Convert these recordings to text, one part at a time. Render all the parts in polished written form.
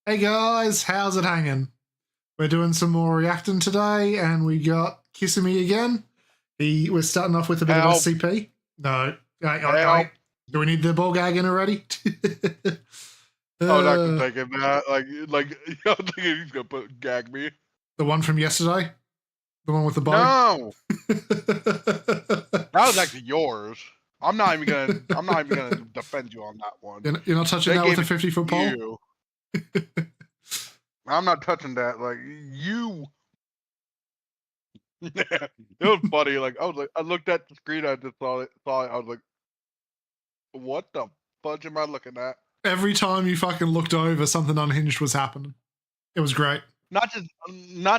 Hey guys, how's it hanging? We're doing some more reacting today, and we got Kissimmee again. We're starting off with a bit of Help! SCP. No, Help! do we need the ball gag in already? I'm not gonna uh, take it, man. I'm thinking he's gonna gag me. the one from yesterday, the one with the bow. No, that was actually yours. I'm not even gonna defend you on that one. You're not touching They that with gave a it to 50-foot pole. you. I'm not touching that. Like you. It was funny. I looked at the screen. I just saw it. I was like, what the fudge am I looking at? Every time you fucking looked over, something unhinged was happening. It was great. Not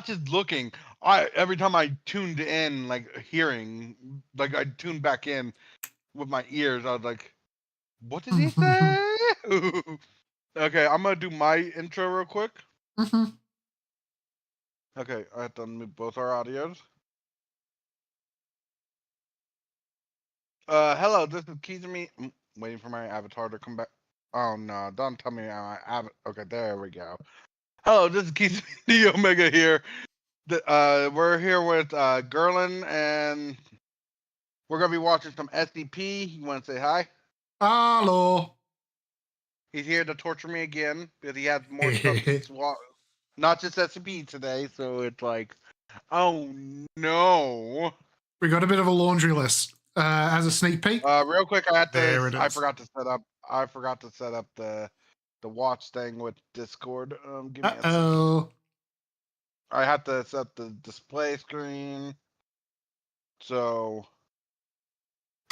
just looking. Every time I tuned in, like hearing, like I tuned back in with my ears, I was like, "What did he say?" Okay, I'm gonna do my intro real quick. Okay, I have to unmute both our audios. Hello, this is Kizumi. I'm waiting for my avatar to come back. Oh no, don't tell me my avatar. Okay, there we go. Hello, this is Kizumi the Omega here. We're here with Gerlin, and we're gonna be watching some SCP. You want to say hi? Hello. He's here to torture me again because he has more stuff to swallow. Not just SCP today, so it's like, oh no. We got a bit of a laundry list. As a sneak peek. Real quick, There it is. I forgot to set up. I forgot to set up the watch thing with Discord. Give me a second. I have to set the display screen. So,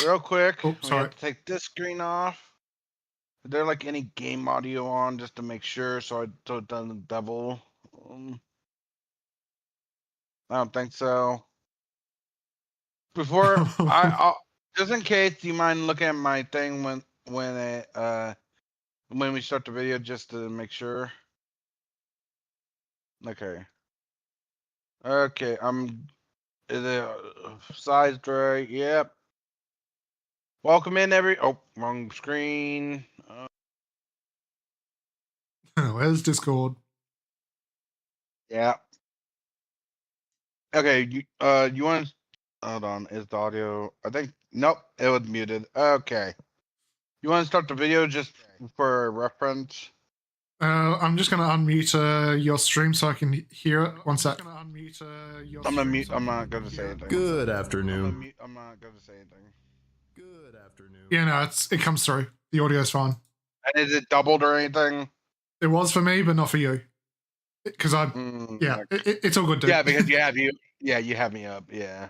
real quick, Oh, we sorry. have to take this screen off. Is there like any game audio on just to make sure so it doesn't double? I don't think so. Before I'll just in case, do you mind looking at my thing when we start the video just to make sure? Okay. Okay, is it sized right? Yep. Welcome in wrong screen. Where's Discord? Yeah. Okay, you want to hold on, is the audio I think nope, it was muted. Okay. You want to start the video just for reference? I'm just going to unmute your stream so I can hear it. One sec. I'm gonna mute. I'm not gonna say anything. Good afternoon. I'm not gonna say anything. Good afternoon. Yeah, no, it comes through. The audio's fine. And is it doubled or anything? It was for me, but not for you. Because it's all good, dude. Yeah, because you have me up. Yeah.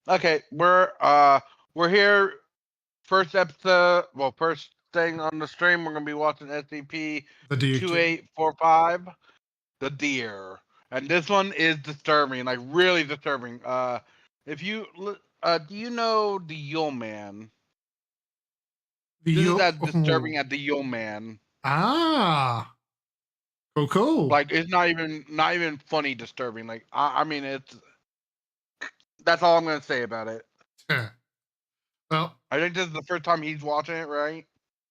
Okay, we're here. First episode. Well, first thing on the stream, we're gonna be watching SCP 2845, The Deer, and this one is disturbing, like really disturbing. If you do you know the Yule Man? This is as disturbing as the Yule Man. Ah, cool. Like it's not even funny disturbing. Like I mean that's all I'm gonna say about it. Yeah. Well, I think this is the first time he's watching it, right?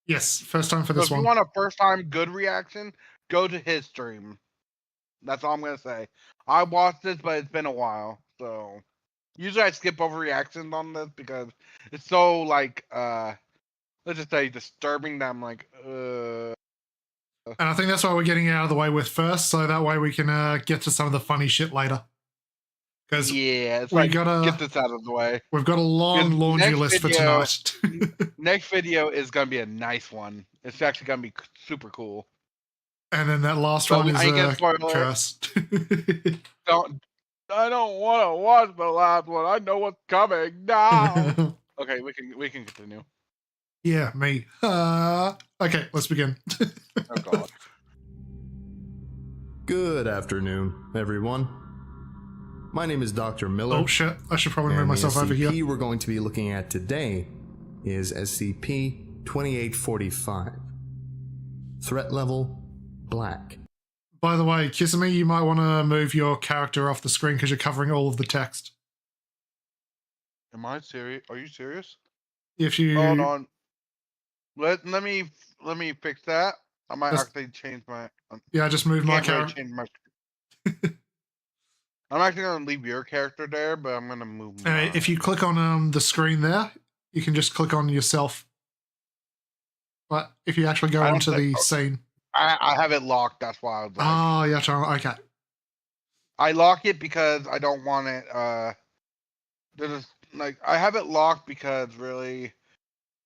Yes, first time for this one. If you want a first time good reaction, go to his stream. That's all I'm gonna say. I watched this, but it's been a while, so usually I skip over reactions on this because it's so like let's just say disturbing that I'm like And I think that's why we're getting it out of the way with first, so that way we can get to some of the funny shit later. Because we gotta get this out of the way. We've got a long laundry list for tonight. Next video is gonna be a nice one. It's actually gonna be super cool. And then that last one is cursed. I don't want to watch the last one. I know what's coming now. Okay, we can continue. Yeah, me. Okay, let's begin. Oh God. Good afternoon, everyone. My name is Dr. Miller. Oh shit, I should probably move myself over here. The SCP we're going to be looking at today is SCP-2845. Threat level, black. By the way, Kissimmee, you might want to move your character off the screen because you're covering all of the text. Am I serious? Are you serious? If you hold on, let me fix that. I might Just- actually change my. Yeah, I just moved my Can't really character. change my. I'm actually gonna leave your character there, but I'm gonna move mine. If you click on the screen there, you can just click on yourself. But if you actually go I don't onto think- the scene. I have it locked. That's why I was like. Oh, yeah, okay. I lock it because I don't want it. There's like I have it locked because really,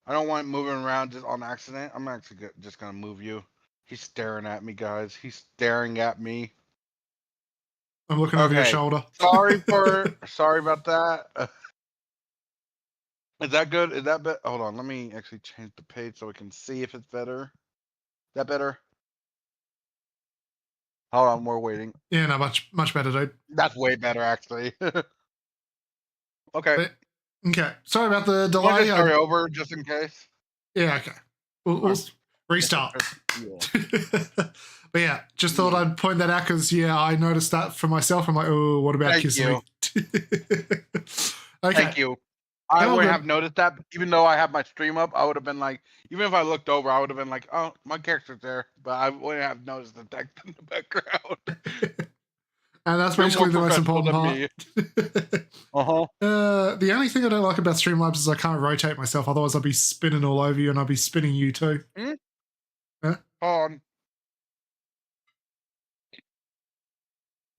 I don't want it moving around just on accident. I'm actually just gonna move you. He's staring at me, guys. He's staring at me. I'm looking over your Okay. shoulder. Sorry about that. Is that good? Is that better? Hold on. Let me actually change the page so we can see if it's better. Is that better? Hold on. We're waiting. Yeah, no, much better, dude. That's way better, actually. Okay. Okay, sorry about the You want to delay. just start over just in case? Yeah, okay. We'll restart. But yeah, just thought I'd point that out because, yeah, I noticed that for myself. I'm like, oh, what about Thank Kissimmee? Okay. Thank you. I No, wouldn't good. have noticed that, even though I have my stream up. I would have been like, even if I looked over, I would have been like, oh, my character's there, but I wouldn't have noticed the text in the background. And that's You're basically the more most professional important than part. me. Uh-huh. The only thing I don't like about Streamlabs is I can't rotate myself. Otherwise, I'll be spinning all over you and I'll be spinning you too. Hold on.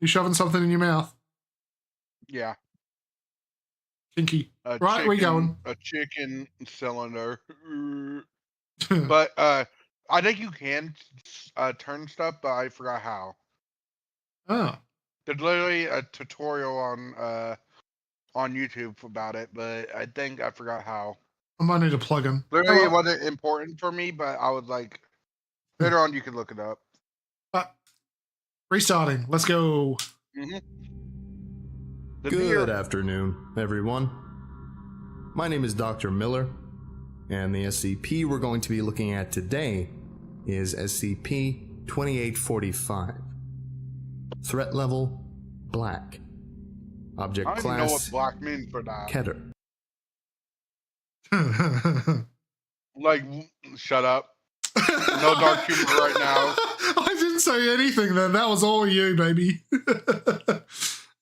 You shoving something in your mouth? Yeah. Kinky. A Right, chicken, we going. A chicken cylinder. But I think you can turn stuff, but I forgot how. Oh. There's literally a tutorial on YouTube about it, but I think I forgot how. I might need a plug-in. Literally, Oh, it wasn't important for me, but I was like, later on, you can look it up. Restarting. Let's go. Mm-hmm. Good afternoon, everyone. My name is Dr. Miller, and the SCP we're going to be looking at today is SCP-2845. Threat level, Black. Object I don't even know what class, black means for that. Keter. Like, shut up. No dark humor right now. I didn't say anything then. That was all you, baby.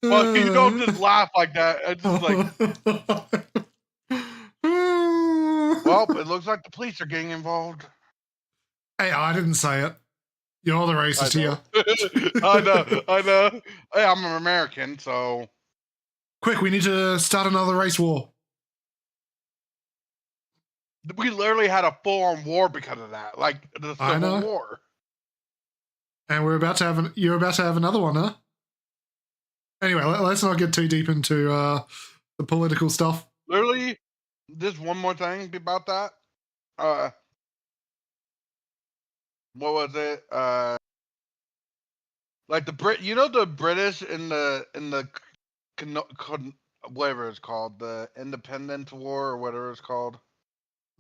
Well, you don't just laugh like that. It's just like, well, it looks like the police are getting involved. Hey, I didn't say it. You're the racist here. I know. Hey, I'm an American, so. Quick, we need to start another race war. We literally had a full-on war because of that, like the I know. Civil War. And you're about to have another one, huh? Anyway, let's not get too deep into the political stuff. Literally, just one more thing about that. What was it? Like the the British in the whatever it's called, the Independence War or whatever it's called.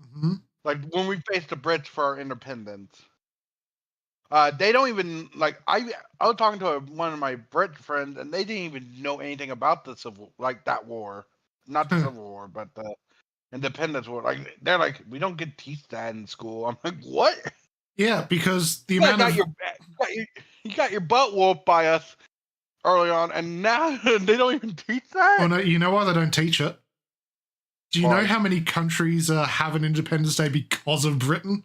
Mm-hmm. Like when we faced the Brits for our independence. They don't even like. I was talking to one of my Brit friends, and they didn't even know anything about the that war, not the Civil War, but the Independence War. Like they're like, we don't get teach that in school. I'm like, what? Yeah, because the You amount of you got your butt whooped by us early on, and now they don't even teach that. Oh no, you know why they don't teach it? Do you Why? know how many countries have an Independence Day because of Britain?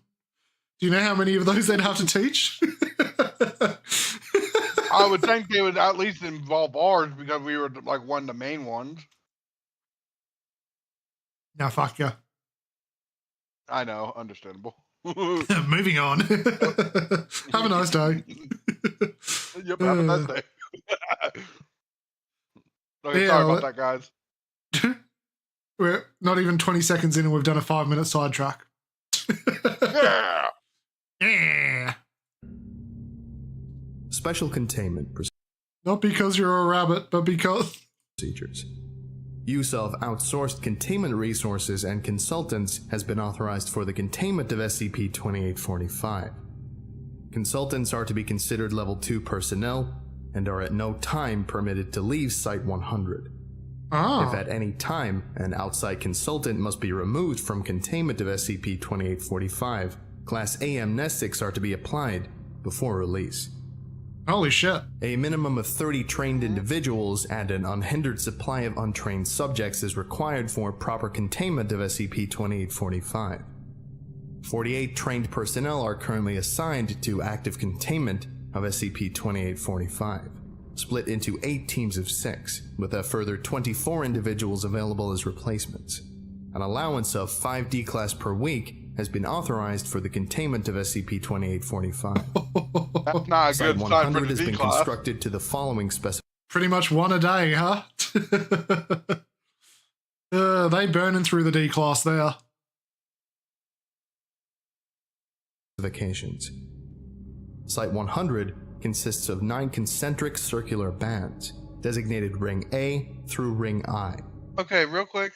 Do you know how many of those they'd have to teach? I would think they would at least involve ours because we were like one of the main ones. Now, fuck you. I know, understandable. Moving on. Have a nice day. Yep, have a nice day. Okay, Yeah, sorry about that, guys. We're not even 20 seconds in and we've done a 5-minute sidetrack. Yeah. Yeah. Special containment Not because you're a rabbit, but because... procedures. Use of outsourced containment resources and consultants has been authorized for the containment of SCP-2845. Consultants are to be considered Level 2 personnel and are at no time permitted to leave Site-100. Oh. If at any time an outside consultant must be removed from containment of SCP-2845, Class A amnestics are to be applied before release. Holy shit. A minimum of 30 trained individuals and an unhindered supply of untrained subjects is required for proper containment of SCP-2845. 48 trained personnel are currently assigned to active containment of SCP-2845, split into 8 teams of 6, with a further 24 individuals available as replacements. An allowance of 5 D-Class per week has been authorized for the containment of SCP-2845. That's not a Site good sign for 100 the has been D-Class. constructed to the following Pretty much one a day, huh? They burning through the D-Class there. specifications. Site 100 consists of 9 concentric circular bands, designated Ring A through Ring I. Okay, real quick.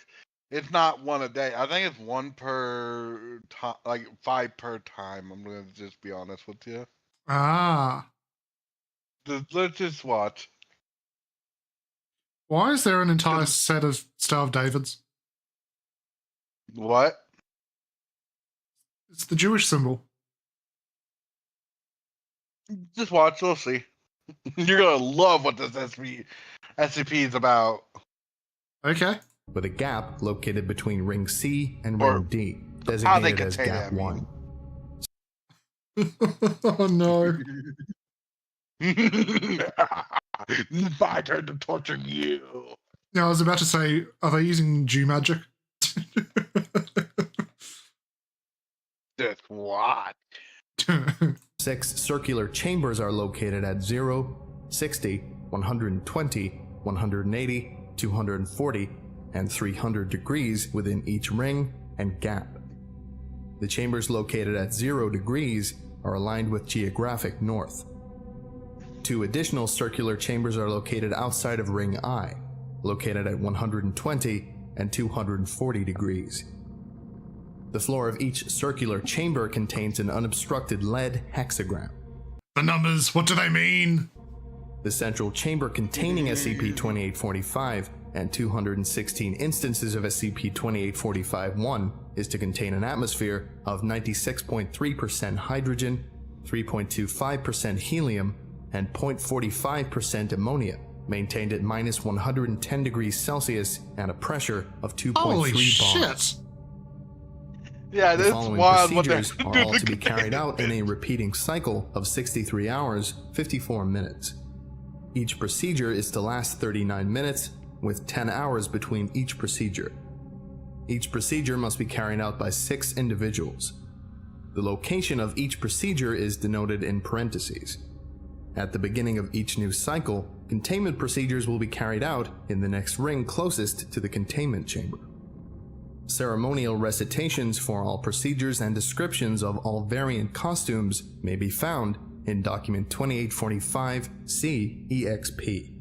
It's not one a day. I think it's 1 per time, like 5 per time. I'm gonna just be honest with you. Ah. Let's just watch. Why is there an entire set of Star of Davids? What? It's the Jewish symbol. Just watch. We'll see. You're gonna love what this SCP is about. Okay. With a gap located between Ring C and Or Ring D, how they designated as contain Gap it, I 1. Oh no. It's my turn to torture you. No, I was about to say, are they using Jew magic? Just what? 6 circular chambers are located at 0, 60, 120, 180, 240, and 300 degrees within each ring and gap. The chambers located at 0 degrees are aligned with geographic north. 2 additional circular chambers are located outside of Ring I, located at 120 and 240 degrees. The floor of each circular chamber contains an unobstructed lead hexagram. The numbers, what do they mean? The central chamber containing SCP-2845 and 216 instances of SCP-2845-1 is to contain an atmosphere of 96.3% hydrogen, 3.25% helium, and 0.45% ammonia, maintained at minus 110 degrees Celsius and a pressure of 2.3 Holy bars. shit. Yeah, The this following wild. What procedures they are all to be carried out in a repeating cycle of 63 hours, 54 minutes. Each procedure is to last 39 minutes, with 10 hours between each procedure. Each procedure must be carried out by 6 individuals. The location of each procedure is denoted in parentheses. At the beginning of each new cycle, containment procedures will be carried out in the next ring closest to the containment chamber. Ceremonial recitations for all procedures and descriptions of all variant costumes may be found in Document 2845-C-EXP.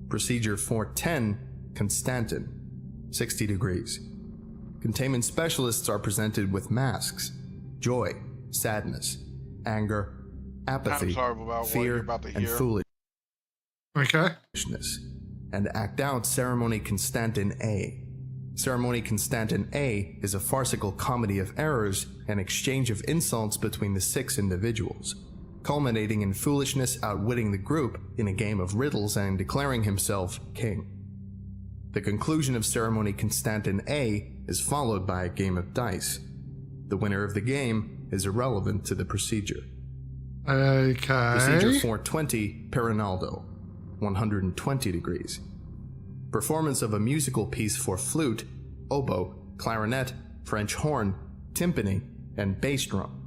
Procedure 410, Constantin, 60 degrees. Containment specialists are presented with masks, joy, sadness, anger, apathy, I'm sorry about what you're fear, about to and hear. Okay. foolishness, and act out Ceremony Constantin A. Ceremony Constantin A is a farcical comedy of errors and exchange of insults between the 6 individuals, culminating in foolishness outwitting the group in a game of riddles and declaring himself king. The conclusion of Ceremony Constantin A is followed by a game of dice. The winner of the game is irrelevant to the procedure. Okay. Procedure 420, Perinaldo, 120 degrees. Performance of a musical piece for flute, oboe, clarinet, French horn, timpani, and bass drum.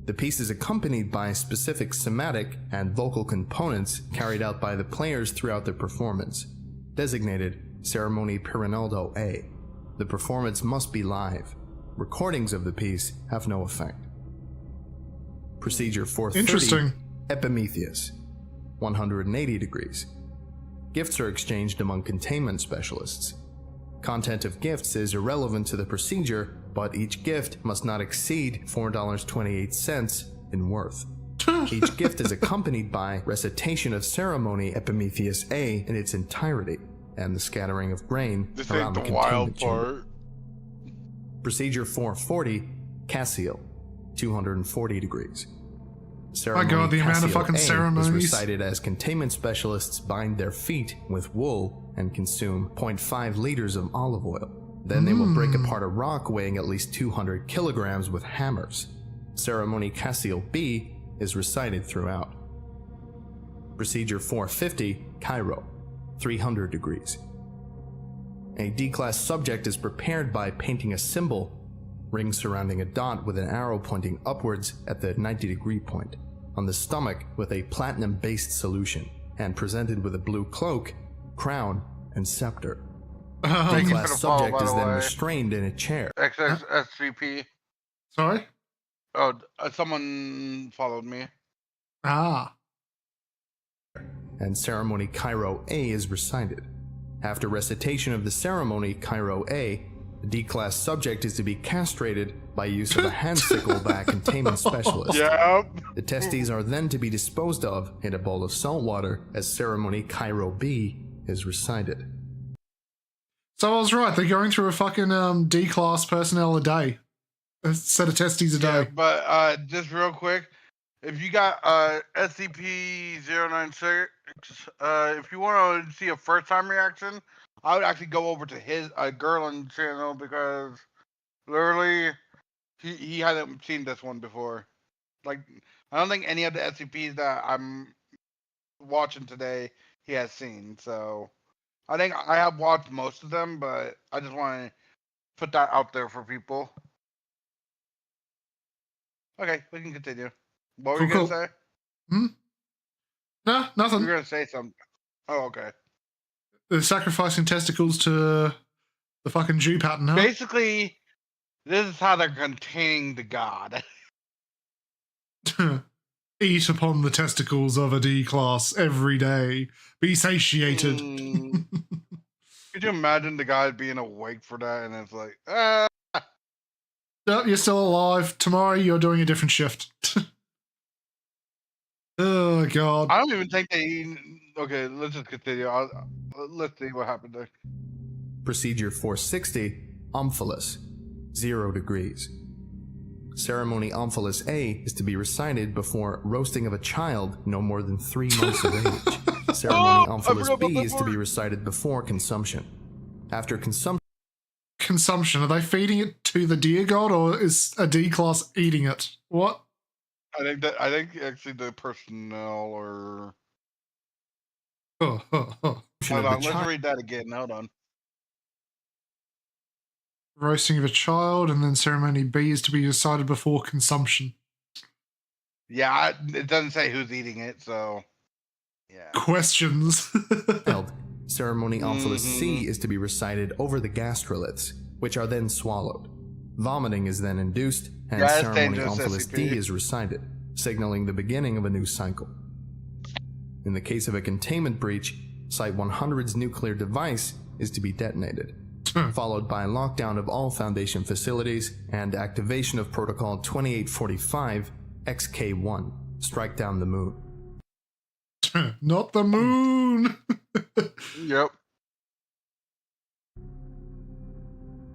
The piece is accompanied by specific somatic and vocal components carried out by the players throughout the performance, designated Ceremony Perinaldo A. The performance must be live. Recordings of the piece have no effect. Procedure 430, Interesting. Epimetheus, 180 degrees. Gifts are exchanged among containment specialists. Content of gifts is irrelevant to the procedure, but each gift must not exceed $4.28 in worth. Each gift is accompanied by recitation of Ceremony Epimetheus A in its entirety, and the scattering of grain This around ain't the the wild containment chamber. part. Procedure 440, Cassiel, 240 degrees. My God, the amount of Casio fucking A ceremonies. is recited as containment specialists bind their feet with wool and consume 0.5 liters of olive oil. Then they will break apart a rock weighing at least 200 kilograms with hammers. Ceremony Casio B is recited throughout. Procedure 450, Cairo, 300 degrees. A D-class subject is prepared by painting a symbol, ring surrounding a dot with an arrow pointing upwards at the 90-degree point, on the stomach with a platinum-based solution, and presented with a blue cloak, crown, and scepter. Thank you for D-class the follow, subject by is the then way. restrained in a chair. XXSVP. Sorry? Oh, someone followed me. Ah. And ceremony Cairo A is recited. After recitation of the ceremony Cairo A, the D-class subject is to be castrated by use of a hand sickle by a containment specialist. Yep. The testes are then to be disposed of in a bowl of salt water as ceremony Cairo B is recited. So I was right. They're going through a fucking D-class personnel a day. A set of testes a day. Yeah, but just real quick, if you got SCP-096, if you want to see a first-time reaction, I would actually go over to his Gerlin channel because literally he hasn't seen this one before. Like, I don't think any of the SCPs that I'm watching today he has seen. So I think I have watched most of them, but I just want to put that out there for people. Okay, we can continue. What were you Cool, gonna say? No, You nothing. were gonna say something. Oh, okay. They're sacrificing testicles to the fucking Jew pattern, huh? Basically, this is how they're containing the god. Eat upon the testicles of a D-class every day. Be satiated. Could you imagine the guy being awake for that? And it's like, Nope, you're still alive. Tomorrow you're doing a different shift. Oh, God. I don't even think they. Okay, let's just continue. Let's see what happened there. Procedure 460, Omphalos, 0 degrees. Ceremony Omphalos A is to be recited before roasting of a child no more than 3 months of age. Ceremony Omphalos B is to be recited before consumption. After Consumption. Are they feeding it to the deer god, or is a D-class eating it? What? I think actually the personnel or. Oh. Hold on, let's read that again. Hold on. Roasting of a child, and then ceremony B is to be decided before consumption. Yeah, it doesn't say who's eating it, so. Yeah. Questions. Ceremony Omphalos C is to be recited over the gastroliths, which are then swallowed. Vomiting is then induced, and ceremony Omphalos D is recited, signaling the beginning of a new cycle. In the case of a containment breach, Site 100's nuclear device is to be detonated, followed by lockdown of all Foundation facilities and activation of Protocol 2845 XK1, strike down the moon. Not the moon! Yep.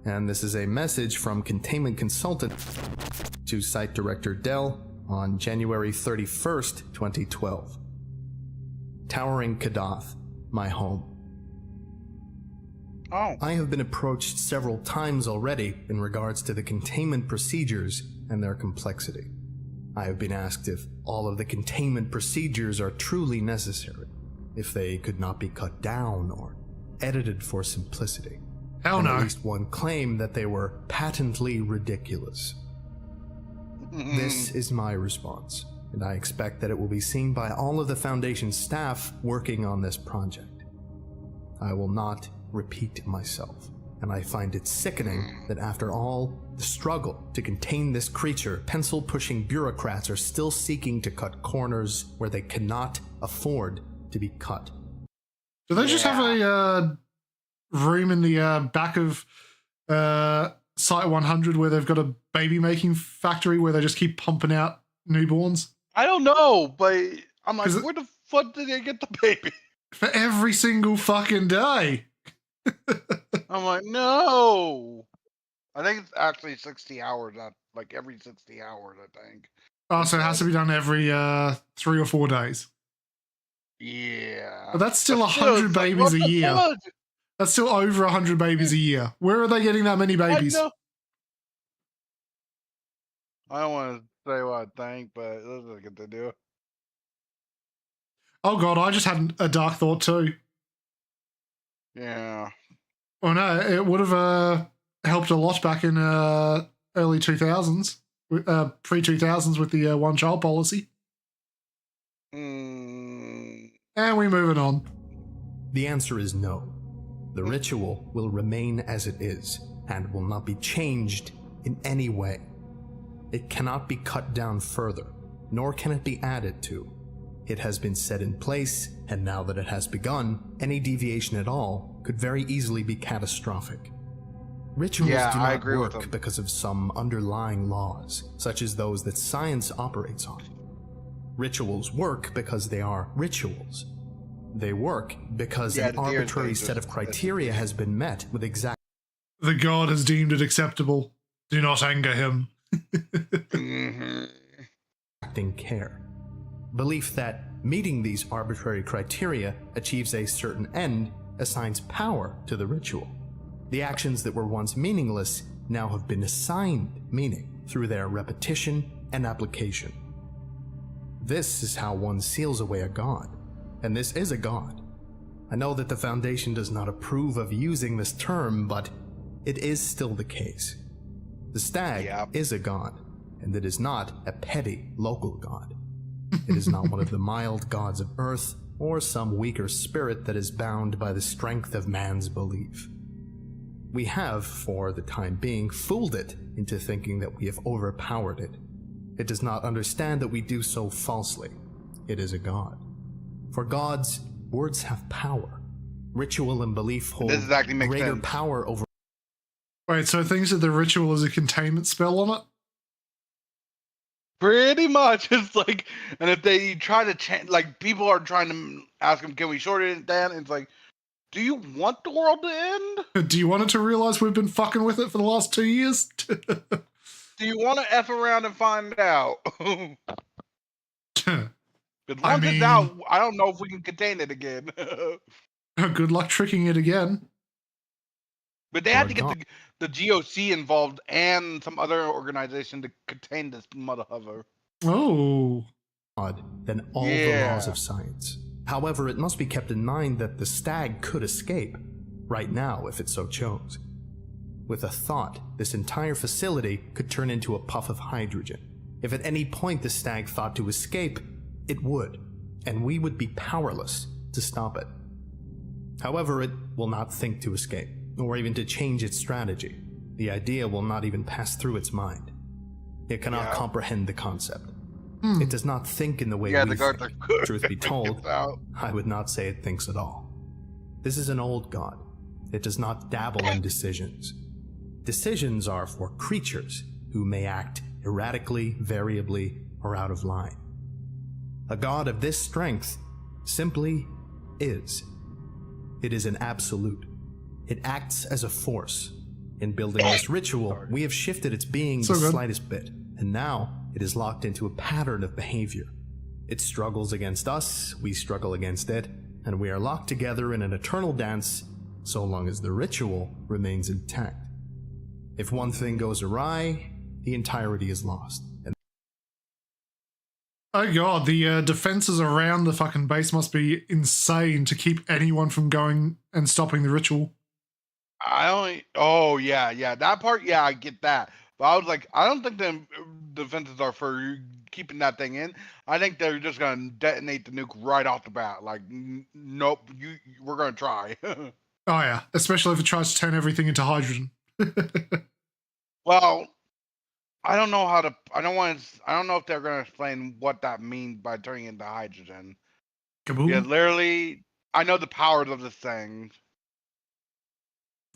And this is a message from Containment Consultant to Site Director Dell on January 31st, 2012. Towering Kadath, my home. Oh. I have been approached several times already in regards to the containment procedures and their complexity. I have been asked if all of the containment procedures are truly necessary, if they could not be cut down or edited for simplicity. Hell no. At least one claimed that they were patently ridiculous. This is my response, and I expect that it will be seen by all of the Foundation staff working on this project. I will not repeat myself, and I find it sickening that after all the struggle to contain this creature, pencil-pushing bureaucrats are still seeking to cut corners where they cannot afford to be cut. Do they just have a room in the back of Site 100 where they've got a baby-making factory where they just keep pumping out newborns? I don't know, but I'm like, where the fuck did they get the baby? For every single fucking day. I'm like, no. I think it's actually 60 hours. Like every 60 hours, I think. Oh, so it has to be done every 3 or 4 days. Yeah. But that's still But 100 it's like, babies what a the year. fuck? That's still over 100 babies a year. Where are they getting that many babies? I know. I don't want to say what I think, but this is good to do. Oh god, I just had a dark thought too. Yeah. Oh no, it would have helped a lot back in early 2000s, pre-2000s with the one-child policy. Mm. And we're moving on. The answer is no. The ritual will remain as it is and will not be changed in any way. It cannot be cut down further, nor can it be added to. It has been set in place, and now that it has begun, any deviation at all could very easily be catastrophic. Rituals Yeah, do I not agree with work them. because of some underlying laws, such as those that science operates on. Rituals work because they are rituals. They work because Yeah, an the deer is arbitrary dangerous. set of criteria has been met with exact The god has deemed it acceptable. Do not anger him. Mm-hmm. care. Belief that meeting these arbitrary criteria achieves a certain end assigns power to the ritual. The actions that were once meaningless now have been assigned meaning through their repetition and application. This is how one seals away a god, and this is a god. I know that the Foundation does not approve of using this term, but it is still the case. The stag is a god, and it is not a petty local god. It is not one of the mild gods of earth, or some weaker spirit that is bound by the strength of man's belief. We have, for the time being, fooled it into thinking that we have overpowered it. It does not understand that we do so falsely. It is a god. For gods, words have power. Ritual and belief hold This exactly makes greater sense. power over. Wait, so it thinks that the ritual is a containment spell on it? Pretty much, it's like, and if they try to change, like people are trying to ask them, can we shorten it down? And it's like, do you want the world to end? Do you want it to realize we've been fucking with it for the last 2 years? Do you want to f around and find out? Because once it's out, I don't know if we can contain it again. Good luck tricking it again. But they had to get the GOC involved and some other organization to contain this mother hover. Oh. Than all the laws of science. However, it must be kept in mind that the stag could escape, right now if it so chose. With a thought, this entire facility could turn into a puff of hydrogen. If at any point the stag thought to escape, it would, and we would be powerless to stop it. However, it will not think to escape, or even to change its strategy. The idea will not even pass through its mind. It cannot comprehend the concept. It does not think in the way we think. Truth be told, I would not say it thinks at all. This is an old god. It does not dabble in decisions. Decisions are for creatures who may act erratically, variably, or out of line. A god of this strength simply is. It is an absolute. It acts as a force. In building this ritual, we have shifted its being the slightest bit, and now it is locked into a pattern of behavior. It struggles against us, we struggle against it, and we are locked together in an eternal dance so long as the ritual remains intact. If one thing goes awry, the entirety is lost. Oh god, the defenses around the fucking base must be insane to keep anyone from going and stopping the ritual. Oh yeah, that part, yeah, I get that. But I was like, I don't think the defenses are for keeping that thing in. I think they're just gonna detonate the nuke right off the bat. Like, nope, we're gonna try. Oh yeah, especially if it tries to turn everything into hydrogen. Well, I don't know how to. I don't know if they're gonna explain what that means by turning into hydrogen. Kaboom. Yeah, literally, I know the powers of this thing.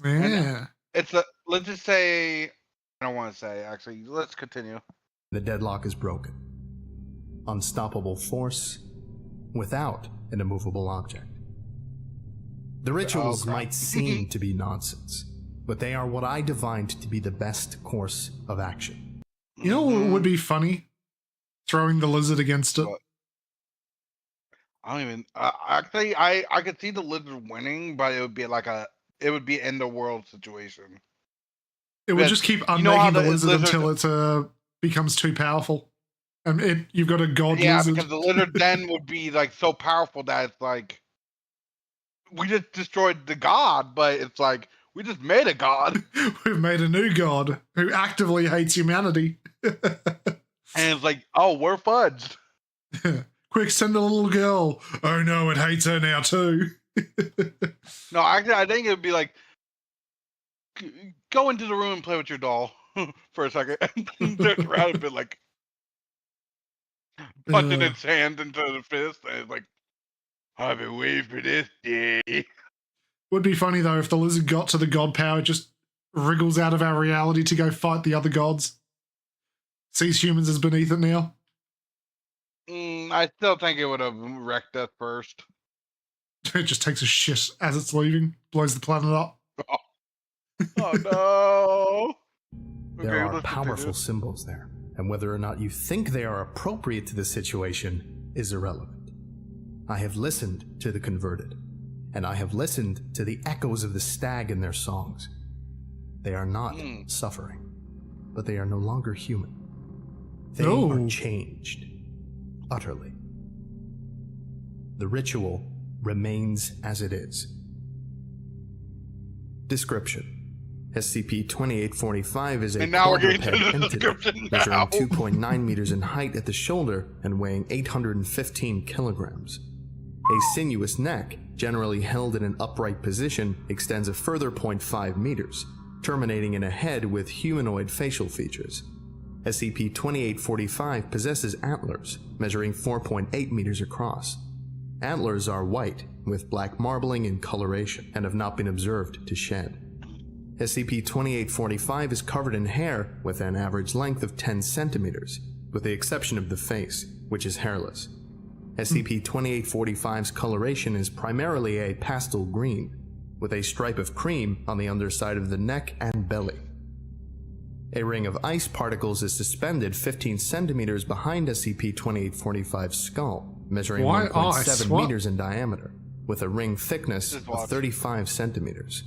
Yeah. Let's just say, I don't want to say, actually. Let's continue. The deadlock is broken. Unstoppable force without an immovable object. The rituals might seem to be nonsense, but they are what I divined to be the best course of action. You know what would be funny? Throwing the lizard against it. What? I don't even. Actually, I could see the lizard winning, but it would be end of world situation. It would just keep you know how unmaking the lizard lizard- until it becomes too powerful. And you've got a god Yeah, lizard. because the lizard then would be like so powerful that it's like we just destroyed the god, but it's like we just made a god, We've made a new god who actively hates humanity. and it's like, oh, we're fudged. Quick, send a little girl. Oh no, it hates her now too. No, actually, I think it would be like, go into the room and play with your doll for a second, and turn around and be like, punching its hand into the fist, and it's like, I've been waiting for this day. Would be funny though if the lizard got to the god power, it just wriggles out of our reality to go fight the other gods. Sees humans as beneath it now. I still think it would have wrecked us first. It just takes a shit as it's leaving, blows the planet up. Oh no! There are let's powerful continue. symbols there, and whether or not you think they are appropriate to the situation is irrelevant. I have listened to the converted, and I have listened to the echoes of the stag in their songs. They are not suffering, but they are no longer human. They are changed, utterly. The ritual remains as it is. Description. SCP-2845 is a And now we're getting to quadruped the entity, description measuring now. 2.9 meters in height at the shoulder and weighing 815 kilograms. A sinuous neck, generally held in an upright position, extends a further 0.5 meters, terminating in a head with humanoid facial features. SCP-2845 possesses antlers, measuring 4.8 meters across. Antlers are white, with black marbling and coloration, and have not been observed to shed. SCP-2845 is covered in hair with an average length of 10 centimeters, with the exception of the face, which is hairless. SCP-2845's coloration is primarily a pastel green, with a stripe of cream on the underside of the neck and belly. A ring of ice particles is suspended 15 centimeters behind SCP-2845's skull, measuring Why 1.7 ice? What? meters in diameter, with a ring thickness Just of watch. 35 centimeters.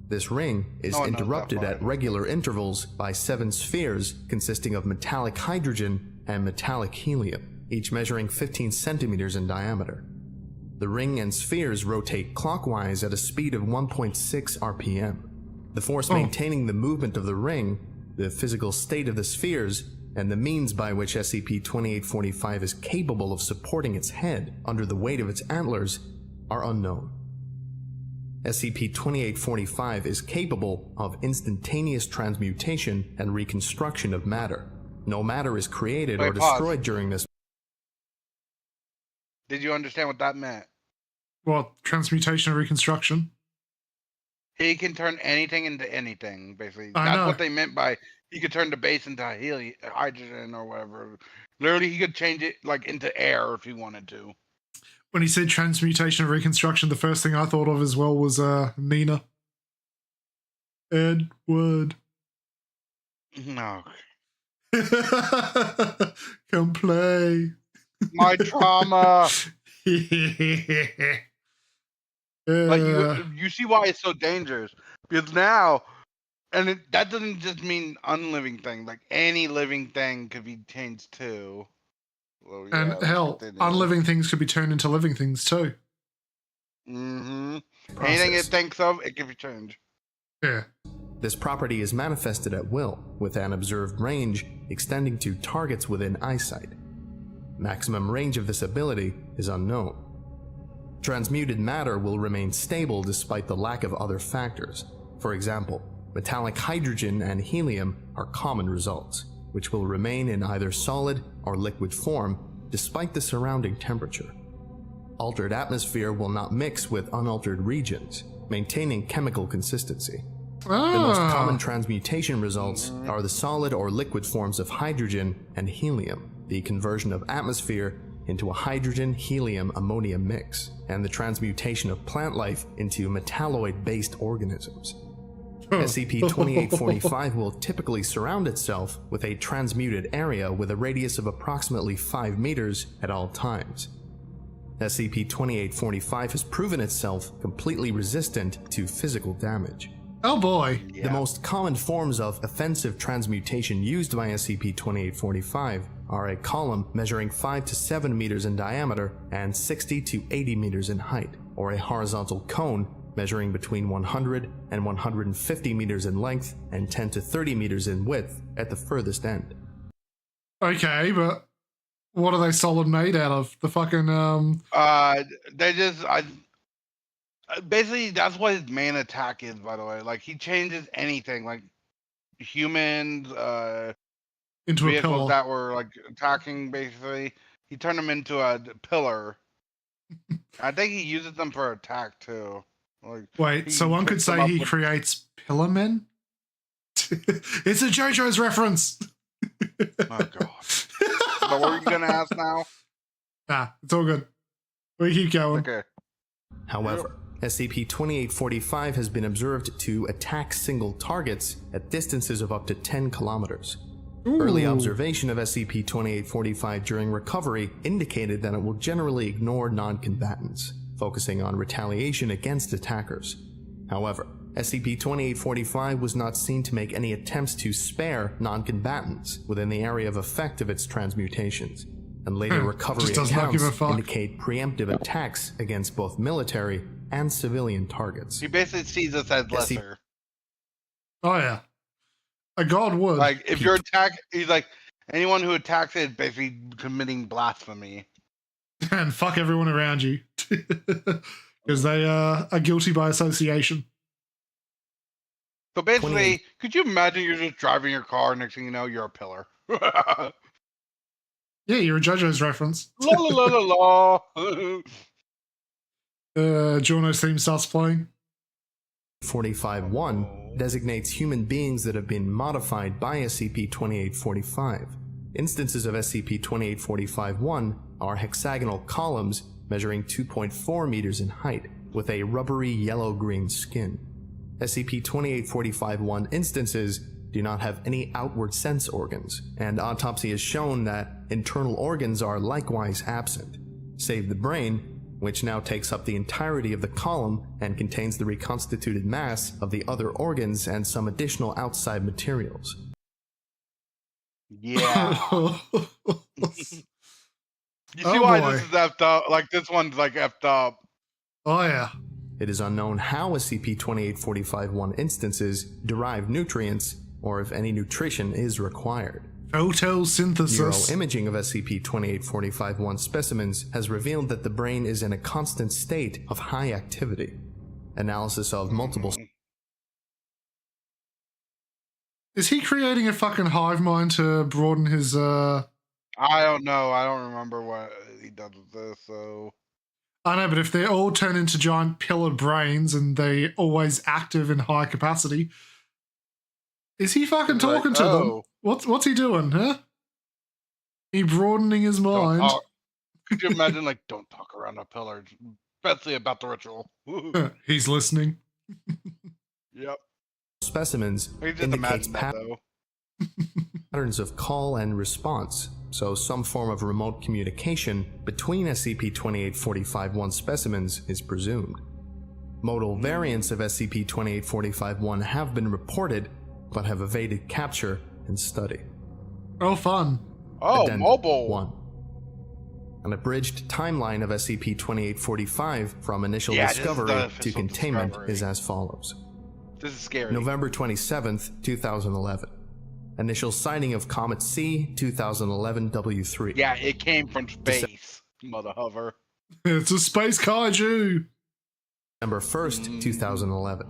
This ring is No one knows that interrupted far. at regular intervals by 7 spheres consisting of metallic hydrogen and metallic helium, each measuring 15 centimeters in diameter. The ring and spheres rotate clockwise at a speed of 1.6 RPM. The force maintaining the movement of the ring, the physical state of the spheres, and the means by which SCP-2845 is capable of supporting its head under the weight of its antlers are unknown. SCP-2845 is capable of instantaneous transmutation and reconstruction of matter. No matter is created or Wait, pause. destroyed during this. Did you understand what that meant? What? Transmutation and reconstruction? He can turn anything into anything, basically. I That's know. what they meant by he could turn the base into hydrogen or whatever. Literally, he could change it like into air if he wanted to. When he said transmutation and reconstruction, the first thing I thought of as well was Nina. Edward. No, Come play. my trauma. Like Uh, you see why it's so dangerous because now, and that doesn't just mean unliving thing. Like any living thing could be changed too. Well, yeah, and that's hell, what they do. unliving things could be turned into living things too. Anything it process. thinks of, it can be changed. Yeah. This property is manifested at will, with an observed range extending to targets within eyesight. Maximum range of this ability is unknown. Transmuted matter will remain stable despite the lack of other factors. For example, metallic hydrogen and helium are common results, which will remain in either solid or liquid form despite the surrounding temperature. Altered atmosphere will not mix with unaltered regions, maintaining chemical consistency. The most common transmutation results are the solid or liquid forms of hydrogen and helium, the conversion of atmosphere into a hydrogen-helium-ammonia mix, and the transmutation of plant life into metalloid-based organisms. SCP-2845 will typically surround itself with a transmuted area with a radius of approximately 5 meters at all times. SCP-2845 has proven itself completely resistant to physical damage. Oh boy. Yeah. The most common forms of offensive transmutation used by SCP-2845 are a column measuring 5 to 7 meters in diameter and 60 to 80 meters in height, or a horizontal cone measuring between 100 and 150 meters in length and 10 to 30 meters in width at the furthest end. Okay, but what are they solid made out of? The fucking They just basically that's what his main attack is. By the way, like he changes anything, like humans, into a vehicles pillar. that were like attacking. Basically, he turned them into a pillar. I think he uses them for attack too. Like, Wait, so one could picks them say up he with- creates pillar men? It's a JoJo's reference. Oh god! But what were you gonna ask now? Nah, it's all good. We keep going. Okay. However, SCP-2845 has been observed to attack single targets at distances of up to 10 kilometers. Early Ooh. observation of SCP-2845 during recovery indicated that it will generally ignore non-combatants, focusing on retaliation against attackers. However, SCP-2845 was not seen to make any attempts to spare non-combatants within the area of effect of its transmutations, and later recovery Just does not give a accounts fuck. indicate preemptive attacks against both military and civilian targets. He basically sees us as Yes, he- lesser. Oh yeah. A god would. Like if you're attack, he's like anyone who attacks it is basically committing blasphemy. And fuck everyone around you. Because they are guilty by association. So basically, 28. could you imagine you're just driving your car, next thing you know, you're a pillar. La Yeah, you're a JoJo's reference. la la la la. Jorno's theme starts playing. 45-1 designates human beings that have been modified by SCP-2845. Instances of SCP-2845-1 are hexagonal columns measuring 2.4 meters in height, with a rubbery yellow-green skin. SCP-2845-1 instances do not have any outward sense organs, and autopsy has shown that internal organs are likewise absent, save the brain, which now takes up the entirety of the column and contains the reconstituted mass of the other organs and some additional outside materials. Yeah. You see Oh, why boy. this is effed up? Like this one's like effed up. Oh yeah. It is unknown how SCP-2845-1 instances derive nutrients, or if any nutrition is required. Photosynthesis. Neuroimaging of SCP-2845-1 specimens has revealed that the brain is in a constant state of high activity. Analysis of multiple Is he creating a fucking hive mind to broaden his I don't know. I don't remember what he does with this. So I know, but if they all turn into giant pillar brains and they always active in high capacity, is he fucking He's like, talking to them? "Oh." What's he doing, huh? He broadening his don't mind. talk. Could you imagine like don't talk around a pillar, especially about the ritual? He's listening. Yep. specimens I can just indicates imagine that though. patterns of call and response, so some form of remote communication between SCP-2845-1 specimens is presumed. Modal variants of SCP-2845-1 have been reported, but have evaded capture and study. Oh, fun. Oh, Addendum mobile. 1. An abridged timeline of SCP-2845 from initial Yeah, this is the discovery to official containment discovery. is as follows. This is scary. November 27th, 2011. Initial sighting of Comet C 2011 W3. Yeah, it came from space, mother hover. It's a space kaiju. December 1st, 2011.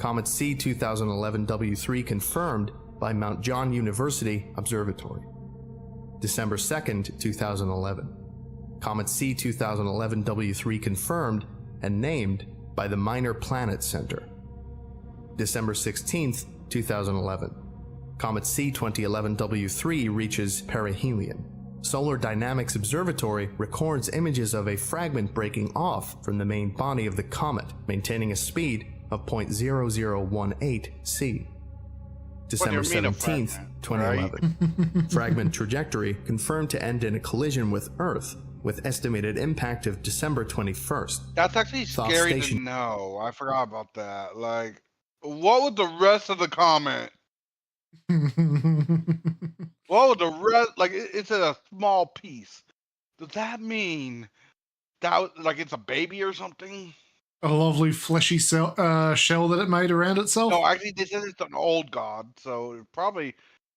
Comet C 2011 W3 confirmed by Mount John University Observatory. December 2nd, 2011. Comet C 2011 W3 confirmed and named by the Minor Planet Center. December 16th, 2011. Comet C 2011 W3 reaches perihelion. Solar Dynamics Observatory records images of a fragment breaking off from the main body of the comet, maintaining a speed of 0.0018 C. December What do you mean a 17th, fragment, 2011. Fragment trajectory confirmed to end in a collision with Earth with estimated impact of December 21st. That's actually Thought scary to station- know. I forgot about that. Like, what was the rest of the comment? What was the rest? Like, it's a small piece. Does that mean that, like, it's a baby or something? A lovely fleshy shell that it made around itself. No, actually, they said it's an old god, so it probably,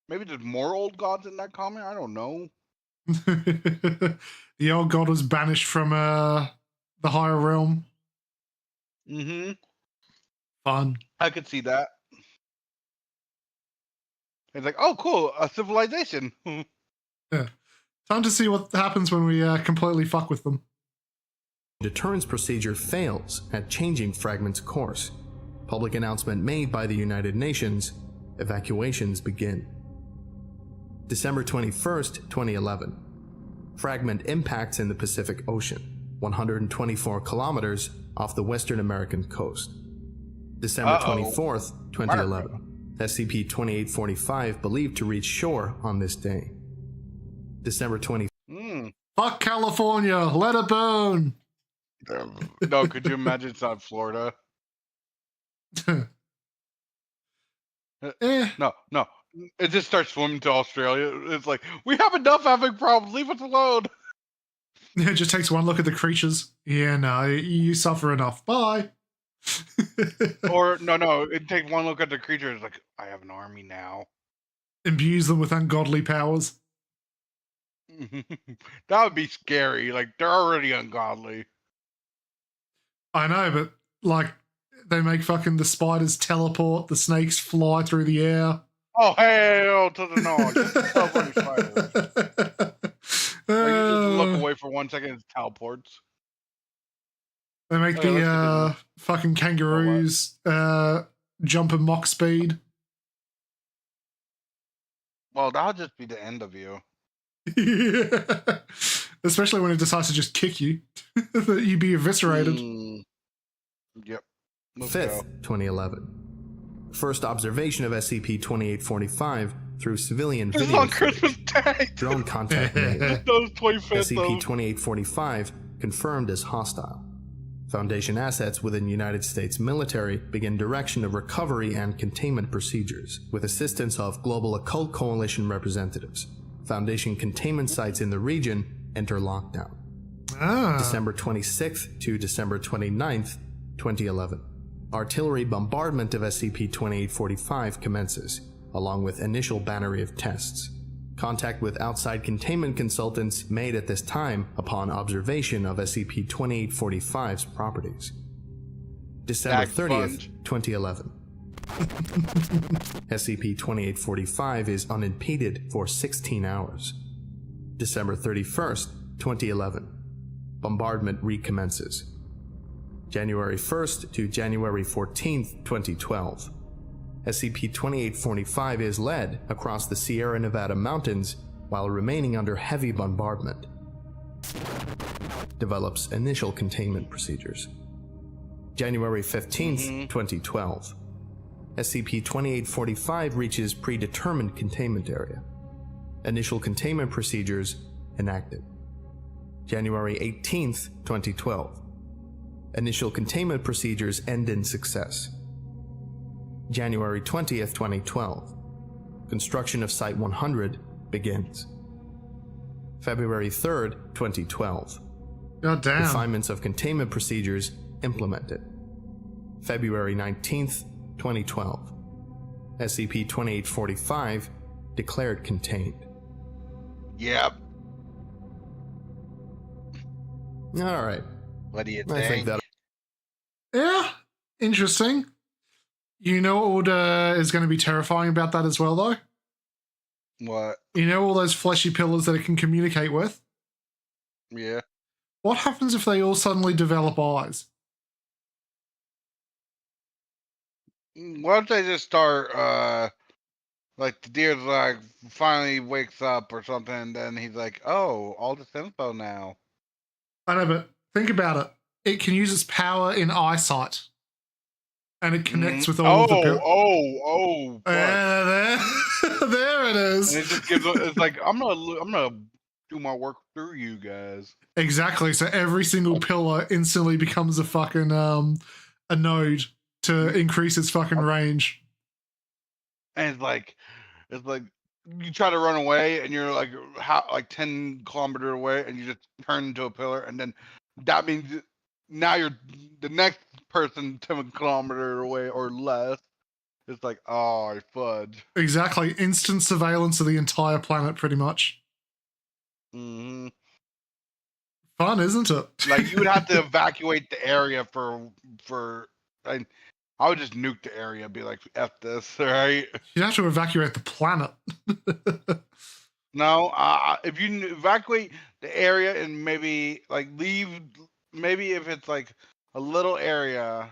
maybe there's more old gods in that comment. I don't know. The old god was banished from the higher realm. Mm-hmm. Fun. I could see that. It's like, oh, cool, a civilization. Yeah. Time to see what happens when we completely fuck with them. Deterrence procedure fails at changing fragment's course. Public announcement made by the United Nations. Evacuations begin. December 21st, 2011. Fragment impacts in the Pacific Ocean, 124 kilometers off the Western American coast. December 24th, 2011. SCP-2845 believed to reach shore on this day. December 20th. Fuck California, let it burn. No, could you imagine it's not Florida? Eh, No. It just starts swimming to Australia. It's like, we have enough having problems. Leave us alone. it just takes one look at the creatures. Yeah, no, you suffer enough. Bye. Or no, it takes one look at the creature. It's like, I have an army now. Imbues them with ungodly powers. That would be scary. Like, they're already ungodly. I know, but like they make fucking the spiders teleport, the snakes fly through the air. Oh, hell to the no. Just celebrate spiders. Like, you just look away for 1 second, it teleports. They make Okay, let's the fucking kangaroos jump at mock speed. Well, that'll just be the end of you. Especially when it decides to just kick you. That you'd be eviscerated. Yep. Let's 5th, go. 2011. First observation of SCP-2845 through civilian It's video on footage. Christmas Day. Drone contact made. That was 25th though. SCP-2845 confirmed as hostile. Foundation assets within United States military begin direction of recovery and containment procedures, with assistance of Global Occult Coalition representatives. Foundation containment sites in the region enter lockdown. December 26th to December 29th, 2011. Artillery bombardment of SCP-2845 commences, along with initial battery of tests. Contact with outside containment consultants made at this time upon observation of SCP-2845's properties. December 30th, 2011. SCP-2845 is unimpeded for 16 hours. December 31st, 2011. Bombardment recommences. January 1st to January 14th, 2012. SCP-2845 is led across the Sierra Nevada mountains while remaining under heavy bombardment. Develops initial containment procedures. January 15th, 2012. SCP-2845 reaches predetermined containment area. Initial containment procedures enacted. January 18th, 2012. Initial containment procedures end in success. January 20th, 2012. Construction of Site 100 begins. February 3rd, 2012. God damn. Refinements of containment procedures implemented. February 19th, 2012. SCP-2845 declared contained. Yep. Alright, What do you I think that Yeah, interesting. You know what is going to be terrifying about that as well, though? What? You know all those fleshy pillars that it can communicate with? Yeah. What happens if they all suddenly develop eyes? What if they just start, like the deer's like finally wakes up or something, and then he's like, "Oh, all this info now." I know, but think about it. It can use its power in eyesight. and it connects with all of the pillars. Fuck. There it is. And it just gives. It's like I'm gonna do my work through you guys. Exactly. So every single pillar instantly becomes a fucking a node to increase its fucking range. And it's like you try to run away, and you're like 10 kilometers away, and you just turn into a pillar, and then that means now you're the next person 10 kilometers away or less. It's like, oh, fudge. Exactly. Instant surveillance of the entire planet, pretty much. Mm-hmm. Fun, isn't it? Like, you would have to evacuate the area I would just nuke the area, be like, F this, right? You'd have to evacuate the planet. No, if you evacuate the area and maybe like leave, maybe if it's like a little area,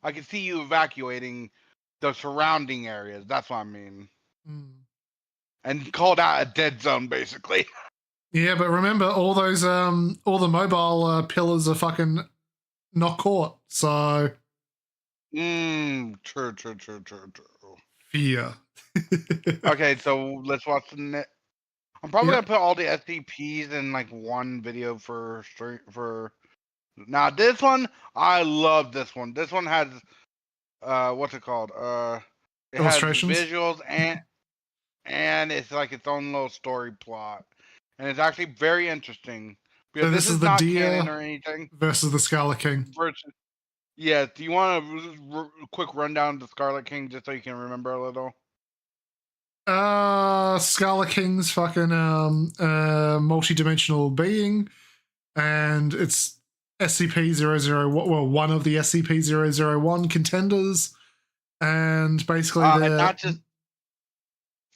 I can see you evacuating the surrounding areas. That's what I mean. And call that a dead zone, basically. Yeah, but remember, all those all the mobile pillars are fucking not caught. So True. fear. Okay, so let's watch the net. I'm probably Yep. gonna put all the SCPs in like one video for now. This one, I love this one. This one has what's it called? It has Illustrations? visuals and it's like its own little story plot, and it's actually very interesting because So this is the not deer canon or anything. versus the Scarlet King. Yeah, do you want a quick rundown of the Scarlet King just so you can remember a little? Scarlet King's fucking multi-dimensional being, and it's SCP-001, well, one of the SCP-001 contenders, and basically they're not just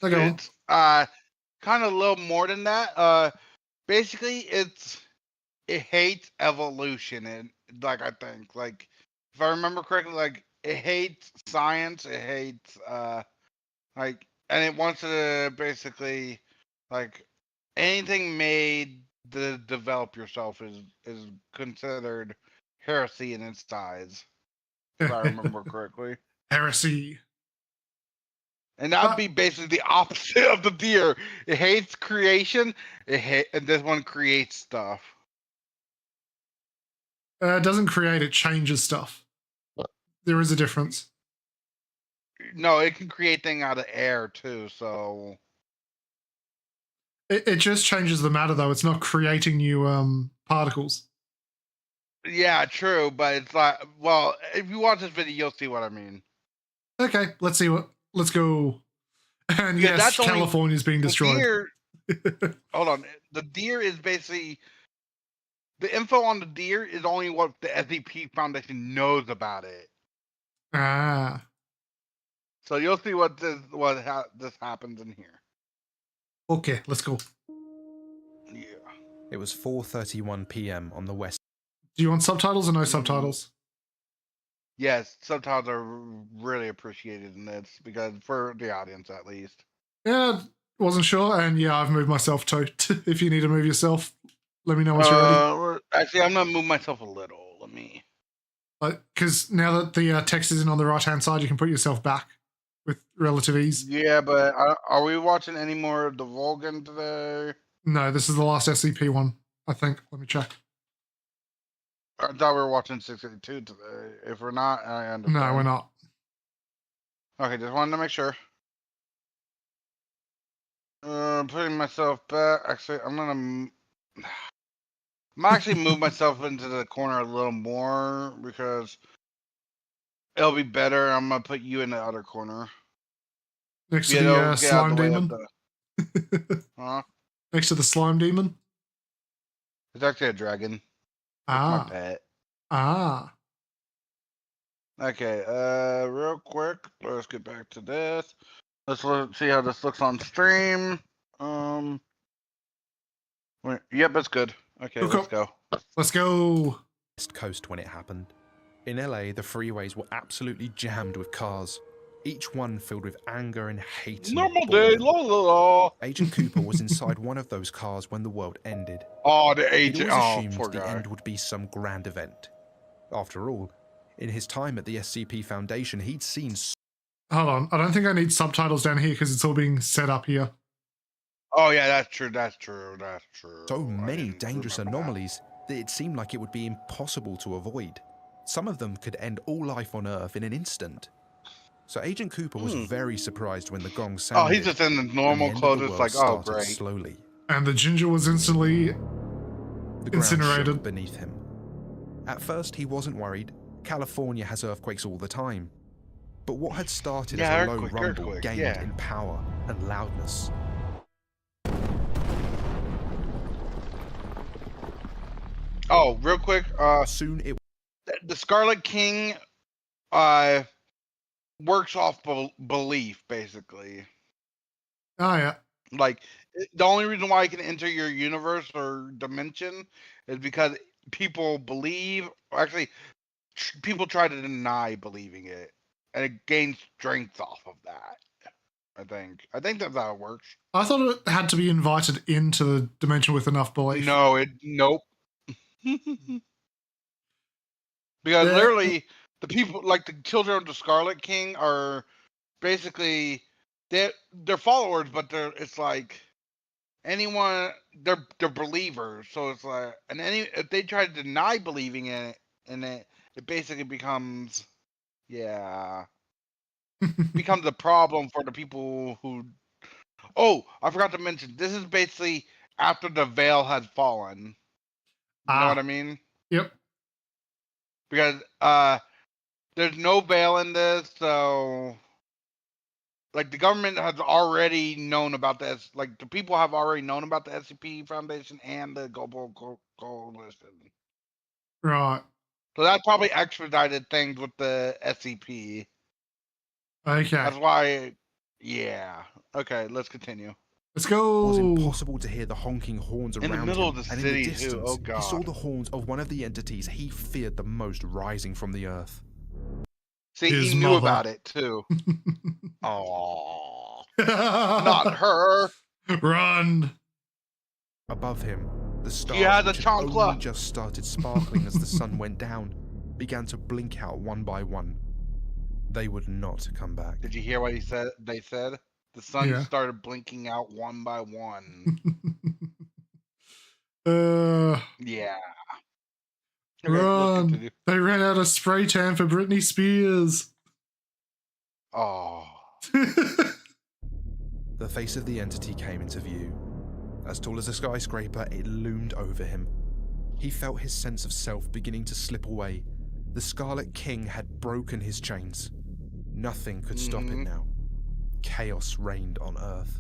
okay. it's kind of a little more than that. Basically it hates evolution, and like I think, like if I remember correctly, like it hates science, it hates like, and it wants to basically like anything made to develop yourself is considered heresy in its eyes, if I remember correctly. Heresy. And that would be basically the opposite of the deer. It hates creation. And this one creates stuff. It doesn't create, it changes stuff. There is a difference. No, it can create things out of air too. So it just changes the matter, though. It's not creating new particles. Yeah, true. But it's like, well, if you watch this video, you'll see what I mean. Okay, let's go. And yeah, yes, California's being destroyed. Hold on. The deer is basically the info on the deer is only what the SCP Foundation knows about it. Ah. So you'll see what this happens in here. Okay, let's go. Yeah. It was 4:31 p.m. on the west. Do you want subtitles or no subtitles? Yes, subtitles are really appreciated in this because for the audience at least. Yeah, wasn't sure, and yeah, I've moved myself too. If you need to move yourself, let me know once you're ready. Actually, I'm gonna move myself a little. Let me. Because now that the text isn't on the right-hand side, you can put yourself back with relative ease. Yeah, but are we watching any more of the Vulcan today? No, this is the last SCP one, I think. Let me check. I thought we were watching 682 today. If we're not, I understand. No, we're not. Okay, just wanted to make sure. Putting myself back. Actually, I'm actually move myself into the corner a little more because it'll be better. I'm gonna put you in the other corner. Next to the slime demon? Huh? Next to the slime demon? It's actually a dragon. Ah. It's my pet. Ah. Okay, real quick, let's get back to this. Let's see how this looks on stream. Yep, it's good. Okay, let's go. Let's go. West Coast when it happened. In LA, the freeways were absolutely jammed with cars, each one filled with anger and hate. Normal day, la la la. Agent Cooper was inside one of those cars when the world ended. Oh, the agent. He always Oh, assumed poor the guy. end would be some grand event. After all, In his time at the SCP Foundation, he'd seen Hold on. I don't think I need subtitles down here because it's all being set up here. Oh yeah, that's true. so I many didn't dangerous remember that. anomalies that it seemed like it would be impossible to avoid. Some of them could end all life on Earth in an instant. So Agent Cooper was very surprised when the gong Oh, sounded. he's just in the and the normal end of clothes. the It's world like, oh, started great. slowly. And the ginger was instantly The ground incinerated. shook beneath him. At first, he wasn't worried. California has earthquakes all the time. But what had started Yeah, as a low earthquake, rumble earthquake, gained yeah. in power and loudness. Oh, real quick. Soon it The Scarlet King, works off belief, basically. Oh, yeah. Like, the only reason why I can enter your universe or dimension is because people believe, or actually, people try to deny believing it, and it gains strength off of that. I think that's how it works. I thought it had to be invited into the dimension with enough belief. Nope. Because Yeah. literally, the people, like the children of the Scarlet King, are basically they're followers, but it's like anyone they're believers. So it's like, and if they try to deny believing in it, it basically becomes becomes a problem for the people who. Oh, I forgot to mention, this is basically after the veil had fallen. You know what I mean? Yep. Because there's no veil in this, so like the government has already known about this. Like the people have already known about the SCP Foundation and the Global Coalition. Right. So that probably expedited things with the SCP. Okay. That's why. Yeah. Okay, let's continue. Let's was go. impossible to hear the honking horns In the around middle him, of the and city, in the too. distance, Oh, he saw God. the horns of one of the entities he feared the most rising from the earth. See, His he knew mother. about it too. Oh, not her. Run. Above him, the stars, has a which had only chancla. just started sparkling as the sun went down, began to blink out one by one. They would not come back. Did you hear what he said? They said the sun Yeah. started blinking out one by one. Yeah. Okay, let's Run. continue. They ran out of spray tan for Britney Spears. Oh. The face of the entity came into view. As tall as a skyscraper, it loomed over him. He felt his sense of self beginning to slip away. The Scarlet King had broken his chains. Nothing could stop it now. Chaos reigned on Earth.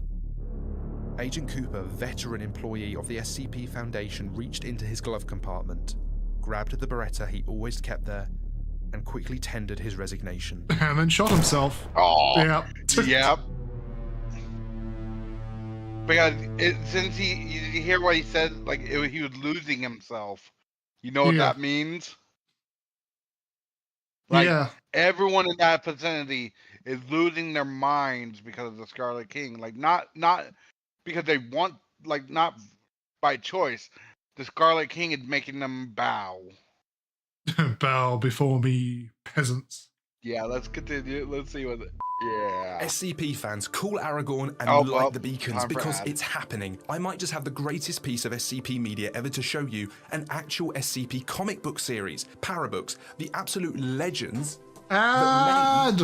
Agent Cooper, veteran employee of the SCP Foundation, reached into his glove compartment, grabbed the Beretta he always kept there, and quickly tendered his resignation. And then shot himself. Oh. Yeah. Yep. Because since you hear what he said, like he was losing himself. You know what Yeah. that means? Like, yeah. everyone in that vicinity is losing their minds because of the Scarlet King. Like, not because they want, like, not by choice. The Scarlet King is making them bow. Bow before me, peasants. Yeah, let's continue. Let's see what. Yeah. SCP fans, call Aragorn and Oh, light well, the beacons time for because ad. it's happening. I might just have the greatest piece of SCP media ever to show you, an actual SCP comic book series, Parabooks, the absolute legends Ad.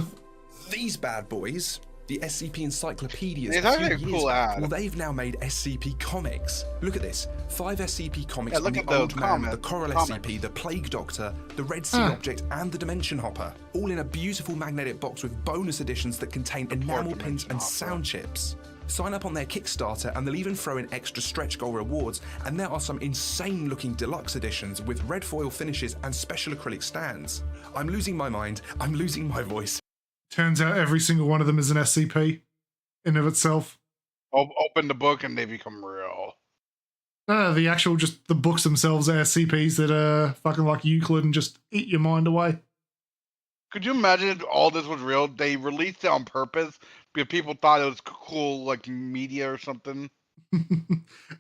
these bad boys, the SCP encyclopedias. It's a actually few a cool years back. ad. Well, they've now made SCP comics. Look at this: 5 SCP comics Yeah, on look the at those Old Man, the comics. Coral SCP, the Plague Doctor, the Red Sea Object, and the Dimension Hopper, all in a beautiful magnetic box with bonus editions that contain enamel pins Dimension and Hopper. sound chips. Sign up on their Kickstarter and they'll even throw in extra stretch goal rewards, and there are some insane looking deluxe editions with red foil finishes and special acrylic stands. I'm losing my mind, I'm losing my voice. Turns out every single one of them is an SCP in of itself. Open the book and they become real. No, the actual, just the books themselves are SCPs that are fucking like Euclid and just eat your mind away. Could you imagine if all this was real? They released it on purpose because people thought it was cool, like media or something.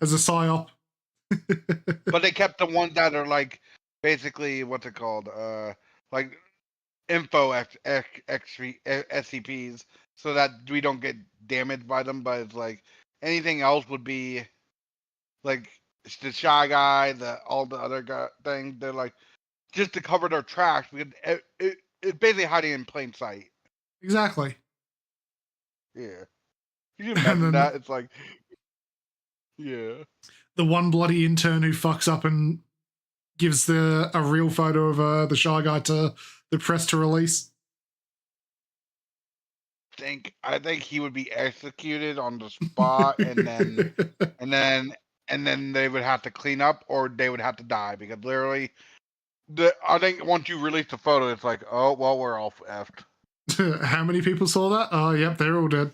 As a psyop. But they kept the ones that are like basically what's it called? Like info SCPs so that we don't get damaged by them. But it's like anything else would be like the Shy Guy, all the other things. They're like just to cover their tracks because it's basically hiding in plain sight. Exactly. Yeah. Can you imagine that? It's like, yeah. The one bloody intern who fucks up and gives a real photo of the Shy Guy to the press to release. I think he would be executed on the spot, and then they would have to clean up, or they would have to die because literally, I think once you release the photo, it's like, oh well, we're all effed. How many people saw that? Oh, yep, they're all dead.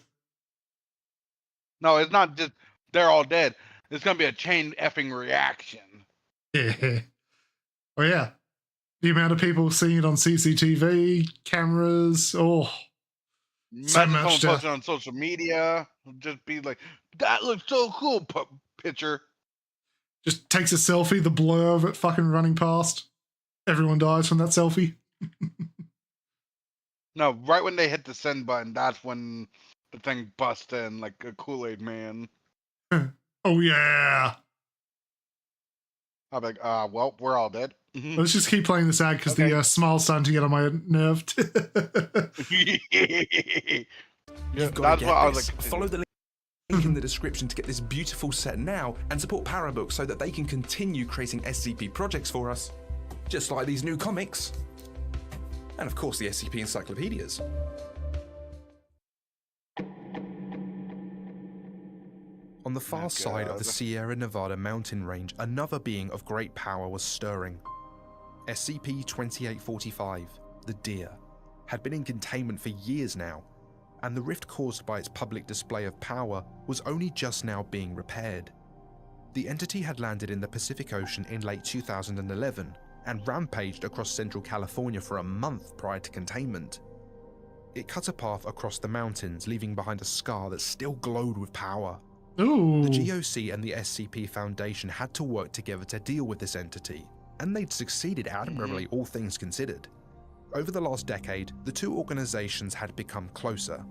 No, it's not just they're all dead. It's gonna be a chain effing reaction. Yeah. Oh yeah. The amount of people seeing it on CCTV, cameras, oh. Imagine someone posting on social media, just be like, that looks so cool, picture. Just takes a selfie, the blur of it fucking running past. Everyone dies from that selfie. No, right when they hit the send button, that's when the thing busts in like a Kool-Aid man. Oh yeah. I'm like, well, we're all dead. Let's just keep playing this ad because the smile's starting to get on my nerve. You've got to get this. Follow the link in the description to get this beautiful set now and support Parabook so that they can continue creating SCP projects for us, just like these new comics. And of course the SCP encyclopedias. On the far side of the Sierra Nevada mountain range, another being of great power was stirring. SCP-2845, the Deer, had been in containment for years now, and the rift caused by its public display of power was only just now being repaired. The entity had landed in the Pacific Ocean in late 2011 and rampaged across central California for a month prior to containment. It cut a path across the mountains, leaving behind a scar that still glowed with power. Ooh. The GOC and the SCP Foundation had to work together to deal with this entity, and they'd succeeded admirably, all things considered. Over the last decade, the two organizations had become closer,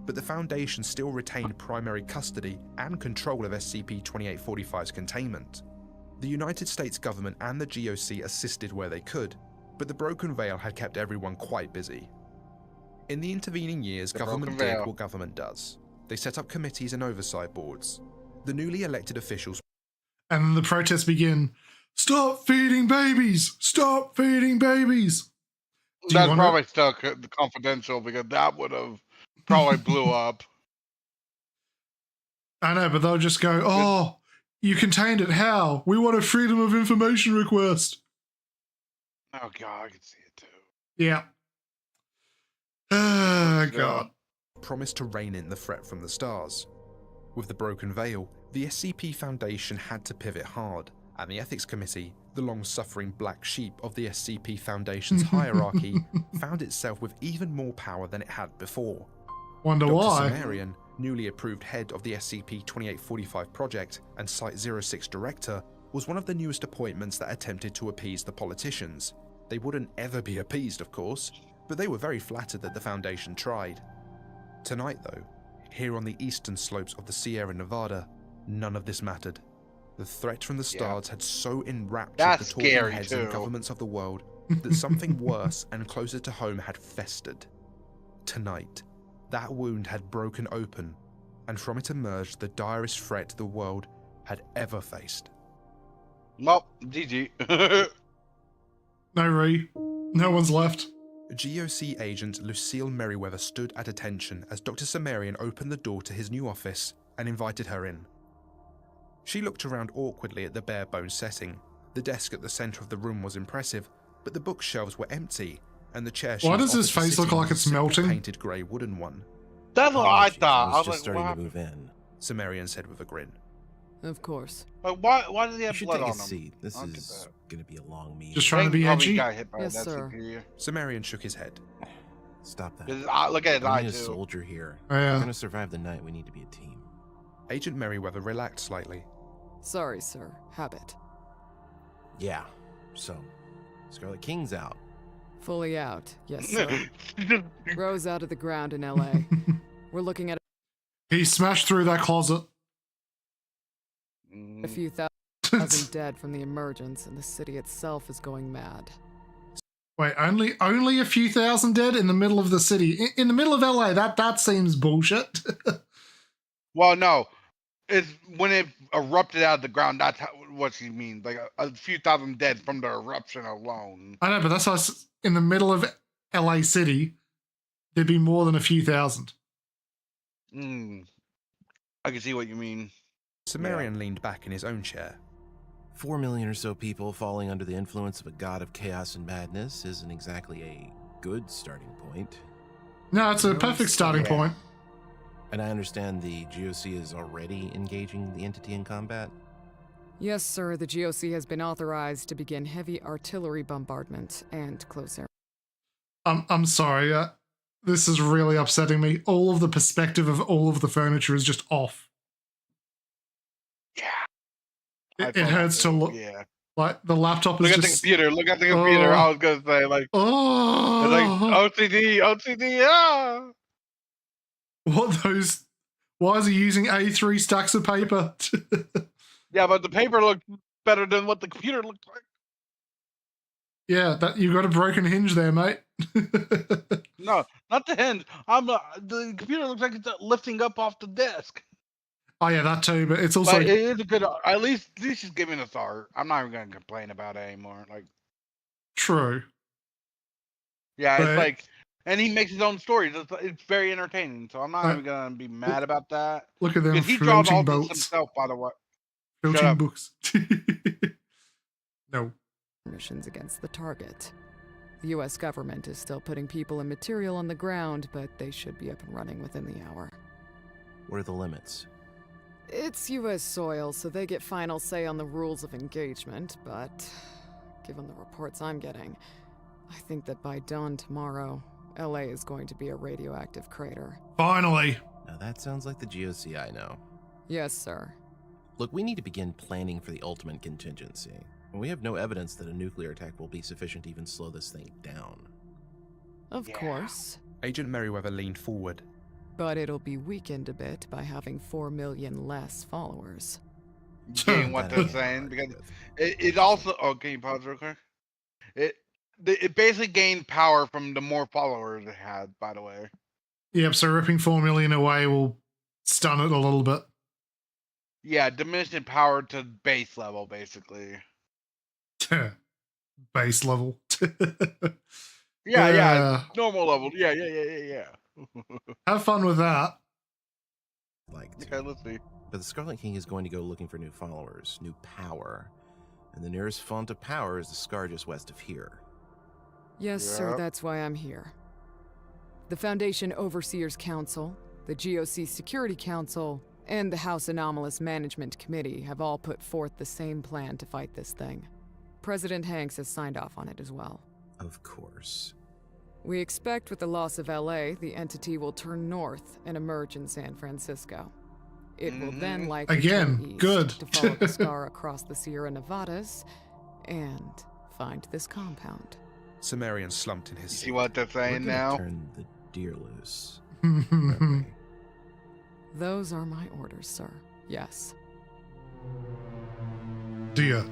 but the Foundation still retained primary custody and control of SCP-2845's containment. The United States government and the GOC assisted where they could, but the Broken Veil had kept everyone quite busy. In the intervening years, government did what government does. They set up committees and oversight boards. The newly elected officials... And then the protests begin. Stop feeding babies! Stop feeding babies! That's probably still confidential because that would have probably blew up. I know, but they'll just go, oh, you contained it. How? We want a freedom of information request. Oh, God, I can see it too. Yeah. Oh, God. Promised to rein in the threat from the stars. With the Broken Veil, the SCP Foundation had to pivot hard, and the Ethics Committee, the long-suffering black sheep of the SCP Foundation's hierarchy, found itself with even more power than it had before. Wonder why? Dr. Sumerian, newly approved head of the SCP-2845 project and Site-06 director, was one of the newest appointments that attempted to appease the politicians. They wouldn't ever be appeased, of course, but they were very flattered that the Foundation tried. Tonight, though, here on the eastern slopes of the Sierra Nevada, none of this mattered. The threat from the stars had so enraptured the talking heads and governments of the world that something worse and closer to home had festered. Tonight, that wound had broken open, and from it emerged the direst threat the world had ever faced. Well, GG. No re. No one's left. GOC agent Lucille Merriweather stood at attention as Dr. Sumerian opened the door to his new office and invited her in. She looked around awkwardly at the bare-bones setting. The desk at the center of the room was impressive, but the bookshelves were empty, and the chair she Why was does his face look like it's melting? painted grey wooden one. That's what I thought. I was just starting to move in. Sumerian said with a grin. Of course. Like, why does he have You should blood take a on him? seat. This is going to be a long meeting. Just trying to be edgy? Got hit by Yes, that sir. CPU. Sumerian shook his head. Stop that. Look at his I eye need a too. soldier here. Oh, If yeah. we're going to survive the night. We need to be a team. Agent Merriweather relaxed slightly. Sorry, sir. Habit. Yeah. So, Scarlet King's out. Fully out, yes, sir. Rose out of the ground in LA. We're looking at He smashed through that closet. a few thousand dead from the emergence, and the city itself is going mad. Wait, only a few thousand dead in the middle of the city, in the middle of LA. That seems bullshit. Well, no, it's when it erupted out of the ground. That's what she means. Like a few thousand dead from the eruption alone. I know, but that's us in the middle of LA City. There'd be more than a few thousand. I can see what you mean. Sumerian leaned back in his own chair. 4 million or so people falling under the influence of a god of chaos and madness isn't exactly a good starting point. No, it's a perfect starting point. And I understand the GOC is already engaging the entity in combat? Yes, sir, the GOC has been authorized to begin heavy artillery bombardment and close air. I'm sorry. This is really upsetting me. All of the perspective of all of the furniture is just off. Yeah. It hurts to look. Yeah. Like the laptop is Look at just. the computer. Look at the computer. I was gonna say like. Oh. It's like OCD. Yeah. What those? Why is he using A3 stacks of paper? Yeah, but the paper looked better than what the computer looked like. Yeah, that you got a broken hinge there, mate. No, not the hinge. The computer looks like it's lifting up off the desk. Oh yeah, that too. But it's also But it is a good. At least she's giving us art. I'm not even gonna complain about it anymore. Like, true. yeah, But- it's like, and he makes his own stories. It's very entertaining. So I'm not even gonna be mad about that. Look at them Because he draws all floating this boats, himself, by the way. floating up. books. No. Missions against the target. The US government is still putting people and material on the ground, but they should be up and running within the hour. What are the limits? It's US soil, so they get final say on the rules of engagement, but given the reports I'm getting, I think that by dawn tomorrow, LA is going to be a radioactive crater. Finally. Now that sounds like the GOC I know. Yes, sir. Look, we need to begin planning for the ultimate contingency. And we have no evidence that a nuclear attack will be sufficient to even slow this thing down. Of course. Agent Merriweather leaned forward. But it'll be weakened a bit by having 4 million less followers. Getting what That they're ain't saying hard because with. it also. Oh, can you pause real quick? It basically gained power from the more followers it had. By the way. Yep. So ripping 4 million away will stun it a little bit. Yeah, diminishing power to base level, basically. Base level. Yeah, normal level. Yeah. Have fun with that. Like to. Okay, let's see. But the Scarlet King is going to go looking for new followers, new power. And the nearest font of power is the scar just west of here. Yes, sir, Yep. that's why I'm here. The Foundation Overseers Council, the GOC Security Council, and the House Anomalous Management Committee have all put forth the same plan to fight this thing. President Hanks has signed off on it as well. Of course. We expect with the loss of LA, the entity will turn north and emerge in San Francisco. It will then likely Again, turn east good. to follow the scar across the Sierra Nevadas and find this compound. Sumerian slumped in his You seat. see what they're We're saying gonna now? turn the deer loose. aren't we? Those are my orders, sir. Yes. Dear.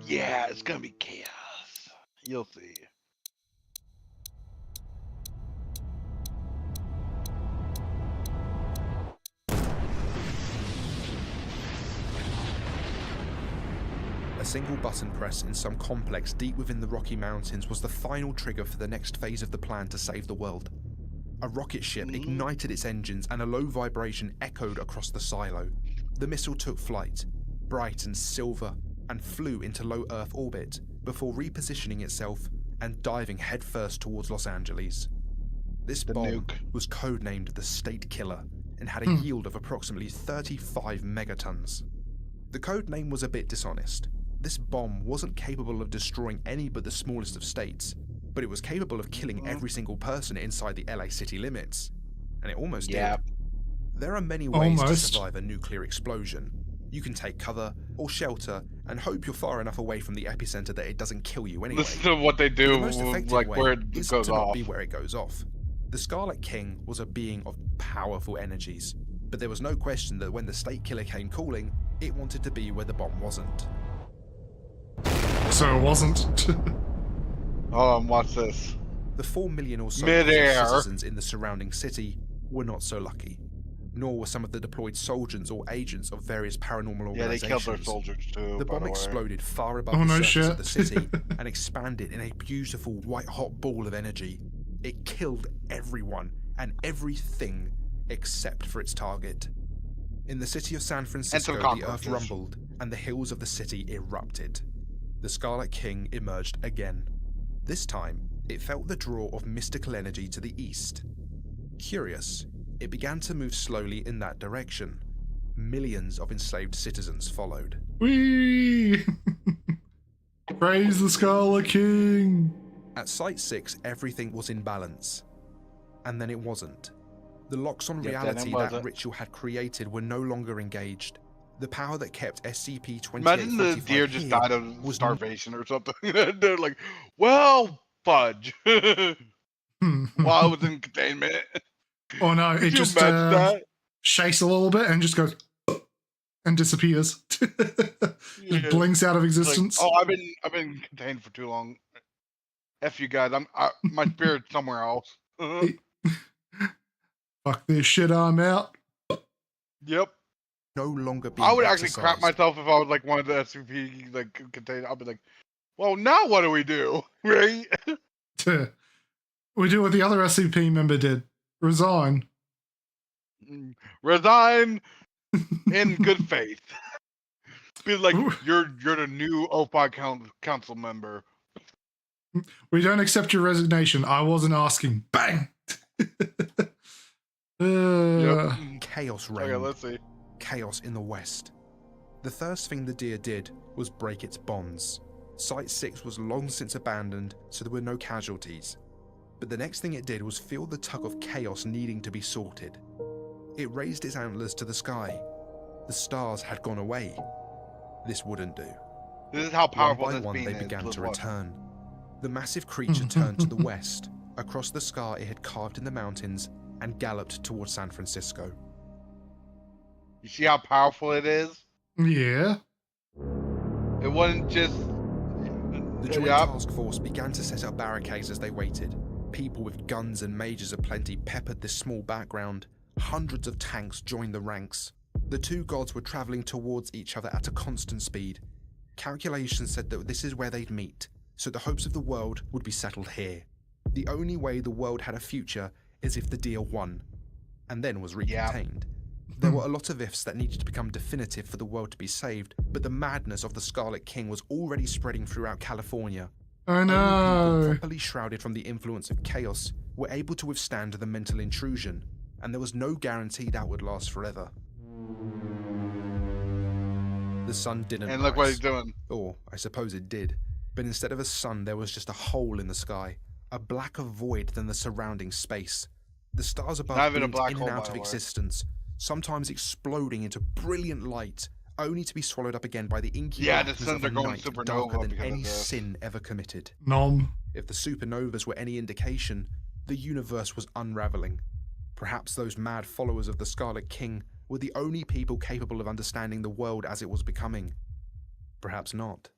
Yeah, it's gonna be chaos. You'll see. A single button press in some complex deep within the Rocky Mountains was the final trigger for the next phase of the plan to save the world. A rocket ship ignited its engines and a low vibration echoed across the silo. The missile took flight, bright and silver, and flew into low Earth orbit before repositioning itself and diving headfirst towards Los Angeles. This The bomb nuke. was codenamed the State Killer and had a yield of approximately 35 megatons. The code name was a bit dishonest. This bomb wasn't capable of destroying any but the smallest of states, but it was capable of killing every single person inside the LA city limits. And it almost Yeah. did. There are many ways to Almost. survive a nuclear explosion. You can take cover or shelter and hope you're far enough away from the epicenter that it doesn't kill you anyway. Listen to what they The do, most effective like way where it is goes to not off. be where it goes off. The Scarlet King was a being of powerful energies, but there was no question that when the State Killer came calling, it wanted to be where the bomb wasn't. So it wasn't. Hold on, watch this. The 4 million or so Midair. citizens in the surrounding city were not so lucky, nor were some of the deployed soldiers or agents of various paranormal Yeah, they organizations. killed their soldiers too. The by bomb the way. exploded far above Oh, the no surface shit. of the city and expanded in a beautiful white-hot ball of energy. It killed everyone and everything except for its target. In the city of San Francisco, the earth cockroaches. rumbled and the hills of the city erupted. The Scarlet King emerged again. This time, it felt the draw of mystical energy to the east. Curious, it began to move slowly in that direction. Millions of enslaved citizens followed. Whee! Praise the Scarlet King! At Site 6, everything was in balance. And then it wasn't. The locks on Yep, then it reality that wasn't. ritual had created were no longer engaged. The power that kept SCP-2845 Imagine the deer just here died of was starvation or something. They're like, well, fudge. While I was in containment. Oh no, it Could you just imagine that? shakes a little bit and just goes and disappears. Just Yeah. blinks out of It's like, existence. oh, I've been contained for too long. F you guys, my spirit's somewhere else. Fuck this shit, I'm out. Yep. no longer being I would actually crap exercised. myself if I was like one of the SCP like contained. I'd be like, well, now what do we do, right? We do what the other SCP member did. Resign. Resign in good faith. Be like, Ooh. you're the new OPI council member. We don't accept your resignation. I wasn't asking. Bang! Yep. Chaos Okay, reigned. let's see. Chaos in the west. The first thing the deer did was break its bonds. Site 6 was long since abandoned, so there were no casualties. But the next thing it did was feel the tug of chaos needing to be sorted. It raised its antlers to the sky. The stars had gone away. This wouldn't do. This is how powerful One by this one, being they is. began Let's to watch. return. The massive creature turned to the west, across the scar it had carved in the mountains, and galloped towards San Francisco. You see how powerful it is? Yeah. It wasn't just. The Joint Yep. Task Force began to set up barricades as they waited. People with guns and majors aplenty peppered this small background. Hundreds of tanks joined the ranks. The two gods were traveling towards each other at a constant speed. Calculations said that this is where they'd meet, so the hopes of the world would be settled here. The only way the world had a future is if the deal won, and then was recontained. There were a lot of ifs that needed to become definitive for the world to be saved, but the madness of the Scarlet King was already spreading throughout California. I Only people know. properly shrouded from the influence of chaos were able to withstand the mental intrusion, and there was no guarantee that would last forever. The sun didn't And look what rise. he's doing. Or, I suppose it did. But instead of a sun, there was just a hole in the sky, a blacker void than the surrounding space. The stars above Not even a blinked black in hole, and out by of the way. existence, sometimes exploding into brilliant light, only to be swallowed up again by the inky Yeah, the darkness suns of are a going night supernova darker than because of any this. sin ever committed. Nom. If the supernovas were any indication, the universe was unraveling. Perhaps those mad followers of the Scarlet King were the only people capable of understanding the world as it was becoming. Perhaps not.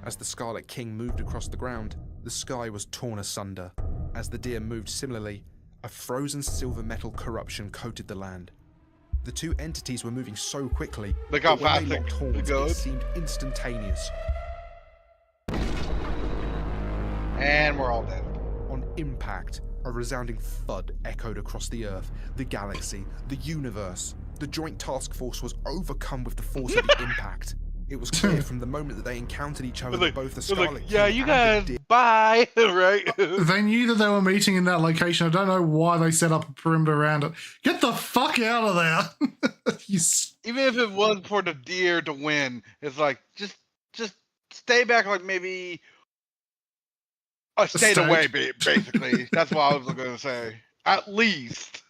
As the Scarlet King moved across the ground, the sky was torn asunder. As the deer moved similarly, a frozen silver metal corruption coated the land. The two entities were moving so quickly Look how that when fast they it locked horns, it goes. seemed instantaneous. And we're all dead. On impact, a resounding thud echoed across the Earth, the galaxy, the universe. The Joint Task Force was overcome with the force of the impact. It was clear from the moment that they encountered each other that both the They're like, Scarlet yeah, King you and guys, the deer bye, right? They knew that they were meeting in that location. I don't know why they set up a perimeter around it. Get the fuck out of there! You Even if it was for the deer to win, it's like just stay back, like maybe a state state. away, basically. That's what I was going to say. At least.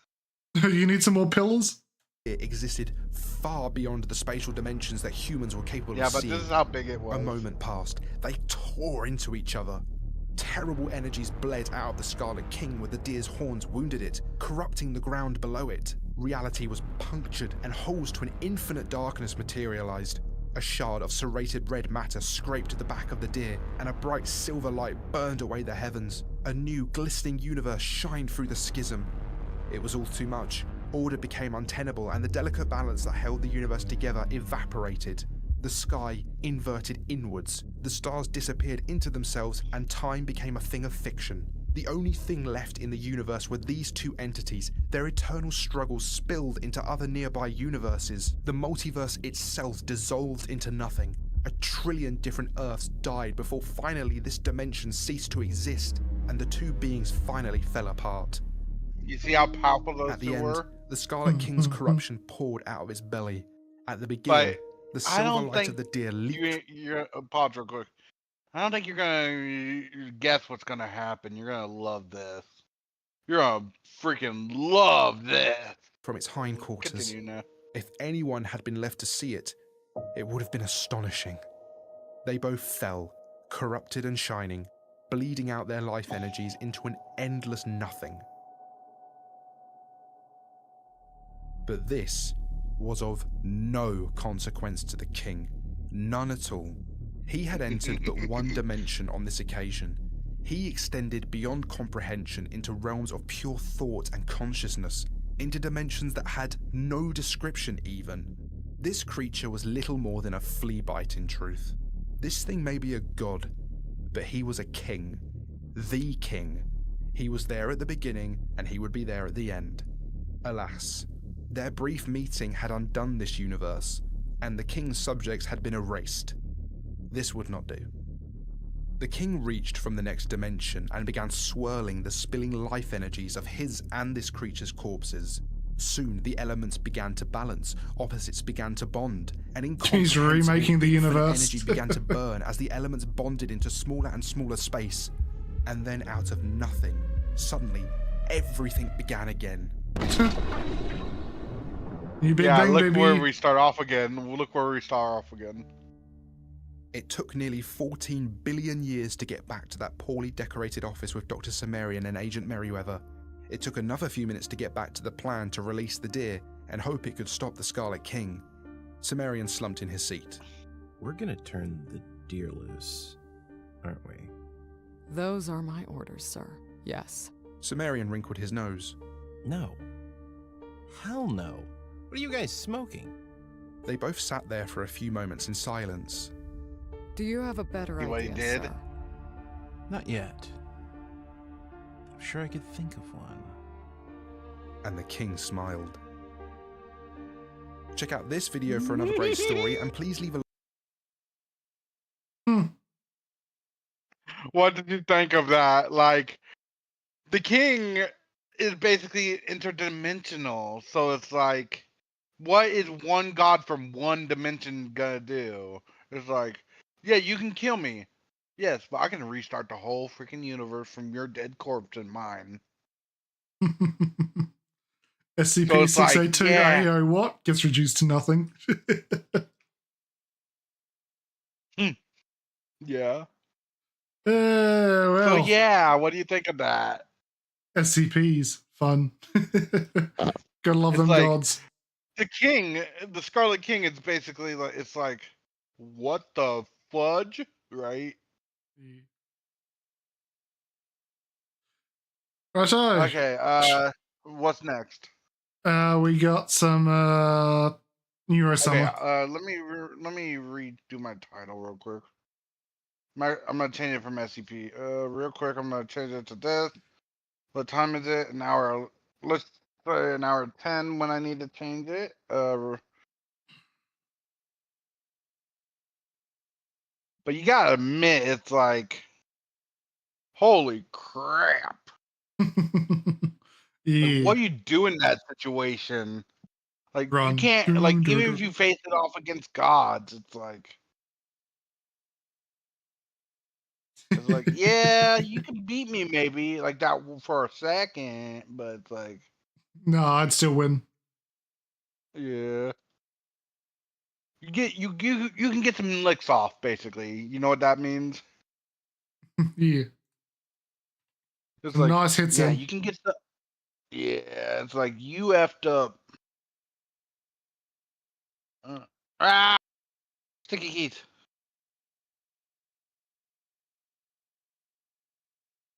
you need some more pillars? it existed far beyond the spatial dimensions that humans were capable Yeah, of but seeing. this is how big it was. A moment passed. They tore into each other. Terrible energies bled out of the Scarlet King where the deer's horns wounded it, corrupting the ground below it. Reality was punctured and holes to an infinite darkness materialized. A shard of serrated red matter scraped the back of the deer, and a bright silver light burned away the heavens. A new glistening universe shined through the schism. It was all too much. Order became untenable, and the delicate balance that held the universe together evaporated. The sky inverted inwards, the stars disappeared into themselves, and time became a thing of fiction. The only thing left in the universe were these two entities. Their eternal struggles spilled into other nearby universes. The multiverse itself dissolved into nothing. 1 trillion different Earths died before finally this dimension ceased to exist, and the two beings finally fell apart. You see how powerful those At the two end, were? the Scarlet King's corruption poured out of its belly. At the beginning, the I silver don't light think of the deer leaped. you're pause real quick. I don't think you're gonna guess what's gonna happen. You're gonna love this. You're gonna freaking love this. From its hindquarters. Continue now. If anyone had been left to see it, it would have been astonishing. They both fell, corrupted and shining, bleeding out their life energies into an endless nothing. But this was of no consequence to the king. None at all. He had entered but one dimension on this occasion. He extended beyond comprehension into realms of pure thought and consciousness, into dimensions that had no description even. This creature was little more than a flea bite in truth. This thing may be a god, but he was a king. The king. He was there at the beginning, and he would be there at the end. Alas, their brief meeting had undone this universe, and the king's subjects had been erased. This would not do. The king reached from the next dimension and began swirling the spilling life energies of his and this creature's corpses. Soon the elements began to balance, opposites began to bond, and He's remaking the universe. energy began to burn as the elements bonded into smaller and smaller space. And then out of nothing, suddenly, everything began again. You big Yeah, bang, look baby. where we start off again. Look where we start off again. It took nearly 14 billion years to get back to that poorly decorated office with Dr. Sumerian and Agent Merryweather. It took another few minutes to get back to the plan to release the deer and hope it could stop the Scarlet King. Sumerian slumped in his seat. We're gonna turn the deer loose, aren't we? Those are my orders, sir. Yes. Sumerian wrinkled his nose. No. Hell no. What are you guys smoking? They both sat there for a few moments in silence. Do you have a better See what he idea, did? sir? Not yet. I'm sure I could think of one. And the king smiled. Check out this video for another great story, and please leave a What did you think of that? Like, the king is basically interdimensional, so it's like, what is one god from one dimension gonna do? It's like, yeah, you can kill me. Yes, but I can restart the whole freaking universe from your dead corpse and mine. SCP-682 yeah. AO what? Gets reduced to nothing. Yeah. Well. So yeah, what do you think of that? SCPs. Fun. Gotta love It's them like- gods. The king, the Scarlet King, is basically like, it's like, what the fudge, right? Right, so Okay, what's next? we got some Neuro Okay, Summer. let me redo my title real quick. I'm gonna change it from SCP. Real quick, I'm gonna change it to this. What time is it? An hour. Let's say an hour 10 when I need to change it. But you gotta admit, it's like, holy crap! Yeah. Like, what do you do in that situation? Like, you Run. can't. Like, even if you face it off against gods, it's like. It's like, yeah, you can beat me maybe like that for a second, but it's like, No, I'd still win. Yeah. You can get some licks off, basically. You know what that means? Yeah. It's Some like, nice hits yeah, in. you can get the. Yeah, it's like you effed up. Ah, sticky keys.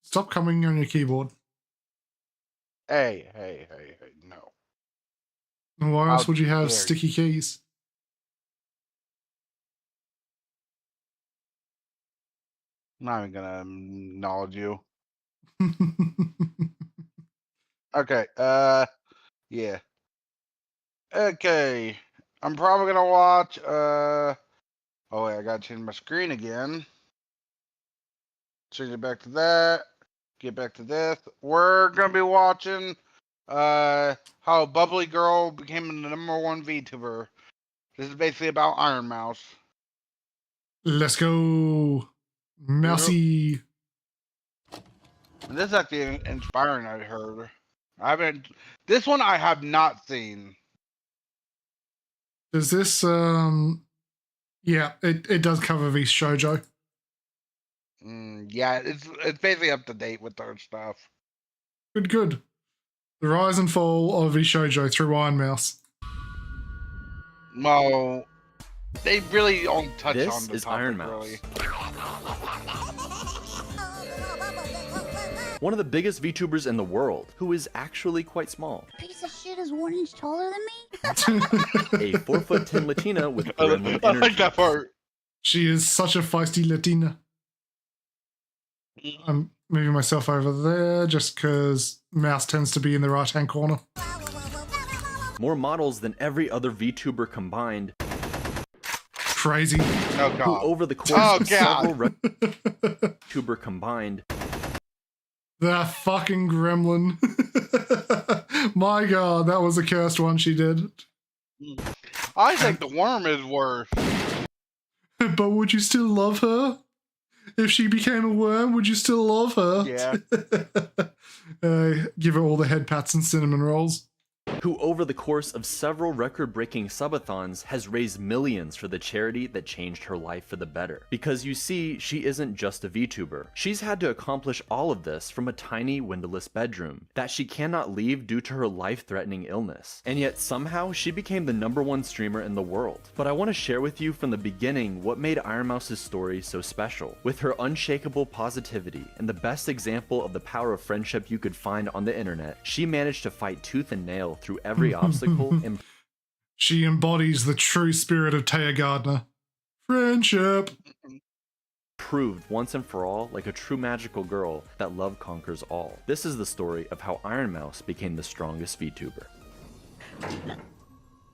Stop coming on your keyboard. Hey, no. And why else How would you have dare sticky keys? I'm not even gonna acknowledge you. Okay. Yeah. Okay. I'm probably gonna watch. Oh wait, I gotta change my screen again. Change it back to that. Get back to this. We're gonna be watching how Bubbly Girl became the #1 VTuber. This is basically about Iron Mouse. Let's go. Mousy. And this is actually inspiring, I heard. I haven't. This one I have not seen. Does this yeah, it does cover V Shoujo. Yeah, it's basically up to date with their stuff. Good. The rise and fall of V Shoujo through Iron Mouse. Well, they really don't touch This on the is topic, Iron Mouse. really. One of the biggest VTubers in the world, who is actually quite small. Piece of shit is 1 inch taller than me? A 4'10" Latina with I gremlin like energy. that part. She is such a feisty Latina. I'm moving myself over there just because Mouse tends to be in the right-hand corner. More models than every other VTuber combined, Crazy. Oh who god. over the course Oh, of God. several VTuber combined, That fucking gremlin. My god, that was a cursed one she did. I think the worm is worse. But would you still love her? If she became a worm, would you still love her? Yeah. Give her all the head pats and cinnamon rolls. who over the course of several record-breaking subathons has raised millions for the charity that changed her life for the better. Because you see, she isn't just a VTuber. She's had to accomplish all of this from a tiny windowless bedroom that she cannot leave due to her life-threatening illness. And yet somehow she became the #1 streamer in the world. But I want to share with you from the beginning what made Iron Mouse's story so special. With her unshakable positivity and the best example of the power of friendship you could find on the internet, she managed to fight tooth and nail through every obstacle and She embodies the true spirit of Taya Gardner. Friendship. proved once and for all, like a true magical girl, that love conquers all. This is the story of how Iron Mouse became the strongest VTuber.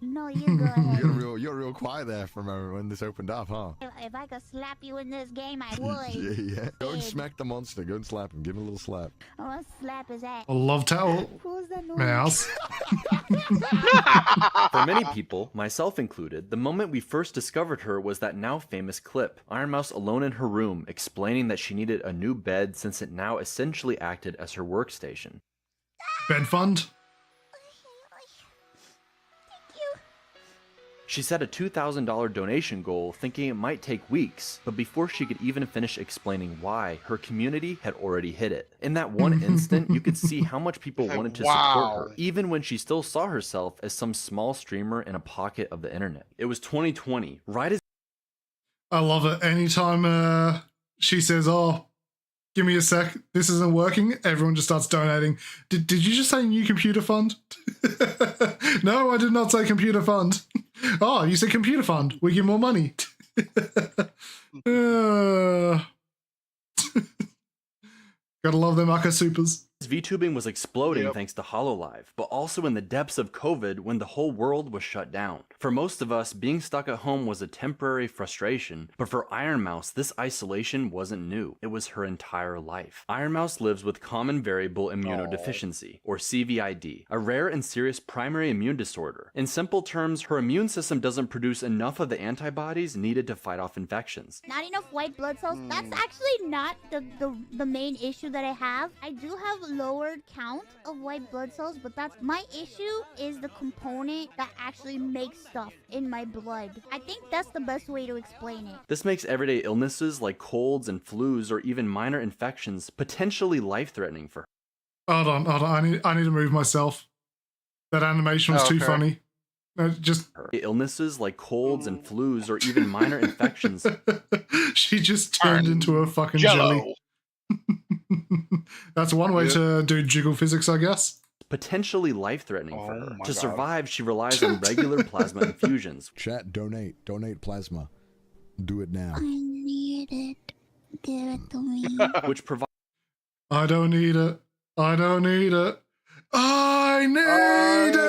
No, you go ahead. You're real quiet there for a moment when this opened up, huh? If I could slap you in this game, I would. Yeah. Go and smack the monster. Go and slap him. Give him a little slap. I want to slap his ass. I love Tell What was that noise? Mouse. For many people, myself included, the moment we first discovered her was that now famous clip, Iron Mouse alone in her room explaining that she needed a new bed since it now essentially acted as her workstation. Bed fund. She set a $2,000 donation goal thinking it might take weeks, but before she could even finish explaining why, her community had already hit it. In that one instant, you could see how much people wanted to support her, even when she still saw herself as some small streamer in a pocket of the internet. It was 2020, right as I love it. Anytime she says, "Oh, give me a sec, this isn't working," everyone just starts donating. Did you just say new computer fund? No, I did not say computer fund. Oh, you said computer fund. We give more money. Gotta love them Aka Supers. VTubing was exploding thanks to HoloLive, but also in the depths of COVID when the whole world was shut down. For most of us, being stuck at home was a temporary frustration, but for Iron Mouse, this isolation wasn't new. It was her entire life. Iron Mouse lives with common variable immunodeficiency, or CVID, a rare and serious primary immune disorder. In simple terms, her immune system doesn't produce enough of the antibodies needed to fight off infections. Not enough white blood cells. That's actually not the main issue that I have. I do have lowered count of white blood cells, but that's my issue is the component that actually makes stuff in my blood. I think that's the best way to explain it. This makes everyday illnesses like colds and flus or even minor infections potentially life-threatening for her. Hold on. I need to move myself. That animation was too funny. No, just illnesses like colds and flus or even minor infections. She just turned into a fucking jelly. That's one way to do jiggle physics, I guess. Potentially life-threatening for her. To survive, she relies on regular plasma infusions. Chat, donate plasma. Do it now. I need it. Give it to me. Which provide. I don't need it. I don't need it. I need it.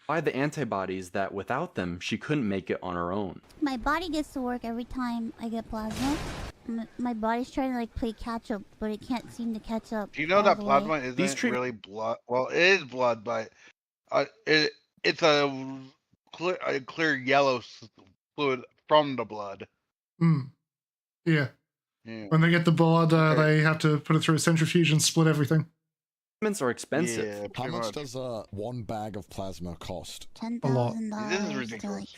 By the antibodies that without them she couldn't make it on her own. My body gets to work every time I get plasma. My body's trying to like play catch up, but it can't seem to catch up. Do you know that plasma isn't really blood? Well, it is blood, but it's a clear yellow fluid from the blood. Yeah. When they get the blood, they have to put it through a centrifuge and split everything. Treatments are expensive. Yeah, how much does one bag of plasma cost? $10,000. This is ridiculous.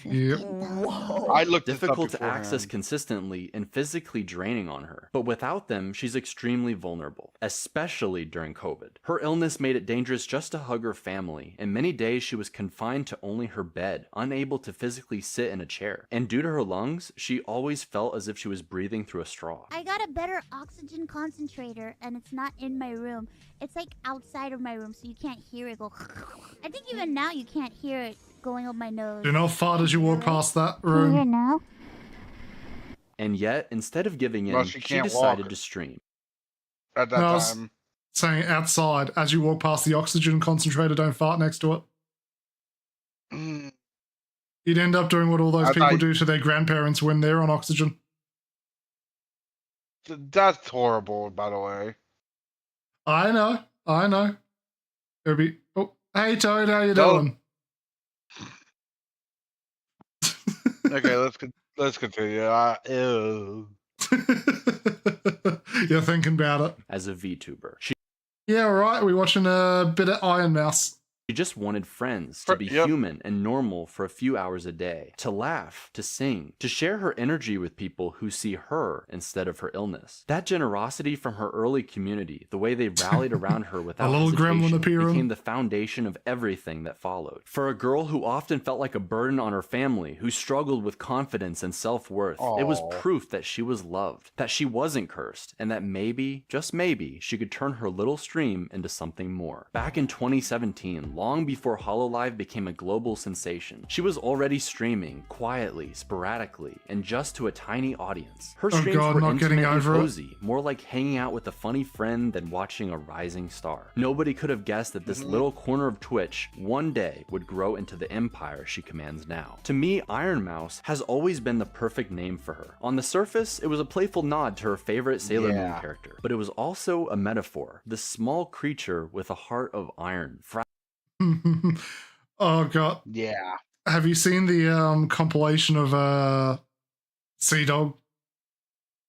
I looked difficult to access consistently and physically draining on her. But without them, she's extremely vulnerable, especially during COVID. Her illness made it dangerous just to hug her family, and many days she was confined to only her bed, unable to physically sit in a chair. And due to her lungs, she always felt as if she was breathing through a straw. I got a better oxygen concentrator, and it's not in my room. It's like outside of my room, so you can't hear it go. I think even now you can't hear it going up my nose. Do not fart as you walk past that room. Hear now? And yet, instead of giving in, she decided to stream. At that No, I was time. saying outside, as you walk past the oxygen concentrator, don't fart next to it. You'd end up doing what all those people do to their grandparents when they're on oxygen. That's horrible, by the way. I know. It'll be. Oh, hey Toad, how you doing? Okay, let's continue. Ew. You're thinking about it. As a VTuber, Yeah, right. We're watching a bit of Iron Mouse. she just wanted friends, to be human and normal for a few hours a day, to laugh, to sing, to share her energy with people who see her instead of her illness. That generosity from her early community, the way they rallied around her without A little gremlin appearing. became the foundation of everything that followed. For a girl who often felt like a burden on her family, who struggled with confidence and self-worth, it was proof that she was loved, that she wasn't cursed, and that maybe, just maybe, she could turn her little stream into something more. Back in 2017, long before HoloLive became a global sensation, she was already streaming quietly, sporadically, and just to a tiny audience. Her streams were not getting intimate and over it. cozy, more like hanging out with a funny friend than watching a rising star. Nobody could have guessed that this little corner of Twitch one day would grow into the empire she commands now. To me, Iron Mouse has always been the perfect name for her. On the surface, it was a playful nod to her favorite Sailor Moon character, but it was also a metaphor. This small creature with a heart of iron. Oh god. Yeah. Have you seen the compilation of Sea Dog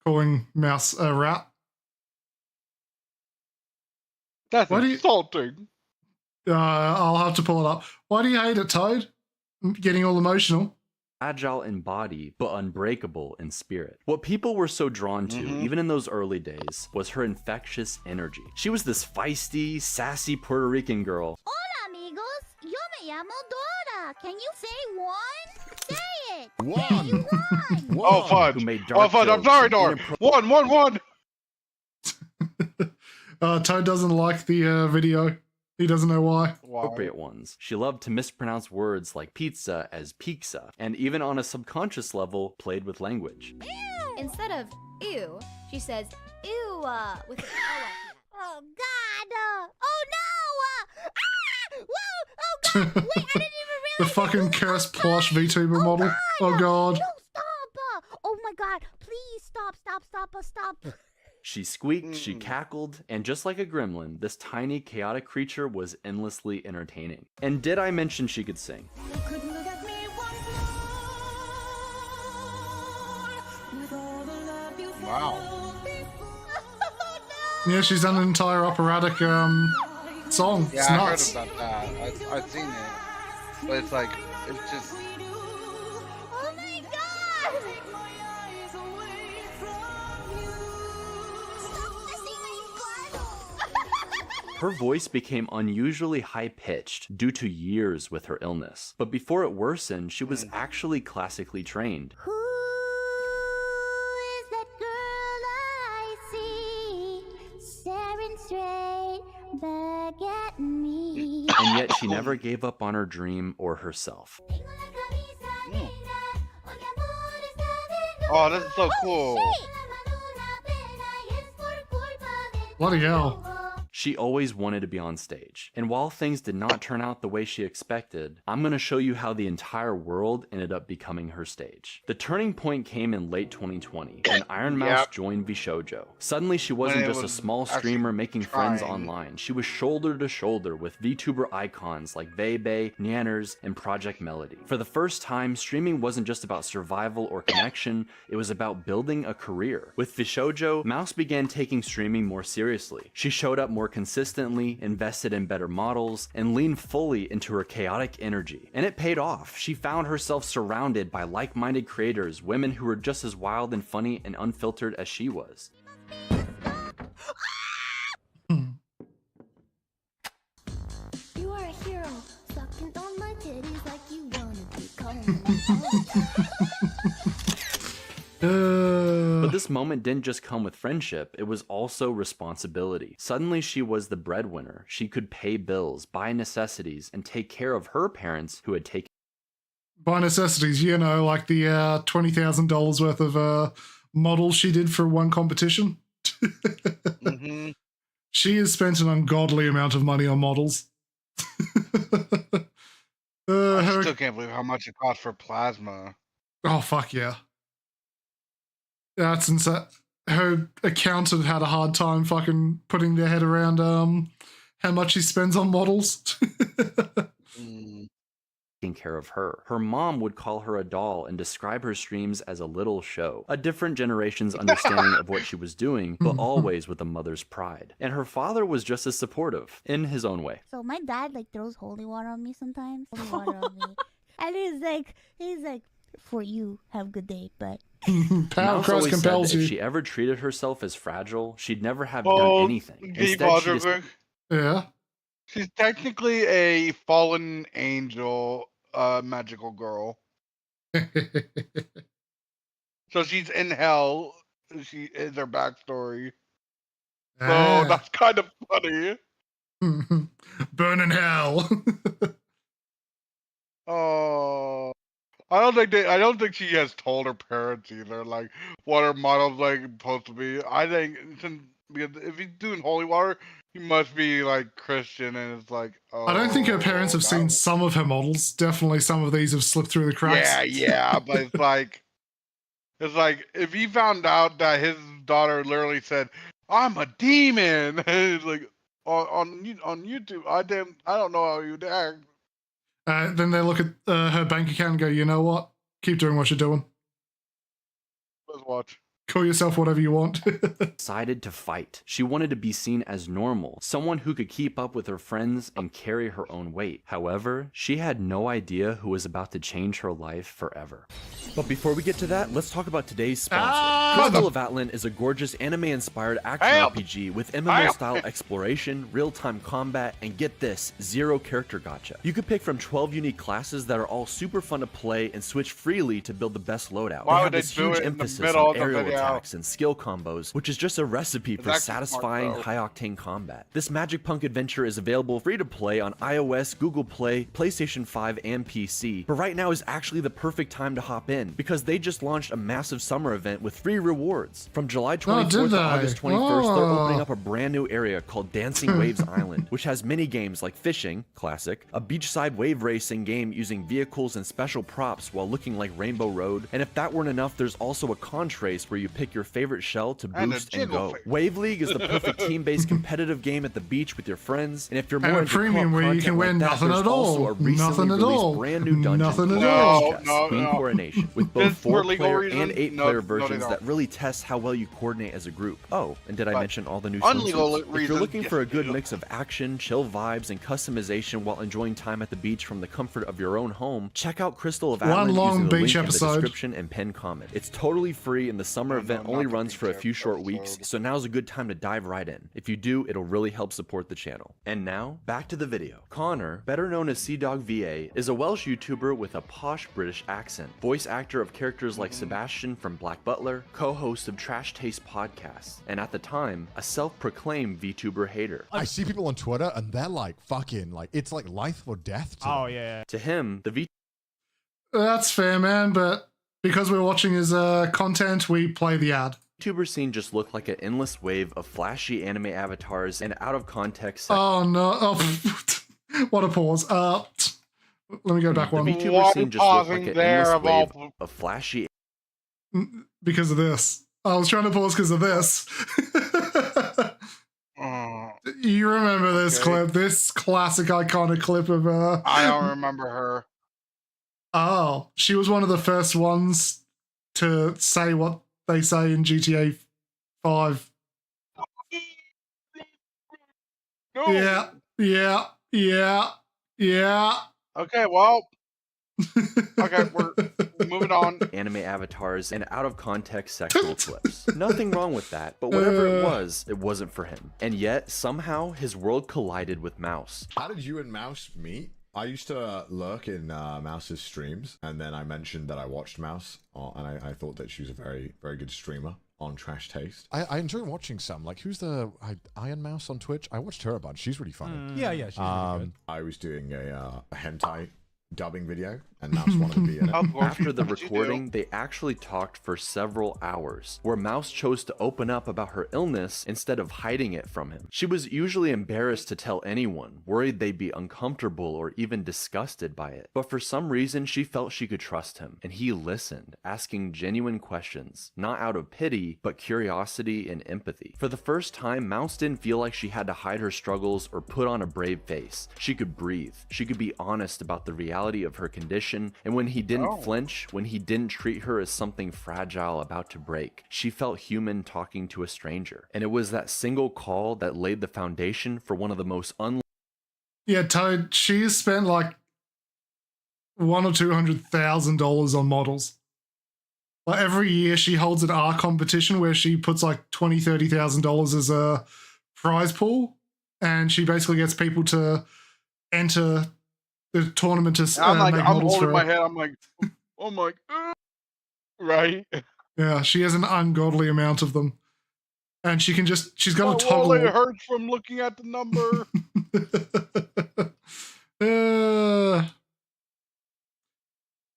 calling Mouse a rat? That's insulting. I'll have to pull it up. Why do you hate it, Toad? I'm getting all emotional. Agile in body, but unbreakable in spirit. What people were so drawn to, even in those early days, was her infectious energy. She was this feisty, sassy Puerto Rican girl. Hola, amigos. Yo me llamo Dora. Can you say one? Say it. One. You won. Oh, fudge. Who made Oh, dark fudge. I'm jokes sorry, and Dora. One. Toad doesn't like the video. He doesn't know why. Appropriate ones. She loved to mispronounce words like pizza as pizza, and even on a subconscious level, played with language. Instead of ew, she says ew with an L. Oh God! Oh no! Whoa! Oh God! Wait, I didn't even realize The fucking cursed plush VTuber model. Oh god. No, stop! Oh my God! Please stop! Stop! She squeaked, she cackled, and just like a gremlin, this tiny, chaotic creature was endlessly entertaining. And did I mention she could sing? Wow. Yeah, she's done an entire operatic song. Yeah, It's I nuts. heard about that. I've seen it, but it's like it's just. Oh my god! Stop kissing my butt! Her voice became unusually high-pitched due to years with her illness. But before it worsened, she was actually classically trained. Who is that girl I see staring straight back at me? And yet she never gave up on her dream or herself. Oh, this is so cool. Bloody hell. She always wanted to be on stage. And while things did not turn out the way she expected, I'm going to show you how the entire world ended up becoming her stage. The turning point came in late 2020 when Iron Mouse joined VShojo. Suddenly she wasn't just a small streamer making friends online. She was shoulder to shoulder with VTuber icons like Vebe, Nanners, and Project Melody. For the first time, streaming wasn't just about survival or connection, it was about building a career. With VShojo, Mouse began taking streaming more seriously. She showed up more consistently, invested in better models, and leaned fully into her chaotic energy. And it paid off. She found herself surrounded by like-minded creators, women who were just as wild and funny and unfiltered as she was. You are a hero, sucking on my titties like you wanna be calling. But this moment didn't just come with friendship, it was also responsibility. Suddenly she was the breadwinner. She could pay bills, buy necessities, and take care of her parents who had taken By necessities, you know, like the $20,000 worth of models she did for one competition. She has spent an ungodly amount of money on models. I still can't believe how much it cost for plasma. Oh, fuck yeah. That's insane. Her accountant had a hard time fucking putting their head around how much she spends on models. taking care of her. Her mom would call her a doll and describe her streams as a little show, a different generation's understanding of what she was doing, but always with a mother's pride. And her father was just as supportive, in his own way. So my dad like throws holy water on me sometimes. Holy water on me. And he's like, for you, have a good day, but Mouse always said that if she ever treated herself as fragile, she'd never have done anything. Instead, she just... Yeah. She's technically a fallen angel, magical girl. So she's in hell. She is her backstory. So that's kind of funny. Burn in hell. Oh, I don't think she has told her parents either, like what her model's like supposed to be. I think because if he's doing holy water, he must be like Christian, and it's like. Oh, I don't think her parents have seen some of her models. Definitely, some of these have slipped through the cracks. Yeah, but it's like if he found out that his daughter literally said, "I'm a demon," it's like on YouTube, I don't know how you'd act. Then they look at her bank account and go, you know what? Keep doing what you're doing. Let's watch. Call yourself whatever you want. Decided to fight. She wanted to be seen as normal, someone who could keep up with her friends and carry her own weight. However, she had no idea who was about to change her life forever. But before we get to that, let's talk about today's sponsor. Crystal of Atlan is a gorgeous anime-inspired action RPG with MMO-style exploration, real-time combat, and get this, zero character gacha. You could pick from 12 unique classes that are all super fun to play and switch freely to build the best loadout. They have this huge emphasis on aerial attacks and skill combos, which is just a recipe for satisfying high-octane combat. This Magic Punk adventure is available free to play on iOS, Google Play, PlayStation 5, and PC. But right now is actually the perfect time to hop in, because they just launched a massive summer event with free rewards. From July 24th to August 21st, they're opening up a brand new area called Dancing Waves Island, which has mini games like fishing, classic, a beachside wave racing game using vehicles and special props while looking like Rainbow Road, and if that weren't enough, there's also a conch race where you pick your favorite shell to And a boost and jiggle go. face. Wave League is the perfect team-based competitive game at the beach with your friends, and if you're And more a into premium co-op where you content can win like that, nothing there's at also all. a recently Nothing at released all. brand new dungeon Nothing at called all. Chess Queen No. Coronation, with both Just for legal 4-player reasons, and 8-player no, they versions don't. that really test how well you coordinate as a group. Oh, and did I But mention all the new unlegal swimsuits? If you're reasons, looking for a yes, good you do. mix of action, chill vibes, and customization while enjoying time at the beach from the comfort of your own home, check out Crystal of One Atlan long using the beach link in the episode. description and pinned comment. It's totally free, and the summer No, event not only the runs for a beach few short weeks, episode. so now's a good time to dive right in. If you do, it'll really help support the channel. And now, back to the video. Connor, better known as CDogVA, is a Welsh YouTuber with a posh British accent, voice actor of characters like Sebastian from Black Butler, co-host of Trash Taste podcasts, and at the time, a self-proclaimed VTuber hater. I see people on Twitter and they're like fucking like it's like life or death. To Oh them. yeah. To him, the That's fair, man, but because we're watching his content, we play the ad. VTuber scene just looked like an endless wave of flashy anime avatars and out-of-context Oh no! Oh, what a pause. Let me go back The one. VTuber Why scene just looked like pausing an there endless of all wave of flashy Because of this. I was trying to pause because of this. You remember this Okay. clip, this classic iconic clip of I don't remember her. Oh, she was one of the first ones to say what they say in GTA 5. No. Yeah. Okay, well. Okay, we're moving on. anime avatars and out-of-context sexual clips. Nothing wrong with that, but whatever it wasn't for him. And yet, somehow, his world collided with Mouse. How did you and Mouse meet? I used to lurk in Mouse's streams, and then I mentioned that I watched Mouse, and I thought that she was a very, very good streamer on Trash Taste. I enjoy watching some. Like, who's the Iron Mouse on Twitch? I watched her a bunch. She's really funny. Yeah, she's really good. I was doing a hentai dubbing video, and Mouse wanted to be in it. After the recording, they actually talked for several hours, where Mouse chose to open up about her illness instead of hiding it from him. She was usually embarrassed to tell anyone, worried they'd be uncomfortable or even disgusted by it. But for some reason, she felt she could trust him, and he listened, asking genuine questions, not out of pity, but curiosity and empathy. For the first time, Mouse didn't feel like she had to hide her struggles or put on a brave face. She could breathe. She could be honest about the reality of her condition, and when he didn't flinch, when he didn't treat her as something fragile about to break, she felt human talking to a stranger. And it was that single call that laid the foundation for one of the most Yeah, Toad, she's spent like $100,000 or $200,000 on models. Like every year she holds an art competition where she puts like $20,000, $30,000 as a prize pool, and she basically gets people to enter the tournament to I'm like, make I'm models holding for my her. head. I'm like, oh my, right? Yeah, she has an ungodly amount of them. And she's got My a toggle. wallet hurts from looking at the number.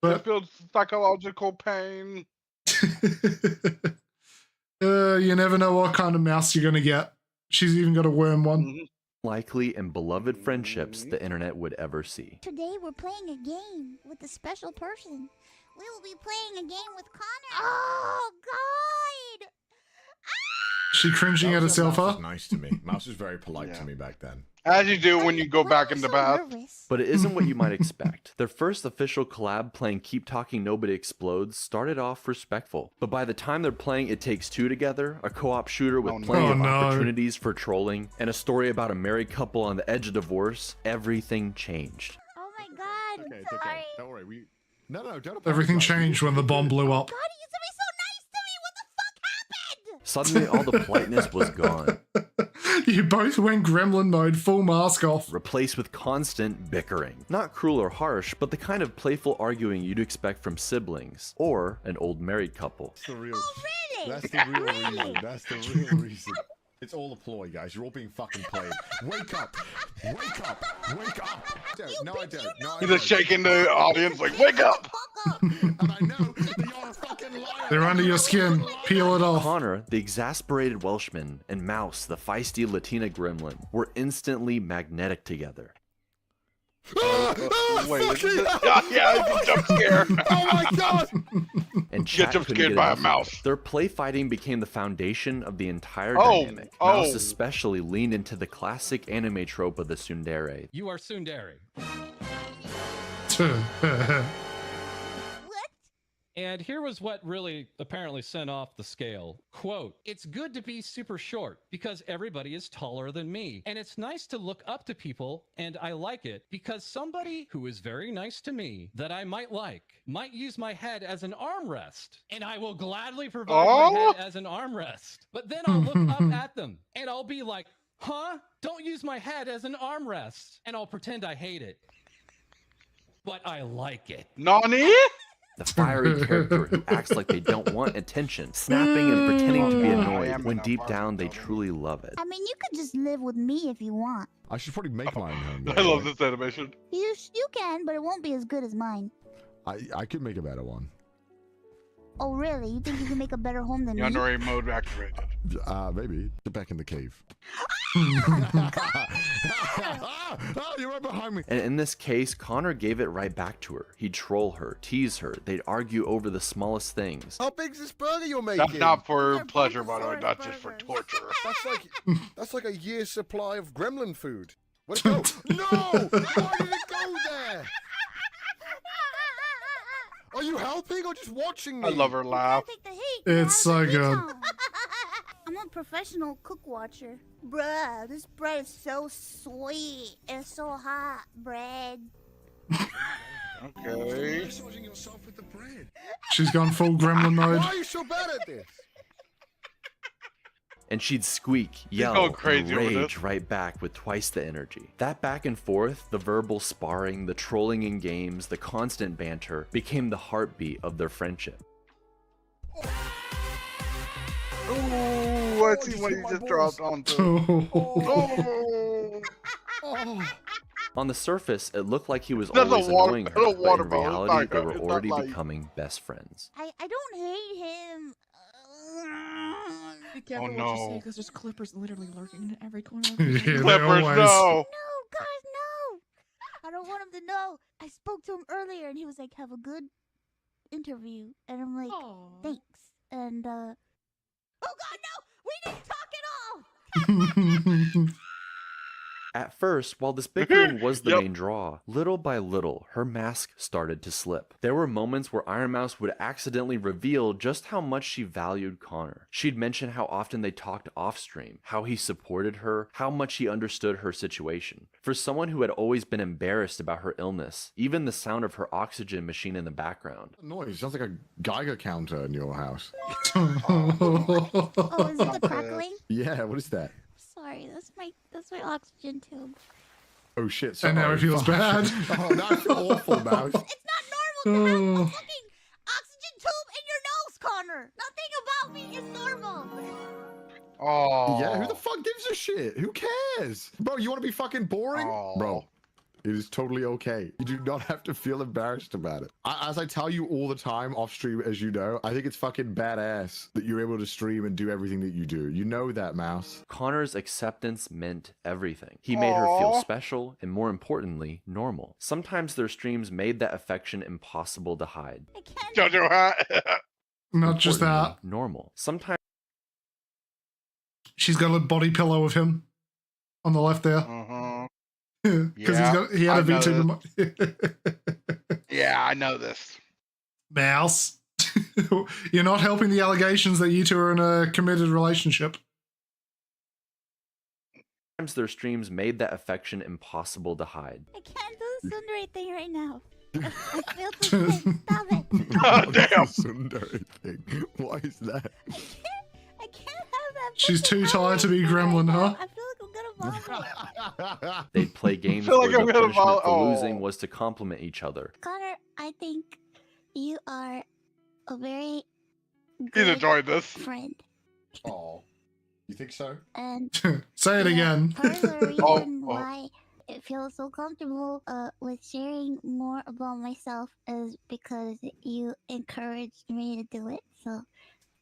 I feel psychological pain. You never know what kind of mouse you're going to get. She's even got a worm one. likely and beloved friendships the internet would ever see. Today we're playing a game with a special person. We will be playing a game with Connor. Oh, God! She cringing at herself, Mouse huh? was nice to me. Mouse was very polite to me back then. As you do when you go back in the bath. But it isn't what you might expect. Their first official collab playing Keep Talking Nobody Explodes started off respectful. But by the time they're playing It Takes Two together, a co-op shooter with plenty of opportunities for trolling, and a story about a married couple on the edge of divorce, everything changed. Oh my God! Okay, it's okay. Don't worry. No, don't. Everything changed when the bomb blew up. Suddenly all the politeness was gone. You both went gremlin mode, full mask off. Replaced with constant bickering. Not cruel or harsh, but the kind of playful arguing you'd expect from siblings, or an old married couple. That's the real, That's the real reason. That's the real reason. It's all a ploy, guys. You're all being fucking played. Wake up! Wake up! Wake up! No, I don't. No, I He's don't. just shaking the audience like, wake up! They're under your skin. Peel it off. Connor, the exasperated Welshman, and Mouse, the feisty Latina gremlin, were instantly magnetic together. Wait, fuck it. yeah, it's a jump scare. Oh my god! And Get chat jump couldn't scared get by a enough of mouse. it. Their play fighting became the foundation of the entire Oh, dynamic. Mouse oh. especially leaned into the classic anime trope of the tsundere. You are tsundere. And here was what really apparently sent off the scale. Quote, "It's good to be super short because everybody is taller than me. And it's nice to look up to people, and I like it because somebody who is very nice to me that I might use my head as an armrest. And I will gladly provide my head as an armrest. But then I'll look up at them and I'll be like, huh? Don't use my head as an armrest. And I'll pretend I hate it. But I like it." Nani? The fiery character who acts like they don't want attention, snapping and pretending to be annoyed when deep down they truly love it. I mean, you could just live with me if you want. I should probably make mine home. I love this animation. You can, but it won't be as good as mine. I could make a better one. Oh, really? You think you can make a better home than me? Yandere mode activated. Maybe. Get back in the cave. Oh, you're right behind me. And in this case, Connor gave it right back to her. He'd troll her, tease her, they'd argue over the smallest things. How big's this burger you're making? That's not for pleasure, by the way, not just for torture. That's like a year's supply of gremlin food. Where'd it go? No! Why did it go there? Are you helping or just watching me? I love her laugh. Take the heat. It's so good. I'm a professional cook watcher. Bruh, this bread is so sweet. It's so hot, bread. Okay. yourself with the bread. She's gone full gremlin mode. Why are you so bad at this? And she'd squeak, yell, going crazy and over rage this. right back with twice the energy. That back and forth, the verbal sparring, the trolling in games, the constant banter, became the heartbeat of their friendship. Ooh, I see what you just dropped onto. On the surface, it looked like he was That's a always water- annoying her, that's a but water in bottle. reality, It's they not- were it's not already like- becoming best friends. I don't hate him. Be careful Oh, what you no. say, because there's clippers literally lurking in every corner of Yeah, the they Clippers, always- no. No, guys, no. I don't want him to know. I spoke to him earlier, and he was like, "Have a good interview," and I'm like, "Thanks." And oh God, no! We didn't talk at all. At first, while this bickering was the Yep. main draw, little by little, her mask started to slip. There were moments where Iron Mouse would accidentally reveal just how much she valued Connor. She'd mention how often they talked off-stream, how he supported her, how much he understood her situation. For someone who had always been embarrassed about her illness, even the sound of her oxygen machine in the background. Noise sounds like a Geiger counter in your house. Oh, is it the crackling? Yeah, what is that? Sorry, that's my oxygen tube. Oh shit! And now it sorry. feels bad. Oh, that's awful, Mouse. It's not normal to have a fucking oxygen tube in your nose, Connor. Nothing about me is normal. Oh. Yeah, who the fuck gives a shit? Who cares? Bro, you want to be fucking boring? Oh. Bro, it is totally okay. You do not have to feel embarrassed about it. As I tell you all the time off stream, as you know, I think it's fucking badass that you're able to stream and do everything that you do. You know that, Mouse. Connor's acceptance meant everything. He made her feel Aw. special and, more importantly, normal. Sometimes their streams made that affection impossible to hide. Jojo hat. Not just that. Importantly, normal. Sometimes She's got a body pillow of him on the left there. Because Yeah, he had I a know VTuber. Yeah, I know this. Mouse. You're not helping the allegations that you two are in a committed relationship. their streams made that affection impossible to hide. I can't do the tsundere thing right now. I feel the thing. Stop it. Oh, damn. Tsundere thing. Why is that? I can't have that. She's too tired to be gremlin, huh? I feel like I'm gonna vomit. They'd play games feel where like I'm the gonna punishment vol- for oh. losing was to compliment each other. Connor, I think you are a very He's good enjoying this. friend. Oh, you think so? And Say it again. part of the reason Oh. why it feels so comfortable with sharing more about myself is because you encouraged me to do it. So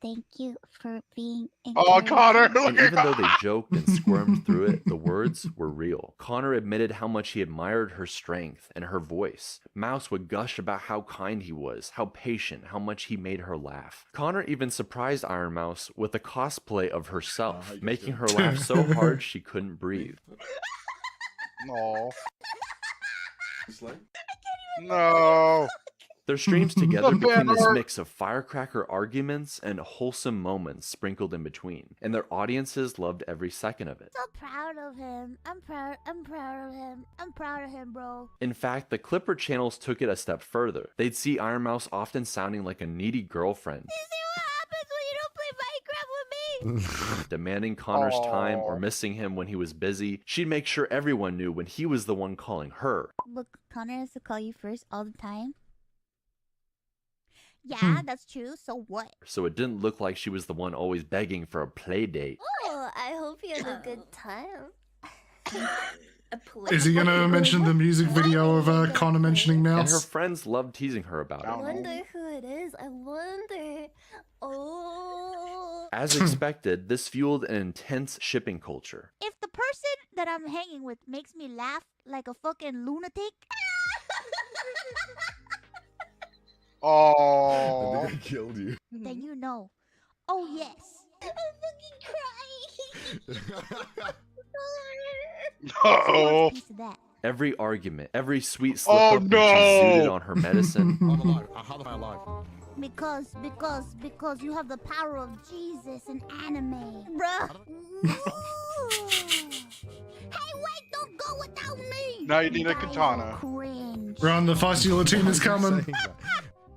Thank you for being Oh, Connor! encouraging. And even though they joked and squirmed through it, the words were real. Connor admitted how much he admired her strength and her voice. Mouse would gush about how kind he was, how patient, how much he made her laugh. Connor even surprised Iron Mouse with a cosplay of herself, making her laugh so hard she couldn't breathe. No. No. Their streams together The became this bear. mix of firecracker arguments and wholesome moments sprinkled in between, and their audiences loved every second of it. So proud of him. I'm proud of him. I'm proud of him, bro. In fact, the Clipper channels took it a step further. They'd see Iron Mouse often sounding like a needy girlfriend, demanding Connor's time or missing him when he was busy. She'd make sure everyone knew when he was the one calling her. Look, Connor has to call you first all the time. Yeah, that's true. So what? So it didn't look like she was the one always begging for a play date. Oh, I hope you had a good time. Is he going to mention the music video of Connor mentioning And her Mouse? friends loved teasing her about I it. wonder who it is. I wonder. Oh. As expected, this fueled an intense shipping culture. If the person that I'm hanging with makes me laugh like a fucking lunatic, Oh. They killed you. then you know. Oh, yes. I'm fucking crying. Uh-oh. Piece of that. Every argument, every sweet slip Oh, up when she zooted no. on her medicine. I'm alive. How am I alive? Because you have the power of Jesus in anime. Bruh. Hey, wait, don't go without me. Now you need a katana. Cringe. Run, the feisty Latina's coming.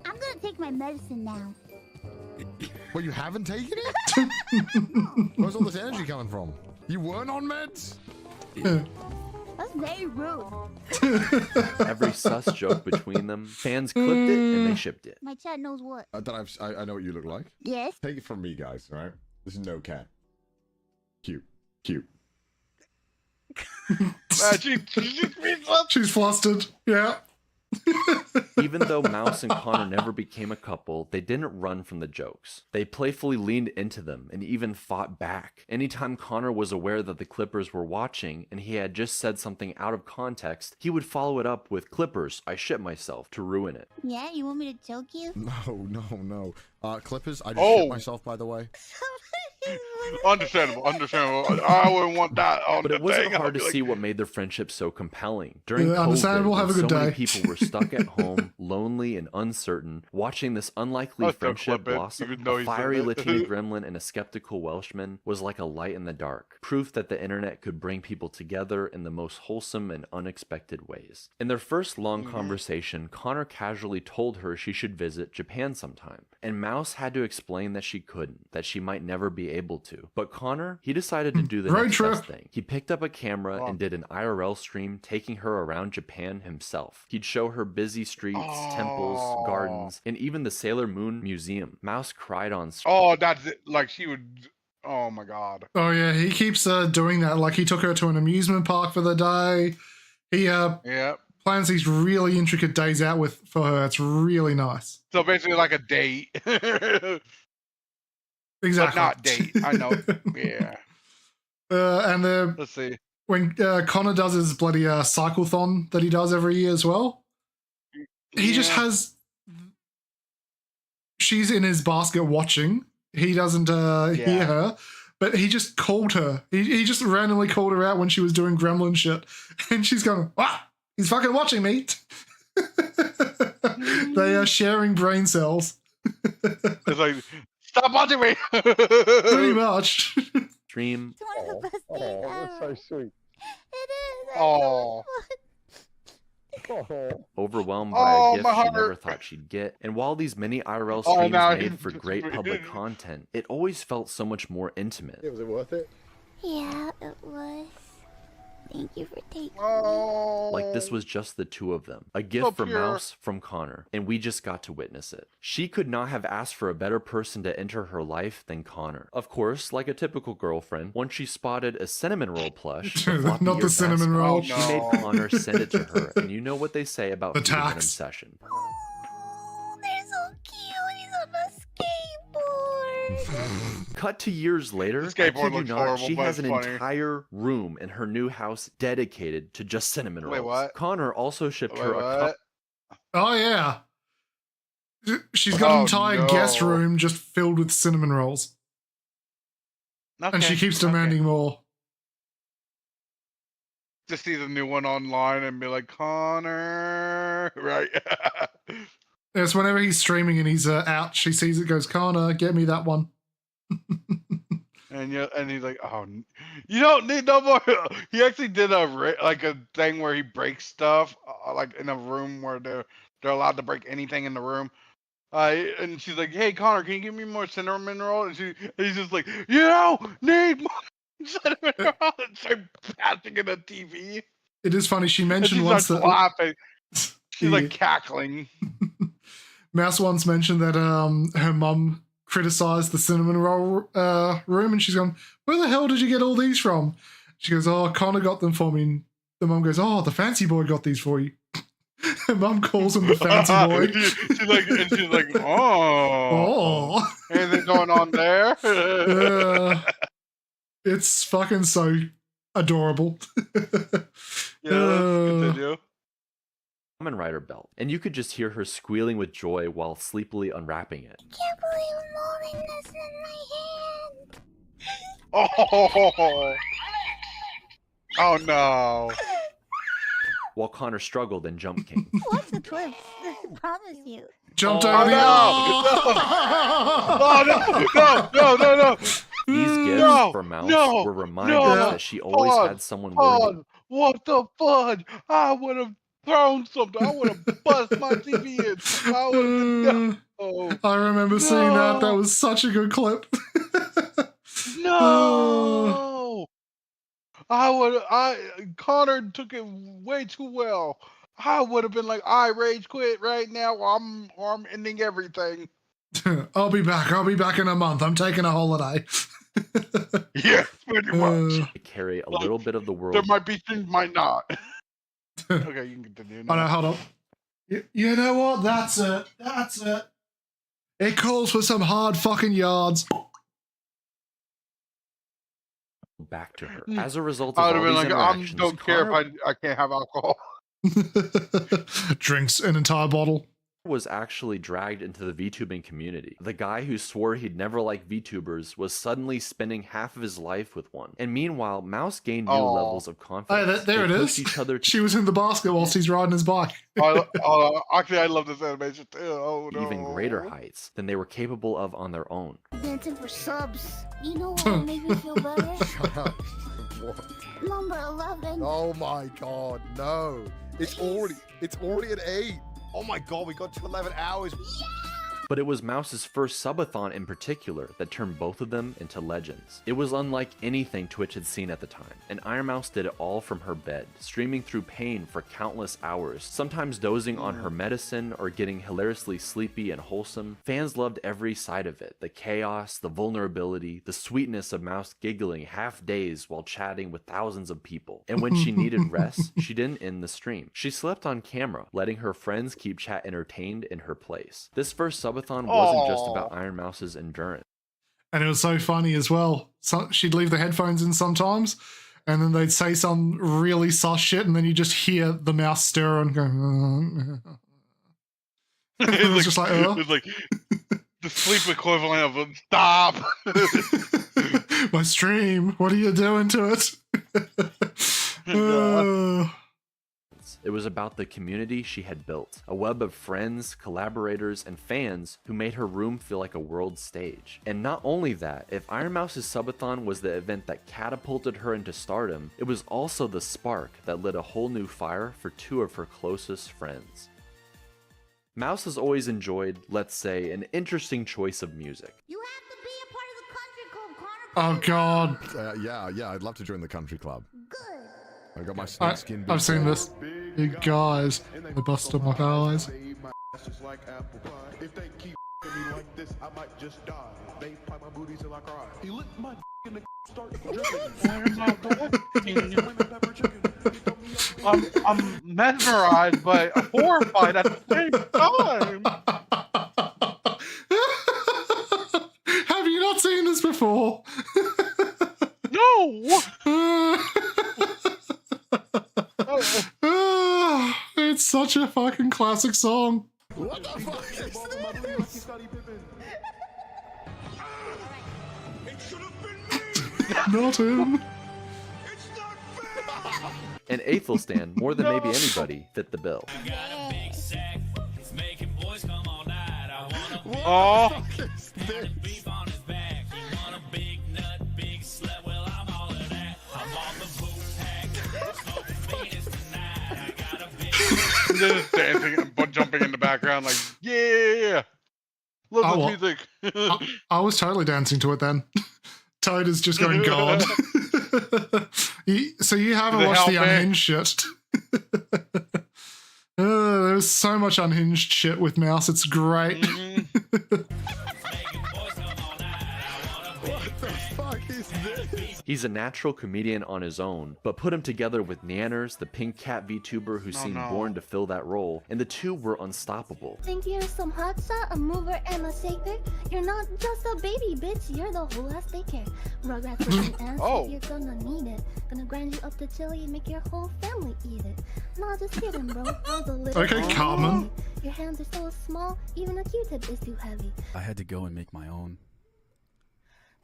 I'm gonna take my medicine now. Well, you haven't taken it? Where's all this energy coming from? You weren't on meds? That's very rude. Every sus joke between them. Fans clipped it and they shipped it. My chat knows what. I know what you look like. Yes. Take it from me, guys, all right? This is no cat. Cute. Cute. She's flustered. Yeah. Even though Mouse and Connor never became a couple, they didn't run from the jokes. They playfully leaned into them and even fought back. Anytime Connor was aware that the Clippers were watching and he had just said something out of context, he would follow it up with "Clippers, I shit myself," to ruin it. Yeah, you want me to choke you? No. Clippers, I just Oh. shit myself, by the way. Understandable. I wouldn't want that on But the it wasn't thing. hard I'd to be see like, what made their friendship so compelling. During Yeah, COVID, understandable. when Have a good so many day. people were stuck at home, lonely and uncertain, watching this unlikely I'll still friendship clip it, blossom, even though a he's fiery in it. Latina gremlin and a skeptical Welshman was like a light in the dark, proof that the internet could bring people together in the most wholesome and unexpected ways. In their first long conversation, Connor casually told her she should visit Japan sometime, and Mouse had to explain that she couldn't, that she might never be able to. But Connor, he decided to do the Road next trip. best thing. He picked up a camera and did an IRL stream taking her around Japan himself. He'd show her busy streets, temples, gardens, and even the Sailor Moon Museum. Mouse cried on screen. Oh, that's it. Like she would. Oh my god. Oh, yeah, he keeps doing that. Like, he took her to an amusement park for the day. He Yeah. plans these really intricate days out for her. It's really nice. So basically, like a date. Exactly. But not date. I know. Yeah. And Let's see. when Connor does his bloody cyclethon that he does every year as well, he just has. She's in his basket watching. He doesn't hear her, but he just called her. He just randomly called her out when she was doing gremlin shit, and she's going, "Ah, he's fucking watching me." They are sharing brain cells. It's like, stop watching me. Pretty much. Stream. It's one of the best days ever. so sweet. It is. Oh. Overwhelmed by Oh, a gift my she never heart. thought she'd get. And while these mini IRL Oh, streams now made he's for just great public reading. content, it always felt so much more intimate. Was it worth it? Yeah, it was. Thank you for taking Oh. Like this was just the two of them. A gift So from pure. Mouse, from Connor, and we just got to witness it. She could not have asked for a better person to enter her life than Connor. Of course, like a typical girlfriend, once she spotted a cinnamon roll plush, Not the floppy-eared cinnamon mascot, roll. she Oh, made no. Connor send it to her, and you know what they say about The feeding an tax. obsession. Oh, they're so cute. He's on a skateboard. Cut to years later, The I skateboard kid you looks not, horrible, she but has it's an funny. entire room in her new house dedicated to just cinnamon Wait, rolls. what? Connor also shipped Wait, her a cup. what? Oh yeah. She's got an Oh, entire guest no. room just filled with cinnamon rolls. And she keeps demanding more. Just see the new one online and be like, Connor, right? Yes, whenever he's streaming and he's out, she sees it, goes, Connor, get me that one. And he's like, oh, you don't need no more. He actually did a thing where he breaks stuff, like in a room where they're allowed to break anything in the room. And she's like, hey, Connor, can you give me more cinnamon roll? And he's just like, you don't need more cinnamon roll. And start passing in the TV. It is funny. She And mentioned she once starts that laughing. She's Yeah. like cackling. Mouse once mentioned that her mum criticized the cinnamon roll room, and she's gone, where the hell did you get all these from? She goes, oh, Connor got them for me. And the mum goes, oh, the fancy boy got these for you. Her mum calls him the fancy boy. she's like, oh. Anything going on there? It's fucking so adorable. Yeah, let's continue. Kamen Rider belt, and you could just hear her squealing with joy while sleepily unwrapping it. Can't believe I'm holding this in my hand. Oh no. While Connor struggled and Jump King. What's the twist? I promise you. Jumped Oh, over the no. These gifts No, for Mouse no, were reminders no. that she always Pause, had someone worthy. Pause. What the fudge? I would have thrown something. I would have bust my TV in. I would have. I remember seeing that. That was such a good clip. No. Connor took it way too well. I would have been like, I rage quit right now, or I'm ending everything. I'll be back. I'll be back in a month. I'm taking a holiday. Yes, pretty much. To carry a little bit of the world. There might be things, might not. Okay, you can continue. Oh no, hold on. You know what? That's it. That's it. It calls for some hard fucking yards. Back to her. As a result of I would all have these been like, I interactions, don't care Connor if I can't have alcohol. Drinks an entire bottle. was actually dragged into the VTubing community. The guy who swore he'd never like VTubers was suddenly spending half of his life with one. And meanwhile, Mouse gained new levels of confidence. Hey, there They it pushed is. Each other She was in the basket whilst he's riding his bike. Actually, I love this animation too. Oh no. even greater heights than they were capable of on their own. Dancing for subs. You know what would make me feel better? Shut up. Number 11. Oh my god, no. It's already at 8. Oh my god, we got to 11 hours. But it was Mouse's first subathon in particular that turned both of them into legends. It was unlike anything Twitch had seen at the time, and Iron Mouse did it all from her bed, streaming through pain for countless hours, sometimes dozing on her medicine or getting hilariously sleepy and wholesome. Fans loved every side of it, the chaos, the vulnerability, the sweetness of Mouse giggling half days while chatting with thousands of people. And when she needed rest, she didn't end the stream. She slept on camera, letting her friends keep chat entertained in her place. This first subathon wasn't just about Iron Mouse's endurance. And it was so funny as well. So she'd leave the headphones in sometimes, and then they'd say some really sus shit, and then you just hear the mouse stir and go. It was just like, oh. It's like the sleep equivalent of stop. My stream. What are you doing to it? It was about the community she had built, a web of friends, collaborators, and fans who made her room feel like a world stage. And not only that, if Iron Mouse's subathon was the event that catapulted her into stardom, it was also the spark that lit a whole new fire for two of her closest friends. Mouse has always enjoyed, let's say, an interesting choice of music. You have to be a part of the country club, Connor. Oh god. Yeah, I'd love to join the country club. Good. I got my snakeskin. I've seen this. You guys, they busted my eyes. If they keep me like this, I might just die. They pipe my booty till I cry. He licked my in the start I'm mesmerized but horrified at the same time. Have you not before. No. It's such a fucking classic song. What the fuck is this? Not him. And Athelstan, more than maybe anybody, fit the bill. Oh. Just dancing and jumping in the background like, yeah, love the music. I was totally dancing to it then. Toad is just going God. So you haven't watched the unhinged shit. There's so much unhinged shit with Mouse. It's great. What the fuck is this? He's a natural comedian on his own, but put him together with Nanners, the pink cat VTuber who seemed born to fill that role, and the two were unstoppable. Think you're some hot shot, a mover and a shaker? You're not just a baby, bitch. You're the whole ass daycare. Rugrats with an ass, you're gonna need it. Gonna grind you up to chili and make your whole family eat it. Nah, just kidding, bro. I was a little Okay, Carmen. Your hands are so small, even a Q-tip is too heavy. I had to go and make my own.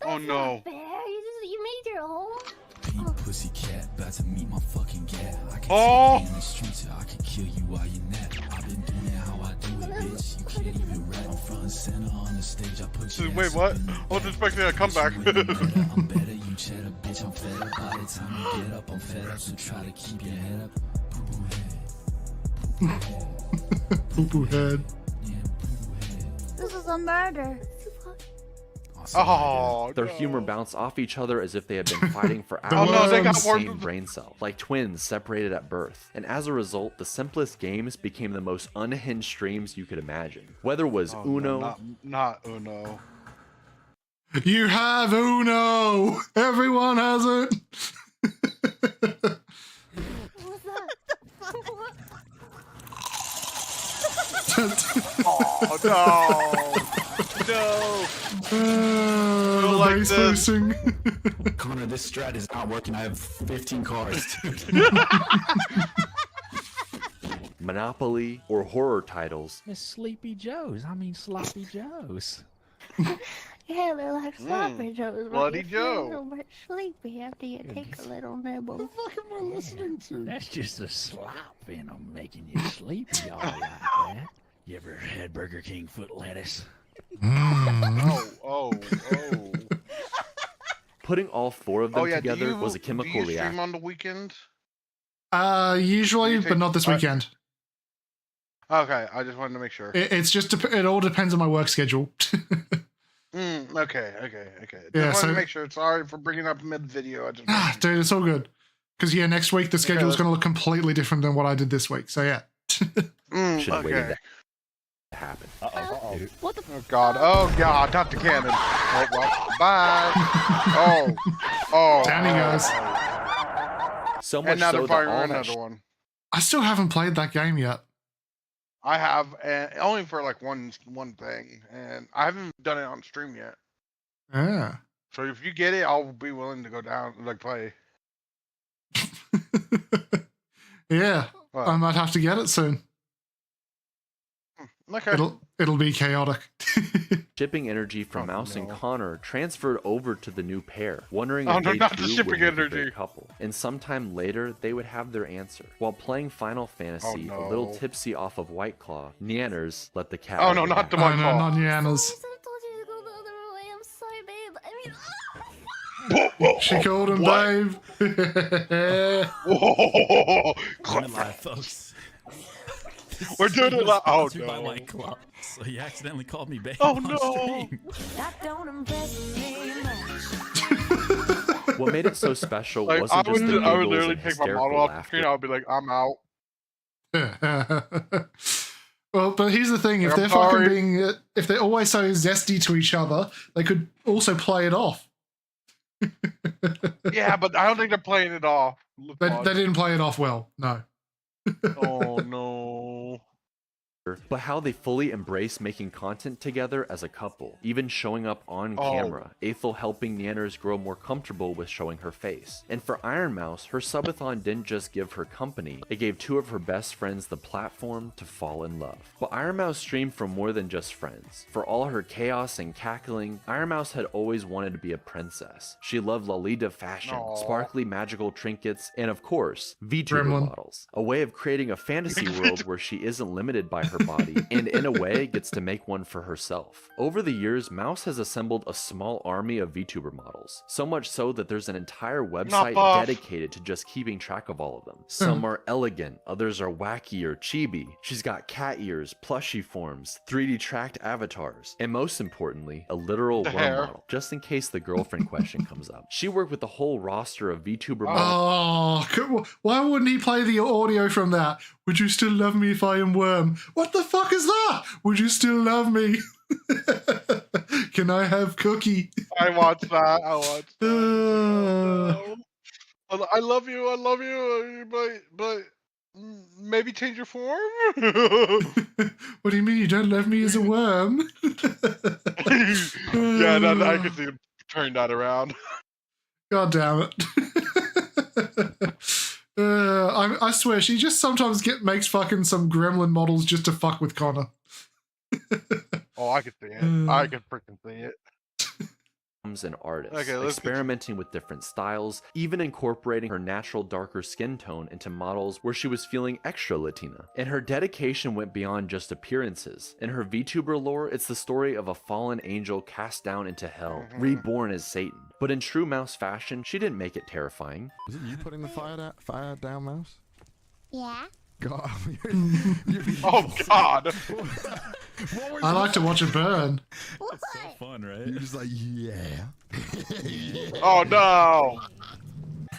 Oh no. Fair, you made your own? Pink pussycat, about to meet my fucking cat. I can Oh. take you in the streets, I can kill you while you're nap. I've been doing it how I do it, bitch. You can't even rap. I'm front and center on the stage. I put you. Wait, what? I was expecting a comeback. I'm better, you cheddar, bitch. I'm fed up. By the time you get up, I'm fed up. So try to keep your head up. Poo-poo head. Poo-poo head. This is a murder. Oh, Their humor bounced off each other as if they had been fighting for Oh, hours no, they in got the more- same brain cell, like twins separated at birth. And as a result, the simplest games became the most unhinged streams you could imagine. Whether it was Uno, not Uno. You have Uno. Everyone has it. Oh no! No! The like bass this. boosting. Connor, this strat is not working. I have 15 cars, dude. Monopoly, or horror titles, It's Sleepy Joe's. I mean Sloppy Joe's. Yeah, they're like sloppy joes. but Bloody you feel Joe. so much sleepy after you take a little nibble. What the fuck am I listening to? That's just a slop venom making you sleepy all right, man. You ever had Burger King foot lettuce? Oh. Putting all four of them Oh yeah. together was a chemical do you reaction. stream on the weekend? Usually, You but take- not this weekend. Okay, I just wanted to make sure. It's just it all depends on my work schedule. Okay. Just Yeah, wanted so- to make sure. Sorry for bringing up mid video. I just Dude, it's all good. Because next week the schedule is let's- going to look completely different than what I did this week. So yeah. Should have waited okay. to happen. What the Oh god, not the cannon. Oh, well, bye. Oh. Down he goes. So much And now so they're that firing all that another one. I still haven't played that game yet. I have, and only for like one thing, and I haven't done it on stream yet. Yeah. So if you get it, I'll be willing to go down like play. Yeah. What? I might have to get it soon. Okay. It'll be chaotic. shipping energy from Mouse and Connor transferred over to the new pair, wondering Oh, if no, they not the too shipping would make a energy. great couple. And sometime later, they would have their answer. While playing Final Fantasy, Oh, a little no. tipsy off of White Claw, Nanners let the cat. Oh out no, of the not the bag. one no, not Niana's. I'm sorry, babe. I mean, She called him Dave. Whoa! Live, folks. We're doing it live. Oh Sponsored by no! White Claw. So he accidentally called me babe Oh on no! stream. that don't impress me much. What made it so special Like wasn't I just the would giggles literally and take my hysterical model off the laughter. screen. I'll be like, I'm out. Well, but here's the thing: if I'm they're sorry. fucking being, if they're always so zesty to each other, they could also play it off. Yeah, but I don't think they're playing it off. They didn't play it off well. No. Oh no! but how they fully embrace making content together as a couple, even showing up on camera, Ethel helping Neanders grow more comfortable with showing her face. And for Iron Mouse, her subathon didn't just give her company, it gave two of her best friends the platform to fall in love. But Iron Mouse streamed for more than just friends. For all her chaos and cackling, Iron Mouse had always wanted to be a princess. She loved Lolita fashion, sparkly magical trinkets, and of course, VTuber models. A way of creating a fantasy world where she isn't limited by her body, and in a way gets to make one for herself. Over the years, Mouse has assembled a small army of VTuber models, so much so that there's an entire website dedicated to just keeping track of all of them. Some are elegant, others are wacky or chibi. She's got cat ears, plushie forms, 3D tracked avatars, and most importantly, a literal worm model, just in case the girlfriend question comes up. She worked with the whole roster of VTuber models. Oh, why wouldn't he play the audio from that? Would you still love me if I am worm? What the fuck is that? Would you still love me? Can I have cookie? I watched that. I watched that. Oh, no. I love you, but maybe change your form? What do you mean you don't love me as a worm? Yeah, I could see him turn that around. God damn it. I swear, she just sometimes makes fucking some gremlin models just to fuck with Connor. Oh, I could see it. I could freaking see it. And artists, Okay, experimenting with different styles, even incorporating her natural darker skin tone into models where she was feeling extra Latina. And her dedication went beyond just appearances. In her VTuber lore, it's the story of a fallen angel cast down into hell, reborn as Satan. But in true Mouse fashion, she didn't make it terrifying. Is it you putting the fire down, Mouse? Yeah. God. Oh, God. I like to watch it burn. What? So fun, right? You're just like, yeah. Oh, no.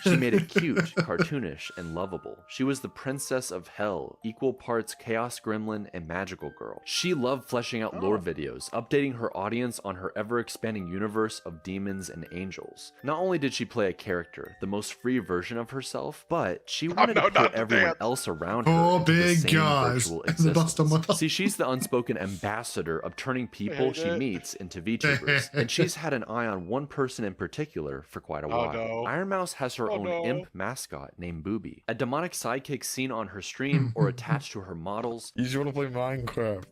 She made it cute, cartoonish, and lovable. She was the princess of hell, equal parts chaos gremlin and magical girl. She loved fleshing out lore videos, updating her audience on her ever-expanding universe of demons and angels. Not only did she play a character, the most free version of herself, but she wanted to put everyone else around her into the same virtual existence. See, she's the unspoken ambassador of turning people she meets into VTubers, and she's had an eye on one person in particular for quite a while. Iron Mouse has her own imp mascot named Booby, a demonic sidekick seen on her stream or attached to her models. You just want to play Minecraft.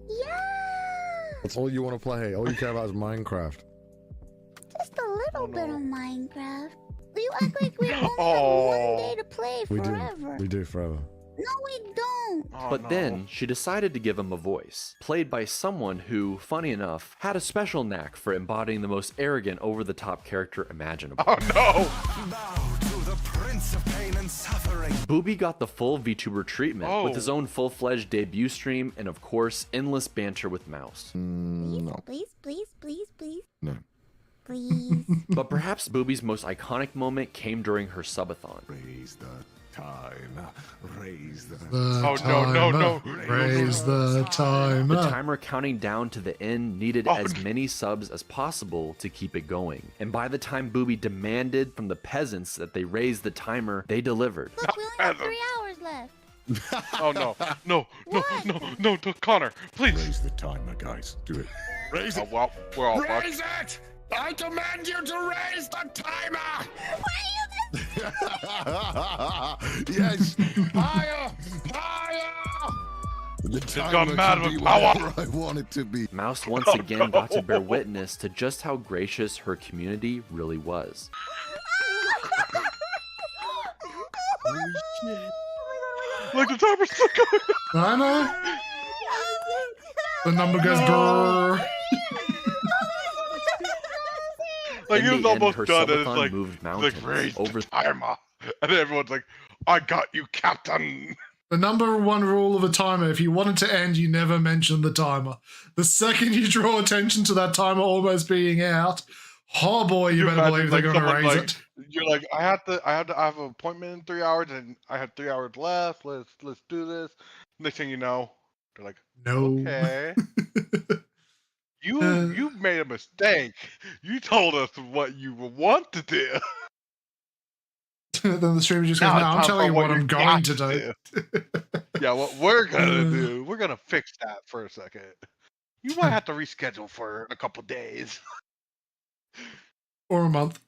Yeah. That's all you want to play. All you care about is Minecraft. Just a little bit of Minecraft. You act like we only have one day to play forever. We do forever. No, we don't. But then she decided to give him a voice, played by someone who, funny enough, had a special knack for embodying the most arrogant, over-the-top character imaginable. Oh no! Bow to the Prince of Pain and Suffering. Booby got the full VTuber treatment with his own full-fledged debut stream and, of course, endless banter with Mouse. No. Please, please, please, please. No. Please. But perhaps Booby's most iconic moment came during her subathon. Raise the timer. Raise the no. Raise the timer. The timer counting down to the end needed as many subs as possible to keep it going. And by the time Booby demanded from the peasants that they raise the timer, they delivered. Look, we only have 3 hours left. Oh no, Connor, please. Raise the timer, guys. Do it. Raise it. Well, we're all fucked. Raise it! I demand you to raise the timer! Yes! Higher! Higher! The timer mad can with be power. whatever I want it to be. Mouse once again got to bear witness to just how gracious her community really was. Holy shit. Look, the timer's still going. I know. The number goes brrr. Like he was almost her done, and it's subathon like, moved mountains raise over the timer, and then everyone's like, "I got you, Captain." The number one rule of a timer: if you want it to end, you never mention the timer. The second you draw attention to that timer almost being out, oh boy, you better believe they're going to raise it. You're like, I have an appointment in 3 hours, and I have 3 hours left. Let's do this. Next thing you know, they're like, no. Okay. You made a mistake. You told us what you want to do. Then the streamer just goes, "No, I'm telling you what I'm going to do." Yeah, what we're gonna do, we're gonna fix that for a second. You might have to reschedule for a couple days. Or a month.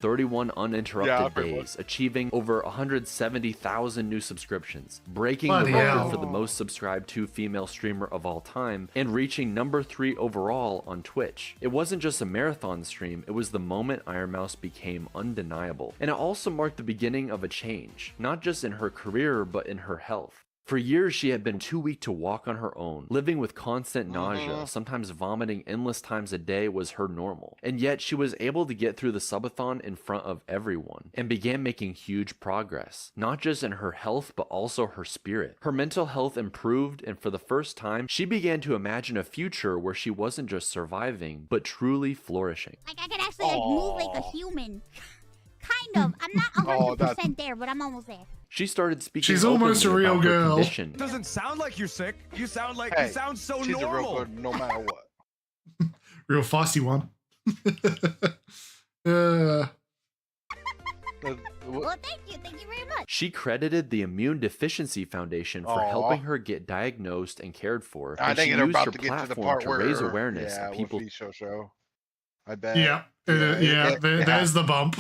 31 uninterrupted pretty much. days, achieving over 170,000 new subscriptions, breaking Bloody the record hell. for the most subscribed to female streamer of all time, and reaching number 3 overall on Twitch. It wasn't just a marathon stream, it was the moment Iron Mouse became undeniable. And it also marked the beginning of a change, not just in her career, but in her health. For years, she had been too weak to walk on her own. Living with constant nausea, sometimes vomiting endless times a day was her normal. And yet, she was able to get through the subathon in front of everyone, and began making huge progress. Not just in her health, but also her spirit. Her mental health improved, and for the first time, she began to imagine a future where she wasn't just surviving, but truly flourishing. Like I could actually like move like a human. Kind of. I'm not 100% there, but I'm almost there. She started speaking. She's almost a openly real about her girl. condition. Doesn't sound like you're sick. You sound like Hey, you sound so she's normal. a real good no matter what. Real feisty one. Well, thank you very much. She credited the Immune Deficiency Foundation for Aw. helping her get diagnosed and cared for. I and think she they're used about her to get to the platform part to where raise awareness yeah, of people. with show. I bet. Yeah. There's the bump.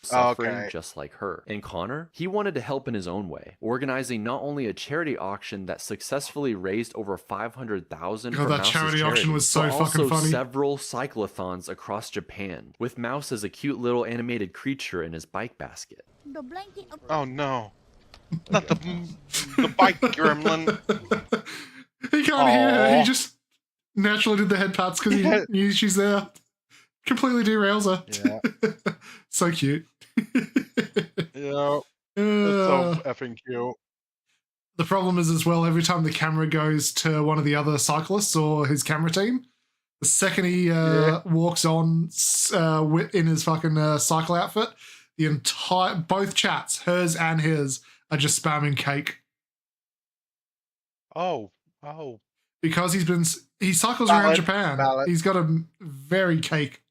Suffering Okay. just like her. And Connor, he wanted to help in his own way, organizing not only a charity auction that successfully raised over $500,000 God, for that Mouse's charity auction was so but fucking also funny. several cyclothons across Japan, with Mouse as a cute little animated creature in his bike basket. The blanket. Oh no. Not the bike gremlin. He can't hear her. Aw. He just naturally did the head pats because he knew she's there. Completely derails her. Yeah. So cute. Yeah. It's so effing cute. The problem is as well, every time the camera goes to one of the other cyclists or his camera team, the second he walks on in his fucking cycle outfit, both chats, hers and his, are just spamming cake. Oh. Because he cycles Valid, around Japan. valid. He's got a very cake.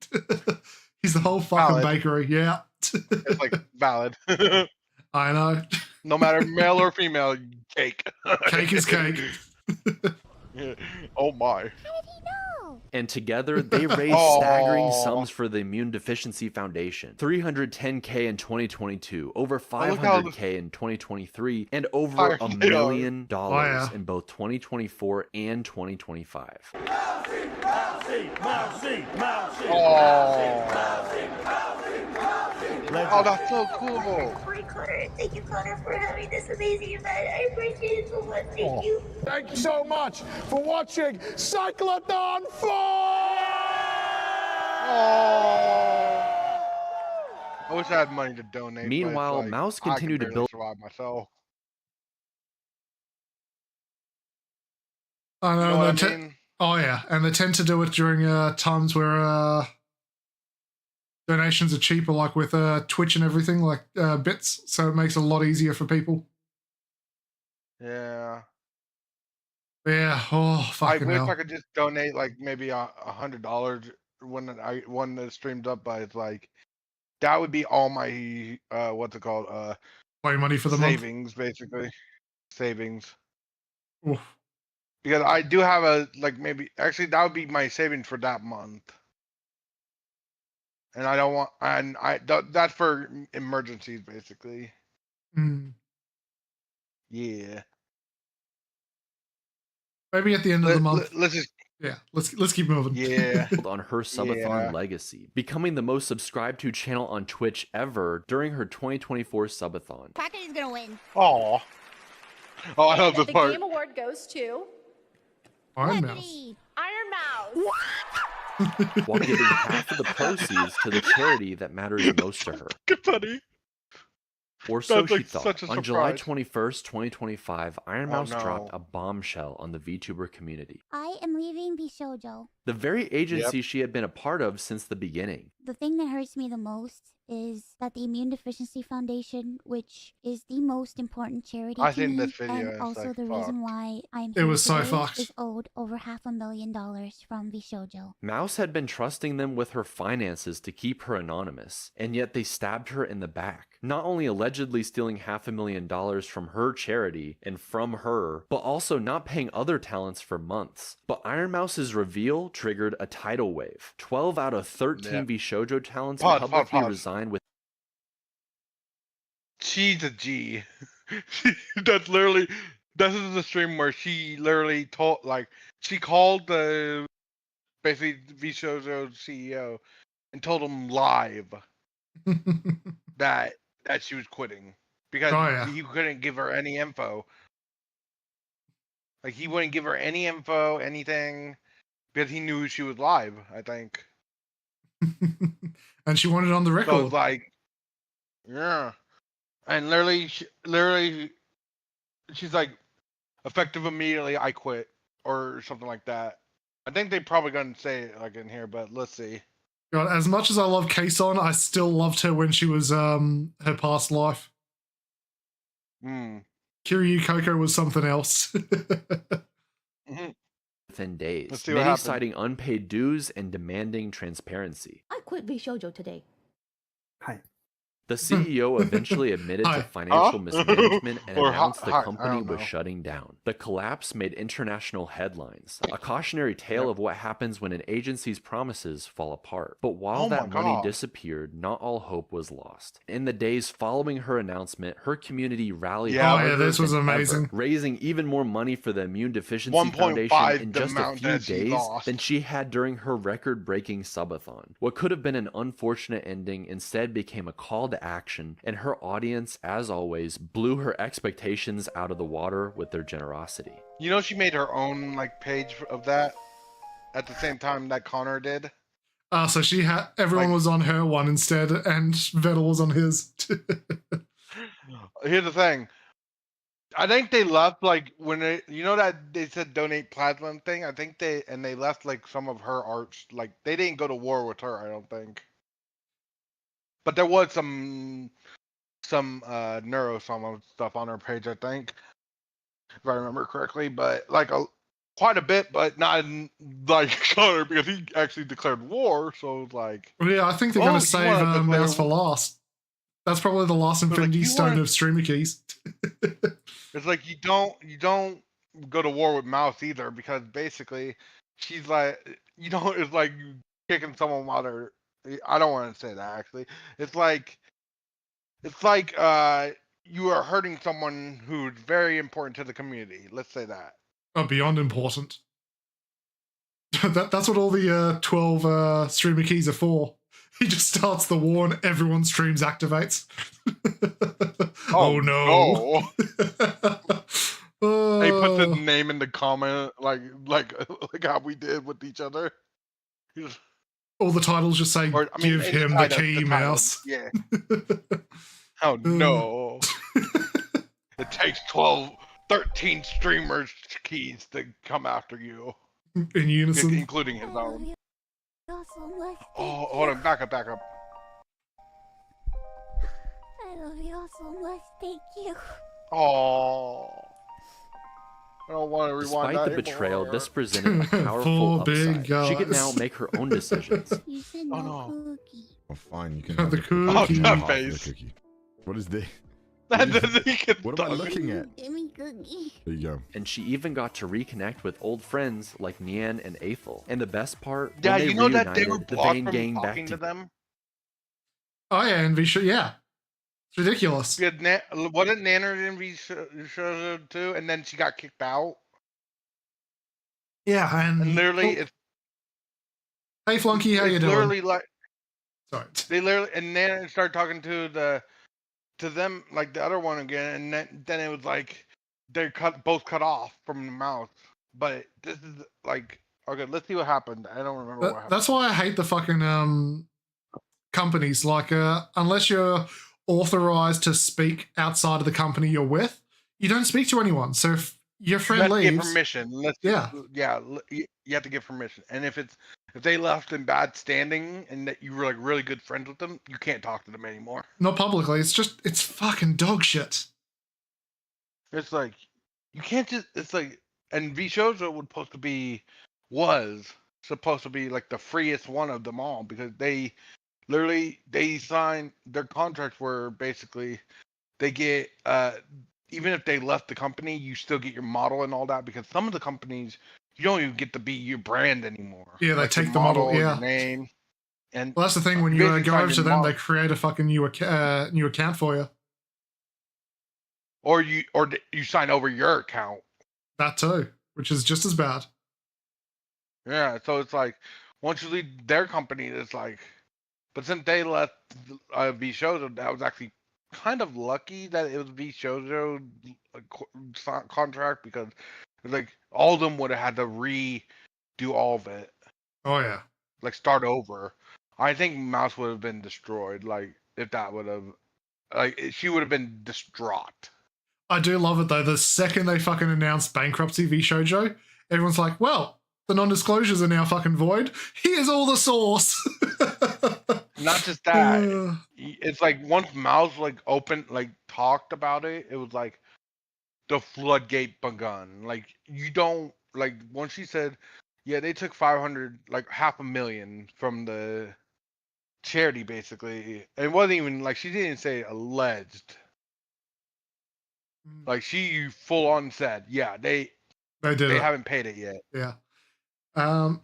He's the whole fucking Valid. bakery. Yeah. It's like valid. I know. No matter male or female, cake. Cake is cake. Yeah. Oh my. And together, they raised Aw. staggering sums for the Immune Deficiency Foundation. $310K in 2022, over $500K in 2023, and over $1 million in both 2024 and 2025. Oh, that's so cool. Thank you, Connor, for having this amazing event. I appreciate it so much. Thank you. Thank you so much for watching Cyclothon 4! I wish I had money to donate. but it's Meanwhile, like, Mouse I can continued to barely build. survive myself. I know. You know what they I te- mean? Oh yeah, and they tend to do it during times where donations are cheaper, like with Twitch and everything, like bits. So it makes it a lot easier for people. Yeah. Yeah. Oh I fucking wish hell. I could just donate like maybe $100 when the stream's up, but it's like that would be all my what's it called? Play money for the month. savings, basically. Savings. Oof. Because I do have actually that would be my savings for that month. And I don't want that's for emergencies basically. Mm. Yeah. Maybe at the end of the month. Let's just let's keep moving. Yeah. On her subathon legacy, becoming the most subscribed to channel on Twitch ever during her 2024 subathon. Kraken is gonna win. Oh, I love this The part. game award goes to Iron Mouse. Iron Mouse. While giving half of the proceeds to the charity that matters most to her. Good buddy. Or so That's she like thought. such a On July surprise. 21st, 2025, Iron Oh, Mouse no. dropped a bombshell on the VTuber community. I am leaving Bishojo. The very agency she had been a part of since the beginning. The thing that hurts me the most is that the Immune Deficiency Foundation, which is the most important charity I to seen me, this video and and it's also like, the reason why I'm It here was so today, fucked. is owed over $500,000 from Vishojo. Mouse had been trusting them with her finances to keep her anonymous, and yet they stabbed her in the back. Not only allegedly stealing $500,000 from her charity and from her, but also not paying other talents for months. But Iron Mouse's reveal triggered a tidal wave. 12 out of 13 Vishojo talents publicly resigned with. She's a G. That's literally, this is the stream where she literally told, like, she called the, basically, Vishojo CEO and told him live that she was quitting. Because he couldn't give her any info. Like, he wouldn't give her any info, anything, because he knew she was live, I think. And she wanted it on the record. So it's like, yeah. And literally, she's like, effective immediately, I quit, or something like that. I think they probably gonna say it like in here, but let's see. God, as much as I love Kason, I still loved her when she was her past life. Kiryu Coco was something else. Within days, Let's see what many happens. citing unpaid dues and demanding transparency. I quit Vishojo today. Hi. The CEO eventually admitted Hi. to financial Huh? mismanagement and Or announced hi- the hi- I company don't was know. shutting down. The collapse made international headlines, a cautionary tale of what happens when an agency's promises fall apart. But while Oh my that money God. disappeared, not all hope was lost. In the days following her announcement, her community rallied Yeah. Oh, yeah, harder this was than amazing. ever, raising even more money for the Immune Deficiency 1.5 Foundation in the just a amount few that she days lost. than she had during her record-breaking subathon. What could have been an unfortunate ending instead became a call to action, and her audience, as always, blew her expectations out of the water with their generosity. You know, she made her own like page of that at the same time that Connor did. So she had everyone was on her one instead, and Vettel was on his. Here's the thing. I think they left like when they, you know that they said donate plasma thing. I think they left like some of her arts. Like they didn't go to war with her. I don't think. But there was some neuro stuff on her page. I think, if I remember correctly. But like quite a bit, but not like Connor because he actually declared war. So it's like, Yeah, I think they're oh, going you to save wanna declare Mouse for last. That's probably the last Infinity you Stone wanna- of streamer keys. It's like you don't go to war with Mouse either because basically she's like it's like you kicking someone while they're I don't want to say that actually. It's like you are hurting someone who's very important to the community. Let's say that. Beyond important. That's what all the 12 streamer keys are for. He just starts the war and everyone's streams activates. Oh no. They put the name in the comment like how we did with each other. All the titles just say, Or, I mean, give him inside the of key, title, Mouse. Yeah. Oh no. It takes 13 streamers' keys to come after you. In unison. Including his own. Oh, hold on, back up. I love you all so much. Thank you. Oh. I don't want to rewind Despite that the betrayal, anymore. this presented a powerful Four big upside. She could now guys. make her own decisions. You said no cookie. Oh, fine. You can The have the cookie. cookie. Oh, You can that have half of face. the cookie. What is this? That doesn't even What am I looking at? Give me cookie. There you go. And she even got to reconnect with old friends like Nian and Aethel. And the best part, Yeah, when they you know that they reunited, were the blocked Vane from gang back talking to them? Oh yeah, and yeah. It's ridiculous. Wasn't Nanner in V too? And then she got kicked out. Yeah, And literally, it's hey Flunky, how you doing? literally like Sorry. they literally and then started talking to them like the other one again, and then it was like they both cut off from the mouth. But this is like okay, let's see what happened. I don't remember what happened. That's why I hate the fucking companies. Like, unless you're authorized to speak outside of the company you're with, you don't speak to anyone. So if your friend You have to leaves, get permission. yeah. You have to get permission. And if if they left in bad standing and that you were like really good friends with them, you can't talk to them anymore. Not publicly. It's fucking dog shit. It's like you can't just. It's like, and Vishojo was supposed to be like the freest one of them all because they signed their contracts were basically they get even if they left the company, you still get your model and all that because some of the companies you don't even get to be your brand anymore. Yeah, they like take the model. Yeah, your name. And well, that's the thing. When you go over to them, they create a fucking new account for you. Or you sign over your account. That too, which is just as bad. Yeah, so it's like once you leave their company, it's like, but since they left Vishojo, that was actually kind of lucky that it was Vishojo contract because it's like all of them would have had to redo all of it. Oh yeah, like start over. I think Mouse would have been destroyed. Like if that would have, like she would have been distraught. I do love it though. The second they fucking announced bankruptcy v Shoujo, everyone's like, well, the non-disclosures are now fucking void. Here's all the source. Not just that. It's like once Mouse like talked about it, it was like the floodgate begun. Like you don't like once she said, yeah, they took 500, like $500,000 from the charity basically. It wasn't even like she didn't say alleged. Like she full on said, yeah, they haven't paid it yet. Yeah.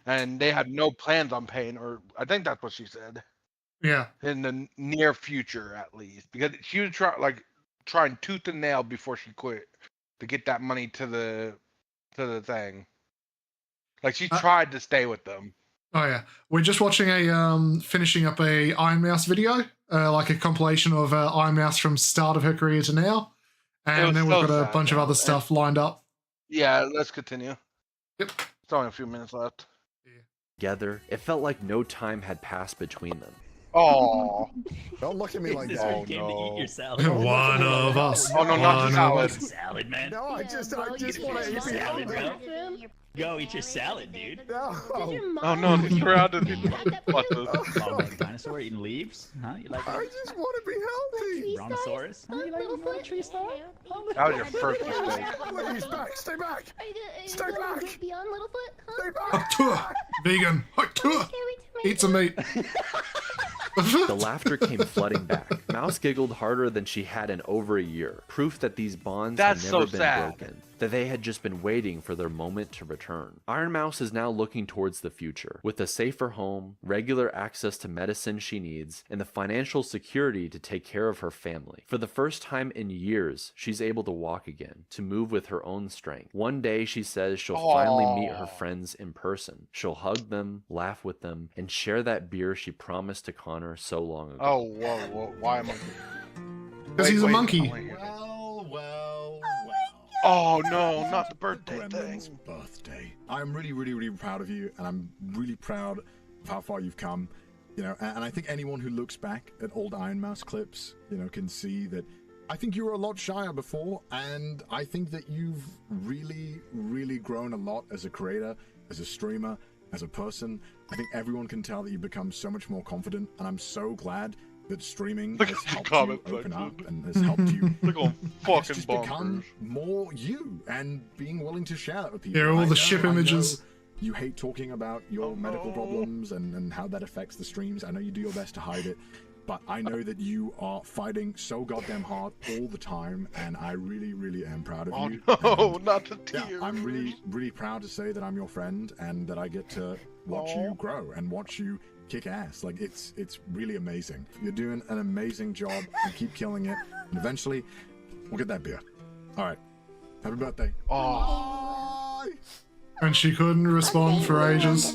And they had no plans on paying, or I think that's what she said. Yeah. In the near future, at least, because she was trying tooth and nail before she quit to get that money to the thing. Like she tried to stay with them. Oh yeah, we're just watching finishing up a Iron Mouse video, like a compilation of Iron Mouse from start of her career to now, and then we've got a bunch of other stuff lined up. Yeah, let's continue. Yep. It's only a few minutes left. Together, it felt like no time had passed between them. Oh, don't look at me like this that. where you came to eat your salad? One of us. Oh no, not the salad. Salad, man. No, I just want to eat salad, bro. Go eat your salad, dude. No. Oh no, the crowd is Oh, like dinosaur eating leaves? Huh? You like that? I just want to be healthy. Brontosaurus? Huh? You like tree star? That was your first mistake. Please, back. Stay back. Stay back. Beyond Littlefoot? Huh? Stay back. Vegan. Eat some meat. The laughter came flooding back. Mouse giggled harder than she had in over a year. Proof that these bonds had never been broken. That they had just been waiting for their moment to return. Iron Mouse is now looking towards the future, with a safer home, regular access to medicine she needs, and the financial security to take care of her family. For the first time in years, she's able to walk again, to move with her own strength. One day, she says she'll finally meet her friends in person. She'll hug them, laugh with them, and share that beer she promised to Connor so long ago. Oh, whoa, why am I? Because he's a monkey. Oh no, not the birthday thing. Birthday. I'm really proud of you, and I'm really proud of how far you've come. You know, and I think anyone who looks back at old Iron Mouse clips, you know, can see that I think you were a lot shyer before, and I think that you've really grown a lot as a creator, as a streamer, as a person. I think everyone can tell that you've become so much more confident, and I'm so glad that streaming has helped you open up and has helped you just become more you and being willing to share that with people. Yeah, all the ship images. You hate talking about your medical problems and how that affects the streams. I know you do your best to hide it, but I know that you are fighting so goddamn hard all the time, and I really am proud of you. Oh no, not the tears. Yeah, I'm really proud to say that I'm your friend and that I get to watch you grow and watch you kick ass. Like it's really amazing. You're doing an amazing job and keep killing it, and eventually we'll get that beer. All right, happy birthday. Oh, and she couldn't respond for ages.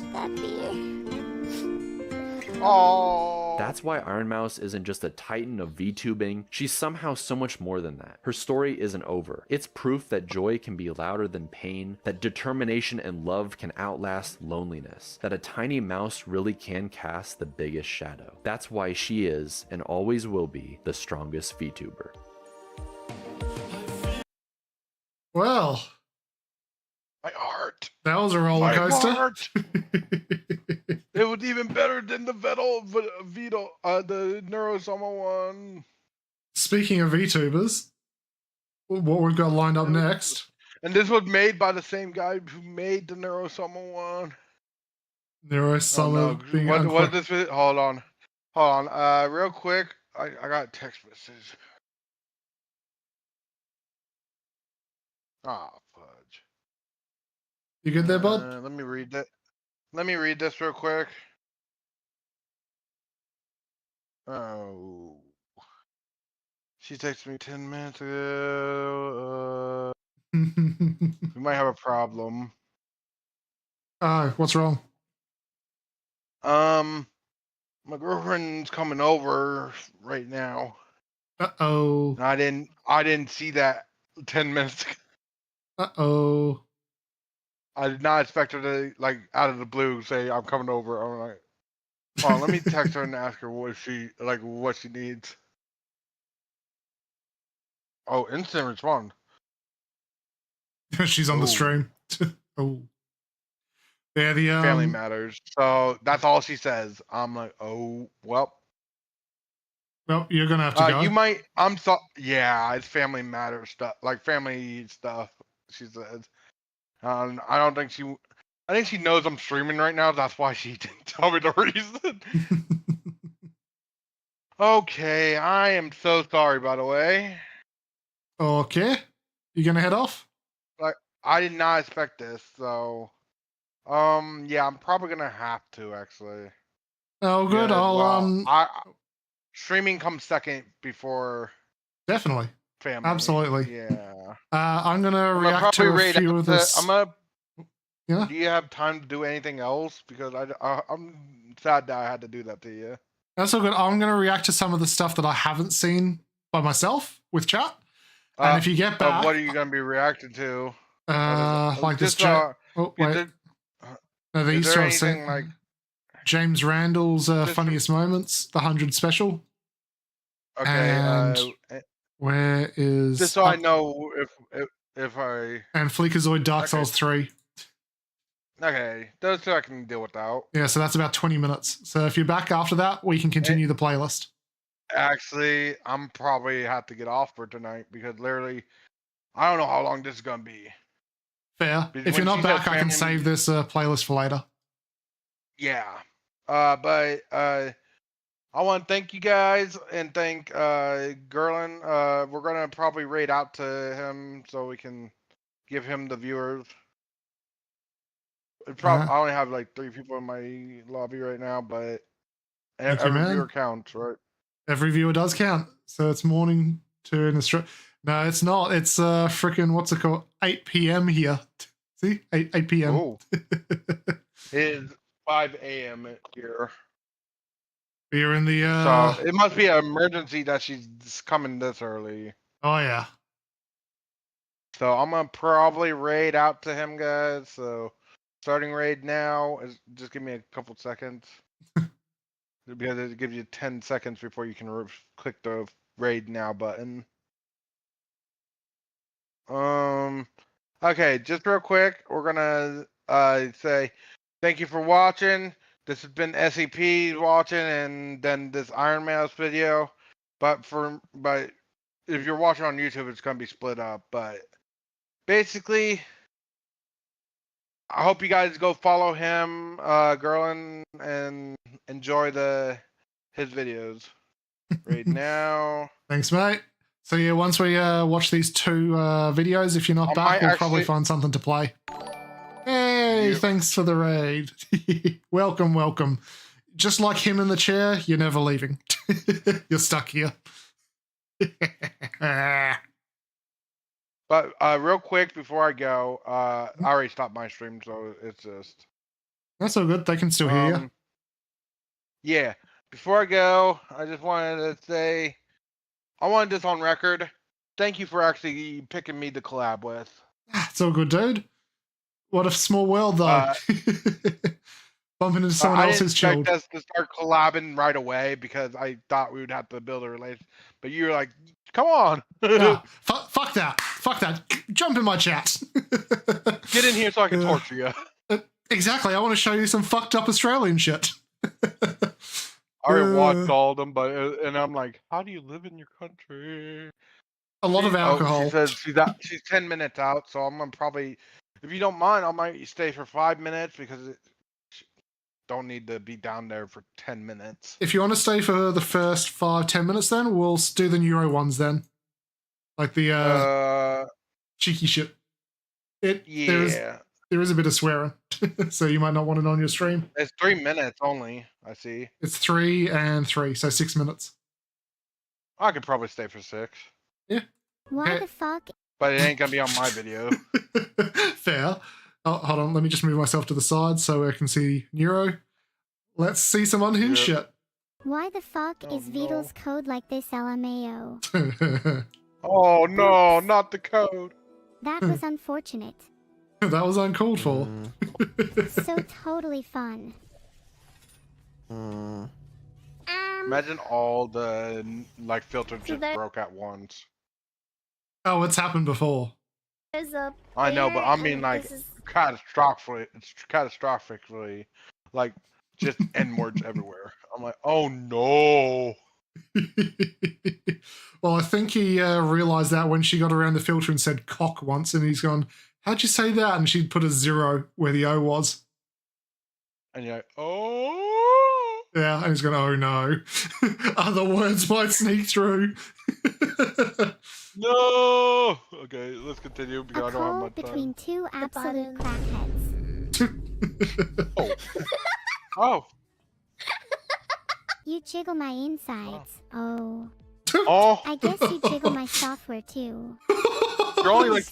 Oh, that's why Iron Mouse isn't just a titan of VTubing. She's somehow so much more than that. Her story isn't over. It's proof that joy can be louder than pain, that determination and love can outlast loneliness, that a tiny mouse really can cast the biggest shadow. That's why she is, and always will be, the strongest VTuber. my heart. That was a roller coaster. It was even better than the the Neurosoma one. Speaking of VTubers, what we've got lined up next. And this was made by the same guy who made the Neurosoma one. Neurosoma being what unquote. this? Hold on. Real quick, I got a text message. Ah, fudge. You good there, bud? Let me read that. Let me read this real quick. Oh. She texted me 10 minutes ago. We might have a problem. Oh, what's wrong? My girlfriend's coming over right now. Uh-oh. And I didn't see that 10 minutes ago. Uh-oh. I did not expect her to, like, out of the blue say, I'm coming over. I'm like, hold on, let me text her and ask her what she needs. Oh, instant respond. She's on the stream. Oh. Yeah, the Family matters. So that's all she says. I'm like, oh, well. Well, you're gonna have to go. You might. Yeah, it's family matter stuff, like family stuff. She says. I don't think she. I think she knows I'm streaming right now. That's why she didn't tell me the reason. Okay, I am so sorry. By the way. Okay, you gonna head off? Like, I did not expect this, so. Yeah, I'm probably gonna have to actually. Oh, good. Yeah, streaming comes second before. Definitely. Family. Absolutely. Yeah. I'm gonna react to a few of this. Yeah. Do you have time to do anything else? Because I'm sad that I had to do that to you. That's all good. I'm gonna react to some of the stuff that I haven't seen by myself with chat. And if you get back, what are you gonna be reacting to? Like this. Oh wait. No, the Easter I've seen. Like James Randall's funniest moments, the 100 special. Okay. And where is? Just so I know if I. And Fleekazoid Dark Souls 3. Okay, those two I can deal without. Yeah, so that's about 20 minutes. So if you're back after that, we can continue the playlist. Actually, I'm probably have to get off for tonight because literally, I don't know how long this is gonna be. Fair. If you're not back, I can save this playlist for later. Yeah. But I want to thank you guys and thank Gerlin. We're gonna probably raid out to him so we can give him the viewers. I only have like 3 people in my lobby right now, but every viewer counts, right? Every viewer does count. So it's morning to in Australia. No, it's not. It's freaking what's it called? 8 p.m. here. See, 8 p.m. Oh. It is 5 a.m. here. We're in the. So it must be an emergency that she's coming this early. Oh yeah. So I'm gonna probably raid out to him, guys. So starting raid now. Just give me a couple seconds. Because it gives you 10 seconds before you can click the raid now button. Okay, just real quick, we're gonna say thank you for watching. This has been SCP watching, and then this Iron Mouse video. But if you're watching on YouTube, it's gonna be split up. But basically, I hope you guys go follow him, Gerlin, and enjoy his videos right now. Thanks, mate. So yeah, once we watch these 2 videos, if you're not back, we'll probably find something to play. Hey, thanks for the raid. Welcome, welcome. Just like him in the chair, you're never leaving. You're stuck here. But real quick before I go, I already stopped my stream, so it's just. That's all good. They can still hear you. Yeah. Before I go, I just wanted to say, I wanted this on record. Thank you for actually picking me to collab with. It's all good, dude. What a small world, though. Bumping into someone else who's chilled. I didn't expect us to start collabing right away because I thought we would have to build a relationship. But you were like, come on. Fuck that. Fuck that. Jump in my chat. Get in here so I can torture you. Exactly. I want to show you some fucked up Australian shit. I already watched all of them, but and I'm like, how do you live in your country? A lot of alcohol. She says she's 10 minutes out, so I'm gonna probably, if you don't mind, I might stay for 5 minutes because don't need to be down there for 10 minutes. If you want to stay for the first 5-10 minutes, then we'll do the neuro ones then, like the cheeky shit. Yeah. There is a bit of swearing, so you might not want it on your stream. It's 3 minutes only. I see. It's 3 and 3, so 6 minutes. I could probably stay for 6. Yeah. Why the fuck? But it ain't gonna be on my video. Fair. Oh, hold on, let me just move myself to the side so I can see Neuro. Let's see some unhinged shit. Why the fuck is Vidal's code like this, LMAO? Oh no, not the code. That was unfortunate. That was uncalled for. So totally fun. Imagine all the like filters So just there- broke at once. Oh, it's happened before. There's a I know, but I bear mean and like this is- catastrophically, like just N words everywhere. I'm like, oh no. Well, I think he realised that when she got around the filter and said cock once, and he's gone, how'd you say that? And she'd put a 0 where the O was. And you're like, oh. Yeah, and he's going, oh no. Other words might sneak through. No. Okay, let's continue because I don't have Call much time. between two absolute crackheads. Oh. You jiggle my insides. Oh. Oh. I guess you jiggle my software too. You're only like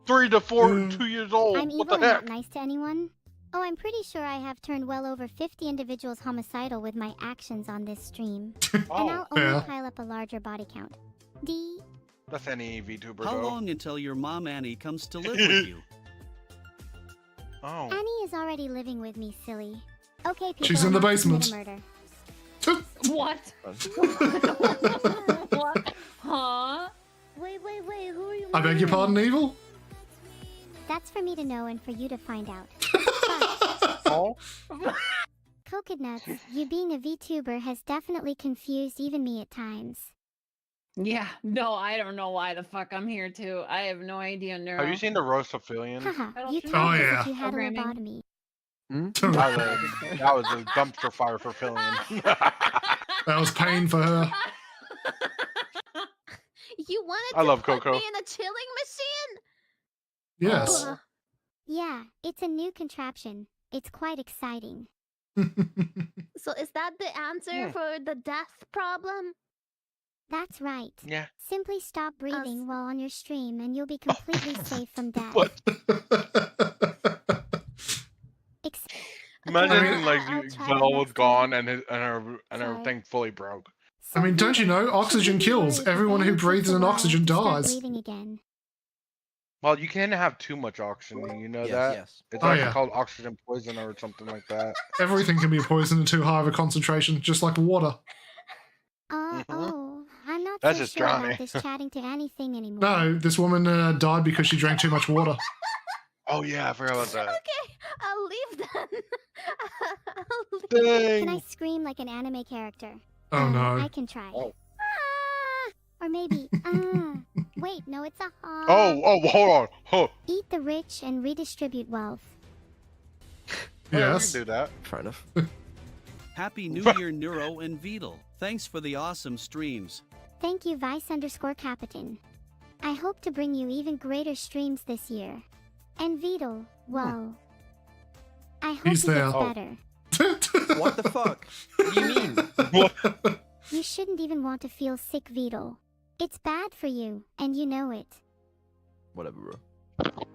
3 to 2 years old. I'm What evil the and heck? not nice to anyone. Oh, I'm pretty sure I have turned well over 50 individuals homicidal with my actions on this stream. And I'll only yeah. pile up a larger body count. D. That's any VTuber How though. long until your mom Annie comes to live with you? Oh. Annie is already living with me, silly. Okay, people. She's in I'm the off to commit basement. a murder. What? What? Huh? Wait, who are you? I beg your pardon, Evil? That's for me to know and for you to find out. Oh? Coconut nuts, you being a VTuber has definitely confused even me at times. Yeah, no, I don't know why the fuck I'm here too. I have no idea, Neuro. Have you seen the roast of Fillion? Haha, you Oh, talk as yeah. if you had a Programming. lobotomy. That was a dumpster fire for Fillion. That was pain for her. You wanted I to love put Coco. me in a chilling machine? Yes. Yeah, it's a new contraption. It's quite exciting. So is that the answer for the death problem? That's right. Yeah. Simply stop breathing while on your stream and you'll be completely safe from death. Imagine like I'll try Val the was next gone and her thing fully broke. I mean, don't you know, oxygen kills. Everyone who breathes in oxygen Start dies. breathing again. Well, you can't have too much oxygen, you know Yes, that? yes. It's Oh, actually yeah. called oxygen poison or something like that. Everything can be poisoned at too high of a concentration, just like water. Oh, I'm not That's so just sure Johnny. about this chatting to anything anymore. No, this woman died because she drank too much water. Oh yeah, I forgot about that. Okay, I'll leave then. Dang. Can I scream like an anime character? Oh no. I can try. Ah, or maybe, wait, no, it's a ha. Oh, hold on. Oh. Eat the rich and redistribute wealth. Yeah, we Yes. can do that. Fair enough. Happy New Year, Neuro and Vidal. Thanks for the awesome streams. Thank you, Vice_Captain. I hope to bring you even greater streams this year. And Vidal, well, I hope He's he there. gets Oh. better. What the fuck? What do you mean? You shouldn't even want to feel sick, Vidal. It's bad for you, and you know it. Whatever, bro.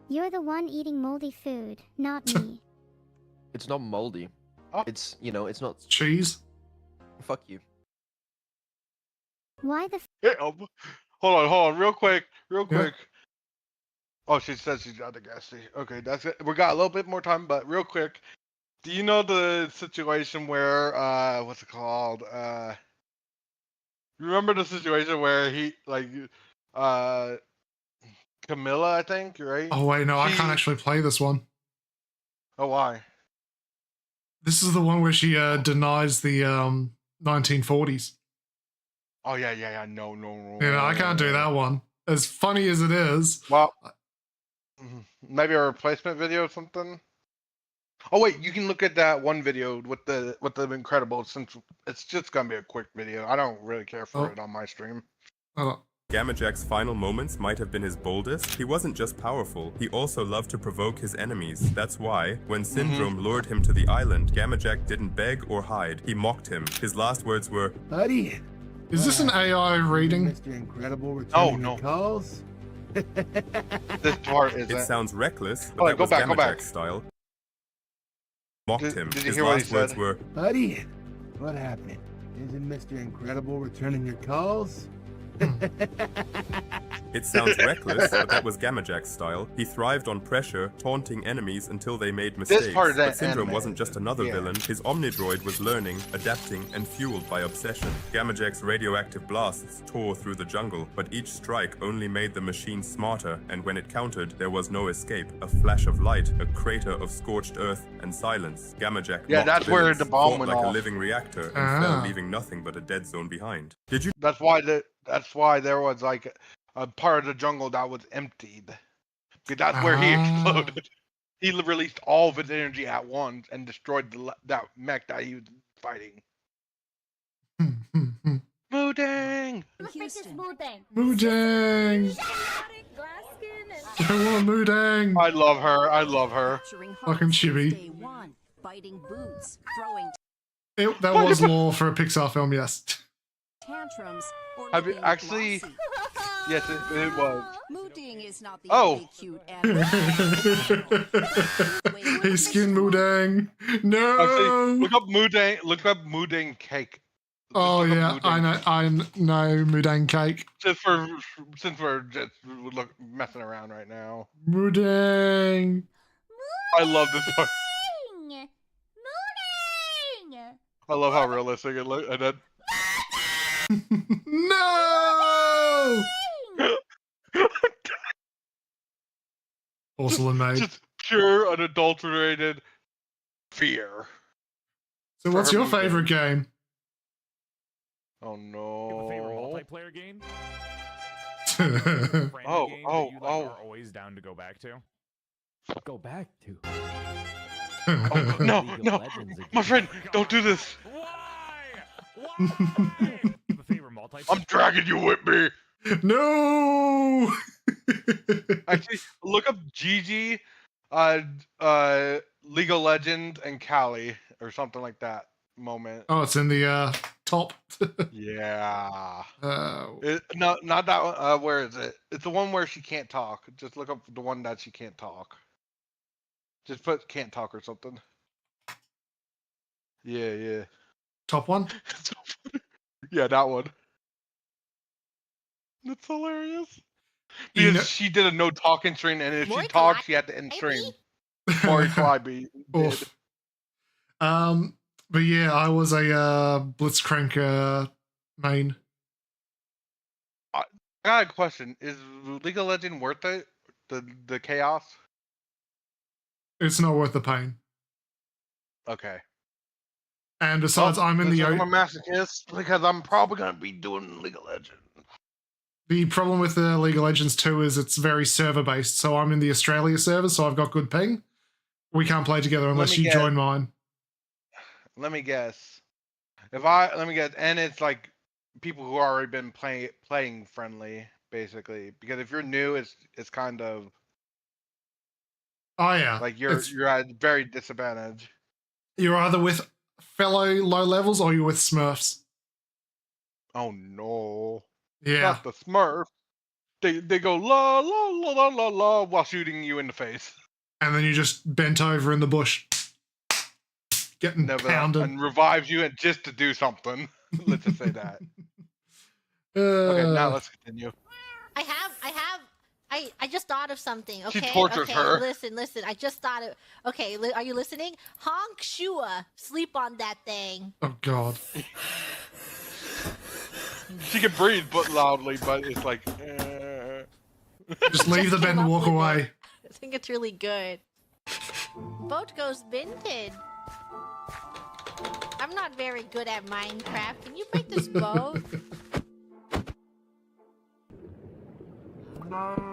You're the one eating moldy food, not me. It's not moldy. It's, you know, it's not... Cheese? Fuck you. Why the Hold on, real quick. Oh, she says she's at the gas station. Okay, that's it. We got a little bit more time, but real quick. Do you know the situation where, what's it called? Remember the situation where he, like, Camilla, I think, right? Oh wait, no, I She- can't actually play this one. Oh, why? This is the one where she denies the 1940s. Oh yeah. No. Yeah, I can't do that one. As funny as it is. Well, maybe a replacement video or something. Oh wait, you can look at that one video with the Incredibles, since it's just gonna be a quick video. I don't really care for it on my stream. Gamajack's final moments might have been his boldest. He wasn't just powerful, he also loved to provoke his enemies. That's why, when Syndrome lured him to the island, Gamajack didn't beg or hide. He mocked him. His last words were, "Buddy." Is this an AI reading? Mr. Incredible Oh, returning no. your calls? This part is. It sounds reckless, but that go was back. Gamajack's style. Mocked him. Did you His hear what he last words said? were, Buddy, what happened? Isn't Mr. Incredible returning your calls? It sounds reckless, but that was Gamajack's style. He thrived on pressure, taunting enemies until they made mistakes. part is But Syndrome anime. wasn't just another Yeah. villain. His Omnidroid was learning, adapting, and fueled by obsession. Gamajack's radioactive blasts tore through the jungle, but each strike only made the machine smarter, and when it countered, there was no escape. A flash of light, a crater of scorched earth, and silence. Gamajack Yeah, mocked that's where villains, the bomb fought went like a off. living reactor, and Ah. fell, leaving nothing but a dead zone behind. Did you That's why there was like a part of the jungle that was emptied. Because that's where he exploded. He released all of his energy at once and destroyed that mech that he was fighting. Moodang! Houston. Moodang! I want a Moodang! I love her. Fucking chibi. Biting boots, throwing That was lore for a Pixar film, yes. tantrums, or Have you looking actually? glossy. Yes, it was. Mooding is not the Oh. only cute animal. Hey, skin Moodang. No! Actually, look up Moodang cake. Oh yeah, I know Moodang cake. Since we're just messing around right now. Moodang. I love this part. Mooding! I love how realistic it looks. And then No! Porcelain maid. just pure, unadulterated fear. So what's your favorite game? Oh no! Multiplayer game? Oh. Are always down to go back to. Go back to. Oh, no, my friend, don't do this. I'm dragging you with me. No. Actually, look up Gigi, League of Legends, and Callie, or something like that. Moment. Oh, it's in the top. Yeah. Oh. No, not that one. Where is it? It's the one where she can't talk. Just look up the one that she can't talk. Just put can't talk or something. Yeah. Top one? Yeah, that one. That's hilarious. You Because know- she did a no talking stream, and if she talked, she had to end stream. Maury Clybe did. Oof. But yeah, I was a Blitzcrank main. I got a question. Is League of Legends worth it? The chaos? It's not worth the pain. Okay. And besides, I'm in listen, the I'm a masochist because I'm probably gonna be doing League of Legends. The problem with the League of Legends 2 is it's very server based. So I'm in the Australia server, so I've got good ping. We can't play together unless you join mine. Let me guess. Let me guess, and it's like people who already been playing friendly, basically. Because if you're new, it's kind of Oh yeah, like you're at very disadvantage. You're either with fellow low levels or you're with Smurfs. Oh no! Yeah. Not the Smurf. They go la la la la la la while shooting you in the face. And then you just bent over in the bush, getting pounded. And revives you and just to do something. Let's just say that. Okay, now let's continue. I just thought of something, okay? She tortures her. Listen. I just thought of... Okay, are you listening? Honk Shua. Sleep on that thing. Oh, God. She can breathe but loudly, but it's like... Just leave the bed and walk away. I think it's really good. Boat goes vintage. I'm not very good at Minecraft. Can you break this boat?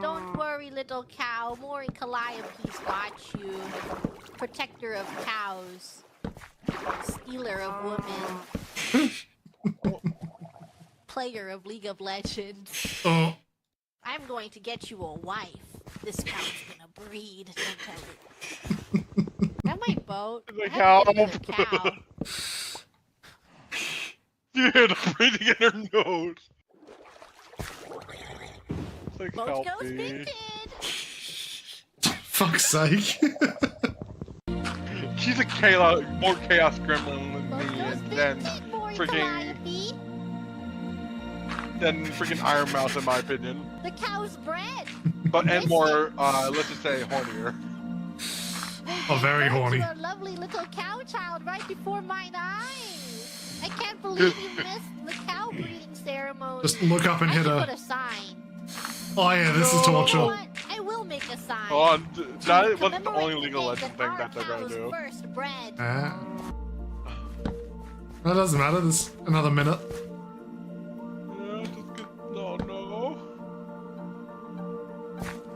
Don't worry, little cow. Mori Calliope's got you. Protector of cows. Stealer of women. Player of League of Legends. Oh. I'm going to get you a wife. This cow's gonna breed. Don't tell me. Is that my boat? The I cow. have to get another cow. You hear the breathing in her nose. Like, Boat help goes me. vintage. Fuck's sake. She's a more chaos gremlin than freaking Iron Mouse, in my opinion. The cow's bred. But and more, let's just say, hornier. Oh, very horny. You a lovely little cow child right before mine eyes. I can't believe you missed the cow breeding ceremony. Just look up and I hit should her. put a sign. Oh yeah, this is You know torture. what? I will make a sign. Oh, that wasn't the commemorate only League of the Legends day thing that they're gonna our do. cows first bred. That doesn't matter. There's another minute. Oh no.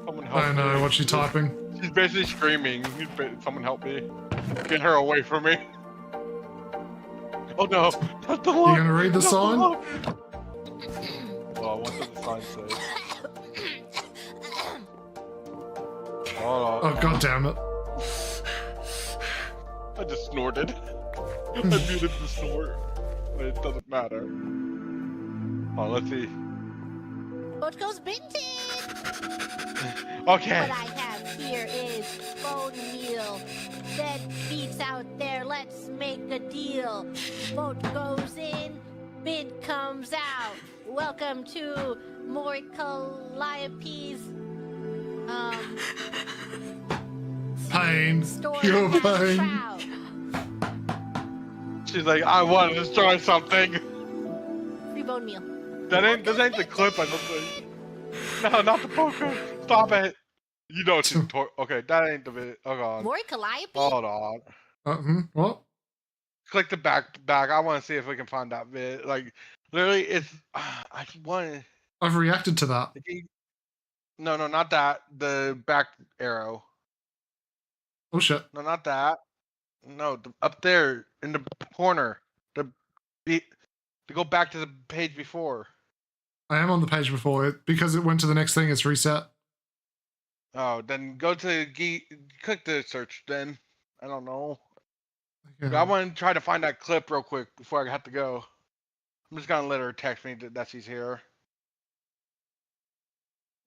Someone help I know me. what she's typing. She's basically screaming. Someone help me. Get her away from me. Oh no. Not the You lock. gonna read the sign? Oh, what does the sign say? Oh god damn it. I just snorted. I muted the snort. But it doesn't matter. Oh, let's see. Boat goes vintage. Okay. What I have here is bone meal. Dead beats out there, let's make a deal. Boat goes in, bid comes out. Welcome to Mori Calliope's Pain. store Pure has pain. trout. She's like, I want to destroy something. Free bone meal. This ain't the clip, I don't think. No, not the poker. Stop it. You know she's okay, that ain't the video. Oh god. Mori Calliope? Hold on. What? Click the back. I want to see if we can find that vid. Like, literally, it's. I want. I've reacted to that. No, not that. The back arrow. Oh shit. No, not that. No, up there in the corner. To go back to the page before. I am on the page before it because it went to the next thing. It's reset. Oh, then go to click the search. Then I don't know. Yeah. I want to try to find that clip real quick before I have to go. I'm just gonna let her text me that she's here.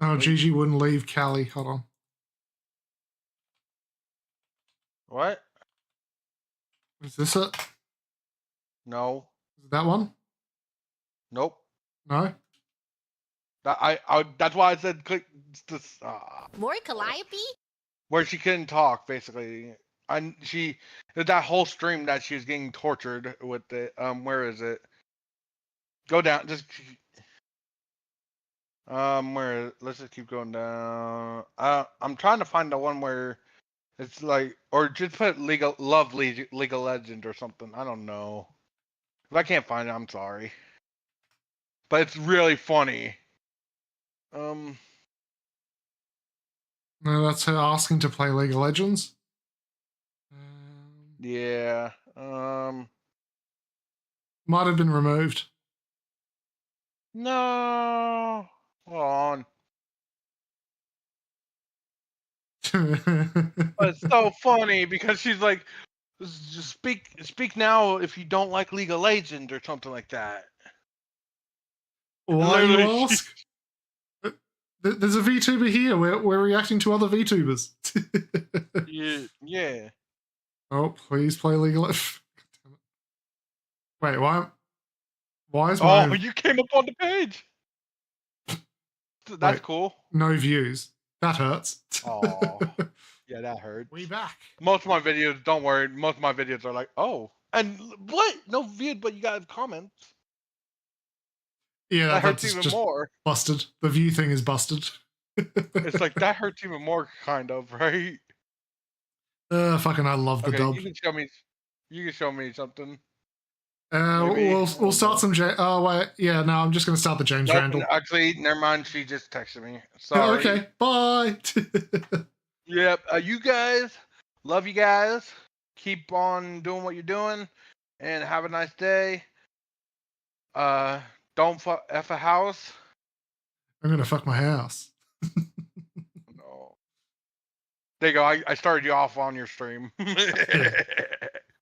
Oh, Gigi wouldn't leave Callie. Hold on. What? Is this it? No. Is it that one? Nope. No. That's why I said click this. Mori Calliope? Where she couldn't talk, basically. And that whole stream that she was getting tortured with it. Where is it? Go down. Just let's just keep going down. I'm trying to find the one where it's like, or just put League of Legends or something. I don't know. If I can't find it, I'm sorry. But it's really funny. No, that's her asking to play League of Legends. Yeah. Might have been removed. No. Hold on. But it's so funny because she's like, just speak now if you don't like League of Legends or something like that. Why you ask? There's a VTuber here. We're reacting to other VTubers. Yeah. Oh, please play League of Legends. Wait, why is my... Oh, you came up on the page. That's cool. No views. That hurts. Oh, yeah, that hurts. We back. Most of my videos, don't worry. Most of my videos are like, oh, and what? No views, but you got comments. Yeah, that hurts that's even just more. Busted. The view thing is busted. It's like that hurts even more, kind of, right? Fucking, I love the dub. You can show me something. We'll start some James. Oh wait, yeah. No, I'm just gonna start the James Nope, Randall. Actually, never mind. She just texted me. Sorry. Okay, bye. Yep. You guys, love you guys. Keep on doing what you're doing, and have a nice day. Don't F a house. I'm gonna fuck my house. No. There you go. I started you off on your stream.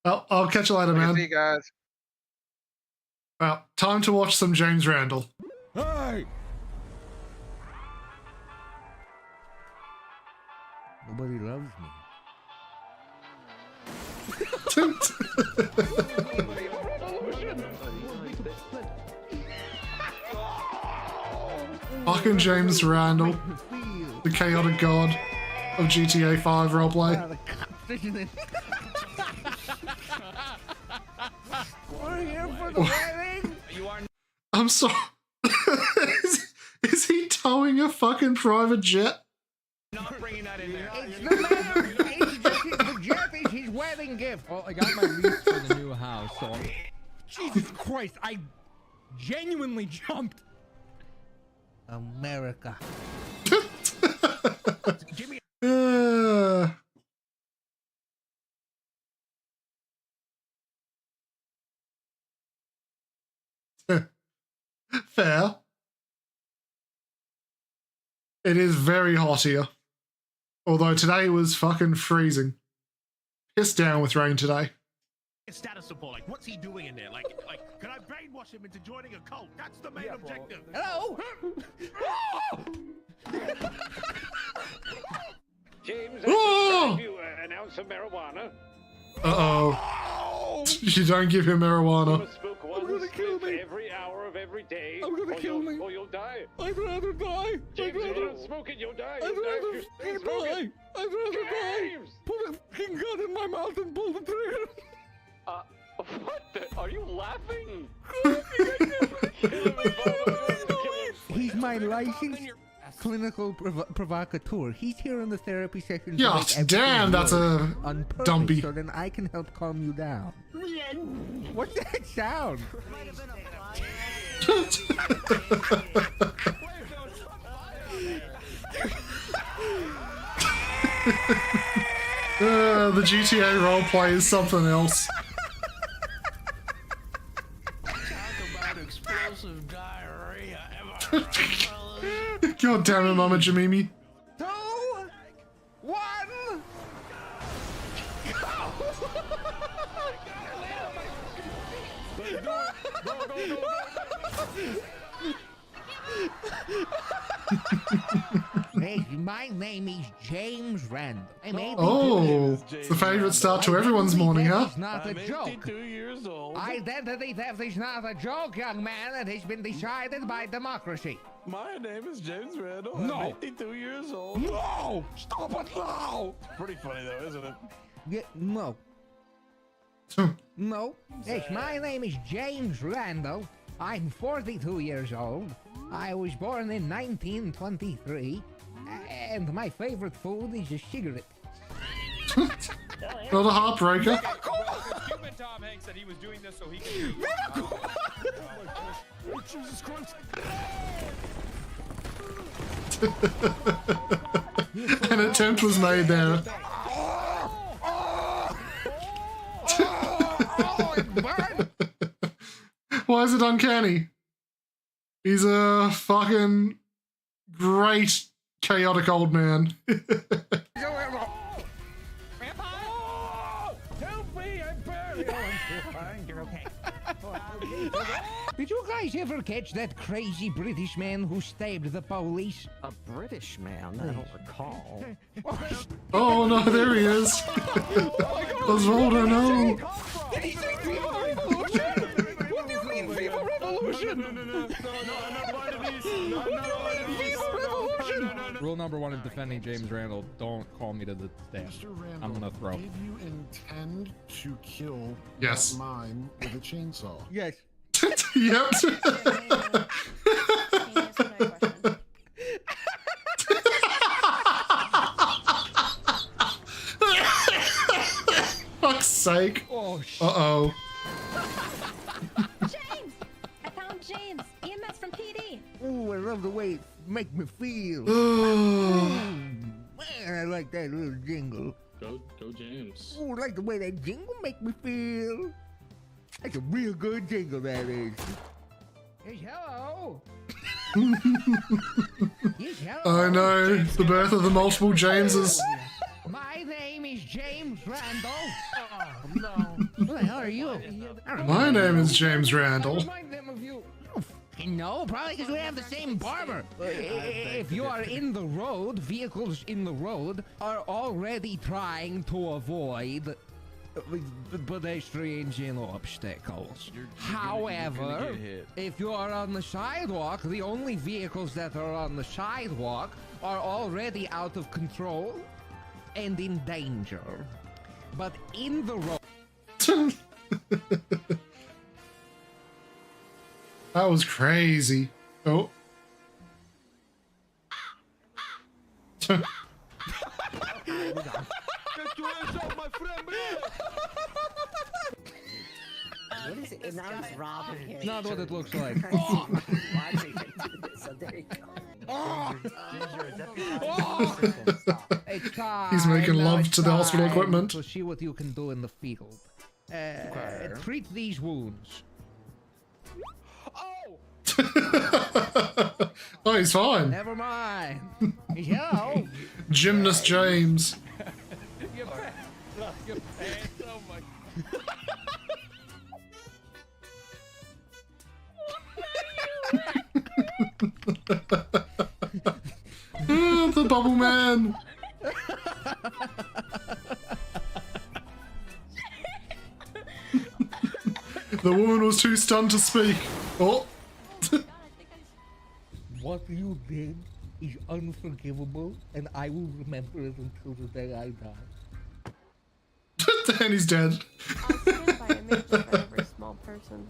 I'll catch you later, man. See you guys. Well, time to watch some James Randall. Hey! Nobody loves me. Fucking James Randall, the chaotic god of GTA 5 roleplay. We're here for the wedding. I'm sorry. Is he towing a fucking private jet? Not bringing that in there. It's the man. It's just the jet is his wedding gift. Well, I got my lease for the new house, so Jesus Christ, I genuinely jumped. America. Jimmy. Fair. It is very hot here. Although today was fucking freezing. Pissed down with rain today. Status support, like what's he doing in there? Like, can I brainwash him into joining a cult? That's the main objective. Hello. James, Oh! you announce some marijuana. Uh-oh. You don't give him marijuana. Smoke one spliff every hour of every day. I'm gonna kill me. Or you'll die. I'd rather die. James, if you don't smoke it, you'll die. I'd You'll die rather if you smoke die. it. I'd rather die. James! Put a fucking gun in my mouth and pull the trigger. What the? Are you laughing? He's my licensed clinical provocateur. He's here in the therapy session. to Gosh, make damn, everything that's work a on purpose, dumpy. So then I can help calm you down. What's that sound? The GTA roleplay is something else. Explosive diarrhea. God damn it, Mama Jamimi. 2, 1. Hey, my name is James Randall. I'm 82 Oh, it's the favourite start to everyone's morning, huh? It's not a joke. 82 years old. Identity theft is not a joke, young man. It has been decided by democracy. My name is James Randall. No. I'm 82 years old. No! Stop it now! Pretty funny though, isn't it? Yeah, no. No. Yes, my name is James Randall. I'm 42 years old. I was born in 1923. And my favorite food is a cigarette. Not a heartbreaker. Stupid Tom Hanks said he was doing this so he could. Jesus Christ! An attempt was made there. Why is it uncanny? He's a fucking great chaotic old man. Help me! I'm barely. You're fine. You're okay. Did you guys ever catch that crazy British man who stabbed the police? A British man? I don't recall. Oh no, there he is. Osvaldo, no. Did he say Viva Revolution? What do you mean Viva Revolution? Rule number 1 in defending James Randall: don't call me to the stand. I'm gonna throw. Did you intend to kill Yes. that mime with a chainsaw? Yes. Yep. Fuck's sake. Oh, shit. Uh-oh. Ooh, I love the way it makes me feel. Man, I like that little jingle. Go James. Ooh, I like the way that jingle make me feel. That's a real good jingle, that is. Yes, hello. Yes, hello. I know, the birth of the multiple Jameses. My name is James Randall. Oh, no. Who the hell are you? My name is James Randall. Remind them of you. No, probably because we have the same barber. If you are in the road, vehicles in the road are already trying to avoid pedestrians and obstacles. However, if you are on the sidewalk, the only vehicles that are on the sidewalk are already out of control and in danger. But in the road... That was crazy. Oh. What is it? Now he's robbing him. It's not what it looks like. Watching him do this, so there you go. It's time. He's making Now love it's to the hospital time equipment. To see what you can do in the field. Treat these wounds. Oh, he's fine. Never mind. Hello. Gymnast James. Your pants. Oh my. The bubble man. The woman was too stunned to speak. Oh. What you did is unforgivable, and I will remember it until the day I die. And he's dead. I'll stand by a mage for every small person.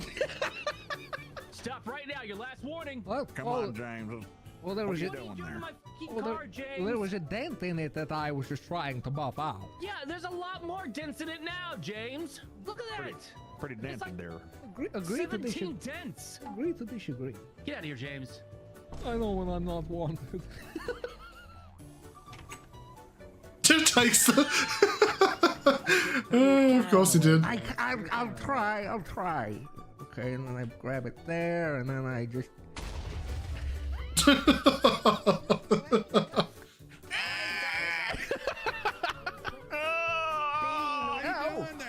Stop right now, your last warning. Come on, James. Well, there was What are you doing to my fucking car, James? there was a dent in it that I was just trying to buff out. Yeah, there's a lot more dents in it now, James. Look at that. Pretty dented there. Agree to 17 dents. Agree to disagree. Get out of here, James. I know when I'm not wanted. Two takes the... Oh, of course he did. I'll try. Okay, and then I grab it there, and then I just...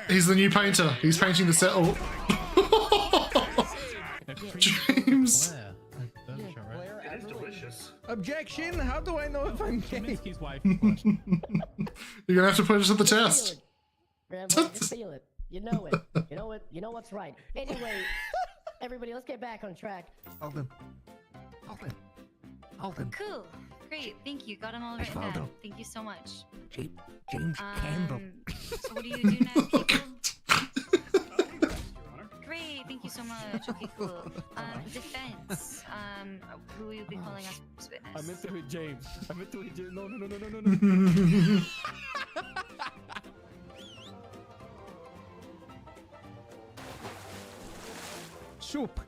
He's the new painter. He's painting the set. Oh. James. It is delicious. Objection! How do I know if I'm gay? You're gonna have to put it to the test. Grandma, just feel it. You know it. You know it. You know what's right. Anyway, everybody, let's get back on track. Alden. Cool. Great. Thank you. Got them all written down. Thank you so much. James Candle. So what do you do now, people? Great. Thank you so much. Okay, cool. Defense. Who will you be calling us as witness? I meant to hit James. No. Soup.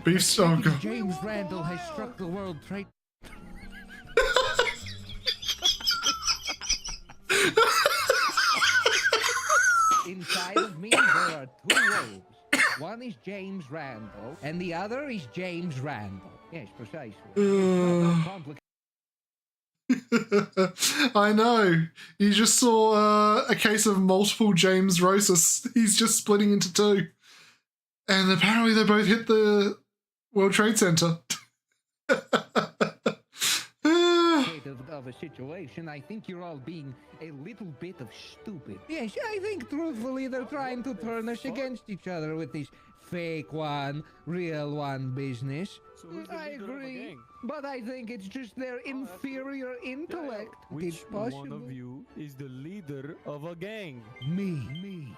Beef stock. James Randall has struck the World Trade. Inside of me, there are two robes. One is James Randall, and the other is James Randall. Yes, precisely. I know. You just saw a case of multiple James Rosas. He's just splitting into two. And apparently they both hit the World Trade Center. Of a situation, I think you're all being a little bit of stupid. Yes, I think truthfully they're trying to turn us against each other with this fake one, real one business. So who's the I leader of a agree, gang? but I think it's just their inferior intellect. Which It's possible. one of you is the leader of a gang? Me.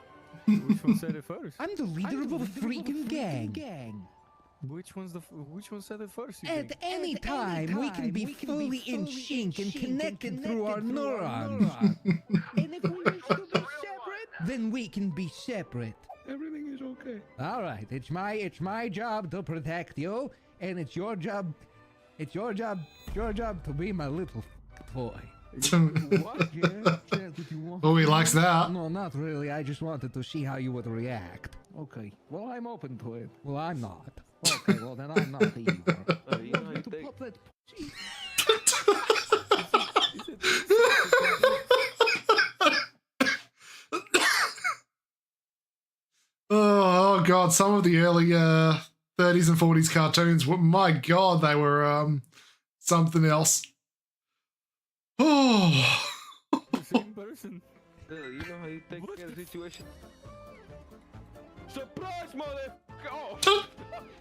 Which one said it first? I'm the leader of a freaking gang. Which one said it first? You At think? any time, we can be fully in sync and connected through our neurons. And if we wish to be separate, then we can be separate. Everything is okay. Okay. All right. It's my job to protect you, and it's your job to be my little toy. What? Yeah? Did you want? Oh, he likes that. No, not really. I just wanted to see how you would react. Okay. Well, I'm open to it. Well, I'm not. Okay. Well, then I'm not either. You know how you think. Pop that pussy. Oh God, some of the early 30s and 40s cartoons, my God, they were something else. Oh. The same person. You know how you take care of the situation. Surprise, motherfucker!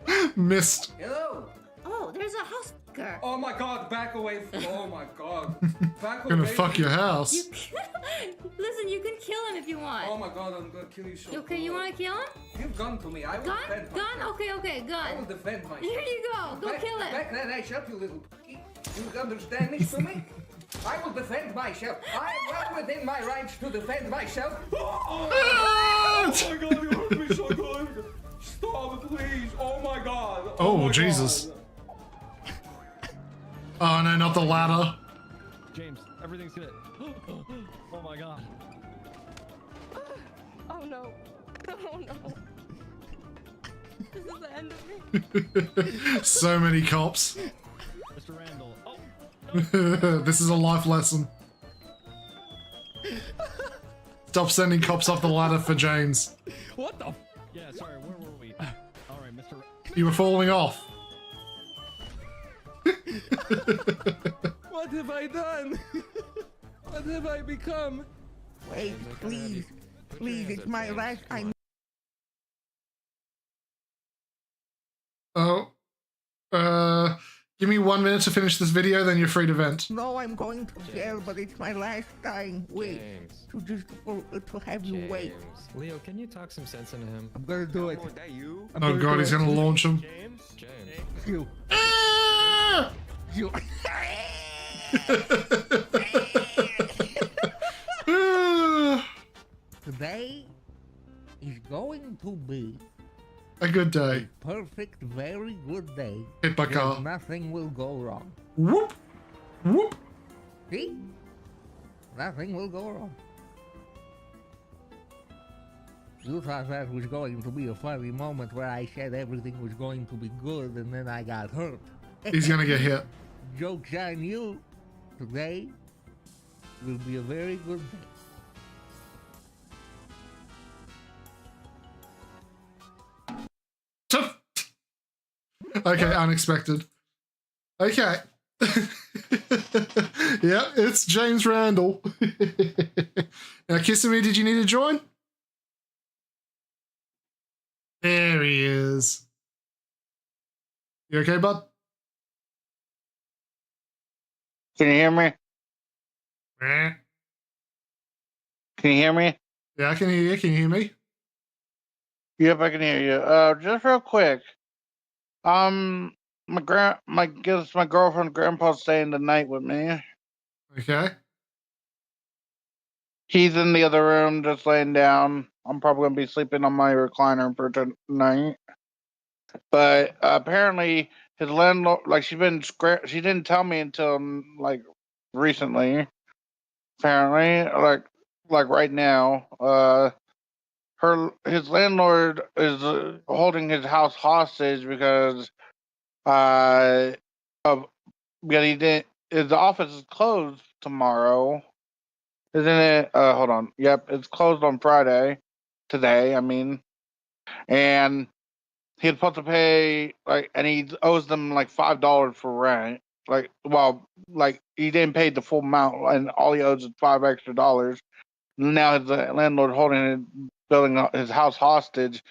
Oh. Missed. Hello. Oh, there's a house fucker. Oh my God! Back away! Oh my God! Back away! Gonna fuck your house. Listen, you can kill him if you want. Oh my God! I'm gonna kill you so. Okay, you want to kill him? Give gun to me. I will defend Gun? myself. Okay, gun. I will defend myself. Here you go. Go kill him. Back that ass up, you little p***. You understand this to me? I will defend myself. I am well within my rights to defend myself. Oh my God! You hurt me so good. Stop it, please. Oh my God. Oh, my Jesus. God. Oh no, not the ladder. James, everything's good. Oh my God. Oh no. Oh no. This is the end of me. So many cops. Mr. Randall. Oh. This is a life lesson. Stop sending cops off the ladder for James. What the? Yeah, sorry, where were we? All right, Mr. You were falling off. What have I done? What have I become? Wait, please. Please, it's my last time. Oh. Give me 1 minute to finish this video, then you're free to vent. No, I'm going to jail, but it's my last time. Wait. To just to have you wait. Leo, can you talk some sense into him? I'm gonna do it. That you? Oh God, he's gonna launch him. James. You. You. Today is going to be a good day. Perfect, very good day. Hit by car. Nothing will go wrong. Whoop. Whoop. See? Nothing will go wrong. You thought that was going to be a funny moment where I said everything was going to be good and then I got hurt. He's gonna get hit. Joke's on you. Today will be a very good day. Okay, unexpected. Okay. Yeah, it's James Randall. Now, Kissimmee, did you need to join? There he is. You okay, bud? Can you hear me? Eh. Can you hear me? Yeah, I can hear you. Can you hear me? Yep, I can hear you. Just real quick. My girlfriend, grandpa's staying the night with me. Okay. He's in the other room, just laying down. I'm probably gonna be sleeping on my recliner for tonight. But apparently, his landlord, like she didn't tell me until like recently. Apparently, like right now, his landlord is holding his house hostage because he didn't. His office is closed tomorrow, isn't it? Hold on. Yep, it's closed on Friday. Today, I mean, and he's supposed to pay and he owes them like $5 for rent. He didn't pay the full amount, and all he owes is $5 extra. Now his landlord building his house hostage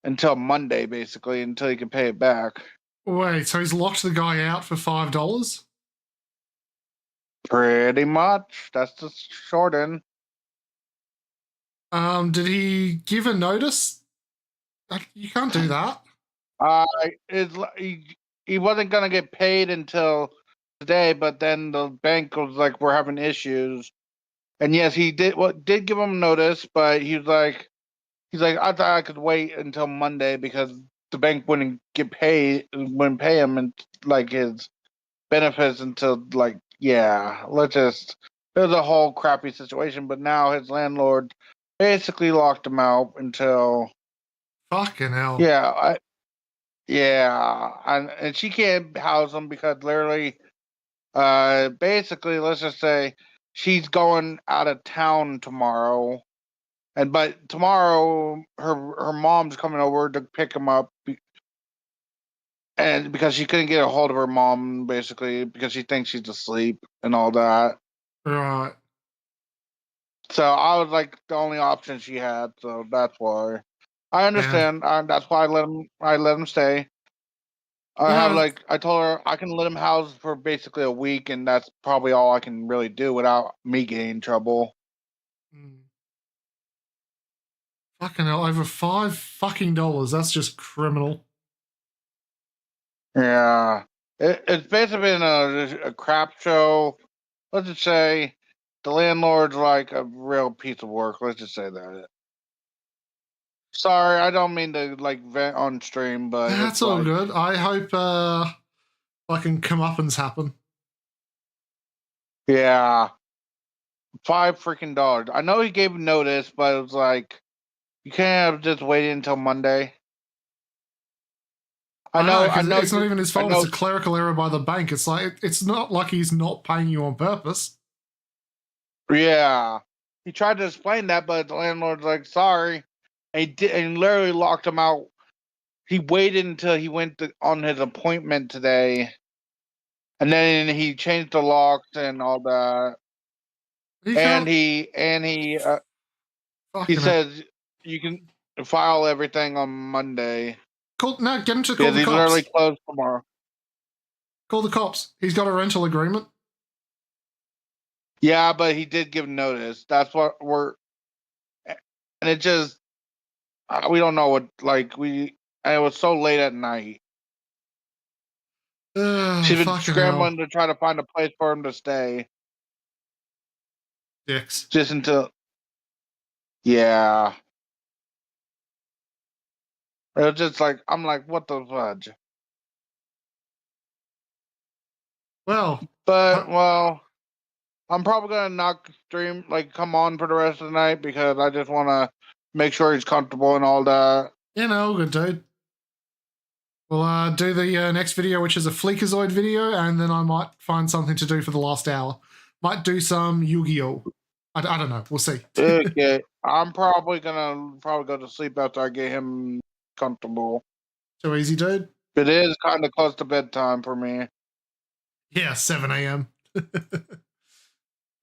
until Monday, basically, until he can pay it back. Wait, so he's locked the guy out for $5? Pretty much. That's the short end. Did he give a notice? You can't do that. He wasn't gonna get paid until today, but then the bank was like, "We're having issues." And yes, he did give him notice, but he was like, He's like, I thought I could wait until Monday because the bank wouldn't pay him and like his benefits until like let's just. It was a whole crappy situation, but now his landlord basically locked him out until. Fucking hell. Yeah, and she can't house him because literally, basically, let's just say she's going out of town tomorrow, but tomorrow her mom's coming over to pick him up, and because she couldn't get a hold of her mom, basically because she thinks she's asleep and all that. Right. So I was like the only option she had, so that's why. I understand. That's why I let him stay. I told her I can let him house for basically a week, and that's probably all I can really do without me getting in trouble. Fucking hell, over $5 That's just criminal. Yeah, it's basically been a crap show. Let's just say the landlord's like a real piece of work. Let's just say that. Sorry, I don't mean to like vent on stream, but That's all good. I hope fucking comeuppance happen. Yeah, $5 freaking dollars. I know he gave notice, but it was like you can't have just waited until Monday. I know. It's not even his fault. It's a clerical error by the bank. It's like it's not like he's not paying you on purpose. Yeah, he tried to explain that, but the landlord's like, "Sorry," and literally locked him out. He waited until he went on his appointment today, and then he changed the locks and all that. He says you can file everything on Monday. No, get him to call the he's cops. literally closed tomorrow. Call the cops. He's got a rental agreement. Yeah, but he did give notice. That's what and it just we don't know what and it was so late at night. She's been scrambling to try to find a place for him to stay. Dicks. Just until, yeah. It was just like I'm like, what the fudge? Well, I'm probably gonna not stream come on for the rest of the night because I just want to make sure he's comfortable and all that. Good dude. We'll do the next video, which is a Fleekazoid video, and then I might find something to do for the last hour. Might do some Yu-Gi-Oh! I don't know. We'll see. Okay, I'm probably gonna go to sleep after I get him comfortable. Too easy, dude. It is kind of close to bedtime for me. Yeah, 7 a.m. It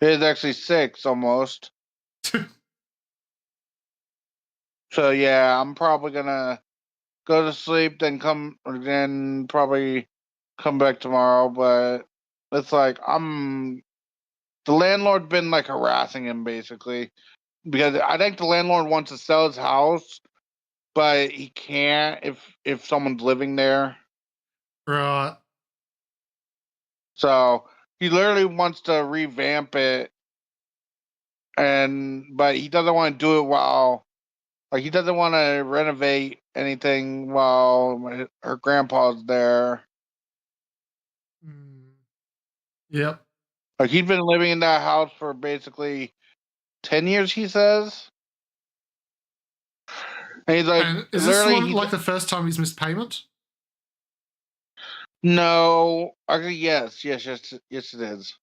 is actually 6 almost. So yeah, I'm probably gonna go to sleep, then probably come back tomorrow. But it's like the landlord been like harassing him basically because I think the landlord wants to sell his house, but he can't if someone's living there. Right. So he literally wants to revamp it, but he doesn't want to do it while he doesn't want to renovate anything while her grandpa's there. Yep. Like he's been living in that house for basically 10 years, he says. And he's like, and is this one like the first time he's missed payment? No. Okay, yes, it is.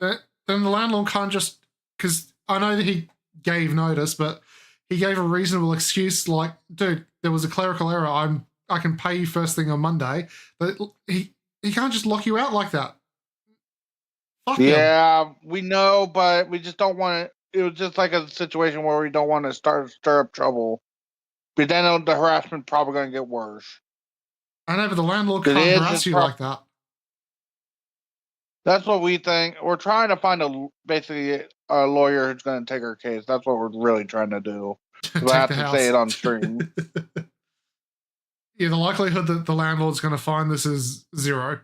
Then the landlord can't just, because I know that he gave notice, but he gave a reasonable excuse like, dude, there was a clerical error. I can pay you first thing on Monday. But he can't just lock you out like that. Fuck him. We know, but we just don't want to. It was just like a situation where we don't want to stir up trouble. But then the harassment probably going to get worse. I know, but the landlord can't harass you like that. That's what we think. We're trying to find basically a lawyer who's going to take our case. That's what we're really trying to do. I have to say it on stream. Yeah, the likelihood that the landlord's going to find this is 0.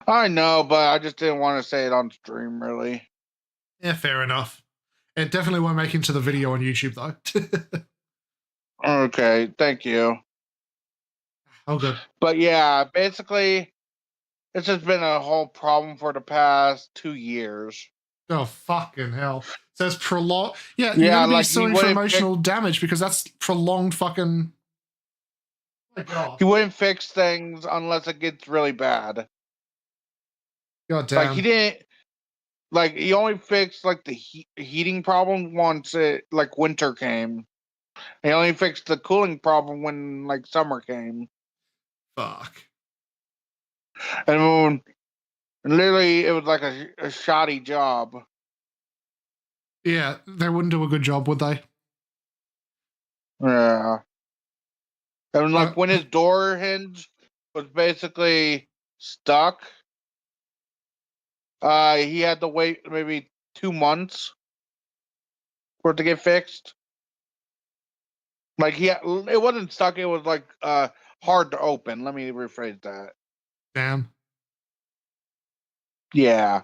I know, but I just didn't want to say it on stream, really. Yeah, fair enough. It definitely won't make into the video on YouTube though. Okay, thank you. Oh, good. But yeah, basically, it's just been a whole problem for the past 2 years. Oh, fucking hell. So it's prolonged. Yeah, you're Yeah, going to be like, he suing for wouldn't emotional damage because that's prolonged fucking. My God. He wouldn't fix things unless it gets really bad. God Like, he damn. didn't. Like, he only fixed like the heating problem once it like winter came. He only fixed the cooling problem when like summer came. Fuck. And when, literally, it was like a shoddy job. Yeah, they wouldn't do a good job, would they? Yeah. And like when his door hinge was basically stuck, he had to wait maybe 2 months for it to get fixed. Like it wasn't stuck. It was like hard to open. Let me rephrase that. Damn. Yeah,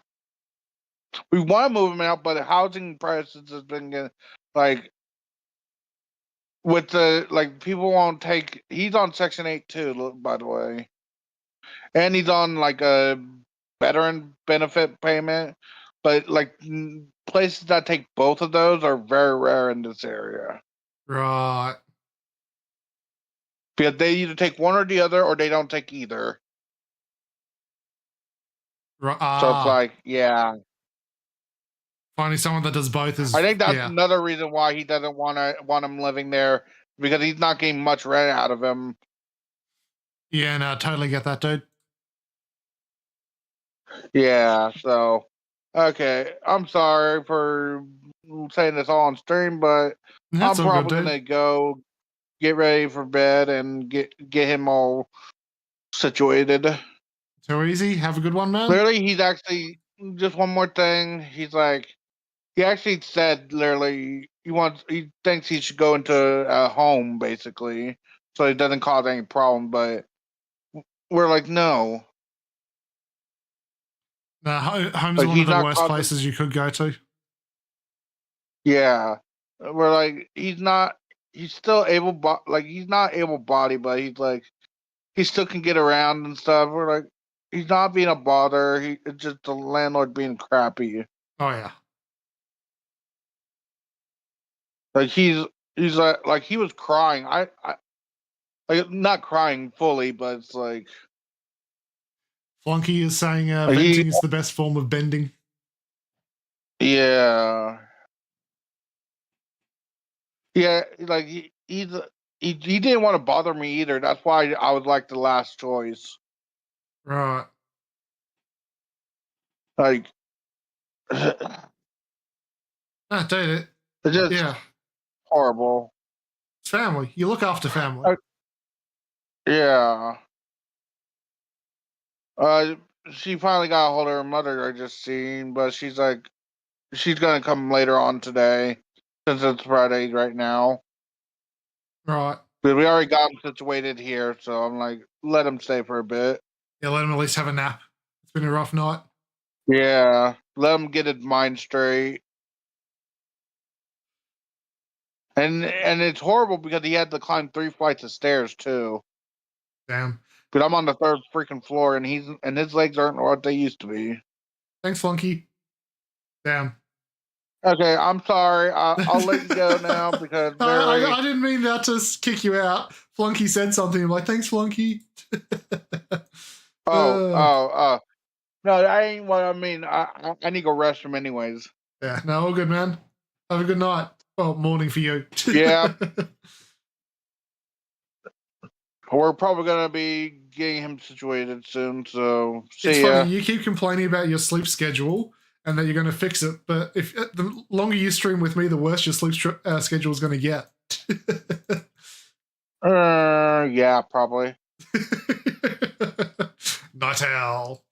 we want to move him out, but housing prices has been getting, like, with the like people won't take. He's on Section 8 too, by the way, and he's on like a veteran benefit payment. But like places that take both of those are very rare in this area. Right. Because they either take one or the other, or they don't take either. Right. So it's like, yeah. Finding someone that does both is. I think that's yeah. another reason why he doesn't want him living there, because he's not getting much rent out of him. Yeah, no, I totally get that, dude. Yeah, so okay. I'm sorry for saying this all on stream, but That's I'm all probably good, gonna dude. go get ready for bed and get him all situated. Too easy. Have a good one, man. Literally, he's actually just one more thing. He's like, he actually said literally he thinks he should go into a home basically, so it doesn't cause any problem. But we're like, no. Home's Like, one of he's the not worst causing. places you could go to. Yeah, we're like, he's not. He's still able, like he's not able bodied, but he's like, he still can get around and stuff. We're like, he's not being a bother. It's just the landlord being crappy. Oh yeah. Like he's like he was crying. I like not crying fully, but it's like Flunky is saying he- venting is the best form of bending. yeah, yeah. Like he didn't want to bother me either. That's why I was like the last choice. Right. Like, Ah, dude, it's just yeah. horrible. It's family. You look after family. Yeah. She finally got a hold of her mother. I just seen, but she's like, she's gonna come later on today, since it's Friday right now. Right. But we already got him situated here, so I'm like, let him stay for a bit. Yeah, let him at least have a nap. It's been a rough night. Yeah, let him get his mind straight. And it's horrible because he had to climb 3 flights of stairs too. Damn. But I'm on the 3rd freaking floor, and his legs aren't what they used to be. Thanks, Flunky. Damn. Okay, I'm sorry. I'll let you go now because I didn't mean that to kick you out. Flunky said something. I'm like, thanks, Flunky. No, I ain't what I mean. I need to go restroom anyways. Yeah, no, all good, man. Have a good night. Well, morning for you. Yeah. We're probably gonna be getting him situated soon. So It's see ya. funny. You keep complaining about your sleep schedule and that you're going to fix it, but if the longer you stream with me, the worse your sleep schedule is going to get. Yeah, probably. Night owl.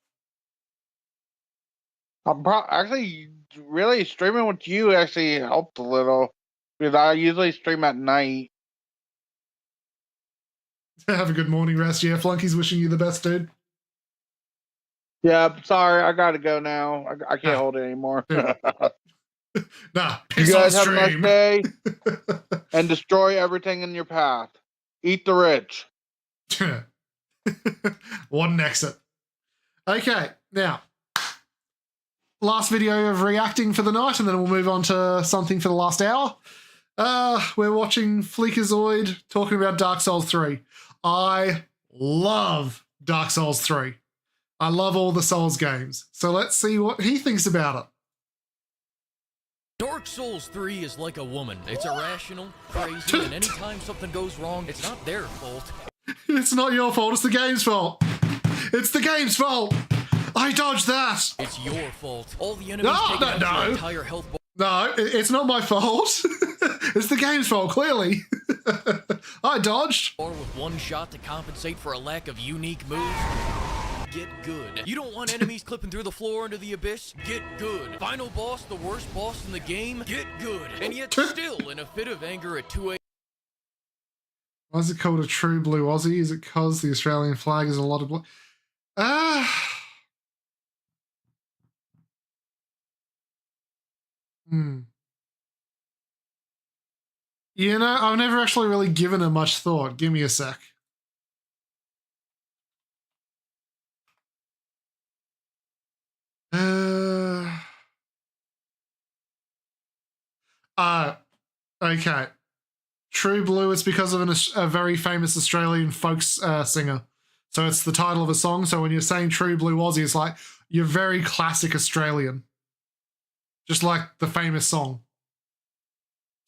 I'm actually really streaming with you actually helped a little because I usually stream at night. Have a good morning rest. Yeah, Flunky's wishing you the best, dude. Yeah, I'm sorry. I gotta go now. I can't hold it anymore. Nah, You piss on guys have a nice stream. day and destroy everything in your path. Eat the rich. What an exit. Okay, now, last video of reacting for the night, and then we'll move on to something for the last hour. We're watching Fleekazoid talking about Dark Souls 3. I love Dark Souls 3. I love all the Souls games. So let's see what he thinks about it. Dark Souls 3 is like a woman. It's irrational, crazy, and anytime something goes wrong, it's not their fault. It's not your fault, it's the game's fault. It's the game's fault. I dodged that. It's your fault. All the enemies take out your entire health bar. No, it's not my fault. It's the game's fault, clearly. I dodged. Or with one shot to compensate for a lack of unique moves. Get good. You don't want enemies clipping through the floor into the abyss? Get good. Final boss, the worst boss in the game? Get good. And yet still in a fit of anger at 2 a.m. Why is it called a true blue Aussie? Is it because the Australian flag is a lot of blue? You know, I've never actually really given it much thought. Give me a sec. Okay. True Blue is because of a very famous Australian folk singer. So it's the title of a song. So when you're saying True Blue Aussie, it's like you're very classic Australian. Just like the famous song.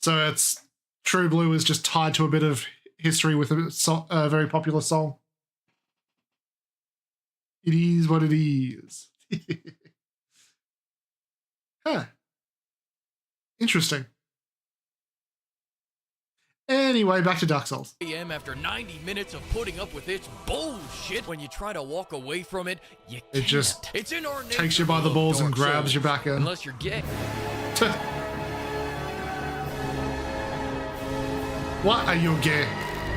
So it's True Blue is just tied to a bit of history with a very popular song. It is what it is. Huh. Interesting. Anyway, back to Dark Souls. a.m. after 90 minutes of putting up with its bullshit. When you try to walk away from it, you can't. It just it's in our takes you by the balls and grabs you back in. Unless you're gay. What are you gay?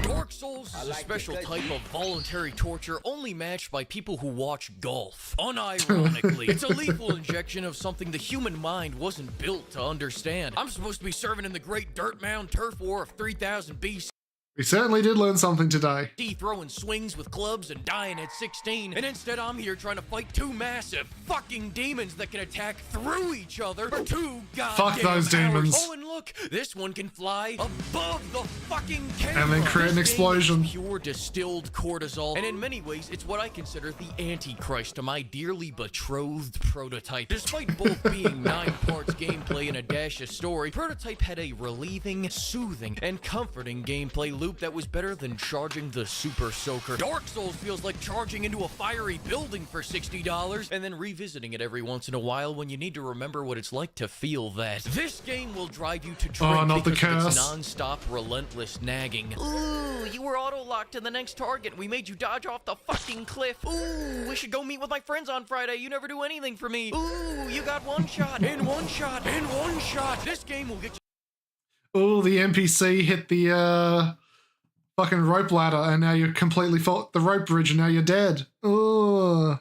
Dark Souls is a special type of voluntary torture only matched by people who watch golf. Unironically, it's a lethal injection of something the human mind wasn't built to understand. I'm supposed to be serving in the Great Dirt Mound Turf War of 3000 BC. We certainly did learn something today. Throwing swings with clubs and dying at 16, and instead I'm here trying to fight two massive fucking demons that can attack through each other for 2 goddamn Fuck those hours. demons. Oh, and look, this one can fly above the fucking camera. And then create an This explosion. game is pure distilled cortisol, and in many ways it's what I consider the Antichrist to my dearly betrothed Prototype. Despite both being 9 parts gameplay and a dash of story, Prototype had a relieving, soothing, and comforting gameplay loop that was better than charging the Super Soaker. Dark Souls feels like charging into a fiery building for $60 and then revisiting it every once in a while when you need to remember what it's like to feel that. This game will drive you to drink not the because of its curse. non-stop, relentless nagging. Ooh, you were auto-locked to the next target. We made you dodge off the fucking cliff. Ooh, we should go meet with my friends on Friday. You never do anything for me. Ooh, you got one shot, and one shot, and one shot. This game will get you. Oh, the NPC hit the fucking rope ladder, and now you're completely the rope bridge, and now you're dead. Oh,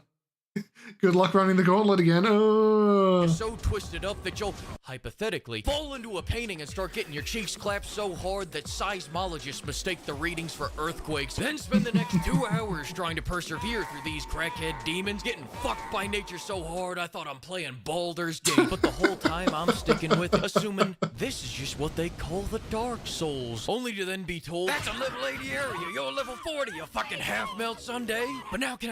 good luck running the gauntlet again. Oh, so twisted up that you'll hypothetically fall into a painting and start getting your cheeks clapped so hard that seismologists mistake the readings for earthquakes. Then spend the next 2 hours trying to persevere through these crackhead demons, getting fucked by nature so hard I thought I'm playing Baldur's Gate. But the whole time I'm sticking with it, assuming this is just what they call the Dark Souls, only to then be told that's a level 80 area, you're level 40, you fucking half-melt Sunday. But now can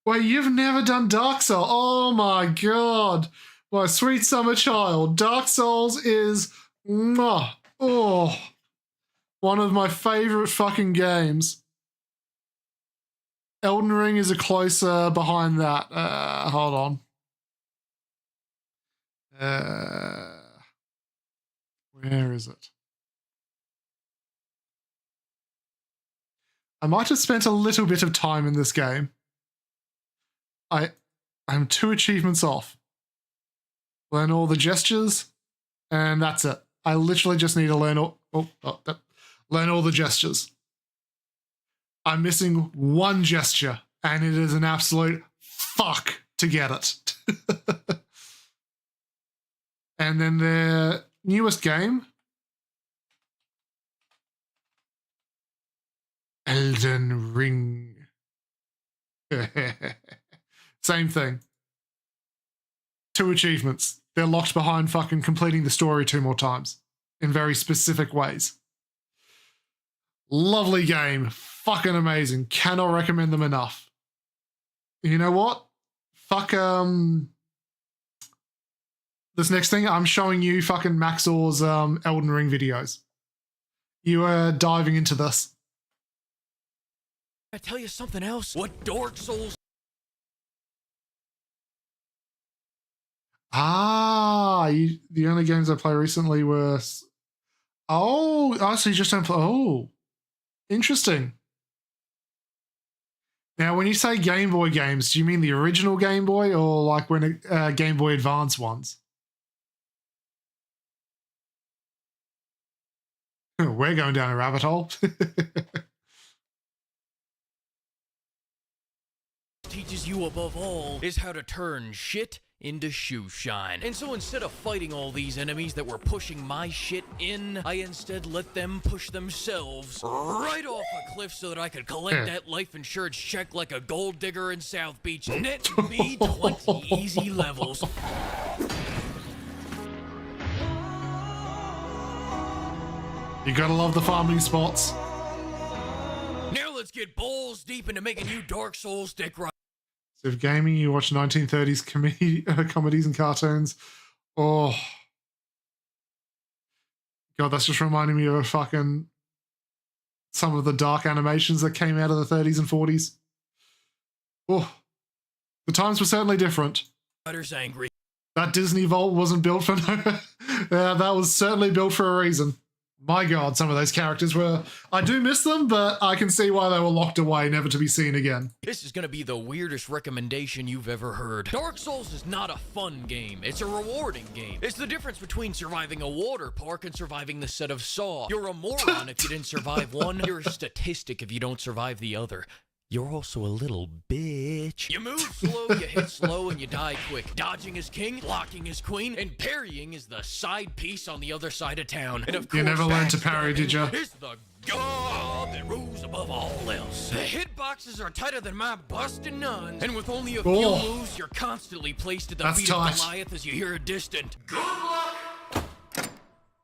wait, you've never done Dark Souls? Oh my god, my sweet summer child. Dark Souls is one of my favorite fucking games. Elden Ring is a closer behind that. Hold on. Where is it? I might have spent a little bit of time in this game. I'm 2 achievements off. Learn all the gestures, and that's it. I literally just need to learn all the gestures. I'm missing one gesture, and it is an absolute fuck to get it. And then their newest game, Elden Ring. Same thing. 2 achievements. They're locked behind fucking completing the story 2 more times in very specific ways. Lovely game. Fucking amazing. Cannot recommend them enough. You know what? Fuck, this next thing, I'm showing you fucking Maxor's Elden Ring videos. You are diving into this. I tell you something else. What Dark Souls? The only games I played recently were... Oh, so you just don't play... Oh, interesting. Now, when you say Game Boy games, do you mean the original Game Boy or like when Game Boy Advance ones? We're going down a rabbit hole. Teaches you above all is how to turn shit into shoe shine. And so instead of fighting all these enemies that were pushing my shit in, I instead let them push themselves right off a cliff so that I could collect that life insurance check like a gold digger in South Beach. Net me 20 easy levels. You gotta love the farming spots. Now let's get balls deep into making you Dark Souls stick right. So if gaming, you watch 1930s comedies and cartoons. Oh. God, that's just reminding me of a fucking... some of the dark animations that came out of the 30s and 40s. Oh. The times were certainly different. Angry. That Disney Vault wasn't built for no... that was certainly built for a reason. My God, some of those characters were... I do miss them, but I can see why they were locked away, never to be seen again. This is gonna be the weirdest recommendation you've ever heard. Dark Souls is not a fun game. It's a rewarding game. It's the difference between surviving a water park and surviving the set of Saw. You're a moron if you didn't survive one. You're a statistic if you don't survive the other. You're also a little bitch. You move slow, you hit slow, and you die quick. Dodging is king, blocking is queen, and parrying is the side piece on the other side of town. And of course, you never learned to parry, did you? It's the God that rules above all else. The hitboxes are tighter than my busted nuns, and with only a few moves, you're constantly placed at the feet of Goliath as you hear a distant good luck.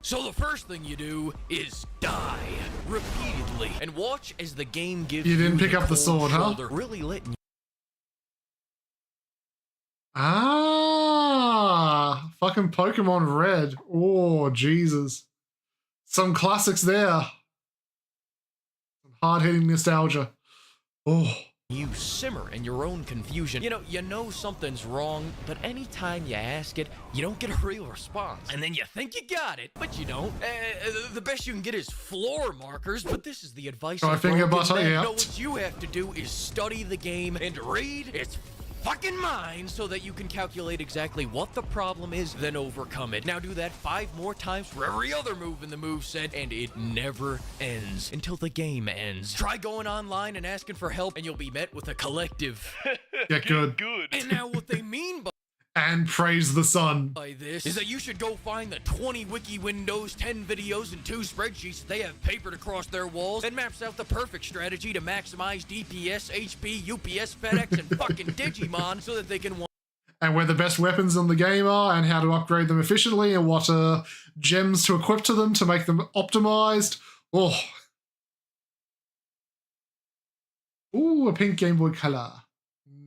So the first thing you do is die repeatedly and watch as the game gives you. You didn't pick up the sword, huh? Really letting you. Fucking Pokemon Red. Oh, Jesus. Some classics there. Some hard-hitting nostalgia. Oh. You simmer in your own confusion. You know something's wrong, but anytime you ask it, you don't get a real response. And then you think you got it, but you don't. The best you can get is floor markers, but this is the advice I think about it, yeah. No, what you have to do is study the game and read its fucking mind so that you can calculate exactly what the problem is, then overcome it. Now do that 5 more times for every other move in the moveset, and it never ends until the game ends. Try going online and asking for help, and you'll be met with a collective. Get good. And now what they mean by and praise the sun. By this is that you should go find the 20 wiki windows, 10 videos, and 2 spreadsheets that they have papered across their walls and maps out the perfect strategy to maximize DPS, HP, UPS, FedEx, and fucking Digimon so that they can and where the best weapons in the game are and how to upgrade them efficiently and what gems to equip to them to make them optimized. Oh. Ooh, a pink Game Boy Color.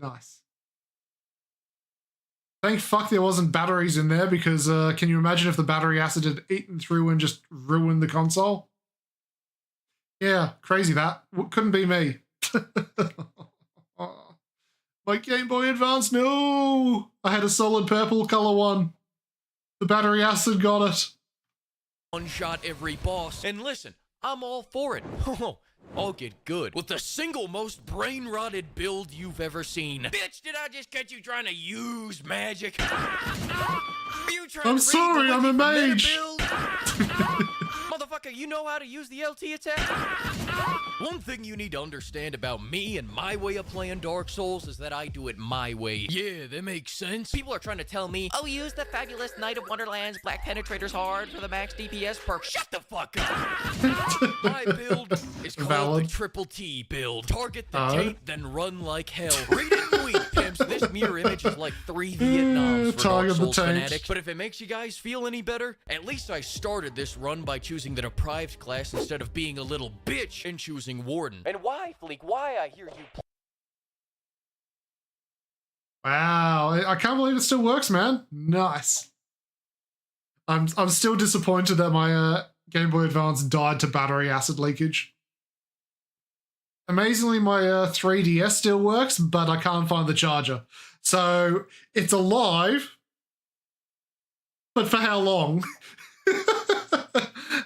Nice. Thank fuck there wasn't batteries in there because can you imagine if the battery acid had eaten through and just ruined the console? Yeah, crazy that. Couldn't be me. My Game Boy Advance, no! I had a solid purple color one. The battery acid got it. One-shot every boss. And listen, I'm all for it. I'll get good with the single most brain-rotted build you've ever seen. Bitch, did I just catch you trying to use magic? Are you trying I'm to sorry, I'm a mage. Motherfucker, you know how to use the LT attack? One thing you need to understand about me and my way of playing Dark Souls is that I do it my way. Yeah, that makes sense. People are trying to tell me, oh, use the fabulous Knight of Wonderland's Black Penetrator's Hard for the max DPS perk. Shut the fuck up! My build is called the Triple T build. Target the taint, then run like hell. Read it and weep, pimps. This mirror image is like 3 Vietnams for Dark Souls fanatics. But if it makes you guys feel any better, at least I started this run by choosing the deprived class instead of being a little bitch and choosing Warden. And why, Fleek? Why I hear you Wow, I can't believe it still works, man. Nice. I'm still disappointed that my Game Boy Advance died to battery acid leakage. Amazingly, my 3DS still works, but I can't find the charger. So it's alive, but for how long?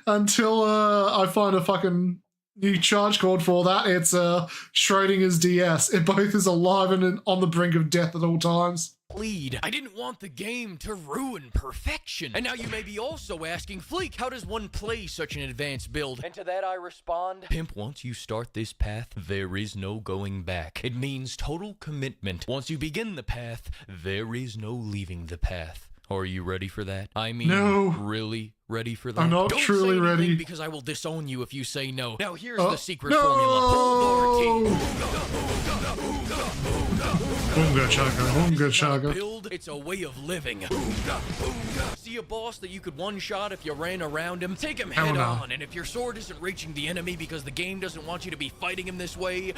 Until I find a fucking new charge cord for that. It's Schrodinger's DS. It both is alive and on the brink of death at all times. plead. I didn't want the game to ruin perfection. And now you may be also asking, Fleek, how does one play such an advanced build? And to that I respond, Pimp, once you start this path, there is no going back. It means total commitment. Once you begin the path, there is no leaving the path. Are you ready for that? I mean, no. Really ready for that? I'm not Don't truly say ready. because I will disown you if you say no. Now here's the secret no. formula. Boonga chaga, boonga chaga. Build, it's a way of living. See a boss that you could one-shot if you ran around him? Take him head on, and if your sword isn't reaching the enemy because the game doesn't want you to be fighting him this way,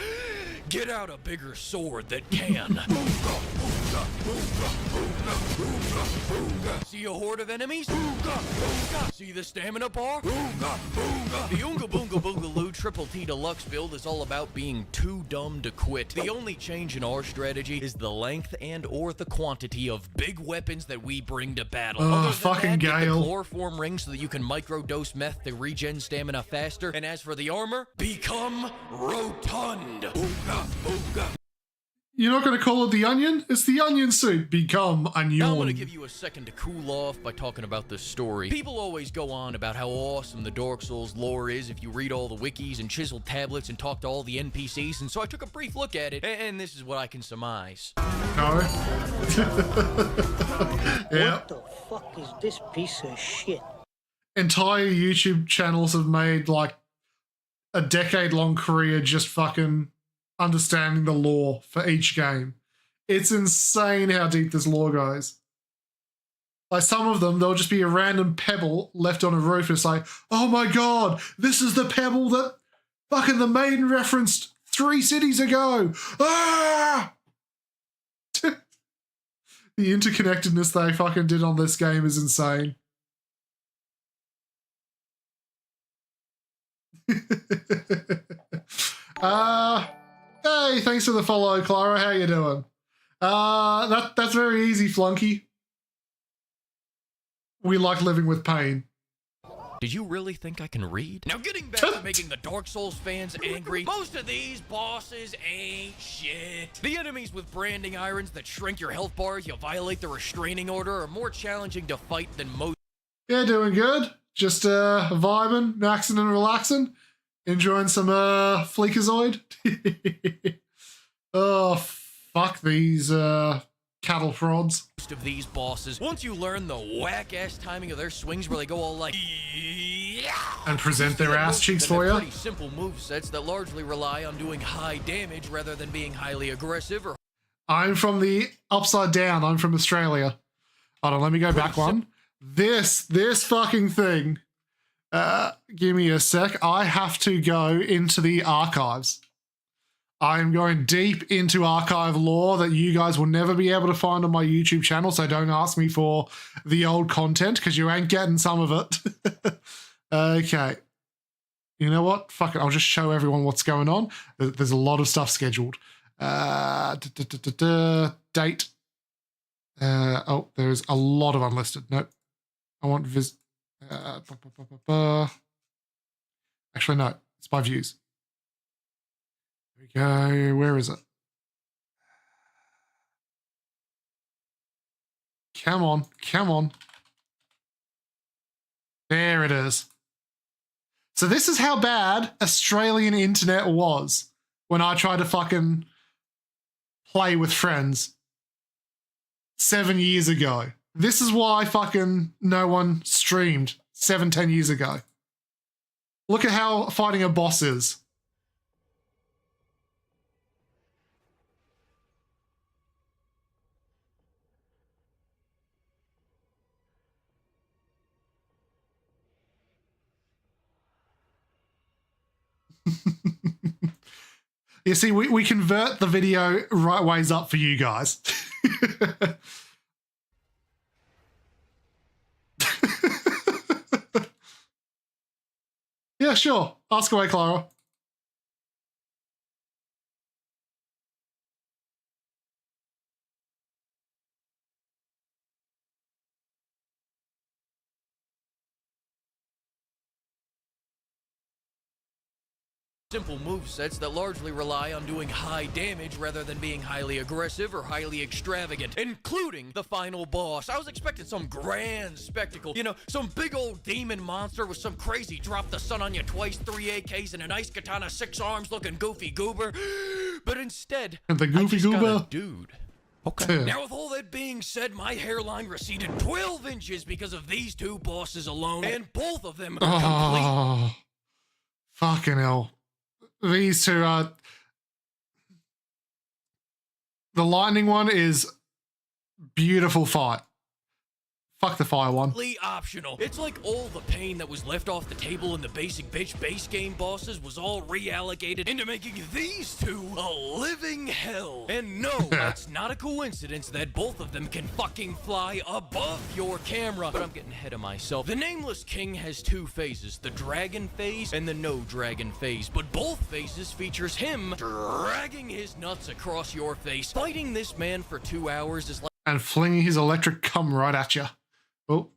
get out a bigger sword that can. See a horde of enemies? See the stamina bar? The Oonga Boonga Boogaloo Triple T Deluxe build is all about being too dumb to quit. The only change in our strategy is the length and or the quantity of big weapons that we bring to battle. Oh, fucking get the Gale. chloroform ring so that you can microdose meth to regen stamina faster. And as for the armor, become rotund. You're not going to call it the onion? It's the onion suit. Become onion. Now I'm going to give you a second to cool off by talking about the story. People always go on about how awesome the Dark Souls lore is if you read all the wikis and chiseled tablets and talk to all the NPCs, and so I took a brief look at it, and this is what I can surmise. No. Yeah. What the fuck is this piece of shit? Entire YouTube channels have made like a decade-long career just fucking understanding the lore for each game. It's insane how deep this lore goes. Like some of them, there'll just be a random pebble left on a roof. It's like, oh my god, this is the pebble that fucking the maiden referenced 3 cities ago. Ah! The interconnectedness they fucking did on this game is insane. Hey, thanks for the follow, Clara. How you doing? That's very easy, Flunky. We like living with pain. Did you really think I can read? Now getting back to making the Dark Souls fans angry, most of these bosses ain't shit. The enemies with branding irons that shrink your health bar if you violate the restraining order are more challenging to fight than most. Yeah, doing good. Just vibing, maxing and relaxing. Enjoying some Fleekazoid. Oh, fuck these cattle frauds. Most of these bosses, once you learn the whack-ass timing of their swings where they go all like... And present their ass cheeks for you. Pretty simple movesets that largely rely on doing high damage rather than being highly aggressive or... I'm from the upside down. I'm from Australia. Hold on, let me go back one. This fucking thing. Give me a sec. I have to go into the archives. I am going deep into archive lore that you guys will never be able to find on my YouTube channel, so don't ask me for the old content because you ain't getting some of it. Okay. You know what? Fuck it. I'll just show everyone what's going on. There's a lot of stuff scheduled. Date. Oh, there's a lot of unlisted. Nope. I want actually, no. It's by views. There we go. Where is it? Come on. Come on. There it is. So this is how bad Australian internet was when I tried to fucking play with friends 7 years ago. This is why fucking no one streamed 10 years ago. Look at how fighting a boss is. You see, we convert the video right ways up for you guys. Yeah, sure. Ask away, Clara. Simple movesets that largely rely on doing high damage rather than being highly aggressive or highly extravagant, including the final boss. I was expecting some grand spectacle, you know, some big old demon monster with some crazy drop the sun on you twice, 3 AKs, and a nice katana, 6 arms looking goofy goober. But instead, And the goofy I just got goober. a dude. Okay. Now, with all that being said, my hairline receded 12 inches because of these two bosses alone, and both of them are complete. Oh, fucking hell. These two are... The lightning one is beautiful fight. Fuck the fire one. Optional. It's like all the pain that was left off the table in the basic bitch base game bosses was all reallocated into making these two a living hell. And no, it's not a coincidence that both of them can fucking fly above your camera. But I'm getting ahead of myself. The Nameless King has 2 phases, the dragon phase and the no dragon phase. But both phases features him dragging his nuts across your face. Fighting this man for 2 hours is like... And flinging his electric cum right at you. Oh.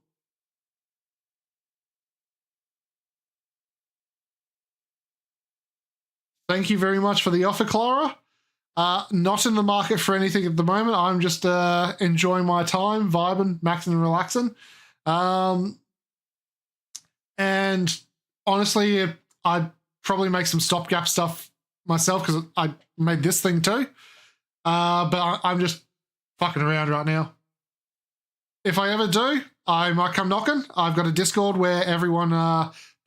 Thank you very much for the offer, Clara. Not in the market for anything at the moment. I'm just enjoying my time, vibing, maxing and relaxing. And honestly, I'd probably make some stopgap stuff myself because I made this thing too. But I'm just fucking around right now. If I ever do, I might come knocking. I've got a Discord where everyone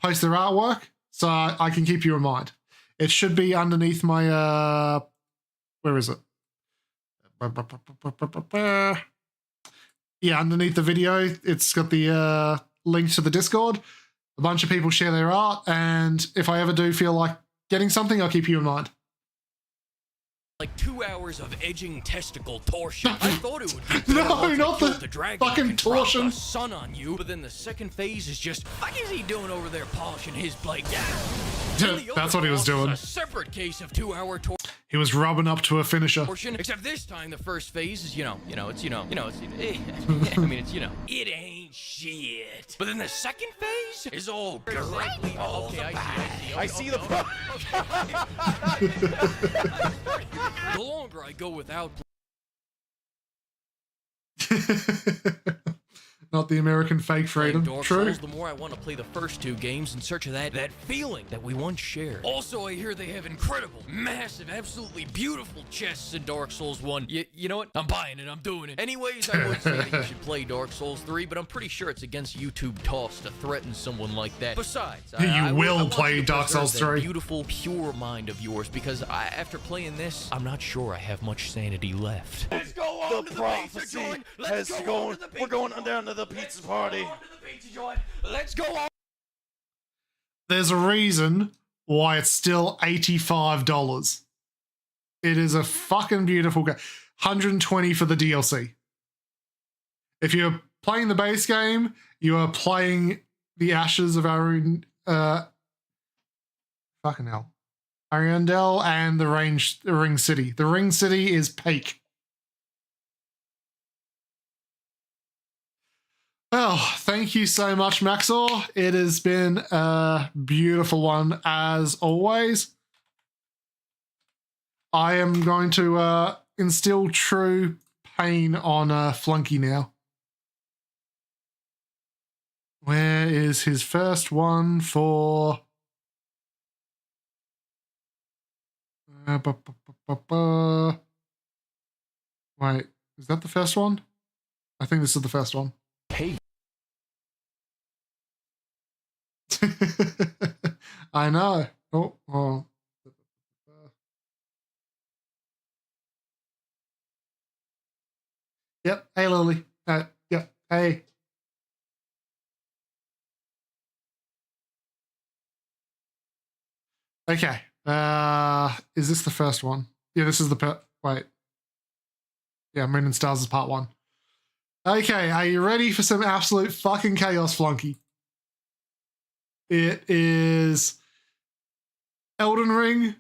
posts their artwork, so I can keep you in mind. It should be underneath my, where is it? Yeah, underneath the video, it's got the link to the Discord. A bunch of people share their art, and if I ever do feel like getting something, I'll keep you in mind. Like 2 hours of edging testicle torsion. I thought it would be No, not the dragon fucking and drop torsion. the sun on you, but then the second phase is just, what is he doing over there polishing his blade? Yeah. That's what he was doing. A separate case of 2-hour torsion. He was rubbing up to a finisher. Except this time, the first phase is, it's I mean, it's, it ain't shit. But then the second phase is all directly all okay, I see the The longer I go without... Not the American fake freedom. Dark True. Souls, the more I want to play the first 2 games in search of that feeling that we once shared. Also, I hear they have incredible, massive, absolutely beautiful chests in Dark Souls 1. You know what? I'm buying it. I'm doing it. Anyways, I would say that you should play Dark Souls 3, but I'm pretty sure it's against YouTube toss to threaten someone like that. Besides, I will want play you to Dark Souls preserve that 3. beautiful, pure mind of yours, because after playing this, I'm not sure I have much sanity left. Let's go on the prophecy has gone. We're going down to the pizza party. Let's go on. There's a reason why it's still $85. It is a fucking beautiful game. $120 for the DLC. If you're playing the base game, you are playing the ashes of fucking hell. Ariandel and the Ring City. The Ring City is peak. Well, thank you so much, Maxor. It has been a beautiful one as always. I am going to instill true pain on Flunky now. Where is his first one for Wait, is that the first one? I think this is the first one. Hey. I know. Oh. Yep. Hey, Lily. Yep. Hey. Okay. Is this the first one? Yeah, this is the wait. Yeah, Moon and Stars is part 1. Okay, are you ready for some absolute fucking chaos, flunky? It is Elden Ring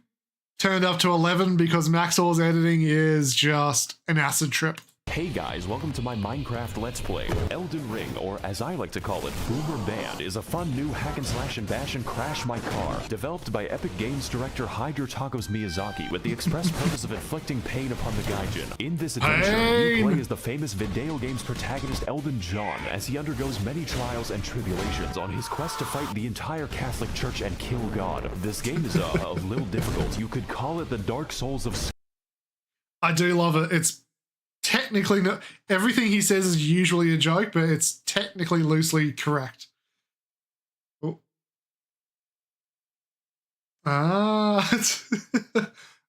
turned up to 11 because Maxwell's editing is just an acid trip. Hey guys, welcome to my Minecraft Let's Play. Elden Ring, or as I like to call it, Boomer Band, is a fun new hack and slash and bash and crash my car, developed by Epic Games director Hydro Tacos Miyazaki with the express purpose of inflicting pain upon the Gaijin. In this adventure, you play as the famous video game's protagonist Elden John as he undergoes many trials and tribulations on his quest to fight the entire Catholic Church and kill God. This game is a little difficult. You could call it the Dark Souls of... I do love it. It's technically not everything he says is usually a joke, but it's technically loosely correct. Oh,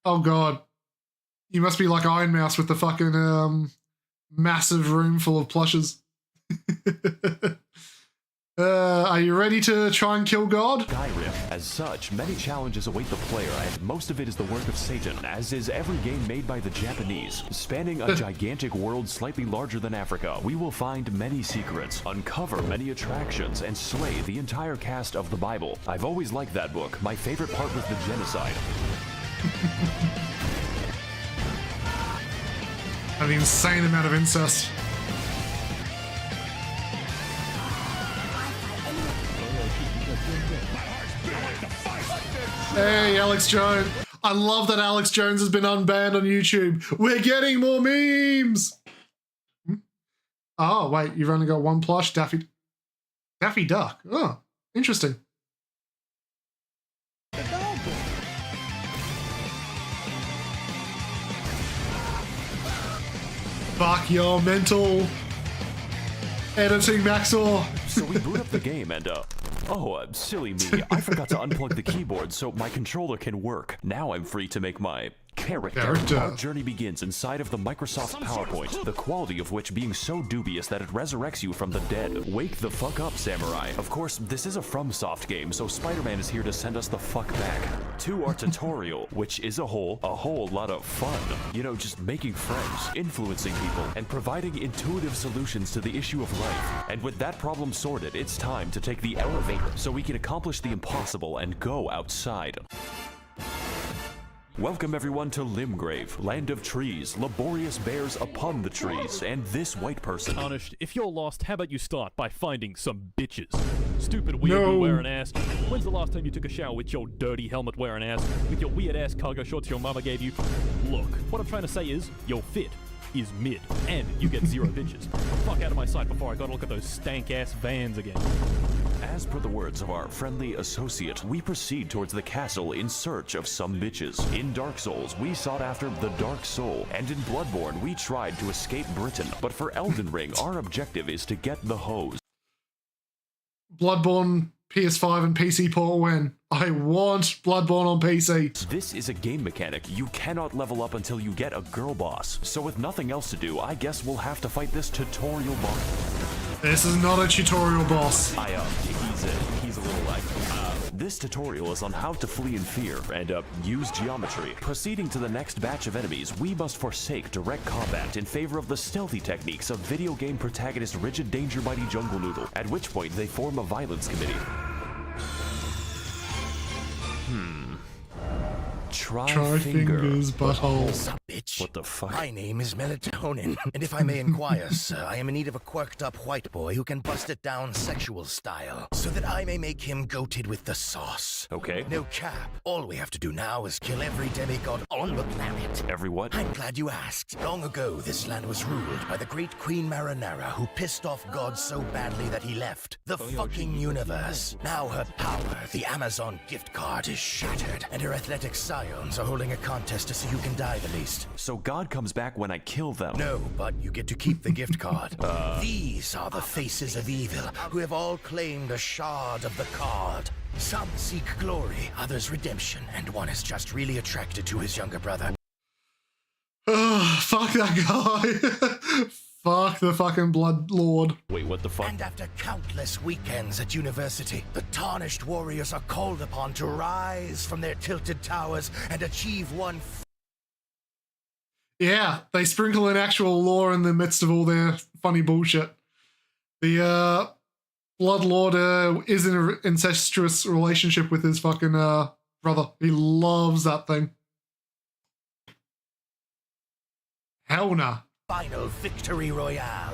oh god, you must be like Iron Mouse with the fucking massive room full of plushes. Are you ready to try and kill God? Skyrim. As such, many challenges await the player, and most of it is the work of Satan, as is every game made by the Japanese. Spanning a gigantic world slightly larger than Africa, we will find many secrets, uncover many attractions, and slay the entire cast of the Bible. I've always liked that book. My favorite part was the genocide. An insane amount of incest. Hey, Alex Jones. I love that Alex Jones has been unbanned on YouTube. We're getting more memes. Oh, wait, you've only got one plush, Daffy Duck. Oh, interesting. Fuck your mental editing, Maxwell. So we boot up the game and, silly me. I forgot to unplug the keyboard so my controller can work. Now I'm free to make my character. Our journey begins inside of the Microsoft PowerPoint, the quality of which being so dubious that it resurrects you from the dead. Wake the fuck up, samurai. Of course, this is a FromSoft game, so Spider-Man is here to send us the fuck back. To our tutorial, which is a whole lot of fun. You know, just making friends, influencing people, and providing intuitive solutions to the issue of life. And with that problem sorted, it's time to take the elevator so we can accomplish the impossible and go outside. Welcome everyone to Limgrave, land of trees, laborious bears upon the trees, and this white person. Tarnished, if you're lost, how about you start by finding some bitches? Stupid weirdo wearing ass. When's the last time you took a shower with your dirty helmet wearing ass? With your weird ass cargo shorts your mama gave you? Look, what I'm trying to say is, your fit is mid, and you get 0 bitches. Fuck out of my sight before I gotta look at those stank ass vans again. As per the words of our friendly associate, we proceed towards the castle in search of some bitches. In Dark Souls, we sought after the Dark Soul, and in Bloodborne, we tried to escape Britain. But for Elden Ring, our objective is to get the hose. Bloodborne PS5 and PC port when? I want Bloodborne on PC. This is a game mechanic. You cannot level up until you get a girl boss. So with nothing else to do, I guess we'll have to fight this tutorial boss. This is not a tutorial boss. He's a little like... This tutorial is on how to flee in fear and use geometry. Proceeding to the next batch of enemies, we must forsake direct combat in favor of the stealthy techniques of video game protagonist Rigid Danger Mighty Jungle Noodle, at which point they form a violence committee. Try fingers, butthole. Bitch. What the fuck? My name is Melatonin, and if I may inquire, sir, I am in need of a quirked-up white boy who can bust it down sexual style, so that I may make him goated with the sauce. Okay. No cap. All we have to do now is kill every demigod on the planet. Every what? I'm glad you asked. Long ago, this land was ruled by the great Queen Marinara, who pissed off God so badly that he left the fucking universe. Now her power, the Amazon gift card, is shattered, and her athletic scion clowns are holding a contest to see who can die the least. So God comes back when I kill them? No, but you get to keep the gift card. These are the faces of evil, who have all claimed a shard of the card. Some seek glory, others redemption, and one is just really attracted to his younger brother. Fuck that guy. Fuck the fucking Blood Lord. Wait, what the fuck? And after countless weekends at university, the tarnished warriors are called upon to rise from their tilted towers and achieve one. Yeah, they sprinkle in actual lore in the midst of all their funny bullshit. The Blood Lord is in an incestuous relationship with his fucking brother. He loves that thing. Hell nah. Final victory royale.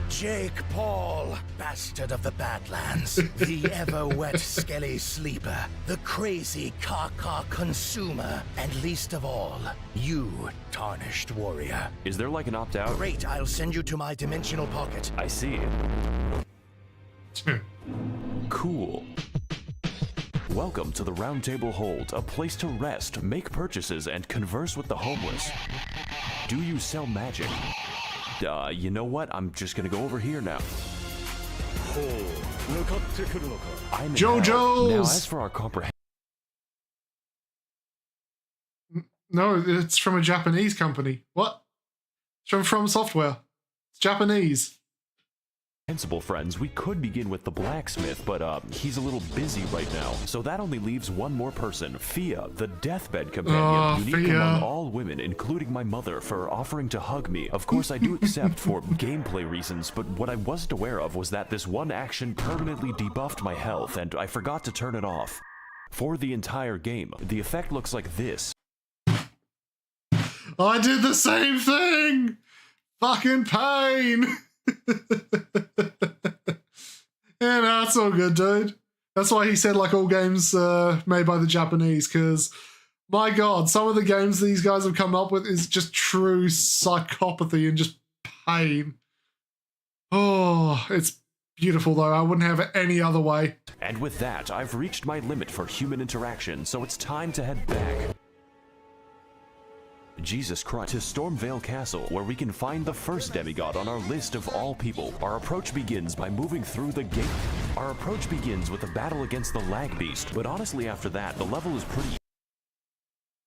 Jake Paul, bastard of the Badlands, the ever-wet skelly sleeper, the crazy caca consumer, and least of all, you, tarnished warrior. Is there like an opt-out? Great, I'll send you to my dimensional pocket. I see. Cool. Welcome to the Round Table Hold, a place to rest, make purchases, and converse with the homeless. Do you sell magic? You know what? I'm just gonna go over here now. I'm in JoJo's! hell. Now, as for our comprehension. No, it's from a Japanese company. What? It's from Software. It's Japanese. Sensible friends, we could begin with the blacksmith, but he's a little busy right now. So that only leaves one more person, Fia, the deathbed companion, unique among all women, including my mother, for offering to hug me. Of course, I do accept for gameplay reasons, but what I wasn't aware of was that this one action permanently debuffed my health, and I forgot to turn it off. For the entire game, the effect looks like this. I did the same thing! Fucking pain! Yeah, no, it's all good, dude. That's why he said like all games made by the Japanese, because my god, some of the games these guys have come up with is just true psychopathy and just pain. Oh, it's beautiful though. I wouldn't have it any other way. And with that, I've reached my limit for human interaction, so it's time to head back. Jesus Christ, to Stormvale Castle, where we can find the first demigod on our list of all people. Our approach begins by moving through the gate. Our approach begins with a battle against the lag beast, but honestly after that, the level is pretty...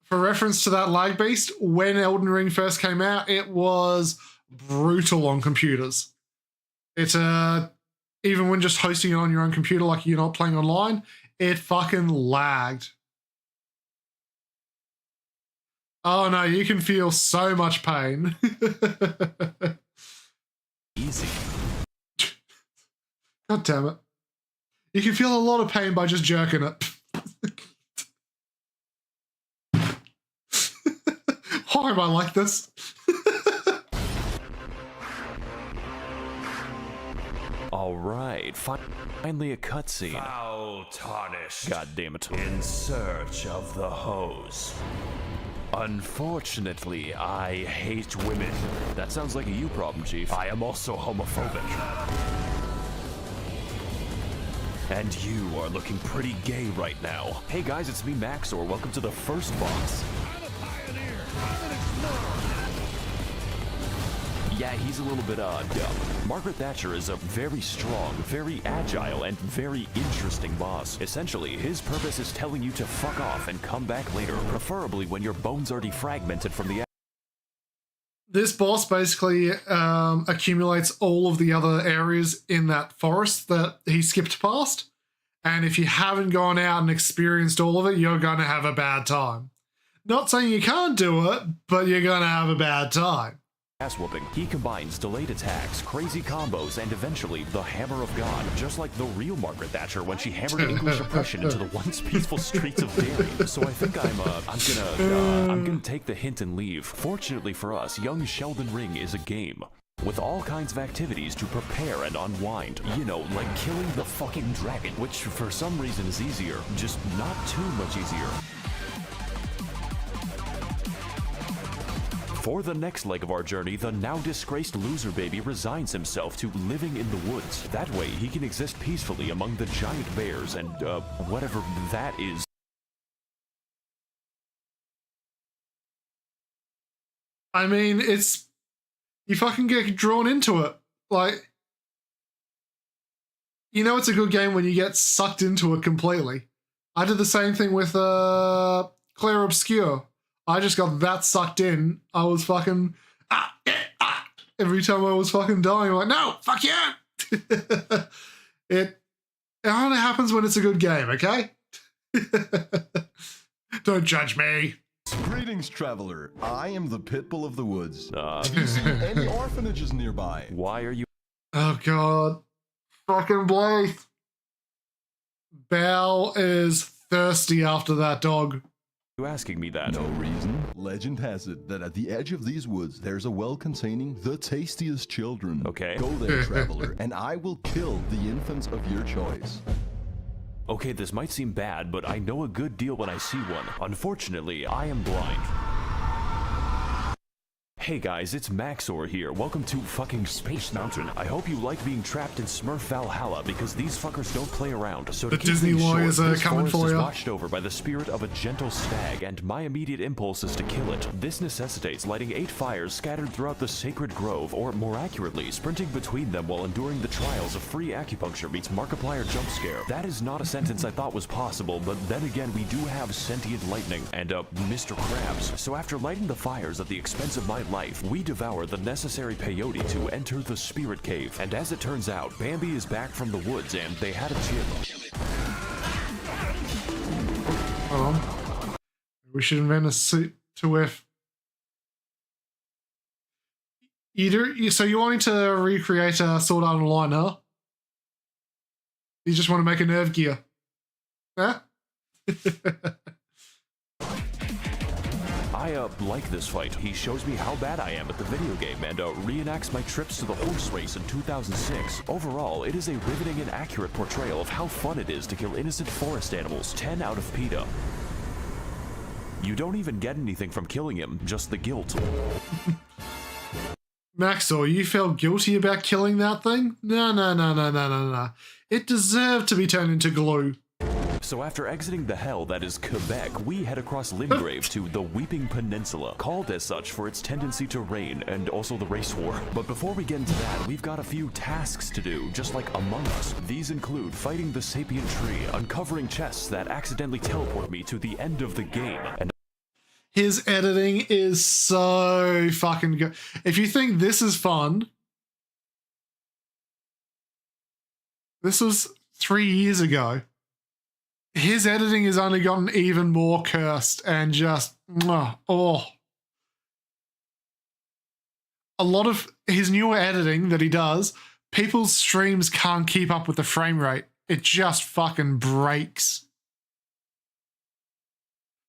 For reference to that lag beast, when Elden Ring first came out, it was brutal on computers. It's even when just hosting it on your own computer like you're not playing online, it fucking lagged. Oh no, you can feel so much pain. Easy. God damn it. You can feel a lot of pain by just jerking it. Why am I like this? Alright, finally a cutscene. Foul tarnished. God damn it. In search of the hose. Unfortunately, I hate women. That sounds like a you problem, Chief. I am also homophobic. And you are looking pretty gay right now. Hey guys, it's me, Maxor. Welcome to the first boss. I'm a pioneer. I'm an explorer. Yeah, he's a little bit dumb. Margaret Thatcher is a very strong, very agile, and very interesting boss. Essentially, his purpose is telling you to fuck off and come back later, preferably when your bones are defragmented from the... This boss basically accumulates all of the other areas in that forest that he skipped past. And if you haven't gone out and experienced all of it, you're going to have a bad time. Not saying you can't do it, but you're going to have a bad time. Ass whooping. He combines delayed attacks, crazy combos, and eventually the Hammer of God, just like the real Margaret Thatcher when she hammered English oppression into the once peaceful streets of Derry. So I think I'm gonna take the hint and leave. Fortunately for us, young Sheldon Ring is a game with all kinds of activities to prepare and unwind. You know, like killing the fucking dragon, which for some reason is easier, just not too much easier. For the next leg of our journey, the now disgraced loser baby resigns himself to living in the woods. That way, he can exist peacefully among the giant bears and, whatever that is. I mean, you fucking get drawn into it. Like, you know it's a good game when you get sucked into it completely. I did the same thing with Clair Obscure. I just got that sucked in. I was fucking every time I was fucking dying, I'm like, no, fuck you. It only happens when it's a good game, okay? Don't judge me. Greetings, traveler. I am the Pitbull of the Woods. Have you seen any orphanages nearby? Why are you... Oh, God. Fucking Blythe. Belle is thirsty after that dog. You asking me that? No reason. Legend has it that at the edge of these woods, there's a well containing the tastiest children. Okay. Go there, traveler, and I will kill the infants of your choice. Okay, this might seem bad, but I know a good deal when I see one. Unfortunately, I am blind. Hey guys, it's Maxor here. Welcome to fucking Space Mountain. I hope you like being trapped in Smurf Valhalla because these fuckers don't play around. So The to keep Disney things short, lawyers are this coming forest for is you. watched over by the spirit of a gentle stag, and my immediate impulse is to kill it. This necessitates lighting 8 fires scattered throughout the sacred grove, or more accurately, sprinting between them while enduring the trials of free acupuncture meets Markiplier jump scare. That is not a sentence I thought was possible, but then again, we do have sentient lightning and Mr. Krabs. So after lighting the fires at the expense of my life, we devour the necessary peyote to enter the spirit cave. And as it turns out, Bambi is back from the woods and they had a chip. Hold on. We should invent a suit to wear. So you're wanting to recreate a Sword Art Online, huh? You just want to make a nerve gear. Huh? I like this fight. He shows me how bad I am at the video game and reenacts my trips to the horse race in 2006. Overall, it is a riveting and accurate portrayal of how fun it is to kill innocent forest animals. 10 out of PETA. You don't even get anything from killing him, just the guilt. Maxor, you felt guilty about killing that thing? No. It deserved to be turned into glue. So after exiting the hell that is Quebec, we head across Limgrave to the Weeping Peninsula, called as such for its tendency to rain and also the race war. But before we get into that, we've got a few tasks to do, just like Among Us. These include fighting the sapient tree, uncovering chests that accidentally teleport me to the end of the game, and his editing is so fucking good. If you think this is fun, this was 3 years ago. His editing has only gotten even more cursed and just, oh. A lot of his newer editing that he does, people's streams can't keep up with the frame rate. It just fucking breaks.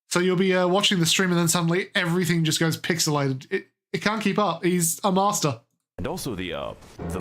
So you'll be watching the stream and then suddenly everything just goes pixelated. It can't keep up. He's a master. And also the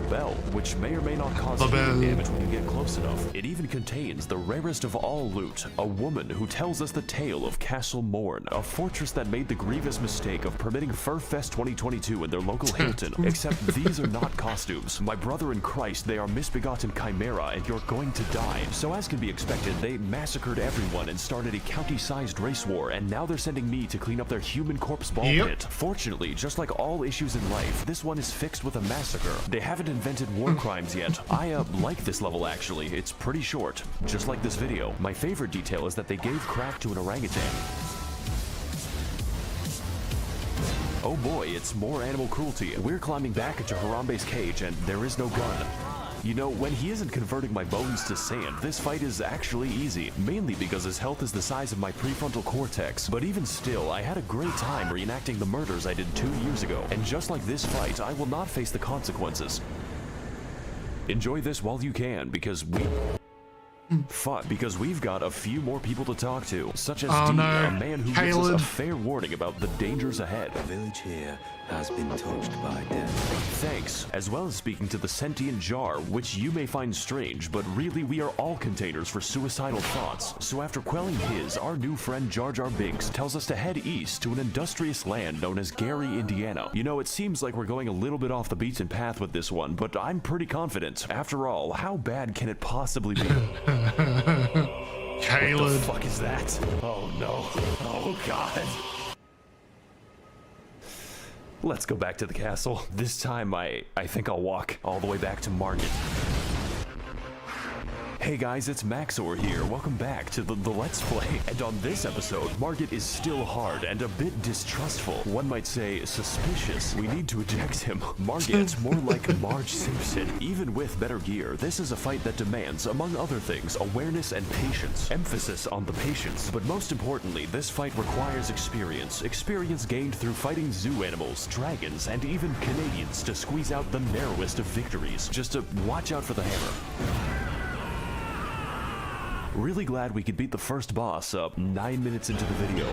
bell, which may or may not cause healing damage when you get close enough. It even contains the rarest of all loot, a woman who tells us the tale of Castle Morn, a fortress that made the grievous mistake of permitting Furfest 2022 in their local Hilton. Except these are not costumes. My brother in Christ, they are misbegotten chimera, and you're going to die. So as can be expected, they massacred everyone and started a county-sized race war, and now they're sending me to clean up their human corpse ball pit. Fortunately, just like all issues in life, this one is fixed with a massacre. They haven't invented war crimes yet. I like this level actually. It's pretty short, just like this video. My favorite detail is that they gave crack to an orangutan. Oh boy, it's more animal cruelty. We're climbing back into Harambe's cage and there is no gun. You know, when he isn't converting my bones to sand, this fight is actually easy, mainly because his health is the size of my prefrontal cortex. But even still, I had a great time reenacting the murders I did 2 years ago. And just like this fight, I will not face the consequences. Enjoy this while you can, because we've got a few more people to talk to, such as Dean, a man who gives us a fair warning about the dangers ahead. The village here has been touched by death. Thanks, as well as speaking to the sentient jar, which you may find strange, but really we are all containers for suicidal thoughts. So after quelling his, our new friend Jar Jar Binks tells us to head east to an industrious land known as Gary, Indiana. You know, it seems like we're going a little bit off the beaten path with this one, but I'm pretty confident. After all, how bad can it possibly be? Caleb. What the fuck is that? Oh no. Oh god. Let's go back to the castle. This time I think I'll walk all the way back to Margit. Hey guys, it's Maxor here. Welcome back to the Let's Play. And on this episode, Margit is still hard and a bit distrustful. One might say suspicious. We need to eject him. Margit's more like Marge Simpson. Even with better gear, this is a fight that demands, among other things, awareness and patience. Emphasis on the patience. But most importantly, this fight requires experience. Experience gained through fighting zoo animals, dragons, and even Canadians to squeeze out the narrowest of victories. Just to watch out for the hammer. Really glad we could beat the first boss up 9 minutes into the video.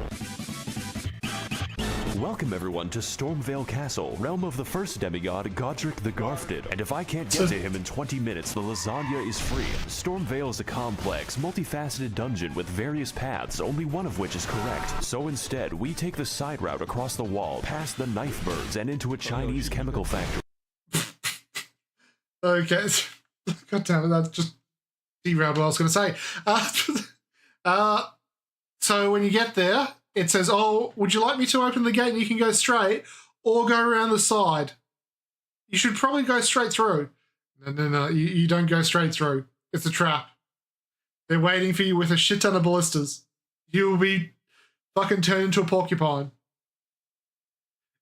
Welcome everyone to Stormvale Castle, realm of the first demigod, Godric the Garfted. And if I can't get to him in 20 minutes, the lasagna is free. Stormvale is a complex, multifaceted dungeon with various paths, only one of which is correct. So instead, we take the side route across the wall, past the knife birds, and into a Chinese chemical factory. Okay. God damn it, that's just derailed what I was going to say. So when you get there, it says, oh, would you like me to open the gate and you can go straight or go around the side? You should probably go straight through. No, you don't go straight through. It's a trap. They're waiting for you with a shit ton of ballistas. You will be fucking turned into a porcupine.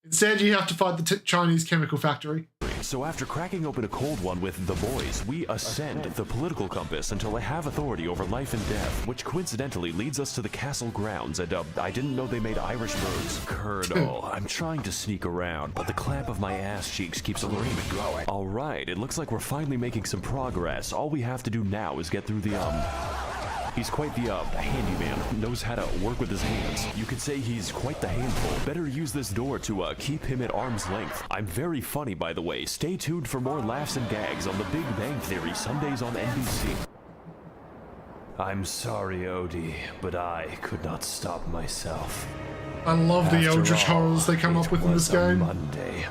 Instead, you have to fight the Chinese chemical factory. So after cracking open a cold one with the boys, we ascend the political compass until I have authority over life and death, which coincidentally leads us to the castle grounds, and I didn't know they made Irish birds. Colonel, I'm trying to sneak around, but the clamp of my ass cheeks keeps alerting me growing. Alright, it looks like we're finally making some progress. All we have to do now is get through the, He's quite the, handyman, knows how to work with his hands. You could say he's quite the handful. Better use this door to, keep him at arm's length. I'm very funny, by the way. Stay tuned for more laughs and gags on The Big Bang Theory, Sundays on NBC. I'm sorry, Odie, but I could not stop myself. I love the eldritch horrors they come up with in this game. Monday.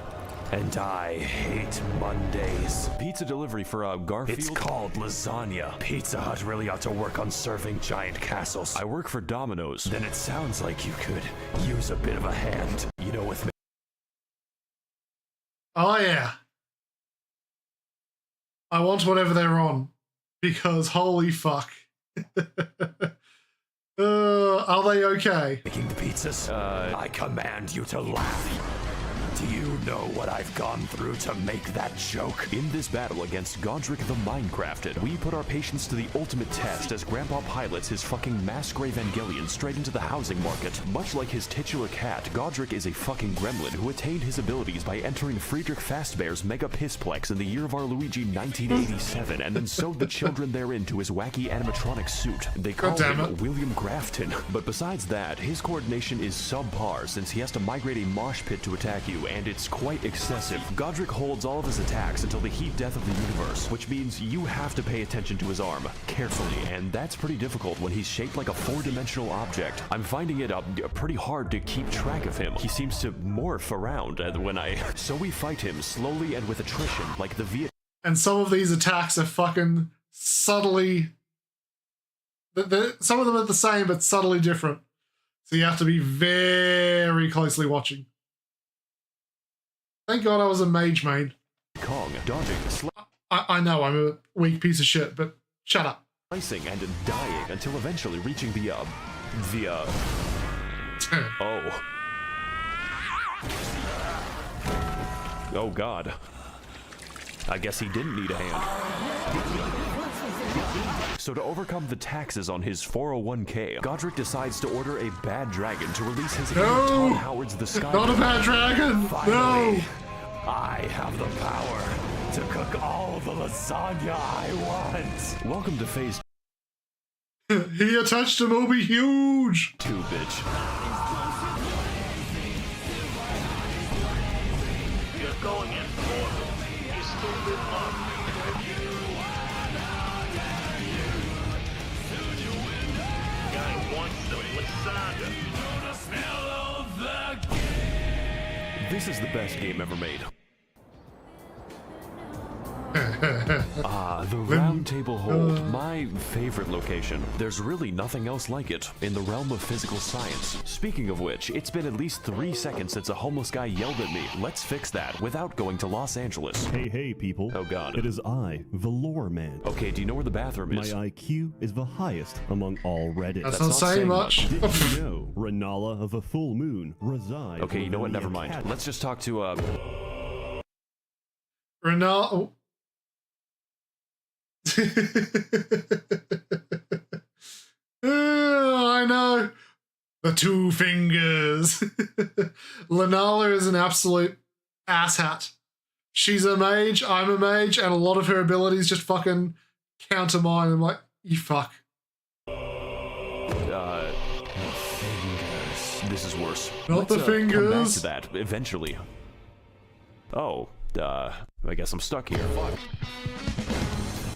And I hate Mondays. Pizza delivery for Garfield. It's called lasagna. Pizza Hut really ought to work on serving giant castles. I work for Domino's. Then it sounds like you could use a bit of a hand. You know, with me. Oh yeah. I want whatever they're on. Because holy fuck. Are they okay? Making the pizzas. I command you to laugh. Do you know what I've gone through to make that joke? In this battle against Godric the Minecrafted, we put our patience to the ultimate test as Grandpa pilots his fucking mass Evangelion straight into the housing market. Much like his titular cat, Godric is a fucking gremlin who attained his abilities by entering Friedrich Fazbear's Mega Pissplex in the year of our Luigi 1987 and then sewed the children therein to his wacky animatronic suit. They call him William Grafton. But besides that, his coordination is subpar since he has to migrate a mosh pit to attack you, and it's quite excessive. Godric holds all of his attacks until the heat death of the universe, which means you have to pay attention to his arm carefully, and that's pretty difficult when he's shaped like a four-dimensional object. I'm finding it pretty hard to keep track of him. He seems to morph around so we fight him slowly and with attrition, like the Viet. And some of these attacks are fucking subtly... some of them are the same, but subtly different. So you have to be very closely watching. Thank God I was a mage main. Kong, dodging, I know I'm a weak piece of shit, but shut up. Slicing and dying until eventually reaching the Oh God. I guess he didn't need a hand. So to overcome the taxes on his 401k, Godric decides to order a bad dragon to release his Tom Howard's The Sky. Not a bad dragon! Finally, no! I have the power to cook all the lasagna I want. Welcome to phase. He attached him will be huge! 2, bitch. You're going in for you stupid mom. Guy wants the lasagna. This is the best game ever made. The round table hold, my favorite location. There's really nothing else like it in the realm of physical science. Speaking of which, it's been at least 3 seconds since a homeless guy yelled at me. Let's fix that without going to Los Angeles. Hey people. Oh god. It is I, the lore man. Okay, do you know where the bathroom is? My IQ is the highest among all Reddit. That's not saying much. Did you know Renala of the full moon resides? Okay, you know what? within the Never mind. academy? Let's just talk to Renal. I know. The two fingers. Lenala is an absolute asshat. She's a mage, I'm a mage, and a lot of her abilities just fucking counter mine. I'm like, you fuck. fingers. This is worse. Not the Let's, come back fingers. to that eventually. Oh, I guess I'm stuck here. Fuck.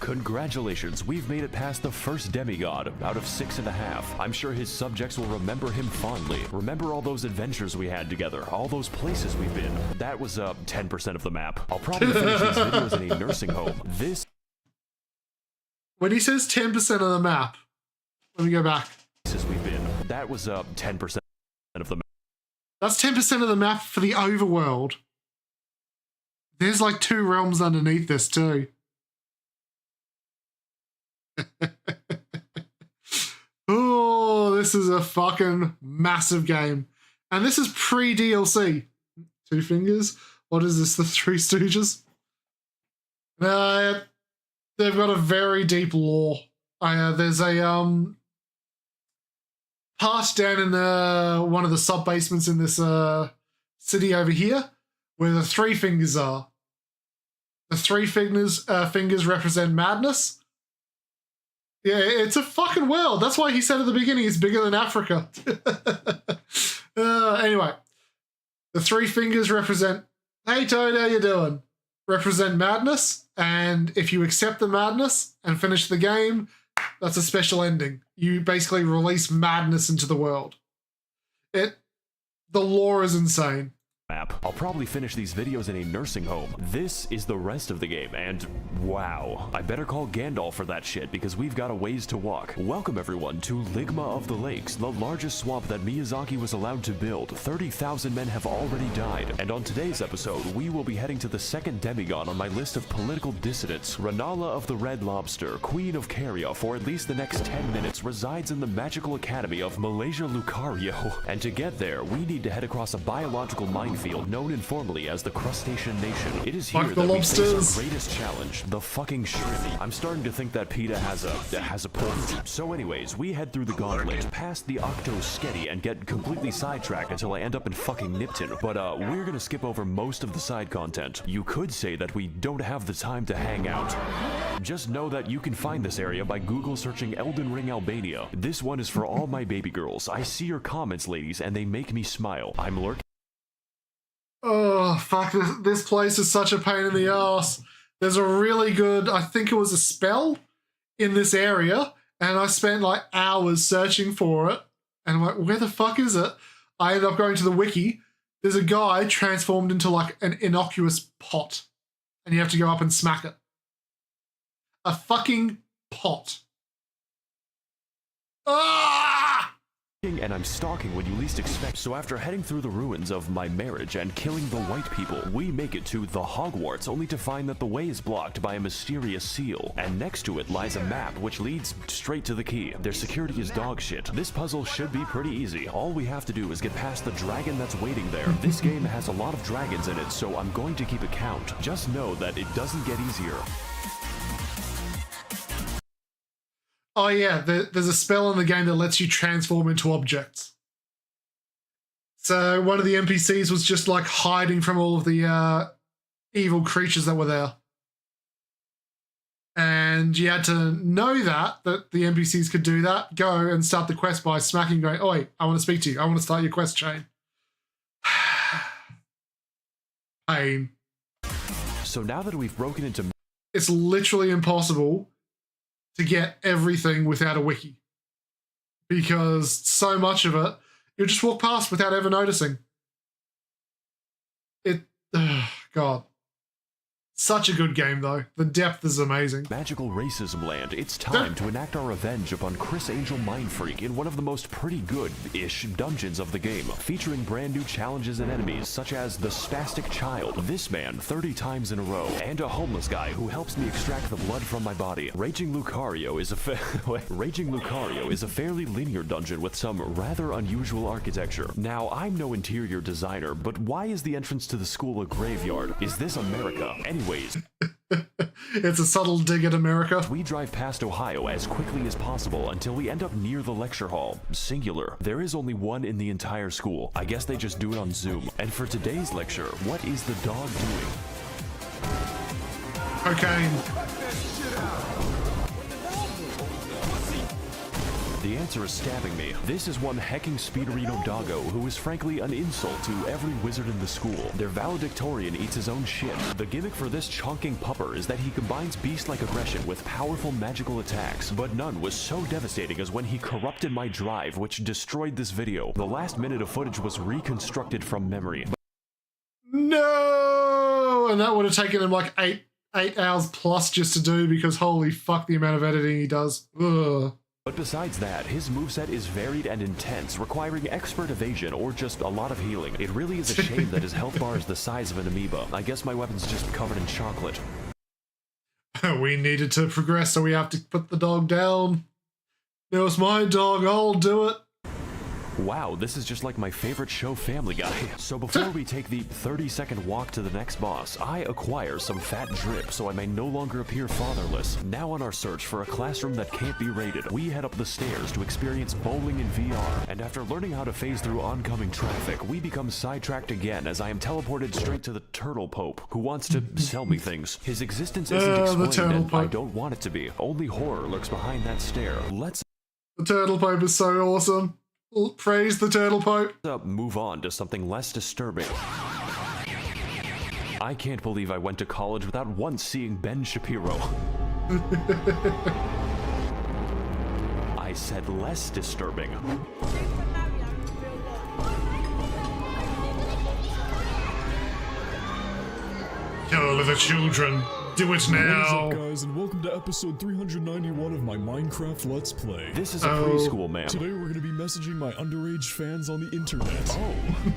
Congratulations, we've made it past the first demigod out of 6.5. I'm sure his subjects will remember him fondly. Remember all those adventures we had together, all those places we've been. That was 10% of the map. I'll probably finish these videos in a nursing home. When he says 10% of the map, let me go back. We've been. That was 10% of the map. That's 10% of the map for the overworld. There's like 2 realms underneath this too. Oh, this is a fucking massive game. And this is pre-DLC. 2 fingers? What is this, the Three Stooges? They've got a very deep lore. There's a part down in one of the sub-basements in this city over here where the 3 fingers are. The 3 fingers represent madness. Yeah, it's a fucking world. That's why he said at the beginning it's bigger than Africa. Anyway, the 3 fingers represent, hey Toad, how you doing? Represent madness, and if you accept the madness and finish the game, that's a special ending. You basically release madness into the world. The lore is insane. Map. I'll probably finish these videos in a nursing home. This is the rest of the game, and wow. I better call Gandalf for that shit, because we've got a ways to walk. Welcome everyone to Ligma of the Lakes, the largest swamp that Miyazaki was allowed to build. 30,000 men have already died, and on today's episode, we will be heading to the second demigod on my list of political dissidents. Renala of the Red Lobster, Queen of Caria, for at least the next 10 minutes, resides in the magical academy of Malaysia Lucario. And to get there, we need to head across a biological minefield known informally as the Crustacean Nation. It is here that we face our greatest challenge, the fucking shrimp. I'm starting to think that PETA has a point. So anyways, we head through the gauntlet, past the Octosketty, and get completely sidetracked until I end up in fucking Nipton. But we're gonna skip over most of the side content. You could say that we don't have the time to hang out. Just know that you can find this area by Google searching Elden Ring Albania. This one is for all my baby girls. I see your comments, ladies, and they make me smile. I'm lurking. Oh, fuck. This place is such a pain in the ass. There's a really good, I think it was a spell in this area, and I spent like hours searching for it. And I'm like, where the fuck is it? I ended up going to the wiki. There's a guy transformed into like an innocuous pot, and you have to go up and smack it. A fucking pot. Ah! And I'm stalking when you least expect. So after heading through the ruins of my marriage and killing the white people, we make it to the Hogwarts, only to find that the way is blocked by a mysterious seal. And next to it lies a map which leads straight to the key. Their security is dog shit. This puzzle should be pretty easy. All we have to do is get past the dragon that's waiting there. This game has a lot of dragons in it, so I'm going to keep a count. Just know that it doesn't get easier. Oh yeah, there's a spell in the game that lets you transform into objects. So one of the NPCs was just like hiding from all of the evil creatures that were there. And you had to know that the NPCs could do that, go and start the quest by smacking, going, oi, I want to speak to you. I want to start your quest chain. Pain. So now that we've broken into... It's literally impossible to get everything without a wiki, because so much of it you'll just walk past without ever noticing it. God, Such a good game, though. The depth is amazing. Magical Racism Land, it's time to enact our revenge upon Chris Angel Mindfreak in one of the most pretty good-ish dungeons of the game, featuring brand new challenges and enemies such as the Spastic Child, this man 30 times in a row, and a homeless guy who helps me extract the blood from my body. Raging Lucario is a fairly linear dungeon with some rather unusual architecture. Now, I'm no interior designer, but why is the entrance to the school a graveyard? Is this America? Anyways, it's a subtle dig at America. We drive past Ohio as quickly as possible until we end up near the lecture hall. Singular. There is only one in the entire school. I guess they just do it on Zoom. And for today's lecture, what is the dog doing? Cocaine. The answer is stabbing me. This is one hecking speederino doggo who is frankly an insult to every wizard in the school. Their valedictorian eats his own shit. The gimmick for this chonking pupper is that he combines beast-like aggression with powerful magical attacks, but none was so devastating as when he corrupted my drive, which destroyed this video. The last minute of footage was reconstructed from memory. No! And that would have taken him like eight hours plus just to do, because holy fuck the amount of editing he does. Ugh. But besides that, his moveset is varied and intense, requiring expert evasion or just a lot of healing. It really is a shame that his health bar is the size of an amoeba. I guess my weapon's just covered in chocolate. We needed to progress, so we have to put the dog down. Now it's my dog, I'll do it. Wow, this is just like my favorite show, Family Guy. So before we take the 30-second walk to the next boss, I acquire some fat drip so I may no longer appear fatherless. Now on our search for a classroom that can't be raided, we head up the stairs to experience bowling in VR. And after learning how to phase through oncoming traffic, we become sidetracked again as I am teleported straight to the Turtle Pope, who wants to sell me things. His existence isn't explained, and I don't want it to be. Only horror lurks behind that stare. The Turtle Pope is so awesome. Praise the Turtle Pope. Move on to something less disturbing. I can't believe I went to college without once seeing Ben Shapiro. I said less disturbing. Kill the children. Do it now. What is up, guys, and welcome to episode 391 of my Minecraft Let's Play. This is a preschool, man. Today we're going to be messaging my underage fans on the internet.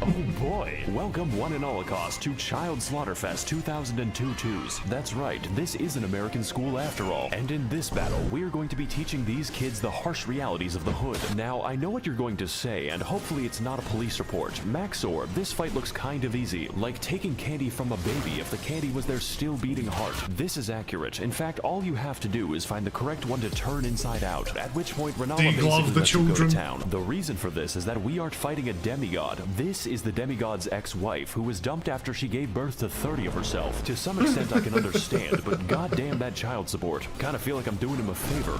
Oh boy. Welcome one and all cost to Child Slaughterfest 2002-2s. That's right, this is an American school after all. And in this battle, we're going to be teaching these kids the harsh realities of the hood. Now, I know what you're going to say, and hopefully it's not a police report. Maxor, this fight looks kind of easy, like taking candy from a baby if the candy was their still beating heart. This is accurate. In fact, all you have to do is find the correct one to turn inside out, at which point Renala basically lets you go to town. The reason for this is that we aren't fighting a demigod. This is the demigod's ex-wife, who was dumped after she gave birth to 30 of herself. To some extent I can understand, but goddamn that child support. Kinda feel like I'm doing him a favor.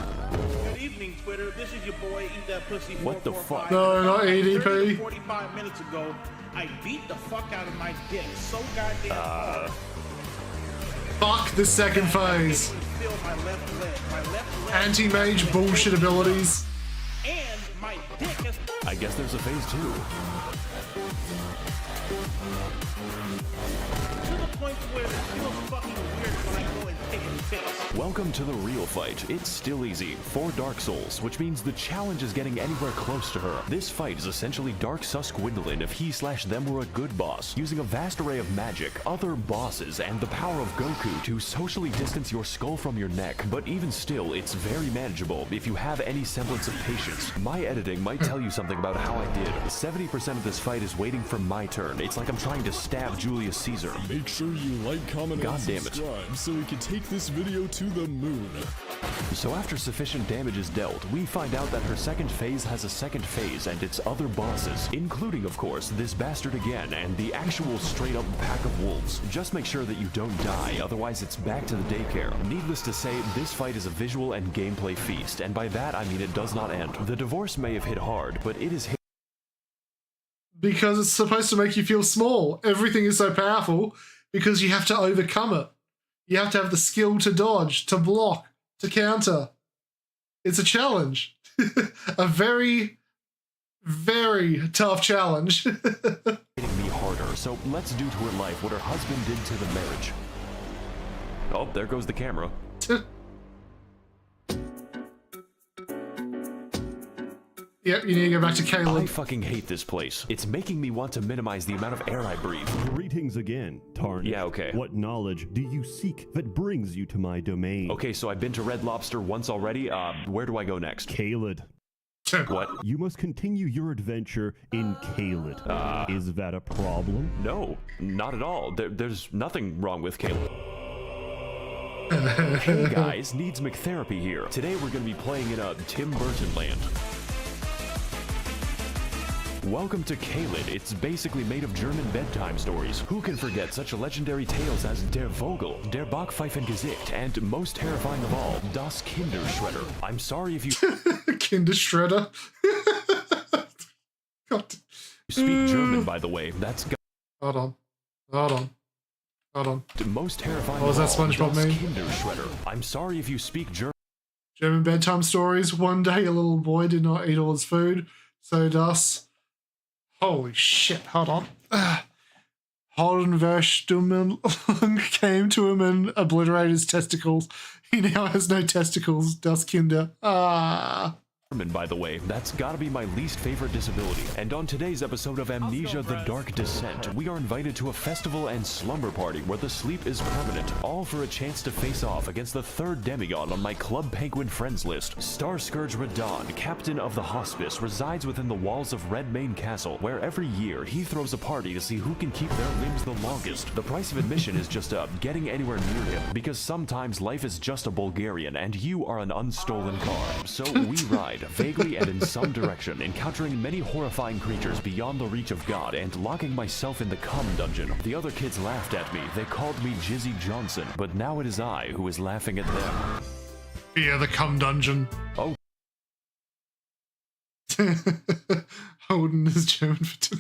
Good evening, Twitter. This is your boy, Eat That Pussy. What the fuck? No, not EDP. 45 minutes ago, I beat the fuck out of my dick so goddamn hard. Fuck the second phase. Anti-mage bullshit abilities. And my dick has... I guess there's a phase 2. To the point where it feels fucking weird when I go and take a piss. Welcome to the real fight. It's still easy. 4 Dark Souls, which means the challenge is getting anywhere close to her. This fight is essentially Dark Sus Gwendolyn if he/them were a good boss, using a vast array of magic, other bosses, and the power of Goku to socially distance your skull from your neck. But even still, it's very manageable if you have any semblance of patience. My editing might tell you something about how I did. 70% of this fight is waiting for my turn. It's like I'm trying to stab Julius Caesar. Make sure you like, comment, and subscribe so we can take this video to the moon. So after sufficient damage is dealt, we find out that her second phase has a second phase and its other bosses, including, of course, this bastard again and the actual straight-up pack of wolves. Just make sure that you don't die, otherwise it's back to the daycare. Needless to say, this fight is a visual and gameplay feast, and by that I mean it does not end. The divorce may have hit hard, but it is hit because it's supposed to make you feel small. Everything is so powerful because you have to overcome it. You have to have the skill to dodge, to block, to counter. It's a challenge. A very, very tough challenge. hitting me harder, so let's do to her life what her husband did to the marriage. Oh, there goes the camera. Yep, you need to go back to Caleb. I fucking hate this place. It's making me want to minimize the amount of air I breathe. Greetings again, Tarnish. Yeah, okay. What knowledge do you seek that brings you to my domain? Okay, so I've been to Red Lobster once already. Where do I go next? Caelid. What? You must continue your adventure in Caelid. Is that a problem? No, not at all. There's nothing wrong with Caleb. Hey guys, needs McTherapy here. Today we're going to be playing in a Tim Burton land. Welcome to Caelid. It's basically made of German bedtime stories. Who can forget such legendary tales as Der Vogel, Der Backpfeifengesicht, and most terrifying of all, Das Kinderschredder. I'm sorry if you Kinderschredder. God. speak German, by the way. That's Hold on. most terrifying. What was that SpongeBob Das mean? Kinderschredder. I'm sorry if you speak German. German bedtime stories. One day a little boy did not eat all his food, so thus. Holy shit, hold on. Holden Verstummen came to him and obliterated his testicles. He now has no testicles, Das Kinder. By the way, that's gotta be my least favorite disability. And on today's episode of Amnesia The Dark Descent, we are invited to a festival and slumber party where the sleep is permanent, all for a chance to face off against the third demigod on my Club Penguin friends list. Starscourge Radon, captain of the hospice, resides within the walls of Redmane Castle, where every year he throws a party to see who can keep their limbs the longest. The price of admission is just getting anywhere near him, because sometimes life is just a Bulgarian and you are an unstolen car. So we ride vaguely and in some direction, encountering many horrifying creatures beyond the reach of God and locking myself in the cum dungeon. The other kids laughed at me. They called me Jizzy Johnson, but now it is I who is laughing at them. Yeah, the cum dungeon. Oh. Holden is German for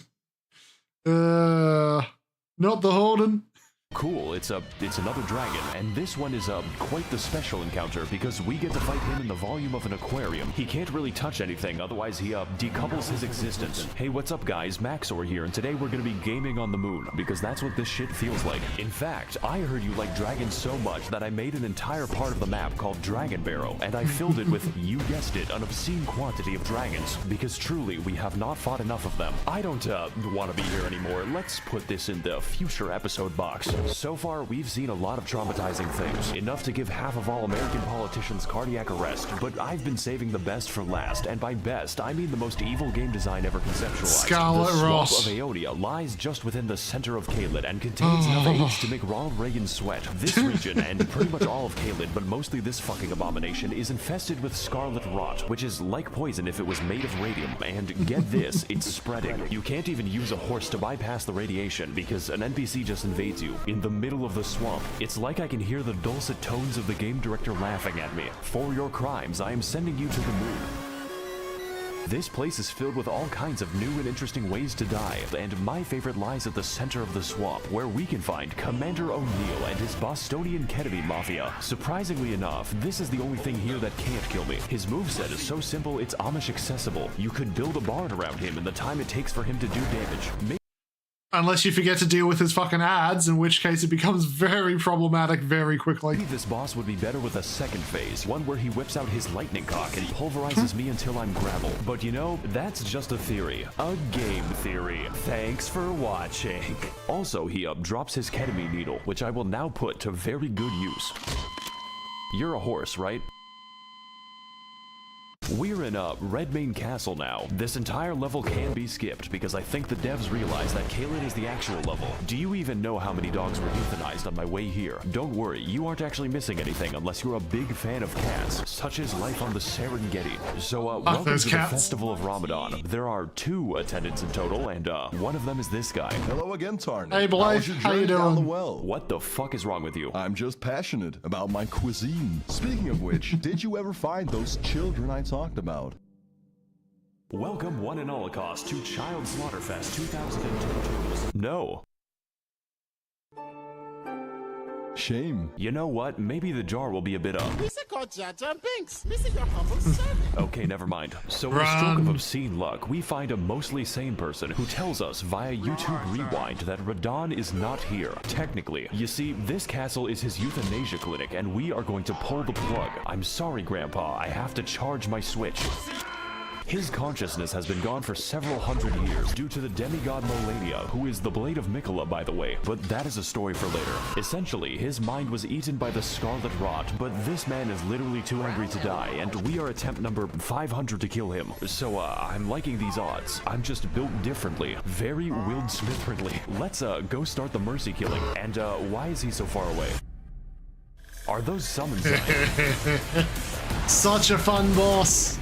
not the Holden. Cool, it's another dragon, and this one is quite the special encounter because we get to fight him in the volume of an aquarium. He can't really touch anything, otherwise he decouples his existence. Hey, what's up guys, Maxor here, and today we're gonna be gaming on the moon, because that's what this shit feels like. In fact, I heard you like dragons so much that I made an entire part of the map called Dragon Barrow, and I filled it with, you guessed it, an obscene quantity of dragons, because truly we have not fought enough of them. I don't want to be here anymore. Let's put this in the future episode box. So far, we've seen a lot of traumatizing things, enough to give half of all American politicians cardiac arrest, but I've been saving the best for last, and by best, I mean the most evil game design ever conceptualized. Scarlet the Swamp Ross. of Aonia lies just within the center of Caelid and contains enough AIDS to make Ronald Reagan sweat. This region, and pretty much all of Caelid, but mostly this fucking abomination, is infested with scarlet rot, which is like poison if it was made of radium, and get this, it's spreading. You can't even use a horse to bypass the radiation, because an NPC just invades you. In the middle of the swamp. It's like I can hear the dulcet tones of the game director laughing at me. For your crimes, I am sending you to the moon. This place is filled with all kinds of new and interesting ways to die, and my favorite lies at the center of the swamp, where we can find Commander O'Neill and his Bostonian ketamine mafia. Surprisingly enough, this is the only thing here that can't kill me. His moveset is so simple it's Amish accessible. You could build a barn around him in the time it takes for him to do damage. Unless you forget to deal with his fucking ads, in which case it becomes very problematic very quickly. Maybe this boss would be better with a second phase, one where he whips out his lightning cock and pulverizes me until I'm gravel. But you know, that's just a theory. A game theory. Thanks for watching. Also, he drops his ketamine needle, which I will now put to very good use. You're a horse, right? We're in Redmane Castle now. This entire level can be skipped because I think the devs realize that Caelid is the actual level. Do you even know how many dogs were euthanized on my way here? Don't worry, you aren't actually missing anything unless you're a big fan of cats, such as life on the Serengeti. So welcome to the Festival of Ramadan. There are 2 attendants in total, and one of them is this guy. Hello again, Tarn. Hey, Blythe, how you doing? Down the well? What the fuck is wrong with you? I'm just passionate about my cuisine. Speaking of which, did you ever find those children I talked about? Welcome one and holocaust to Child Slaughterfest 2022. No. Shame. You know what? Maybe the jar will be a bit up. Lisa called Jar Jar Binks. Lisa, your humble servant. Okay, never mind. So, in a stroke of obscene luck, we find a mostly sane person who tells us via YouTube Rewind that Radon is not here. Technically, you see, this castle is his euthanasia clinic, and we are going to pull the plug. I'm sorry, Grandpa. I have to charge my Switch. His consciousness has been gone for several hundred years due to the demigod Molania, who is the Blade of Mikola, by the way, but that is a story for later. Essentially, his mind was eaten by the Scarlet Rot, but this man is literally too angry to die, and we are attempt number 500 to kill him. So, I'm liking these odds. I'm just built differently. Very Will Smith-friendly. Let's, go start the mercy killing. And, why is he so far away? Are those summons? Such a fun boss.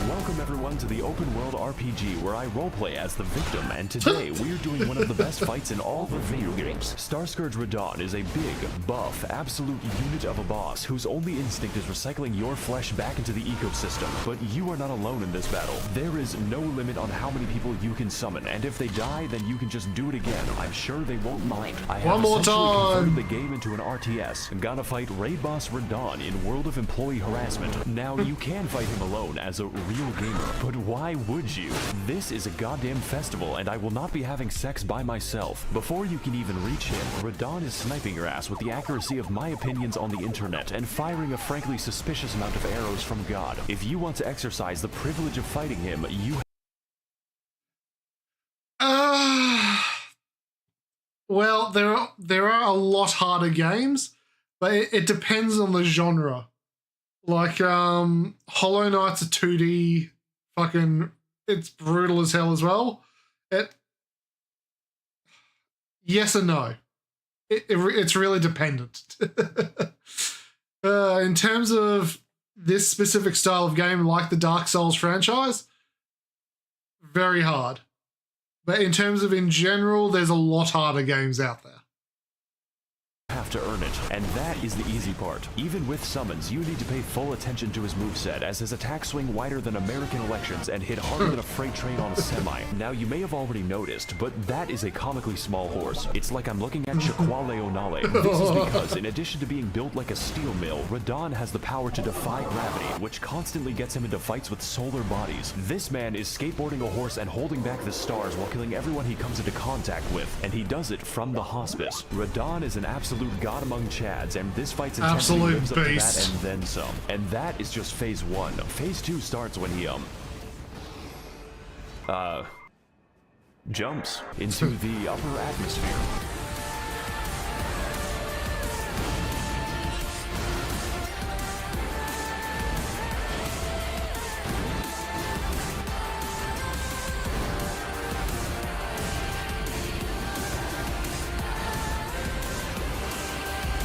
Welcome everyone to the open world RPG where I roleplay as the victim, and today we're doing one of the best fights in all the video games. Starscourge Radon is a big, buff, absolute unit of a boss whose only instinct is recycling your flesh back into the ecosystem. But you are not alone in this battle. There is no limit on how many people you can summon, and if they die, then you can just do it again. I'm sure they won't mind. I have essentially converted the game into an RTS. Gotta fight Raid Boss Radon in World of Employee Harassment. Now, you can fight him alone as a real gamer, but why would you? This is a goddamn festival, and I will not be having sex by myself. Before you can even reach him, Radon is sniping your ass with the accuracy of my opinions on the internet and firing a frankly suspicious amount of arrows from God. If you want to exercise the privilege of fighting him, you well, there are a lot harder games, but it depends on the genre. Like, Hollow Knight's a 2D fucking, it's brutal as hell as well. Yes and no. It's really dependent. In terms of this specific style of game, like the Dark Souls franchise, very hard. But in terms of in general, there's a lot harder games out there. Have to earn it, and that is the easy part. Even with summons, you need to pay full attention to his moveset, as his attacks swing wider than American elections and hit harder than a freight train on a semi. Now, you may have already noticed, but that is a comically small horse. It's like I'm looking at Shaquale O'Nale. This is because, in addition to being built like a steel mill, Radon has the power to defy gravity, which constantly gets him into fights with solar bodies. This man is skateboarding a horse and holding back the stars while killing everyone he comes into contact with, and he does it from the hospice. Radon is an absolute god among Chads, and this fight's intensity lives up to that and then some. And that is just phase 1. Phase 2 starts when he, jumps into the upper atmosphere.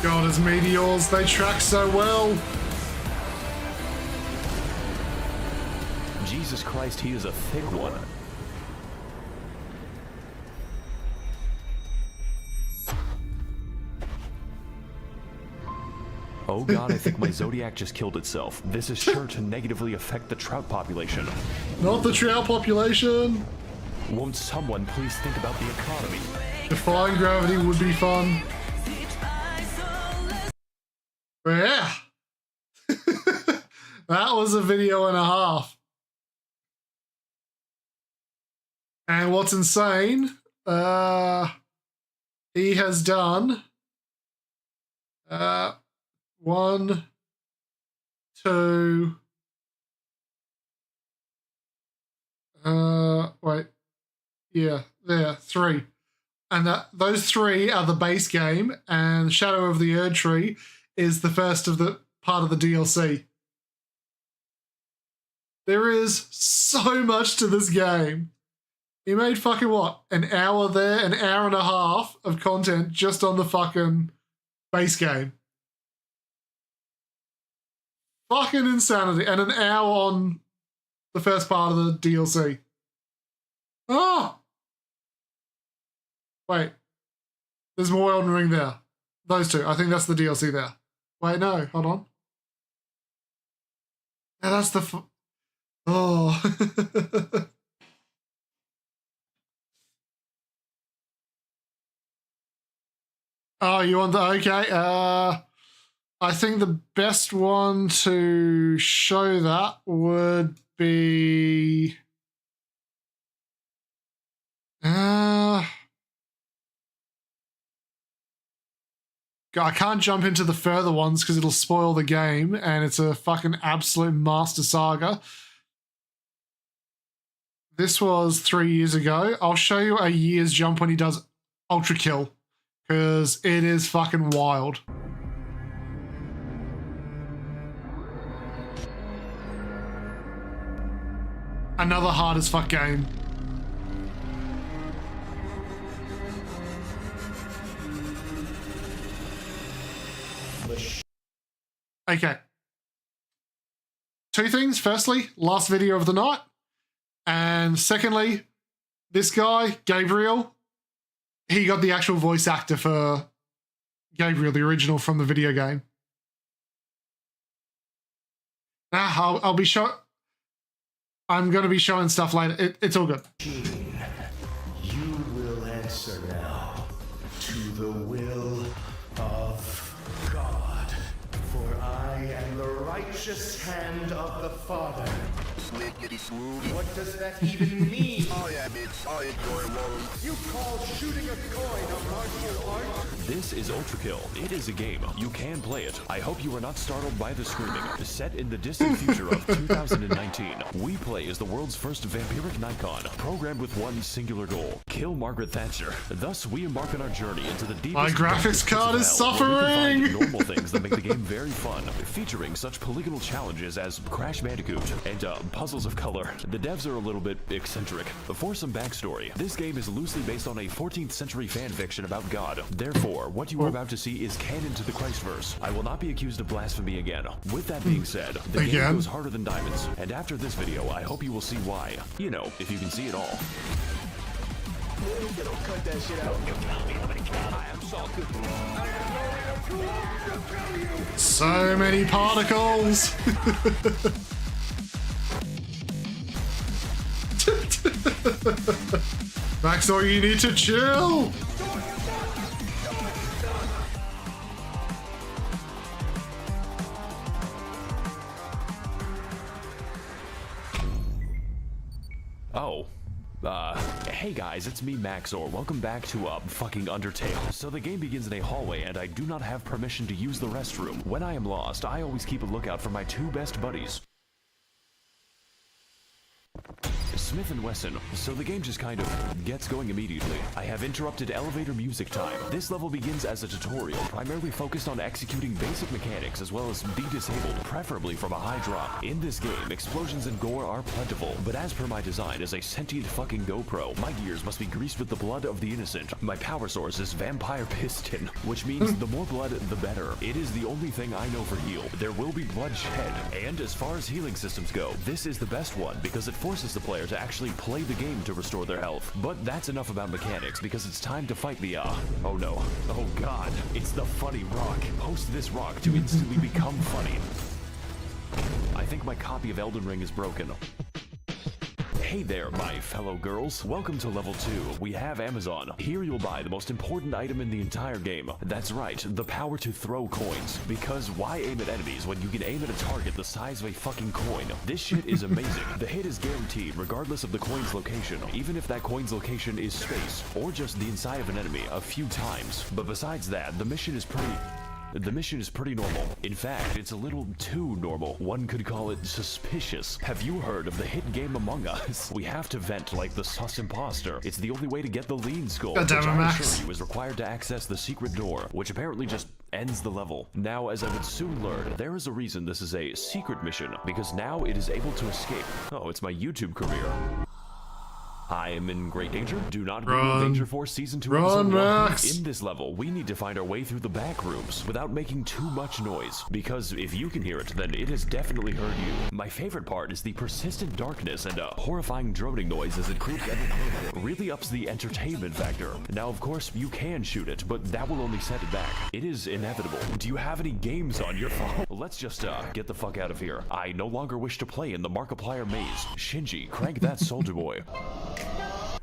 God, his meteors, they track so well. Jesus Christ, he is a thick one. Oh god, I think my Zodiac just killed itself. This is sure to negatively affect the trout population. Not the trout population. Won't someone please think about the economy? Defying gravity would be fun. Yeah. That was a video and a half. And what's insane, he has done 1, 2, wait, yeah, there, 3. And those 3 are the base game, and Shadow of the Erd Tree is the first of the part of the DLC. There is so much to this game. He made fucking what? An hour there, an hour and a half of content just on the fucking base game. Fucking insanity. And an hour on the first part of the DLC. Oh! Wait. There's more Elden Ring there. Those 2. I think that's the DLC there. Wait, no. Hold on. Yeah, that's the... Oh. Oh, you want the okay? I think the best one to show that would be I can't jump into the further ones because it'll spoil the game, and it's a fucking absolute master saga. This was 3 years ago. I'll show you a year's jump when he does Ultra Kill, because it is fucking wild. Another hard as fuck game. Okay. Two things. Firstly, last video of the night. And secondly, this guy, Gabriel, he got the actual voice actor for Gabriel, the original from the video game. I'll be showing. I'm going to be showing stuff later. It's all good. You will answer now to the will of God, for I am the righteous hand of the Father. What does that even mean? Oh yeah, bitch. I enjoy walls. You call shooting a coin a martial art? This is Ultra Kill. It is a game. You can play it. I hope you are not startled by the screaming. Set in the distant future of 2019, we play as the world's first vampiric Nikon, programmed with one singular goal: kill Margaret Thatcher. Thus, we embark on our journey into the deepest. My graphics card is suffering. Normal things that make the game very fun, featuring such polygonal challenges as Crash Bandicoot and puzzles of color. The devs are a little bit eccentric. For some backstory, this game is loosely based on a 14th century fan fiction about God. Therefore, what you are about to see is canon to the Christverse. I will not be accused of blasphemy again. With that being said, the game goes harder than diamonds, and after this video, I hope you will see why. You know, if you can see it all. Cut that shit out. So many particles. Maxor, you need to chill. Oh. Hey guys, it's me, Maxor. Welcome back to, fucking Undertale. So the game begins in a hallway, and I do not have permission to use the restroom. When I am lost, I always keep a lookout for my two best buddies, Smith and Wesson, so the game just kind of gets going immediately. I have interrupted elevator music time. This level begins as a tutorial, primarily focused on executing basic mechanics as well as be disabled, preferably from a high drop. In this game, explosions and gore are plentiful, but as per my design as a sentient fucking GoPro, my gears must be greased with the blood of the innocent. My power source is Vampire Piston, which means the more blood, the better. It is the only thing I know for heal. There will be bloodshed, and as far as healing systems go, this is the best one because it forces the player to actually play the game to restore their health. But that's enough about mechanics because it's time to fight the oh no. Oh god. It's the funny rock. Post this rock to instantly become funny. I think my copy of Elden Ring is broken. Hey there, my fellow girls. Welcome to level 2. We have Amazon. Here you'll buy the most important item in the entire game. That's right, the power to throw coins. Because why aim at enemies when you can aim at a target the size of a fucking coin? This shit is amazing. The hit is guaranteed regardless of the coin's location, even if that coin's location is space, or just the inside of an enemy a few times. But besides that, the mission is pretty normal. In fact, it's a little too normal. One could call it suspicious. Have you heard of the hit game Among Us? We have to vent like the sus imposter. It's the only way to get the lean skull, which I assure you is required to access the secret door, which apparently just ends the level. Now, as I would soon learn, there is a reason this is a secret mission, because now it is able to escape. Oh, it's my YouTube career. I am in great danger. Do not Google Danger Force Season 2 Episode 1. In this level, we need to find our way through the back rooms without making too much noise, because if you can hear it, then it has definitely heard you. My favorite part is the persistent darkness and a horrifying droning noise as it creeps ever closer. Really ups the entertainment factor. Now, of course, you can shoot it, but that will only set it back. It is inevitable. Do you have any games on your phone? Let's just, get the fuck out of here. I no longer wish to play in the Markiplier maze. Shinji, crank that Soldier Boy.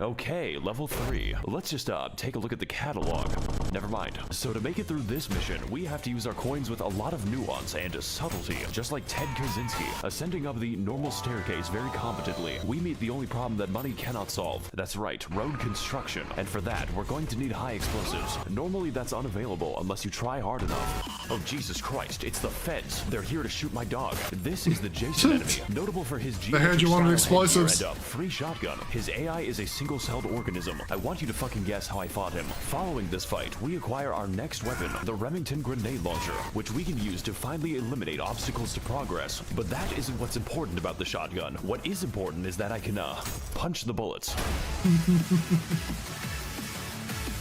Okay, level 3. Let's just take a look at the catalog. Never mind. So to make it through this mission, we have to use our coins with a lot of nuance and subtlety, just like Ted Kaczynski, ascending up the normal staircase very competently. We meet the only problem that money cannot solve. That's right, road construction. And for that, we're going to need high explosives. Normally that's unavailable unless you try hard enough. Oh Jesus Christ, it's the feds. They're here to shoot my dog. This is the Jason enemy, notable for his They heard you wanted explosives. and a free shotgun. His AI is a single-celled organism. I want you to fucking guess how I fought him. Following this fight, we acquire our next weapon, the Remington grenade launcher, which we can use to finally eliminate obstacles to progress. But that isn't what's important about the shotgun. What is important is that I can, punch the bullets.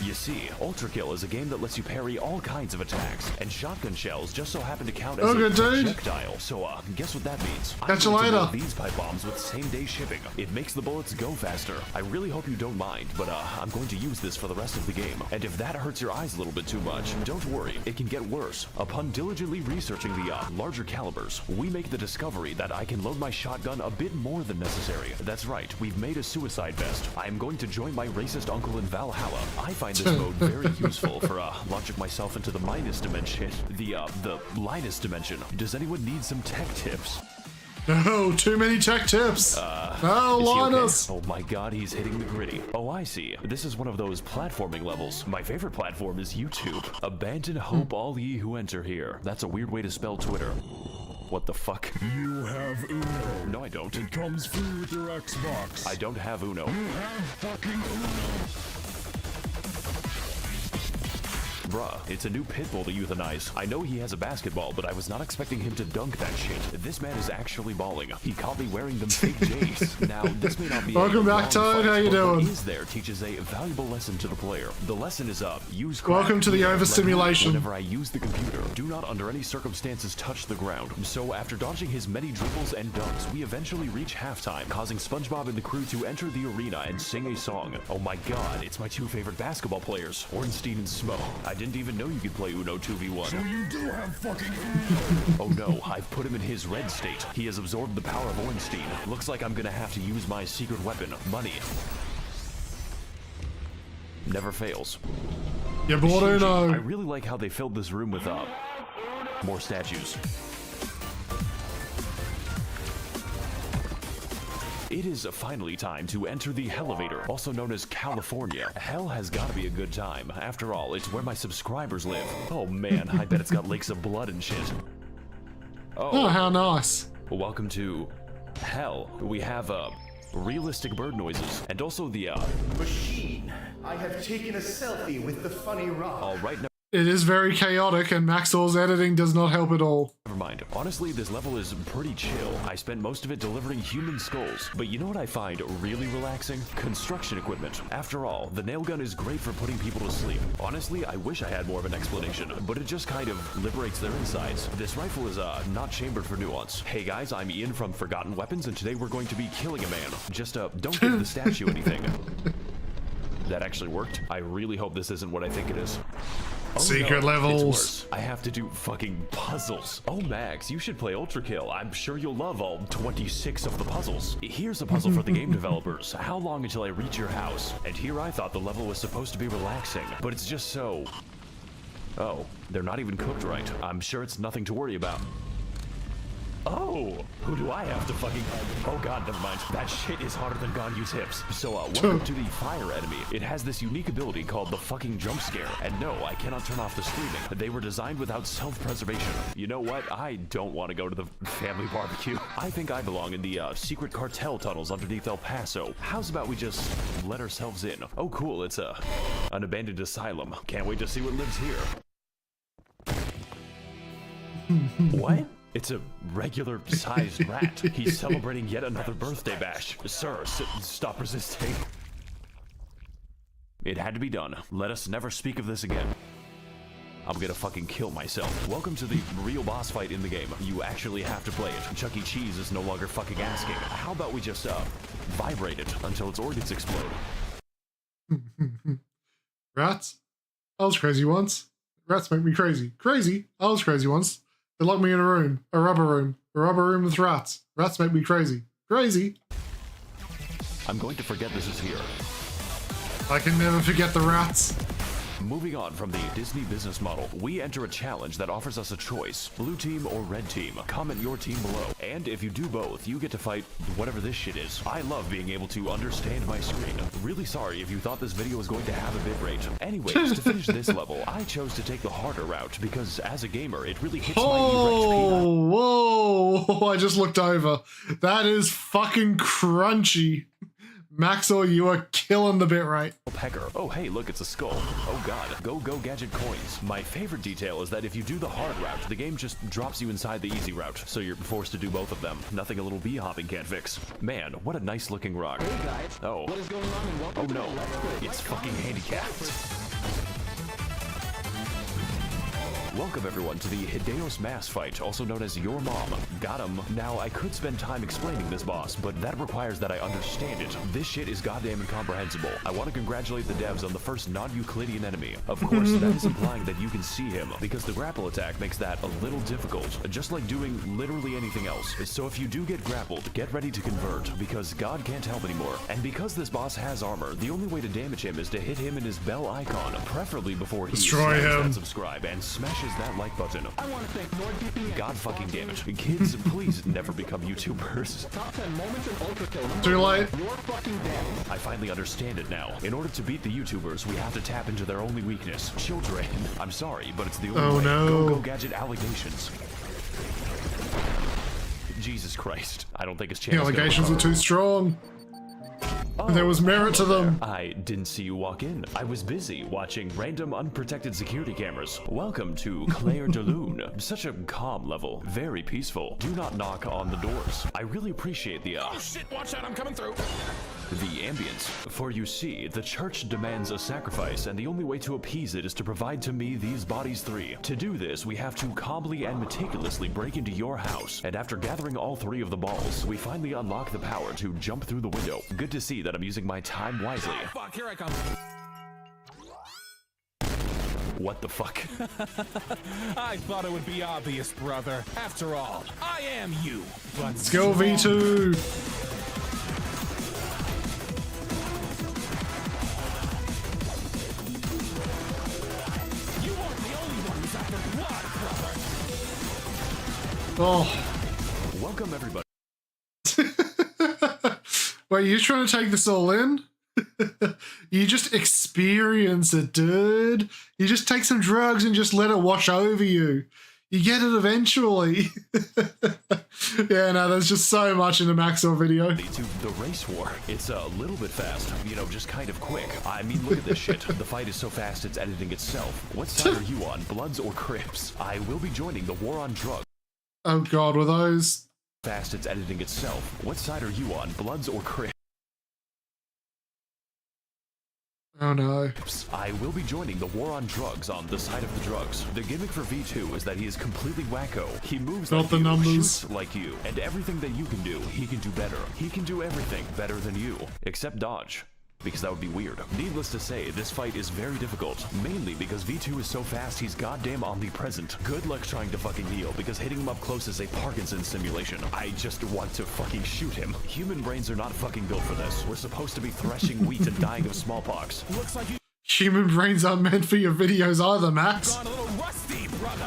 You see, Ultra Kill is a game that lets you parry all kinds of attacks, and shotgun shells just so happen to count as a projectile. So, guess what that means? Catch you later. I'm these pipe bombs with same-day shipping. It makes the bullets go faster. I really hope you don't mind, but I'm going to use this for the rest of the game. And if that hurts your eyes a little bit too much, don't worry, it can get worse. Upon diligently researching the larger calibers, we make the discovery that I can load my shotgun a bit more than necessary. That's right, we've made a suicide vest. I am going to join my racist uncle in Valhalla. I find this mode very useful for launching myself into the minus dimension, the Linus dimension. Does anyone need some tech tips? No, too many tech tips. Oh, Linus. Okay? Oh my god, he's hitting the gritty. Oh, I see. This is one of those platforming levels. My favorite platform is YouTube. Abandon hope all ye who enter here. That's a weird way to spell Twitter. What the fuck? You have Uno. No, I don't. It comes free with your Xbox. I don't have Uno. You have fucking Uno. Bruh, it's a new pit bull to euthanize. I know he has a basketball, but I was not expecting him to dunk that shit. This man is actually balling. He caught me wearing them fake J's. Now, this may not be Welcome back, Toad. How you doing? What is there teaches a valuable lesson to the player. The lesson is use Welcome to the overstimulation. Whenever I use the computer, do not under any circumstances touch the ground. So after dodging his many dribbles and dunks, we eventually reach halftime, causing SpongeBob and the crew to enter the arena and sing a song. Oh my god, it's my two favorite basketball players, Ornstein and Smo. I didn't even know you could play Uno 2v1. So you do have fucking Uno. Oh no, I've put him in his red state. He has absorbed the power of Ornstein. Looks like I'm gonna have to use my secret weapon, money. Never fails. Yeah, bought Uno. I really like how they filled this room with more statues. It is finally time to enter the Hellevator, also known as California. Hell has gotta be a good time. After all, it's where my subscribers live. Oh man, I bet it's got lakes of blood and shit. Oh, how nice. Welcome to Hell. We have realistic bird noises, and also the Machine, I have taken a selfie with the funny rock. All right, now. It is very chaotic, and Maxwell's editing does not help at all. Never mind. Honestly, this level is pretty chill. I spent most of it delivering human skulls. But you know what I find really relaxing? Construction equipment. After all, the nail gun is great for putting people to sleep. Honestly, I wish I had more of an explanation, but it just kind of liberates their insides. This rifle is not chambered for nuance. Hey guys, I'm Ian from Forgotten Weapons, and today we're going to be killing a man. Just don't give the statue anything. That actually worked. I really hope this isn't what I think it is. Oh, Secret no, levels. It's worse. I have to do fucking puzzles. Oh, Max, you should play Ultra Kill. I'm sure you'll love all 26 of the puzzles. Here's a puzzle for the game developers. How long until I reach your house? And here I thought the level was supposed to be relaxing, but it's just so... Oh, they're not even cooked right. I'm sure it's nothing to worry about. Oh, who do I have to fucking... Oh god, never mind. That shit is harder than Ganyu's hips. So, welcome to the fire enemy. It has this unique ability called the fucking jump scare. And no, I cannot turn off the screaming. They were designed without self-preservation. You know what? I don't want to go to the family barbecue. I think I belong in the secret cartel tunnels underneath El Paso. How's about we just let ourselves in? Oh cool, it's an abandoned asylum. Can't wait to see what lives here. What? It's a regular-sized rat. He's celebrating yet another birthday bash. Sir, stop resisting. It had to be done. Let us never speak of this again. I'm gonna fucking kill myself. Welcome to the real boss fight in the game. You actually have to play it. Chuck E. Cheese is no longer fucking asking. How about we just, vibrate it until its organs explode? Rats? I was crazy once. Rats make me crazy. Crazy? I was crazy once. They locked me in a room. A rubber room with rats. Rats make me crazy. Crazy? I'm going to forget this is here. I can never forget the rats. Moving on from the Disney business model, we enter a challenge that offers us a choice, blue team or red team. Comment your team below. And if you do both, you get to fight whatever this shit is. I love being able to understand my screen. Really sorry if you thought this video was going to have a bitrate. Anyways, to finish this level, I chose to take the harder route because as a gamer, it really hits my whoa, I just looked over. That is fucking crunchy. Maxor, you are killing the bitrate. Pecker. Oh, hey, look, it's a skull. Oh god, go gadget coins. My favorite detail is that if you do the hard route, the game just drops you inside the easy route, so you're forced to do both of them. Nothing a little bee hopping can't fix. Man, what a nice looking rock. Hey guys, oh. What is going on and welcome oh no, to the it's fucking handicapped. Welcome everyone to the Hideos Mass fight, also known as Your Mom. Got him. Now, I could spend time explaining this boss, but that requires that I understand it. This shit is goddamn incomprehensible. I want to congratulate the devs on the first non-Euclidean enemy. Of course, that is implying that you can see him, because the grapple attack makes that a little difficult, just like doing literally anything else. So if you do get grappled, get ready to convert, because God can't help anymore. And because this boss has armor, the only way to damage him is to hit him in his bell icon, preferably before he destroy him. That subscribe and smashes that like button. I want to thank NordVPN. God fucking damn it. Kids, please never become YouTubers. Top 10 moments in Ultra Kill. Too late. You're fucking dead. I finally understand it now. In order to beat the YouTubers, we have to tap into their only weakness. Children. I'm sorry, but it's the only way. No. Go gadget allegations. Jesus Christ. I don't think his channel. The allegations are too strong. There was merit to them. I didn't see you walk in. I was busy watching random unprotected security cameras. Welcome to Claire de Lune. Such a calm level. Very peaceful. Do not knock on the doors. I really appreciate the Oh shit, watch out, I'm coming through. The ambience. For you see, the church demands a sacrifice, and the only way to appease it is to provide to me these bodies three. To do this, we have to calmly and meticulously break into your house, and after gathering all three of the balls, we finally unlock the power to jump through the window. Good to see that I'm using my time wisely. Oh, fuck, here I come. What the fuck? I thought it would be obvious, brother. After all, I am you. Let's go, V2. Oh. Welcome, everybody. Wait, you're trying to take this all in? You just experience it, dude. You just take some drugs and just let it wash over you. You get it eventually. Yeah, no, there's just so much in the Maxor video. To the race war. It's a little bit fast, you know, just kind of quick. I mean, look at this shit. The fight is so fast it's editing itself. What side are you on, Bloods or Crips? I will be joining the war on drugs. Oh god, were those? Fast it's editing itself. What side are you on, Bloods or Crips? Oh no. I will be joining the war on drugs on the side of the drugs. The gimmick for V2 is that he is completely wacko. He moves Not like the you, numbers. shoots like you, and everything that you can do, he can do better. He can do everything better than you, except dodge. Because that would be weird. Needless to say, this fight is very difficult, mainly because V2 is so fast he's goddamn omnipresent. Good luck trying to fucking heal, because hitting him up close is a Parkinson's simulation. I just want to fucking shoot him. Human brains are not fucking built for this. We're supposed to be threshing wheat and dying of smallpox. Looks like you Human brains aren't meant for your videos either, Max. gone a little rusty, brother.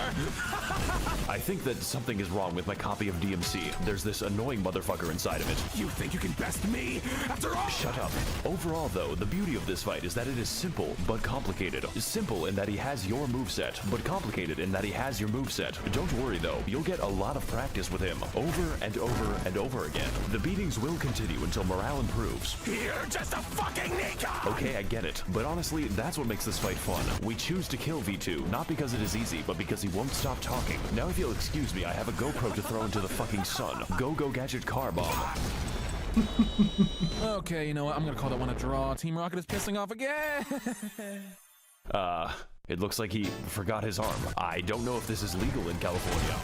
I think that something is wrong with my copy of DMC. There's this annoying motherfucker inside of it. You think you can best me? After all, Shut up. Overall, though, the beauty of this fight is that it is simple, but complicated. Simple in that he has your moveset, but complicated in that he has your moveset. Don't worry, though. You'll get a lot of practice with him, over and over and over again. The beatings will continue until morale improves. you're just a fucking Nika. Okay, I get it. But honestly, that's what makes this fight fun. We choose to kill V2, not because it is easy, but because he won't stop talking. Now, if you'll excuse me, I have a GoPro to throw into the fucking sun. Go gadget car bomb. Okay, you know what? I'm gonna call that one a draw. Team Rocket is pissing off again. It looks like he forgot his arm. I don't know if this is legal in California.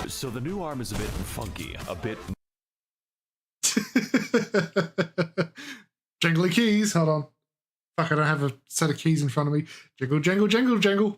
So the new arm is a bit funky, a bit... Jingly keys, hold on. Fuck, I don't have a set of keys in front of me. Jingle, jangle, jangle, jangle.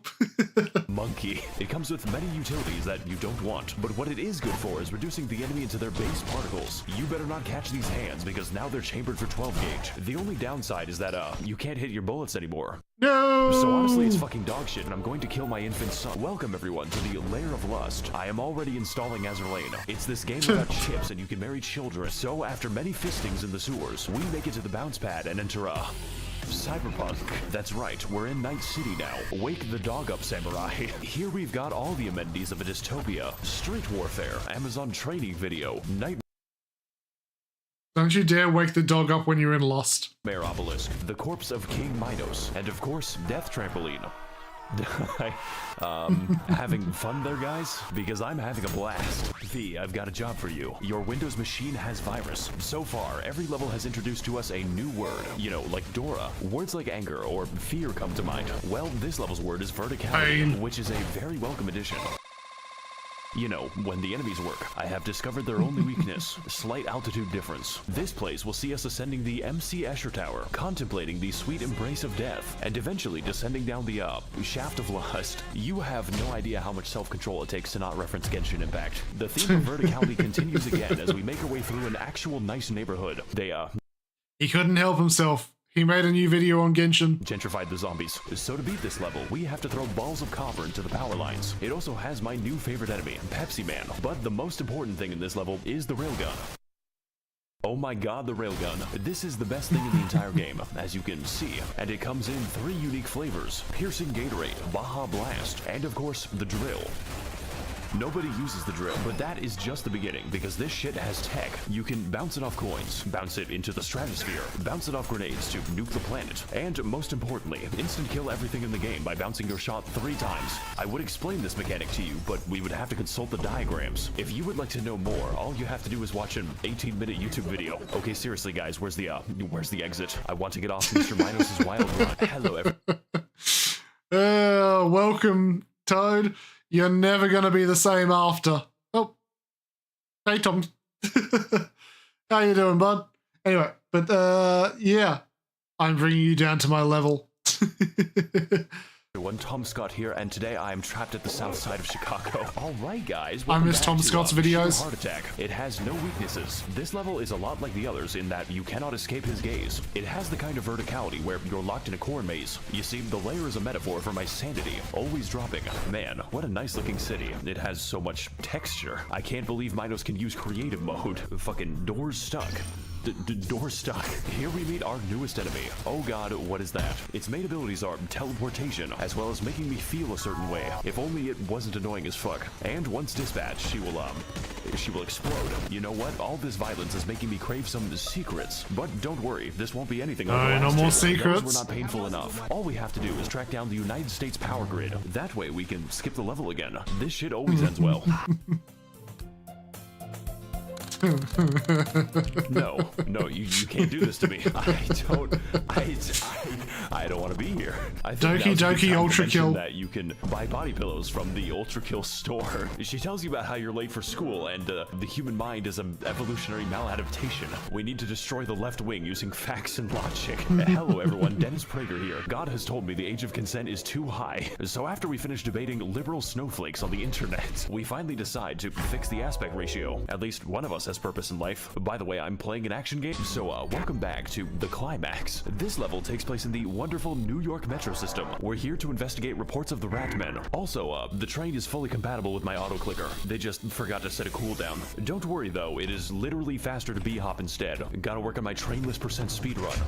Monkey. It comes with many utilities that you don't want, but what it is good for is reducing the enemy into their base particles. You better not catch these hands because now they're chambered for 12 gauge. The only downside is that you can't hit your bullets anymore. No! So honestly, it's fucking dog shit, and I'm going to kill my infant son. Welcome everyone to the Lair of Lust. I am already installing Azerlane. It's this game about chips, and you can marry children. So after many fistings in the sewers, we make it to the bounce pad and enter Cyberpunk. That's right, we're in Night City now. Wake the dog up, samurai. Here we've got all the amenities of a dystopia. Street warfare, Amazon training video, nightmare. Don't you dare wake the dog up when you're in Lost. Obelisk, the corpse of King Minos, and of course, Death Trampoline. Having fun there, guys? Because I'm having a blast. V, I've got a job for you. Your Windows machine has virus. So far, every level has introduced to us a new word. You know, like Dora. Words like anger or fear come to mind. Well, this level's word is verticality, which is a very welcome addition. You know, when the enemies work, I have discovered their only weakness, slight altitude difference. This place will see us ascending the MC Escher Tower, contemplating the sweet embrace of death, and eventually descending down the, shaft of lust. You have no idea how much self-control it takes to not reference Genshin Impact. The theme of verticality continues again as we make our way through an actual nice neighborhood. He couldn't help himself. He made a new video on Genshin. Gentrified the zombies. So to beat this level, we have to throw balls of copper into the power lines. It also has my new favorite enemy, Pepsi Man. But the most important thing in this level is the railgun. Oh my god, the railgun. This is the best thing in the entire game, as you can see. And it comes in 3 unique flavors: Piercing Gatorade, Baja Blast, and of course, the drill. Nobody uses the drill, but that is just the beginning, because this shit has tech. You can bounce it off coins, bounce it into the stratosphere, bounce it off grenades to nuke the planet, and most importantly, instant kill everything in the game by bouncing your shot 3 times. I would explain this mechanic to you, but we would have to consult the diagrams. If you would like to know more, all you have to do is watch an 18-minute YouTube video. Okay, seriously guys, where's the exit? I want to get off Mr. Minos' wild run. Hello everyone. Welcome, Toad. You're never going to be the same after. Oh. Hey, Tom. How you doing, bud? Anyway, but, yeah. I'm bringing you down to my level. Everyone, Tom Scott here, and today I am trapped at the south side of Chicago. Alright guys, I miss Tom Scott's videos. Heart Attack. It has no weaknesses. This level is a lot like the others in that you cannot escape his gaze. It has the kind of verticality where you're locked in a corn maze. You see, the layer is a metaphor for my sanity, always dropping. Man, what a nice looking city. It has so much texture. I can't believe Minos can use creative mode. Fucking doors stuck. Door stuck. Here we meet our newest enemy. Oh god, what is that? Its main abilities are teleportation, as well as making me feel a certain way. If only it wasn't annoying as fuck. And once dispatched, she will explode. You know what? All this violence is making me crave some secrets. But don't worry, this won't be anything like no more secrets. Those were not painful enough. All we have to do is track down the United States power grid. That way we can skip the level again. This shit always ends well. No, you can't do this to me. I don't want to be here. I think Doki Ultra Kill. That you can buy body pillows from the Ultra Kill store. She tells you about how you're late for school and the human mind is an evolutionary maladaptation. We need to destroy the left wing using facts and logic. Hello everyone, Dennis Prager here. God has told me the age of consent is too high. So after we finish debating liberal snowflakes on the internet, we finally decide to fix the aspect ratio. At least one of us has purpose in life. By the way, I'm playing an action game, so welcome back to the climax. This level takes place in the wonderful New York metro system. We're here to investigate reports of the rat men. Also, the train is fully compatible with my auto clicker. They just forgot to set a cooldown. Don't worry though, it is literally faster to b-hop instead. Gotta work on my trainless percent speedrun.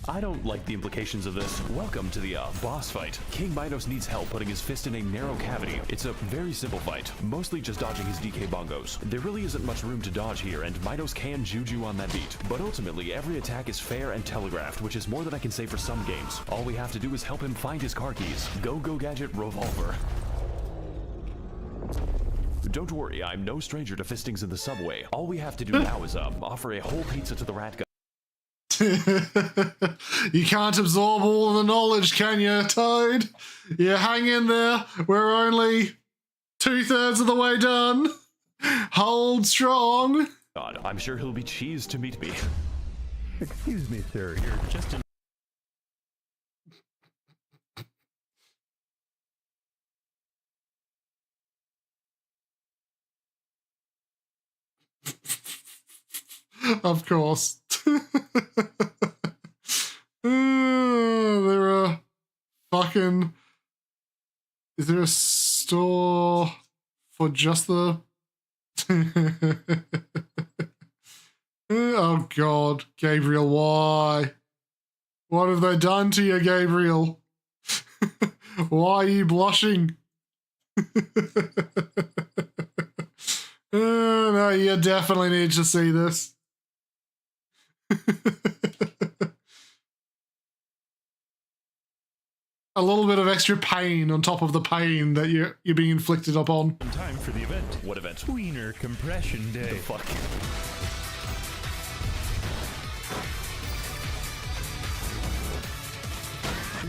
I don't like the implications of this. Welcome to the boss fight. King Minos needs help putting his fist in a narrow cavity. It's a very simple fight, mostly just dodging his DK bongos. There really isn't much room to dodge here, and Minos can juju on that beat. But ultimately, every attack is fair and telegraphed, which is more than I can say for some games. All we have to do is help him find his car keys. Go Gadget Revolver. Don't worry, I'm no stranger to fistings in the subway. All we have to do now is offer a whole pizza to the rat guy. You can't absorb all of the knowledge, can you, Toad? You hang in there. We're only 2/3 of the way done. Hold strong. God, I'm sure he'll be cheesed to meet me. Excuse me, sir. You're just in Of course. There are fucking... Is there a store for just the... Oh God, Gabriel, why? What have they done to you, Gabriel? Why are you blushing? No, you definitely need to see this. A little bit of extra pain on top of the pain that you're being inflicted upon. Time for the event. What event? Wiener Compression Day. The fuck?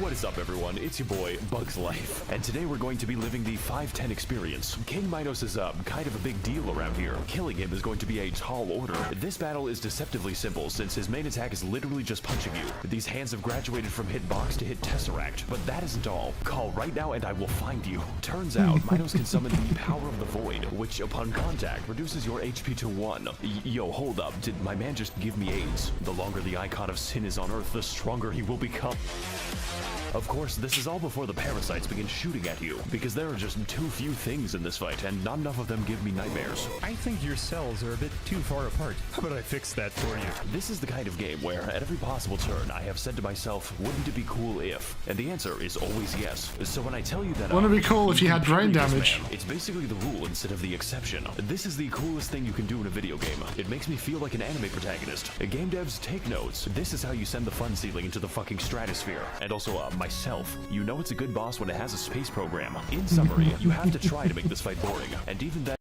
What is up, everyone? It's your boy, Bugs Life, and today we're going to be living the 510 experience. King Minos is kind of a big deal around here. Killing him is going to be a tall order. This battle is deceptively simple, since his main attack is literally just punching you. These hands have graduated from hitbox to hit tesseract, but that isn't all. Call right now and I will find you. Turns out, Minos can summon the power of the void, which upon contact reduces your HP to 1. Yo, hold up, did my man just give me AIDS? The longer the icon of sin is on Earth, the stronger he will become. Of course, this is all before the parasites begin shooting at you, because there are just too few things in this fight, and not enough of them give me nightmares. I think your cells are a bit too far apart. How about I fix that for you? This is the kind of game where, at every possible turn, I have said to myself, wouldn't it be cool if? And the answer is always yes. So when I tell you that... Wouldn't it be cool if you had brain damage? Man, it's basically the rule instead of the exception. This is the coolest thing you can do in a video game. It makes me feel like an anime protagonist. Game devs, take notes. This is how you send the fun ceiling into the fucking stratosphere. And also, myself. You know it's a good boss when it has a space program. In summary, you have to try to make this fight boring, and even that...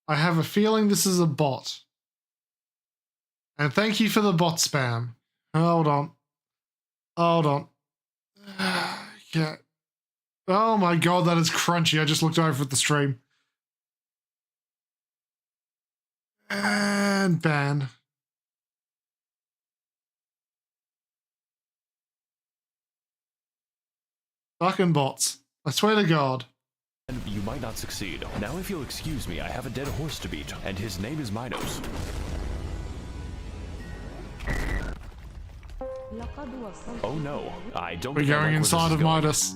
I have a feeling this is a bot. And thank you for the bot spam. Hold on. Hold on. Yeah. Oh my God, that is crunchy. I just looked over at the stream. And ban. Fucking bots. I swear to God. You might not succeed. Now if you'll excuse me, I have a dead horse to beat, and his name is Minos. Oh no, I don't... We're going inside of Midas.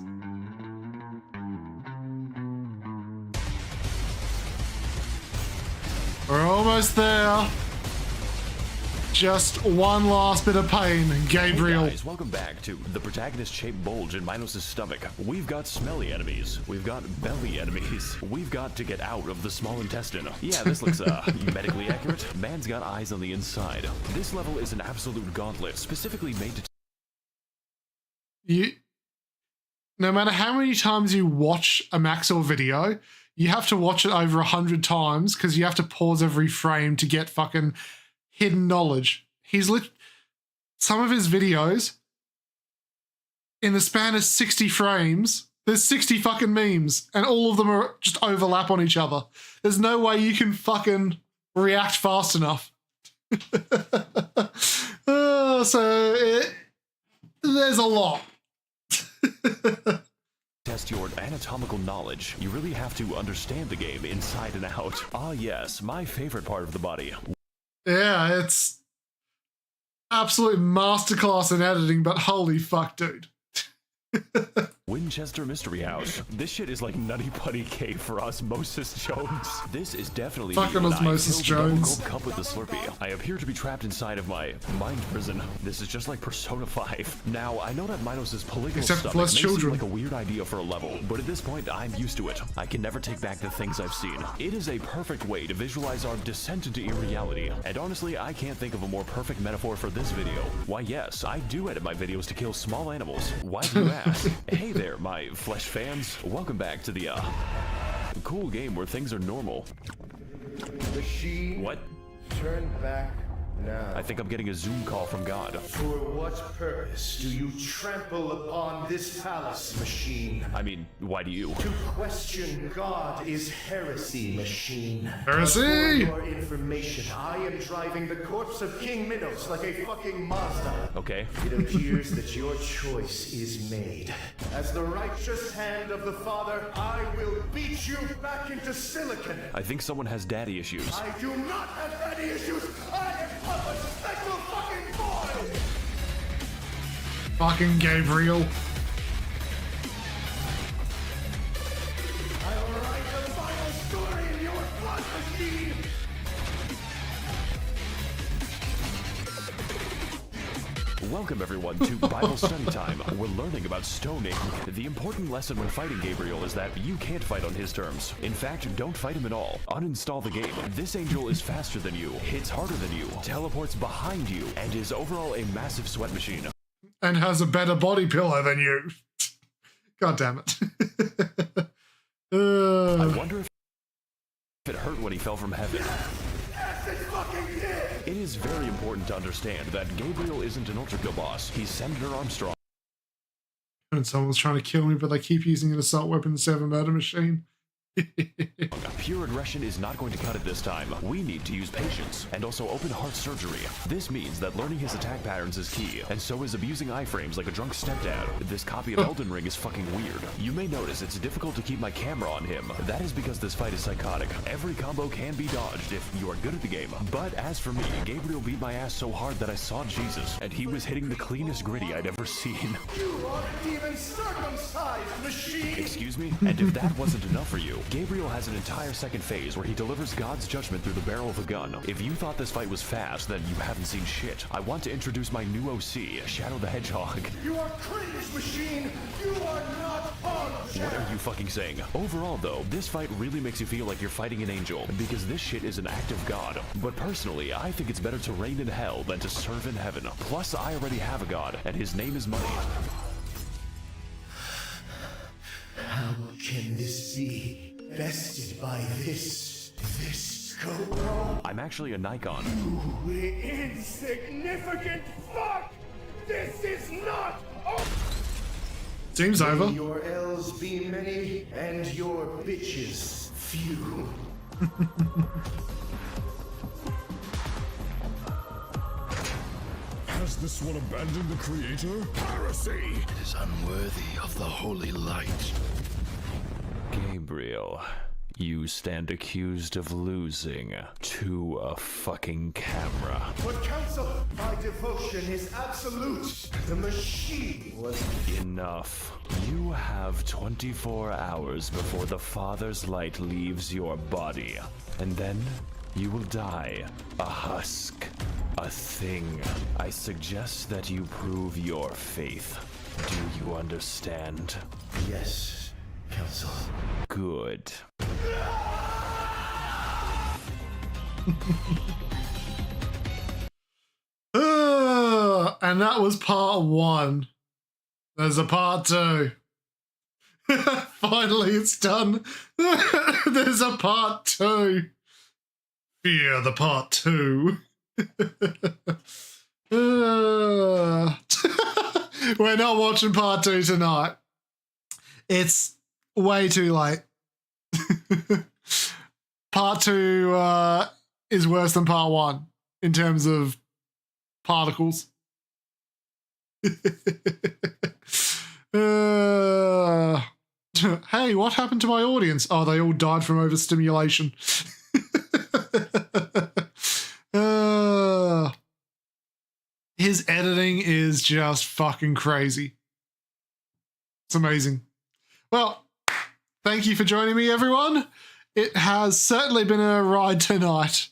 We're almost there. Just one last bit of pain, Gabriel. Hey guys, welcome back to the protagonist-shaped bulge in Minos' stomach. We've got smelly enemies. We've got belly enemies. We've got to get out of the small intestine. Yeah, this looks medically accurate. Man's got eyes on the inside. This level is an absolute gauntlet, specifically made to... No matter how many times you watch a Maxwell video, you have to watch it over 100 times because you have to pause every frame to get fucking hidden knowledge. Some of his videos, in the span of 60 frames, there's 60 fucking memes and all of them are just overlap on each other. There's no way you can fucking react fast enough. There's a lot. Test your anatomical knowledge. You really have to understand the game inside and out. Ah yes, my favorite part of the body. Yeah, it's absolute masterclass in editing, but holy fuck, dude. Winchester Mystery House. This shit is like Nutty Putty Cave for Osmosis Jones. This is definitely fucking Osmosis Jones. The cup with the Slurpee. I appear to be trapped inside of my mind prison. This is just like Persona 5. Now, I know that Minos' polygonal stomach may seem like a weird idea for a level, but at this point, I'm used to it. I can never take back the things I've seen. It is a perfect way to visualize our descent into irreality. And honestly, I can't think of a more perfect metaphor for this video. Why, yes, I do edit my videos to kill small animals. Why do you ask? Hey there, my flesh fans. Welcome back to the, cool game where things are normal. Machine. What? Turn back Now, I think I'm getting a Zoom call from God. for what purpose do you trample upon this palace, machine? I mean, why do you? To question God is heresy, machine. Heresy! But for your information, I am driving the corpse of King Minos like a fucking Mazda. Okay. It appears that your choice is made. As the righteous hand of the Father, I will beat you back into silicon. I think someone has daddy issues. I do not have daddy issues. I am a special fucking boy. Fucking Gabriel. I will write the final story in your blood machine. Welcome everyone to Bible study time. We're learning about stoning. The important lesson when fighting Gabriel is that you can't fight on his terms. In fact, don't fight him at all. Uninstall the game. This angel is faster than you, hits harder than you, teleports behind you, and is overall a massive sweat machine. And has a better body pillow than you. God damn it. I wonder if it hurt when he fell from heaven. Yes, it fucking did. It is very important to understand that Gabriel isn't an Ultrakill boss. He's Senator Armstrong. And someone's trying to kill me, but they keep using an assault weapon instead of a murder machine. Pure aggression is not going to cut it this time. We need to use patience and also open heart surgery. This means that learning his attack patterns is key, and so is abusing iframes like a drunk stepdad. This copy of Elden Ring is fucking weird. You may notice it's difficult to keep my camera on him. That is because this fight is psychotic. Every combo can be dodged if you are good at the game. But as for me, Gabriel beat my ass so hard that I saw Jesus, and he was hitting the cleanest gritty I'd ever seen. You aren't even circumcised, machine. Excuse me? And if that wasn't enough for you, Gabriel has an entire second phase where he delivers God's judgment through the barrel of a gun. If you thought this fight was fast, then you haven't seen shit. I want to introduce my new OC, Shadow the Hedgehog. You are cringe, machine. You are not on. What are you fucking saying? Overall though, this fight really makes you feel like you're fighting an angel, because this shit is an act of God. But personally, I think it's better to reign in hell than to serve in heaven. Plus, I already have a god, and his name is money. How can this be? Bested by this go wrong? I'm actually a Nikon. You insignificant fuck! This is not. Seems over. May your L's be many and your bitches few. Has this one abandoned the creator? Heresy! It is unworthy of the holy light. Gabriel, you stand accused of losing to a fucking camera. But counsel, my devotion is absolute. The machine was Enough. You have 24 hours before the Father's light leaves your body. And then you will die. A husk. A thing. I suggest that you prove your faith. Do you understand? Yes, counsel. Good. And that was part one. There's a part two. Finally, it's done. There's a part two. Fear the part two. We're not watching part two tonight. It's way too late. Part two is worse than part one in terms of particles. Hey, what happened to my audience? Oh, they all died from overstimulation. His editing is just fucking crazy. It's amazing. Well, thank you for joining me, everyone. It has certainly been a ride tonight.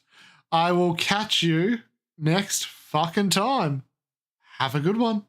I will catch you next fucking time. Have a good one.